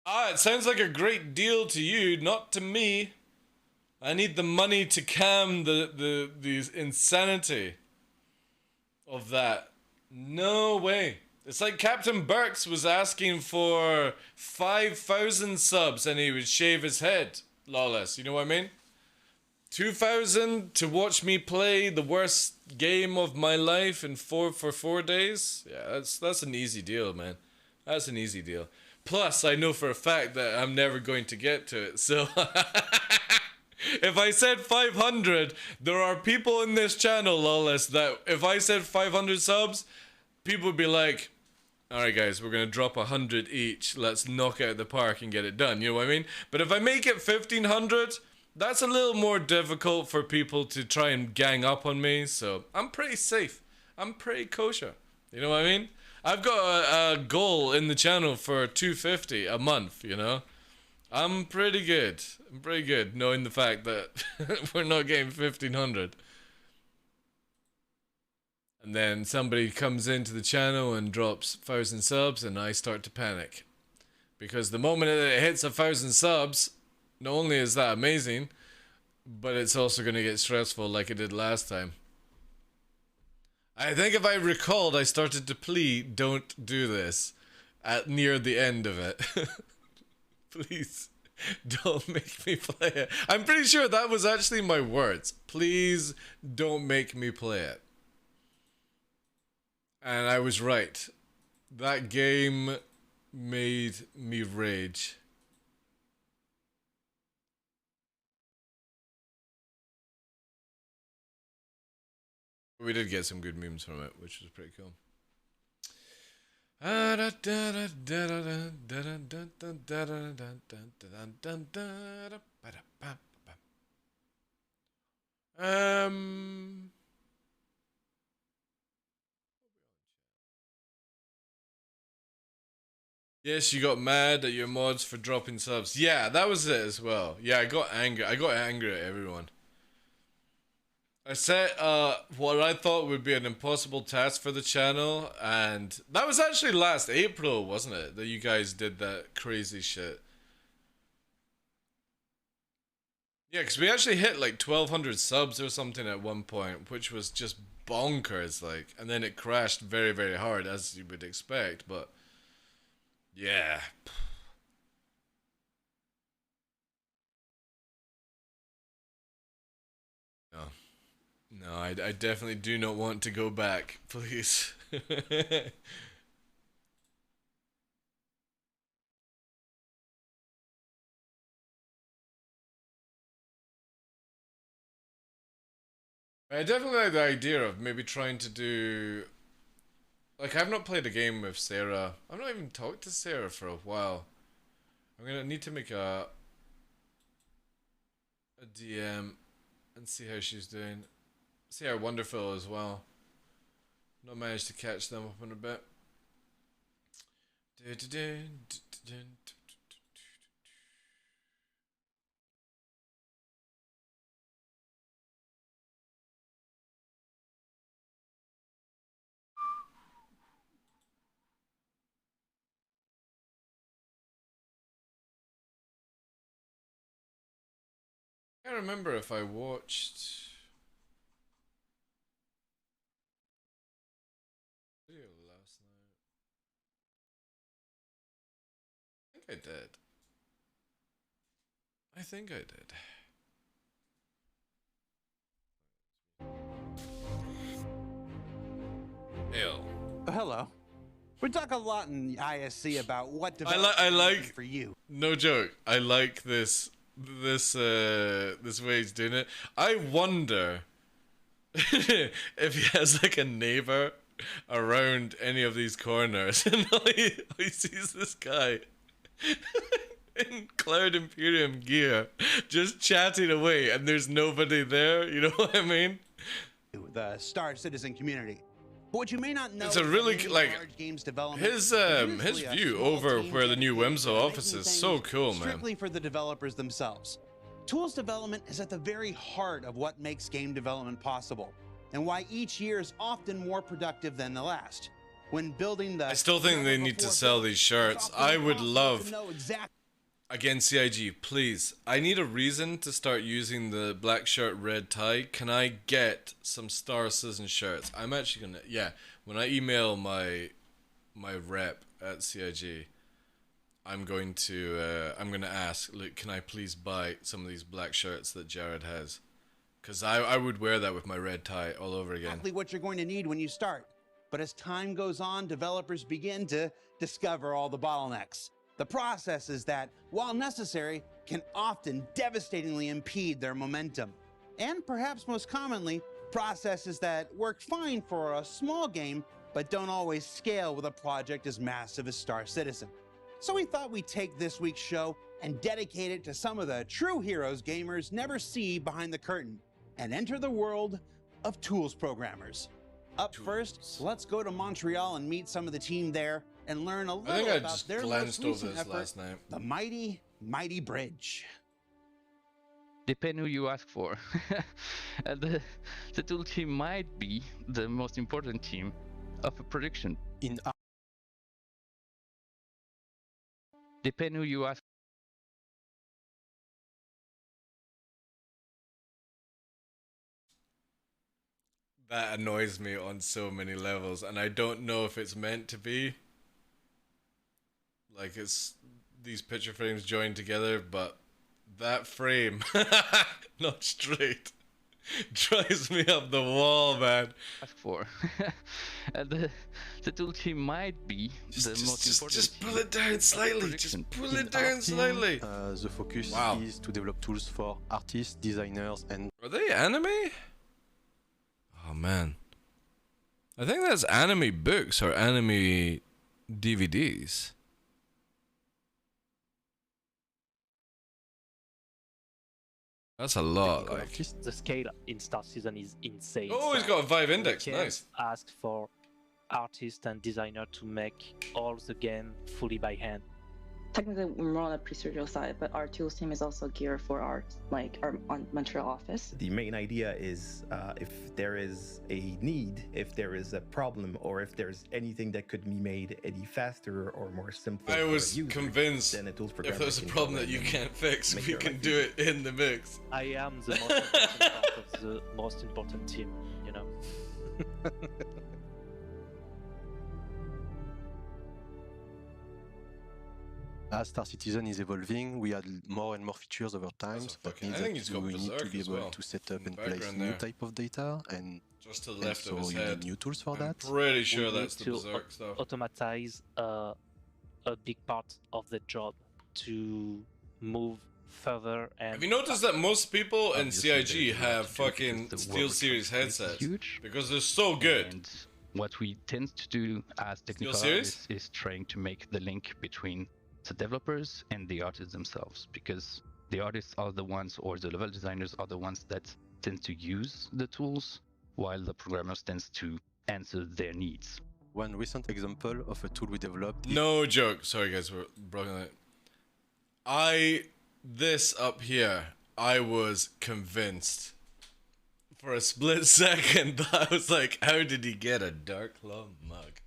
Ah, it sounds like a great deal to you, not to me. I need the money to calm the insanity of that. No way. It's like Captain Burks was asking for 5,000 subs and he would shave his head. Lawless, you know what I mean? 2,000 to watch me play the worst game of my life in for 4 days? Yeah, that's an easy deal, man. That's an easy deal. Plus, I know for a fact that I'm never going to get to it, so... If I said 500, there are people in this channel, Lawless, that if I said 500 subs, people would be like, alright guys, we're gonna drop 100 each, let's knock it out the park and get it done, you know what I mean? But if I make it 1,500, that's a little more difficult for people to try and gang up on me, so I'm pretty safe. I'm pretty kosher, you know what I mean? I've got a goal in the channel for 250 a month, you know? I'm pretty good. I'm pretty good knowing the fact that we're not getting 1,500. And then somebody comes into the channel and drops 1,000 subs and I start to panic. Because the moment that it hits 1,000 subs, not only is that amazing, but it's also going to get stressful like it did last time. I think if I recalled, I started to plead, don't do this at near the end of it. Please, don't make me play it. I'm pretty sure that was actually my words. Please, don't make me play it. And I was right. That game made me rage. We did get some good memes from it, which was pretty cool. Yes, you got mad at your mods for dropping subs. Yeah, that was it as well. Yeah, I got angry. I got angry at everyone. I set what I thought would be an impossible task for the channel, and that was actually last April, wasn't it? That you guys did that crazy shit. Yeah, because we actually hit like 1,200 subs or something at one point, which was just bonkers, like, and then it crashed very, very hard, as you would expect, but yeah. No. No, I definitely do not want to go back, please. I definitely like the idea of maybe trying to do... Like, I've not played a game with Sarah. I've not even talked to Sarah for a while. I'm gonna need to make a DM and see how she's doing. See how Wonderful as well. Not managed to catch them up in a bit. I can't remember if I watched video. last night? I think I did. I think I did. Hell. Hello. We talk a lot in ISC about what I development like for you. No joke. I like this way he's doing it. I wonder if he has like a neighbor around any of these corners and all he sees this guy in Cloud Imperium gear just chatting away and there's nobody there, you know what I mean? The Star Citizen community. But what you may not know It's a is that really many like large games development his is his usually a view small over team where the new dedicated Wemzo to office making is so things cool, man. Strictly for the developers themselves. Tools development is at the very heart of what makes game development possible, and why each year is often more productive than the last. When building the I still think they need to sell these shirts. I would love. Again, CIG, please. I need a reason to start using the black shirt, red tie. Can I get some Star Citizen shirts? I'm actually gonna, yeah. When I email my rep at CIG, I'm gonna ask, look, can I please buy some of these black shirts that Jared has? Cause I would wear that with my red tie all over again. Exactly what you're going to need when you start. But as time goes on, developers begin to discover all the bottlenecks. The processes that, while necessary, can often devastatingly impede their momentum. And perhaps most commonly, processes that work fine for a small game, but don't always scale with a project as massive as Star Citizen. So we thought we'd take this week's show and dedicate it to some of the true heroes gamers never see behind the curtain, and enter the world of tools programmers. Up first, let's go to Montreal and meet some of the team there and learn a I think little I about just their most glanced over recent this effort, last night. the mighty Bridge. Depend who you ask for. The tool team might be the most important team of a production. Depend who you ask. That annoys me on so many levels, and I don't know if it's meant to be. Like, it's these picture frames joined together, but that frame, not straight, drives me up the wall, man. Ask for. The tool team might be the most important. Just pull it down slightly. Just pull it down slightly. The focus Wow. is to develop tools for artists, designers, and Are they anime? Oh man, I think that's anime books or anime DVDs. That's a lot. Like, the scale in Star Citizen is insane. oh, he's got a Vive index. We Nice. asked for artists and designer to make all the game fully by hand. Technically, we're more on the procedural side, but our tools team is also geared for our on Montreal office. The main idea is if there is a need, if there is a problem, or if there's anything that could be made any faster or more simple. I was for a user, convinced then a tools if programmer there's a can problem come that you in can't fix, make we your can life do it in the mix. I am the most important part of the most important team, you know. as Star Citizen is evolving, we add more and more features over time. So that means I think he's that got we need to Berserk be as able well, to set up in and the place background new there. type of data, and Just to the left so of his you head. need new tools for I'm that. pretty sure We that's need the to Berserk stuff. automatize a big part of the job to move further. And Have you noticed that most people in Obviously, CIG there's a lot have to do fucking because the Steel work Series is headsets? huge. Because they're so good. And what we tend to do as technical serious? artists is trying to make the link between the developers and the artists themselves, because the artists are the ones, or the level designers are the ones that tend to use the tools, while the programmers tends to answer their needs. One recent example of a tool we developed. No joke. Sorry guys, we're broken it. This up here, I was convinced. For a split second, I was like, how did he get a DarkLaw mug?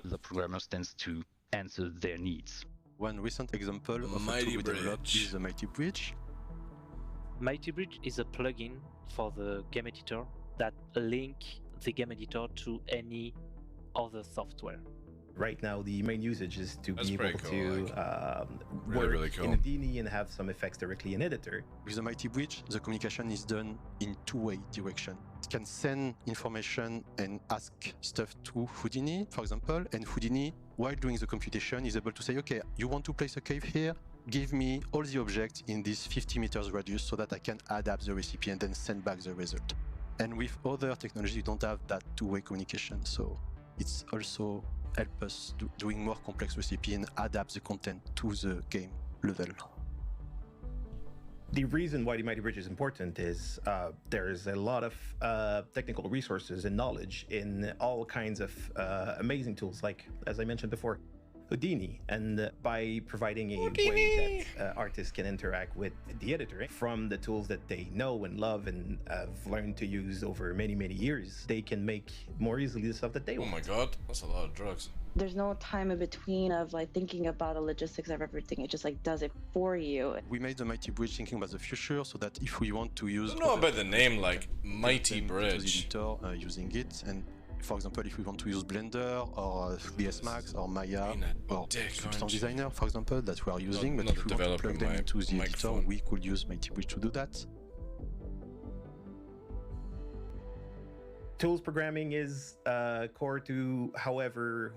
The programmers tends to answer their needs. One recent example of a Mighty tool we developed Bridge. is the Mighty Bridge. Mighty Bridge is a plugin for the game editor that link the game editor to any of the software. Right now, the main usage is to That's be able pretty cool, to really, work really cool. in Houdini and have some effects directly in editor. With the Mighty Bridge, the communication is done in two-way direction. It can send information and ask stuff to Houdini, for example, and Houdini, while doing the computation, is able to say, okay, you want to place a cave here? Give me all the objects in this 50 meters radius so that I can adapt the recipe and then send back the result. And with other technology, you don't have that two-way communication, so it's also help us doing more complex recipe and adapt the content to the game level. The reason why the Mighty Bridge is important is there's a lot of technical resources and knowledge in all kinds of amazing tools, like, as I mentioned before, Houdini. And by providing a way that artists can interact with the editor from the tools that they know and love and have learned to use over many, many years, they can make more easily the stuff that they want. Oh my god, that's a lot of drugs. There's no time in between of like thinking about the logistics of everything. It just like does it for you. We made the Mighty Bridge thinking about the future, so that if we want to use... I don't know about the name, like, Mighty Bridge. Editor, using it, and for example, if we want to use Blender or 3ds Max or Maya or Substance Designer, for example, that we are using, but if we want to plug them into the editor, we could use Mighty Bridge to do that. Tools programming is core to whoever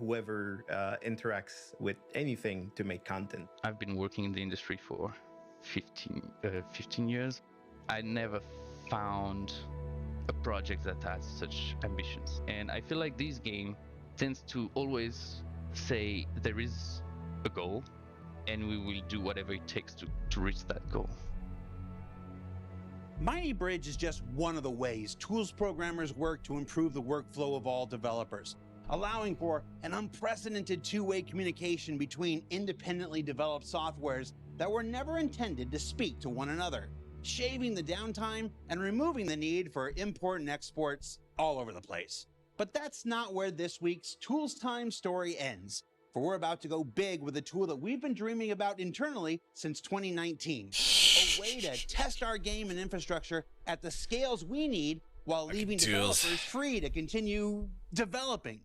interacts with anything to make content. I've been working in the industry for 15 years. I never found a project that has such ambitions. And I feel like this game tends to always say there is a goal and we will do whatever it takes to reach that goal. Mighty Bridge is just one of the ways tools programmers work to improve the workflow of all developers, allowing for an unprecedented two-way communication between independently developed softwares that were never intended to speak to one another, shaving the downtime and removing the need for import and exports all over the place. But that's not where this week's Tools Time story ends, for we're about to go big with a tool that we've been dreaming about internally since 2019. A way to test our game and infrastructure at the scales we need while leaving developers free to continue developing.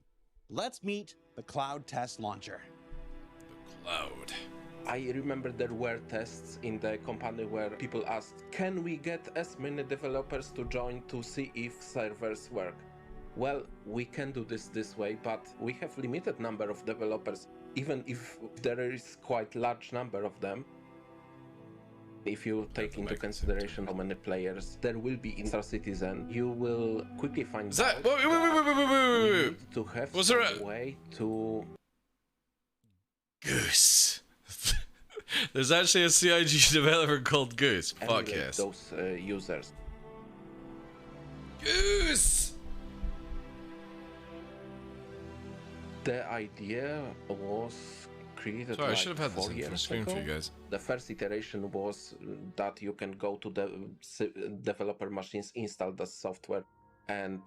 Let's meet the Cloud Test Launcher. The Cloud. I remember there were tests in the company where people asked, can we get as many developers to join to see if servers work? Well, we can do this way, but we have limited number of developers, even if there is quite large number of them. If you take into consideration how many players there will be in Star Citizen, you will quickly find out wait, you need to have a way to... Goose. There's actually a CIG developer called Goose. Fuck yes. Those users. Goose! The idea was created I should have had this 4 in years full screen ago. for you guys. The first iteration was that you can go to the developer machines, install the software, and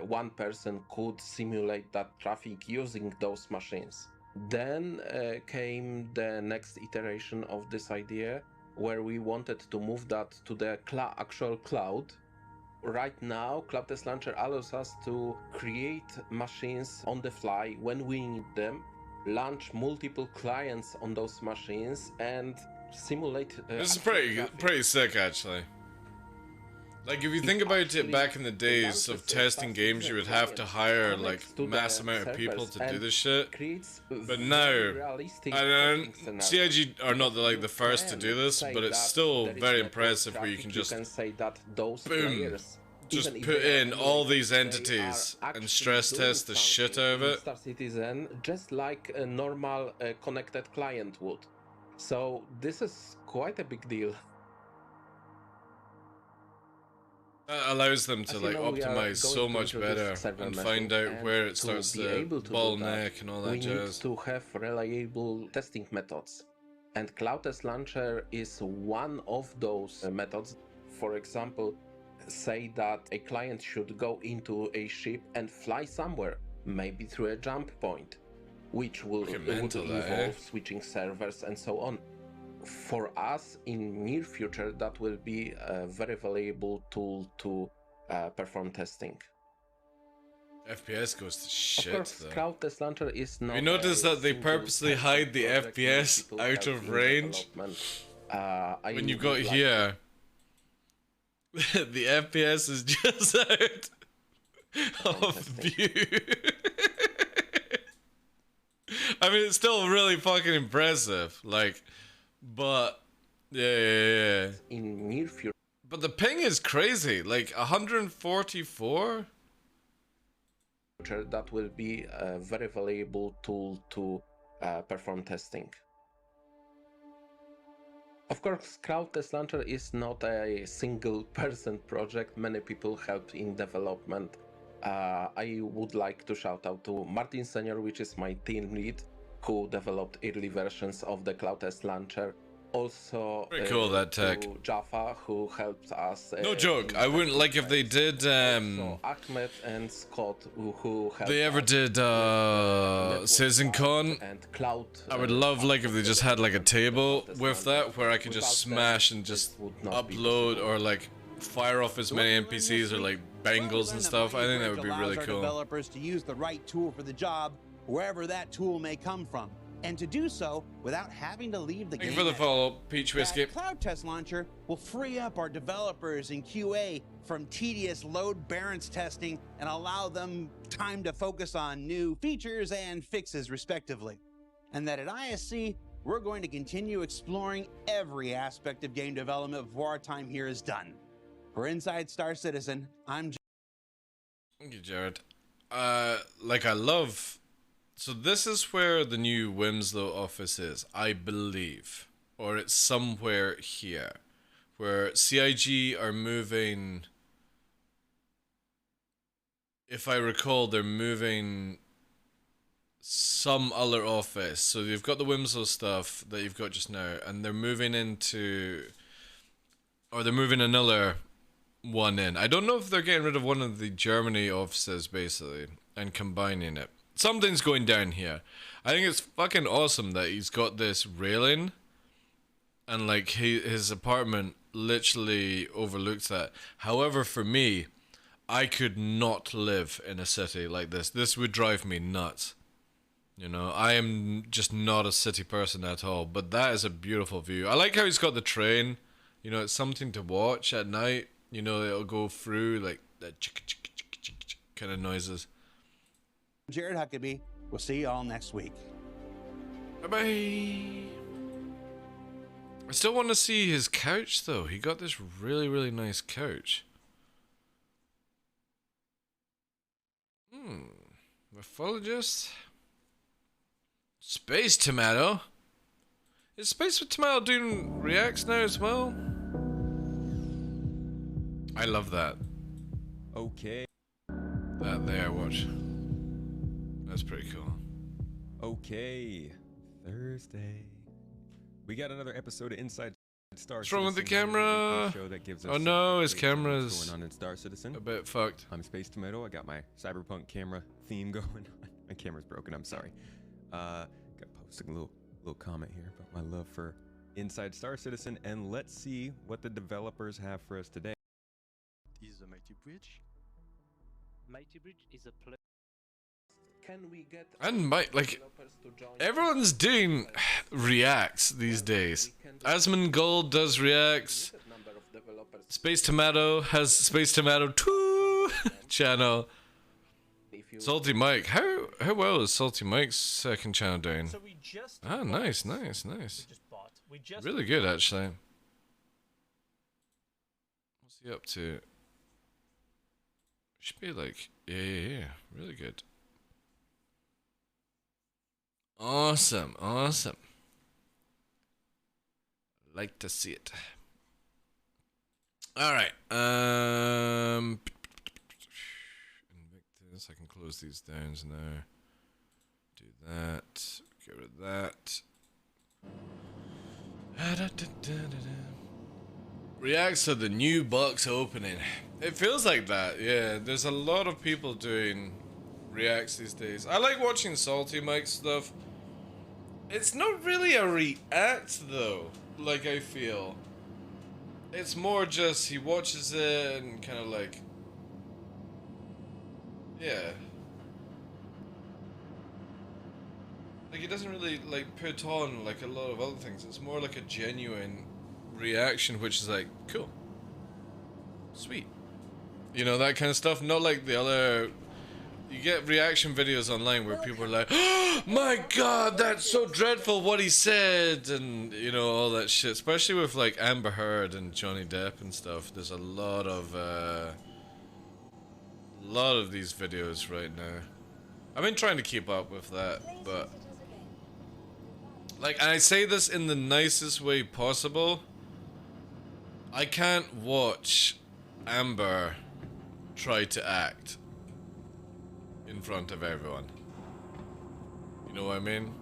one person could simulate that traffic using those machines. Then came the next iteration of this idea, where we wanted to move that to the actual cloud. Right now, Cloud Test Launcher allows us to create machines on the fly when we need them, launch multiple clients on those machines, and simulate... this is pretty sick, actually. Like, if you think about it, back in the days of testing games, you would have to hire, like, mass amount of people to do this shit. But now, CIG are not, like, the first to do this, but it's still very impressive where you can just, boom, just put in all these entities and stress test the shit out of it. Star Citizen, just like a normal connected client would. So this is quite a big deal. That allows them to like optimize so much better and find out where it starts to bottleneck and all that jazz. We need to have reliable testing methods, and Cloud Test Launcher is one of those methods. For example, say that a client should go into a ship and fly somewhere, maybe through a jump point, which will involve switching servers and so on. For us, in near future, that will be a very valuable tool to perform testing. FPS goes to Of shit course, though. Cloud Test Launcher is not. We noticed a that they single purposely personal hide the project. Many FPS people out help of in range. development. When you would got like here, the FPS is just out of view. I mean, it's still really fucking impressive. Like, but yeah. In near future. But the ping is crazy. Like 144. That will be a very valuable tool to perform testing. Of course, Cloud Test Launcher is not a single person project. Many people help in development. I would like to shout out to Martin Senior, which is my team lead, who developed early versions of the Cloud Test Launcher. Also, Pretty cool, that tech. to Jaffa, who helped us. No joke. I wouldn't like if they did. Also, Ahmed and Scott, who helped. They ever us did CitizenCon. and Cloud. I would love like if they just had like a table with that where I could just smash and just upload or like fire off as many NPCs or like bangles and stuff. I think that would be really allows our cool. developers to use the right tool for the job, wherever that tool may come from, and to do so without having to leave the game. Thank you for the follow, Peach Whiskey. That Cloud Test Launcher will free up our developers in QA from tedious load balance testing and allow them time to focus on new features and fixes respectively. And that at ISC, we're going to continue exploring every aspect of game development before our time here is done. For Inside Star Citizen, I'm Thank you, Jared. Like I love. So this is where the new Winslow office is, I believe, or it's somewhere here, where CIG are moving. If I recall, they're moving some other office. So you've got the Winslow stuff that you've got just now, and they're moving into, or they're moving another one in. I don't know if they're getting rid of one of the Germany offices basically and combining it. Something's going down here. I think it's fucking awesome that he's got this railing and like his apartment literally overlooks that. However, for me, I could not live in a city like this. This would drive me nuts. You know, I am just not a city person at all, but that is a beautiful view. I like how he's got the train. You know, it's something to watch at night. You know, it'll go through like that kind of noises. Jared Huckabee. We'll see you all next week. Bye-bye. I still want to see his couch, though. He got this really, really nice couch. Morphologist. Space Tomato. Is Space Tomato doing reacts now as well? I love that. Okay. That there, watch. That's pretty cool. Okay. Thursday. We got another episode of Inside Star What's wrong with the Citizen, camera? show that gives us Oh no, his updates on what's camera's going on in Star Citizen. a bit fucked. I'm Space Tomato. I got my cyberpunk camera theme going on. My camera's broken. I'm sorry. Got posting a little comment here about my love for Inside Star Citizen, and let's see what the developers have for us today. Is the Mighty Bridge? Mighty Bridge is a place. Can we get And like everyone's doing reacts these days. Asmongold does reacts. Space Tomato has Space Tomato 2 channel. Salty Mike, how well is Salty Mike's second channel doing? So we just Ah, nice. Really good actually. What's he up to? Should be like yeah, really good. Awesome. Like to see it. All right. Invictus. I can close these down now. Do that. Get rid of that. Reacts to the new box opening. It feels like that. Yeah. There's a lot of people doing reacts these days. I like watching Salty Mike stuff. It's not really a react though, like I feel. It's more just he watches it and kind of like, yeah, Like, he doesn't really, like, put on, like, a lot of other things. It's more like a genuine reaction, which is like, cool. Sweet. You know, that kind of stuff. Not like the other... You get reaction videos online where people are like, oh my god, that's so dreadful what he said, and, you know, all that shit. Especially with, like, Amber Heard and Johnny Depp and stuff. There's a lot of these videos right now. I've been trying to keep up with that, but... Like, and I say this in the nicest way possible. I can't watch Amber try to act in front of everyone. You know what I mean?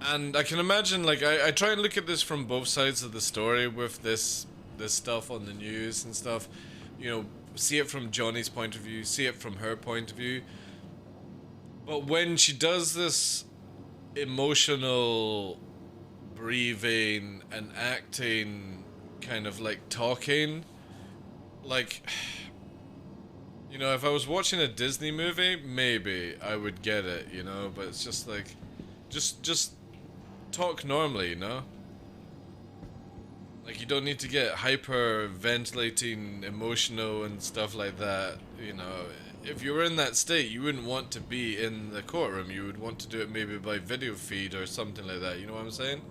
And I can imagine, like, I try and look at this from both sides of the story with this stuff on the news and stuff. You know, see it from Johnny's point of view, see it from her point of view. But when she does this emotional breathing and acting, kind of like talking, like... You know, if I was watching a Disney movie, maybe I would get it, you know, but it's just like, just talk normally, you know? Like, you don't need to get hyper-ventilating, emotional and stuff like that, you know. If you were in that state, you wouldn't want to be in the courtroom. You would want to do it maybe by video feed or something like that, you know what I'm saying?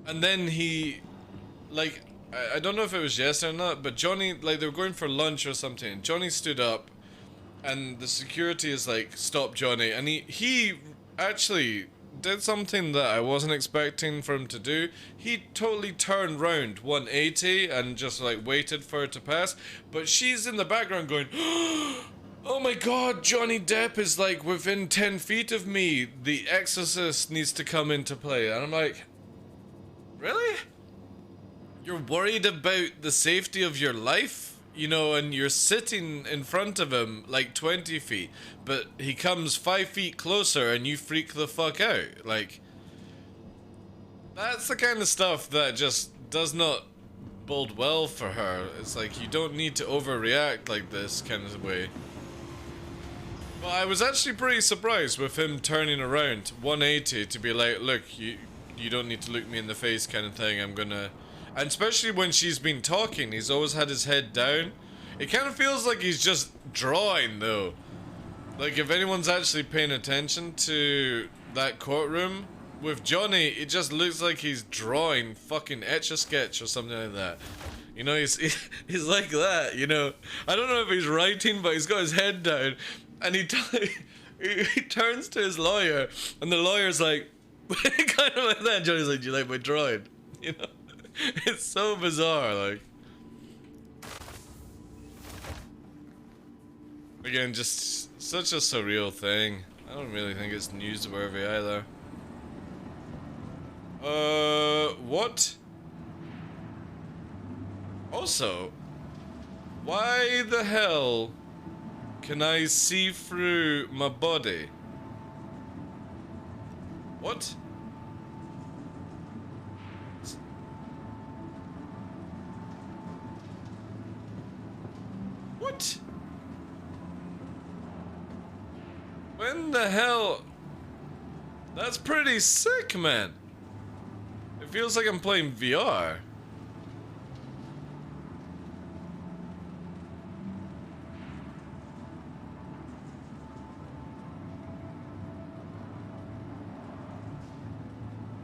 And then he, like... I don't know if it was yes or not, but Johnny, like, they were going for lunch or something, and Johnny stood up, and the security is like, stop Johnny, and he actually did something that I wasn't expecting for him to do. He totally turned round 180 and just, like, waited for her to pass, but she's in the background going, oh my god, Johnny Depp is, like, within 10 feet of me, The Exorcist needs to come into play, and I'm like, really? You're worried about the safety of your life, you know, and you're sitting in front of him like 20 feet, but he comes 5 feet closer and you freak the fuck out. Like, that's the kind of stuff that just does not bode well for her. It's like, you don't need to overreact like this kind of way. But I was actually pretty surprised with him turning around 180 to be like, look, you don't need to look me in the face kind of thing, I'm gonna... And especially when she's been talking, he's always had his head down. It kind of feels like he's just drawing, though. Like, if anyone's actually paying attention to that courtroom, with Johnny, it just looks like he's drawing fucking Etch-a-Sketch or something like that. You know, he's like that, you know. I don't know if he's writing, but he's got his head down. And he turns to his lawyer, and the lawyer's like, kind of like that. And Johnny's like, do you like my drawing? You know? It's so bizarre, like. Again, just such a surreal thing. I don't really think it's newsworthy either. What? Also, why the hell can I see through my body? What? What? When the hell? That's pretty sick, man. It feels like I'm playing VR.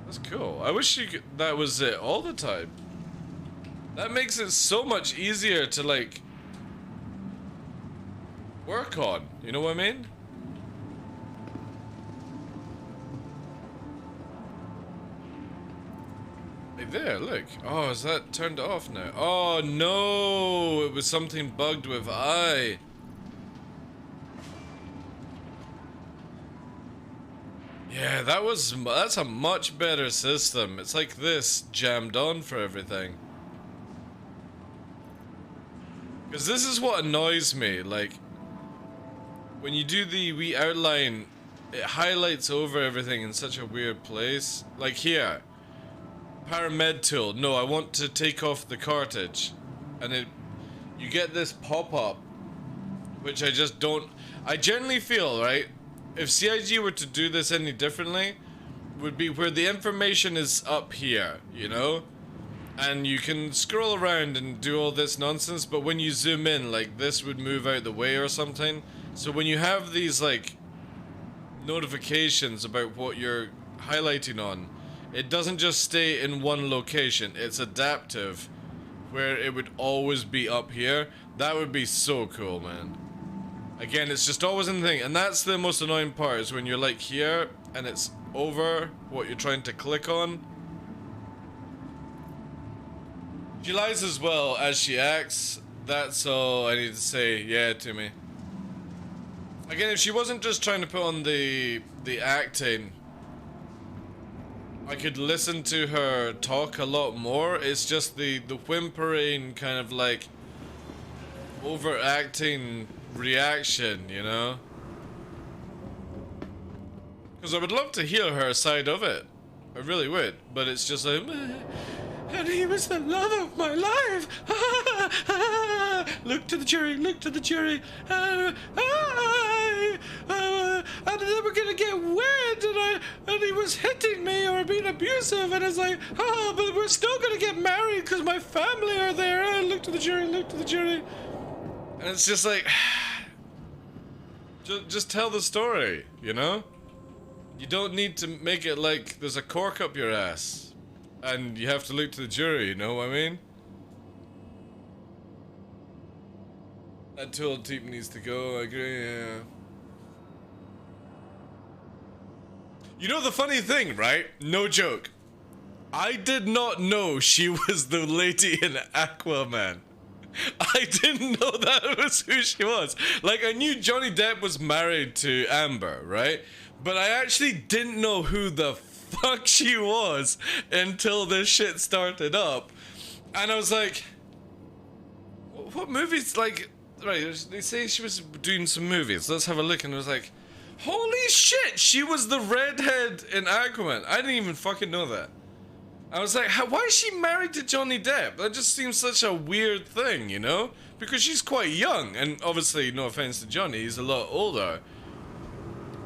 That's cool. I wish you could, that was it all the time. That makes it so much easier to, like, work on, you know what I mean? Like there, look. Oh, is that turned off now? Oh no, it was something bugged with I. Yeah, that's a much better system. It's like this jammed on for everything. Because this is what annoys me, like, when you do the wee outline, it highlights over everything in such a weird place. Like here, paramed tool. No, I want to take off the cartridge. And you get this pop-up, which I just don't... I generally feel, right, if CIG were to do this any differently, would be where the information is up here, you know? And you can scroll around and do all this nonsense, but when you zoom in, like, this would move out the way or something. So when you have these, like, notifications about what you're highlighting on, it doesn't just stay in one location, it's adaptive, where it would always be up here. That would be so cool, man. Again, it's just always in the thing, and that's the most annoying part, is when you're like here, and it's over what you're trying to click on. She lies as well as she acts. That's all I need to say. Yeah, to me. Again, if she wasn't just trying to put on the acting, I could listen to her talk a lot more. It's just the whimpering kind of like overacting reaction, you know? Because I would love to hear her side of it. I really would. But it's just like, and he was the love of my life. Look to the jury, look to the jury. And then we're gonna get wed, and he was hitting me or being abusive, and it's like, but we're still gonna get married because my family are there. Look to the jury, look to the jury. And it's just like, just tell the story, you know? You don't need to make it like there's a cork up your ass. And you have to look to the jury, you know what I mean? That tool tip needs to go, I agree, yeah. You know the funny thing, right? No joke. I did not know she was the lady in Aquaman. I didn't know that was who she was. Like, I knew Johnny Depp was married to Amber, right? But I actually didn't know who the fuck she was until this shit started up. And I was like, what movies, like, right, they say she was doing some movies. Let's have a look. And I was like, holy shit, she was the redhead in Aquaman. I didn't even fucking know that. I was like, why is she married to Johnny Depp? That just seems such a weird thing, you know? Because she's quite young, and obviously, no offense to Johnny, he's a lot older.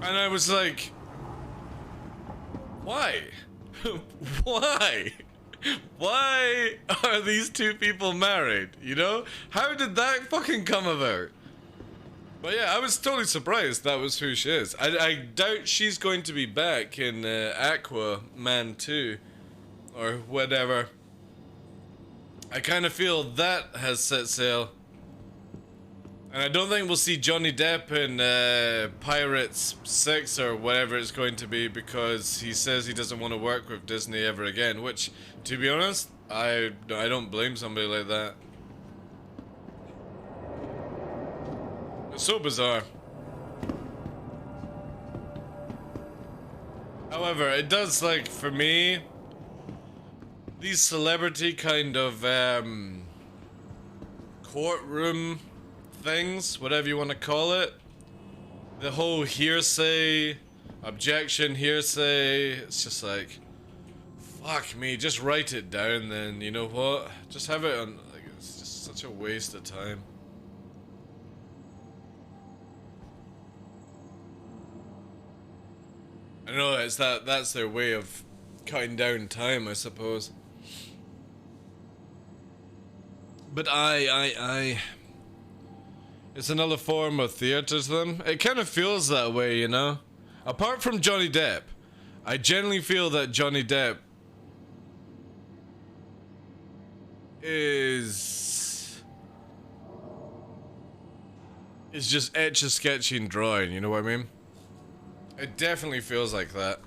And I was like, why? Why? Why are these two people married, you know? How did that fucking come about? But yeah, I was totally surprised that was who she is. I doubt she's going to be back in Aquaman 2. Or whatever. I kind of feel that has set sail. And I don't think we'll see Johnny Depp in Pirates 6 or whatever it's going to be, because he says he doesn't want to work with Disney ever again, which, to be honest, I don't blame somebody like that. It's so bizarre. However, it does, like, for me, these celebrity kind of courtroom things, whatever you want to call it, the whole hearsay, objection, hearsay, it's just like, fuck me, just write it down then, you know what? Just have it on, like, it's just such a waste of time. I know, it's that's their way of cutting down time, I suppose. But it's another form of theater to them. It kind of feels that way, you know? Apart from Johnny Depp, I generally feel that Johnny Depp is just etch-a-sketching drawing, you know what I mean? It definitely feels like that.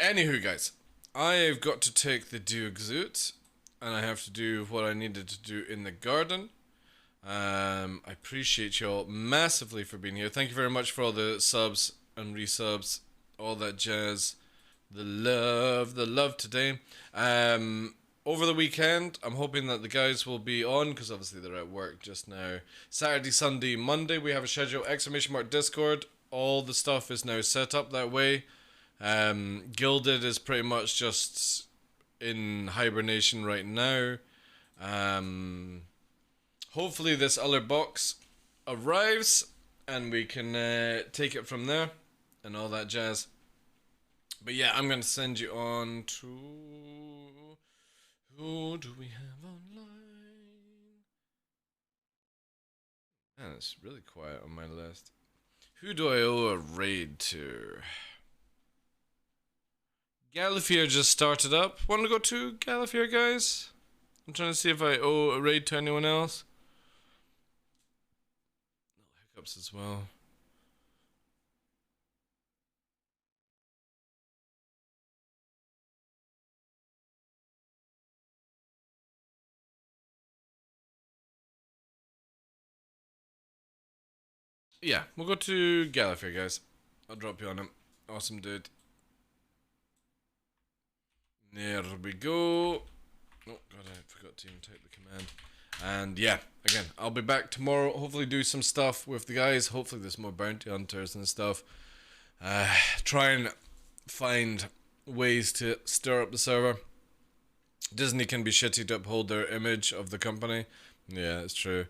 Anywho, guys, I've got to take the Duexute, and I have to do what I needed to do in the garden. I appreciate y'all massively for being here. Thank you very much for all the subs and resubs, all that jazz. The love today. Over the weekend, I'm hoping that the guys will be on, because obviously they're at work just now. Saturday, Sunday, Monday, we have a schedule, !Discord. All the stuff is now set up that way. Gilded is pretty much just in hibernation right now. hopefully this other box arrives and we can take it from there and all that jazz. But yeah, I'm going to send you on to... Who do we have online? Man, it's really quiet on my list. Who do I owe a raid to? Gallifear just started up. Want to go to Gallifear, guys? I'm trying to see if I owe a raid to anyone else. Hiccups as well. Yeah, we'll go to Gallifear, guys. I'll drop you on him. Awesome, dude. There we go. Oh, God, I forgot to even type the command. And yeah, again, I'll be back tomorrow. Hopefully do some stuff with the guys. Hopefully there's more bounty hunters and stuff. Try and find ways to stir up the server. Disney can be shitty to uphold their image of the company. Yeah, it's true.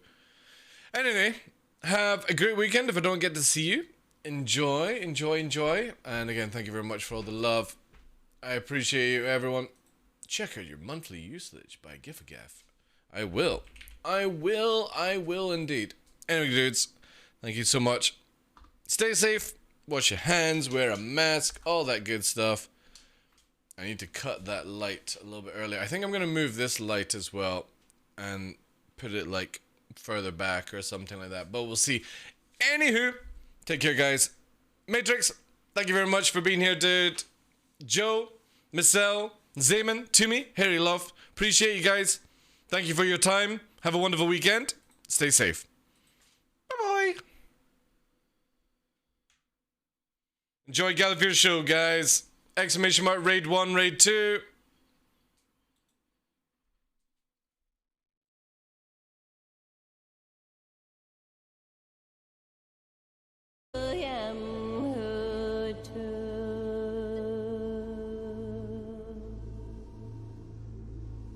Anyway, have a great weekend if I don't get to see you. Enjoy. And again, thank you very much for all the love. I appreciate you, everyone. Check out your monthly usage by Gifagaff. I will indeed. Anyway, dudes, thank you so much. Stay safe. Wash your hands. Wear a mask. All that good stuff. I need to cut that light a little bit earlier. I think I'm going to move this light as well. And put it like further back or something like that. But we'll see. Anywho, take care, guys. Matrix, thank you very much for being here, dude. Joe, Michelle, Zayman, Toomey, Harry Love. Appreciate you guys. Thank you for your time. Have a wonderful weekend. Stay safe. Bye-bye. Enjoy Gallifear's show, guys. Exclamation mark, raid 1, raid 2.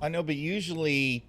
I know, but usually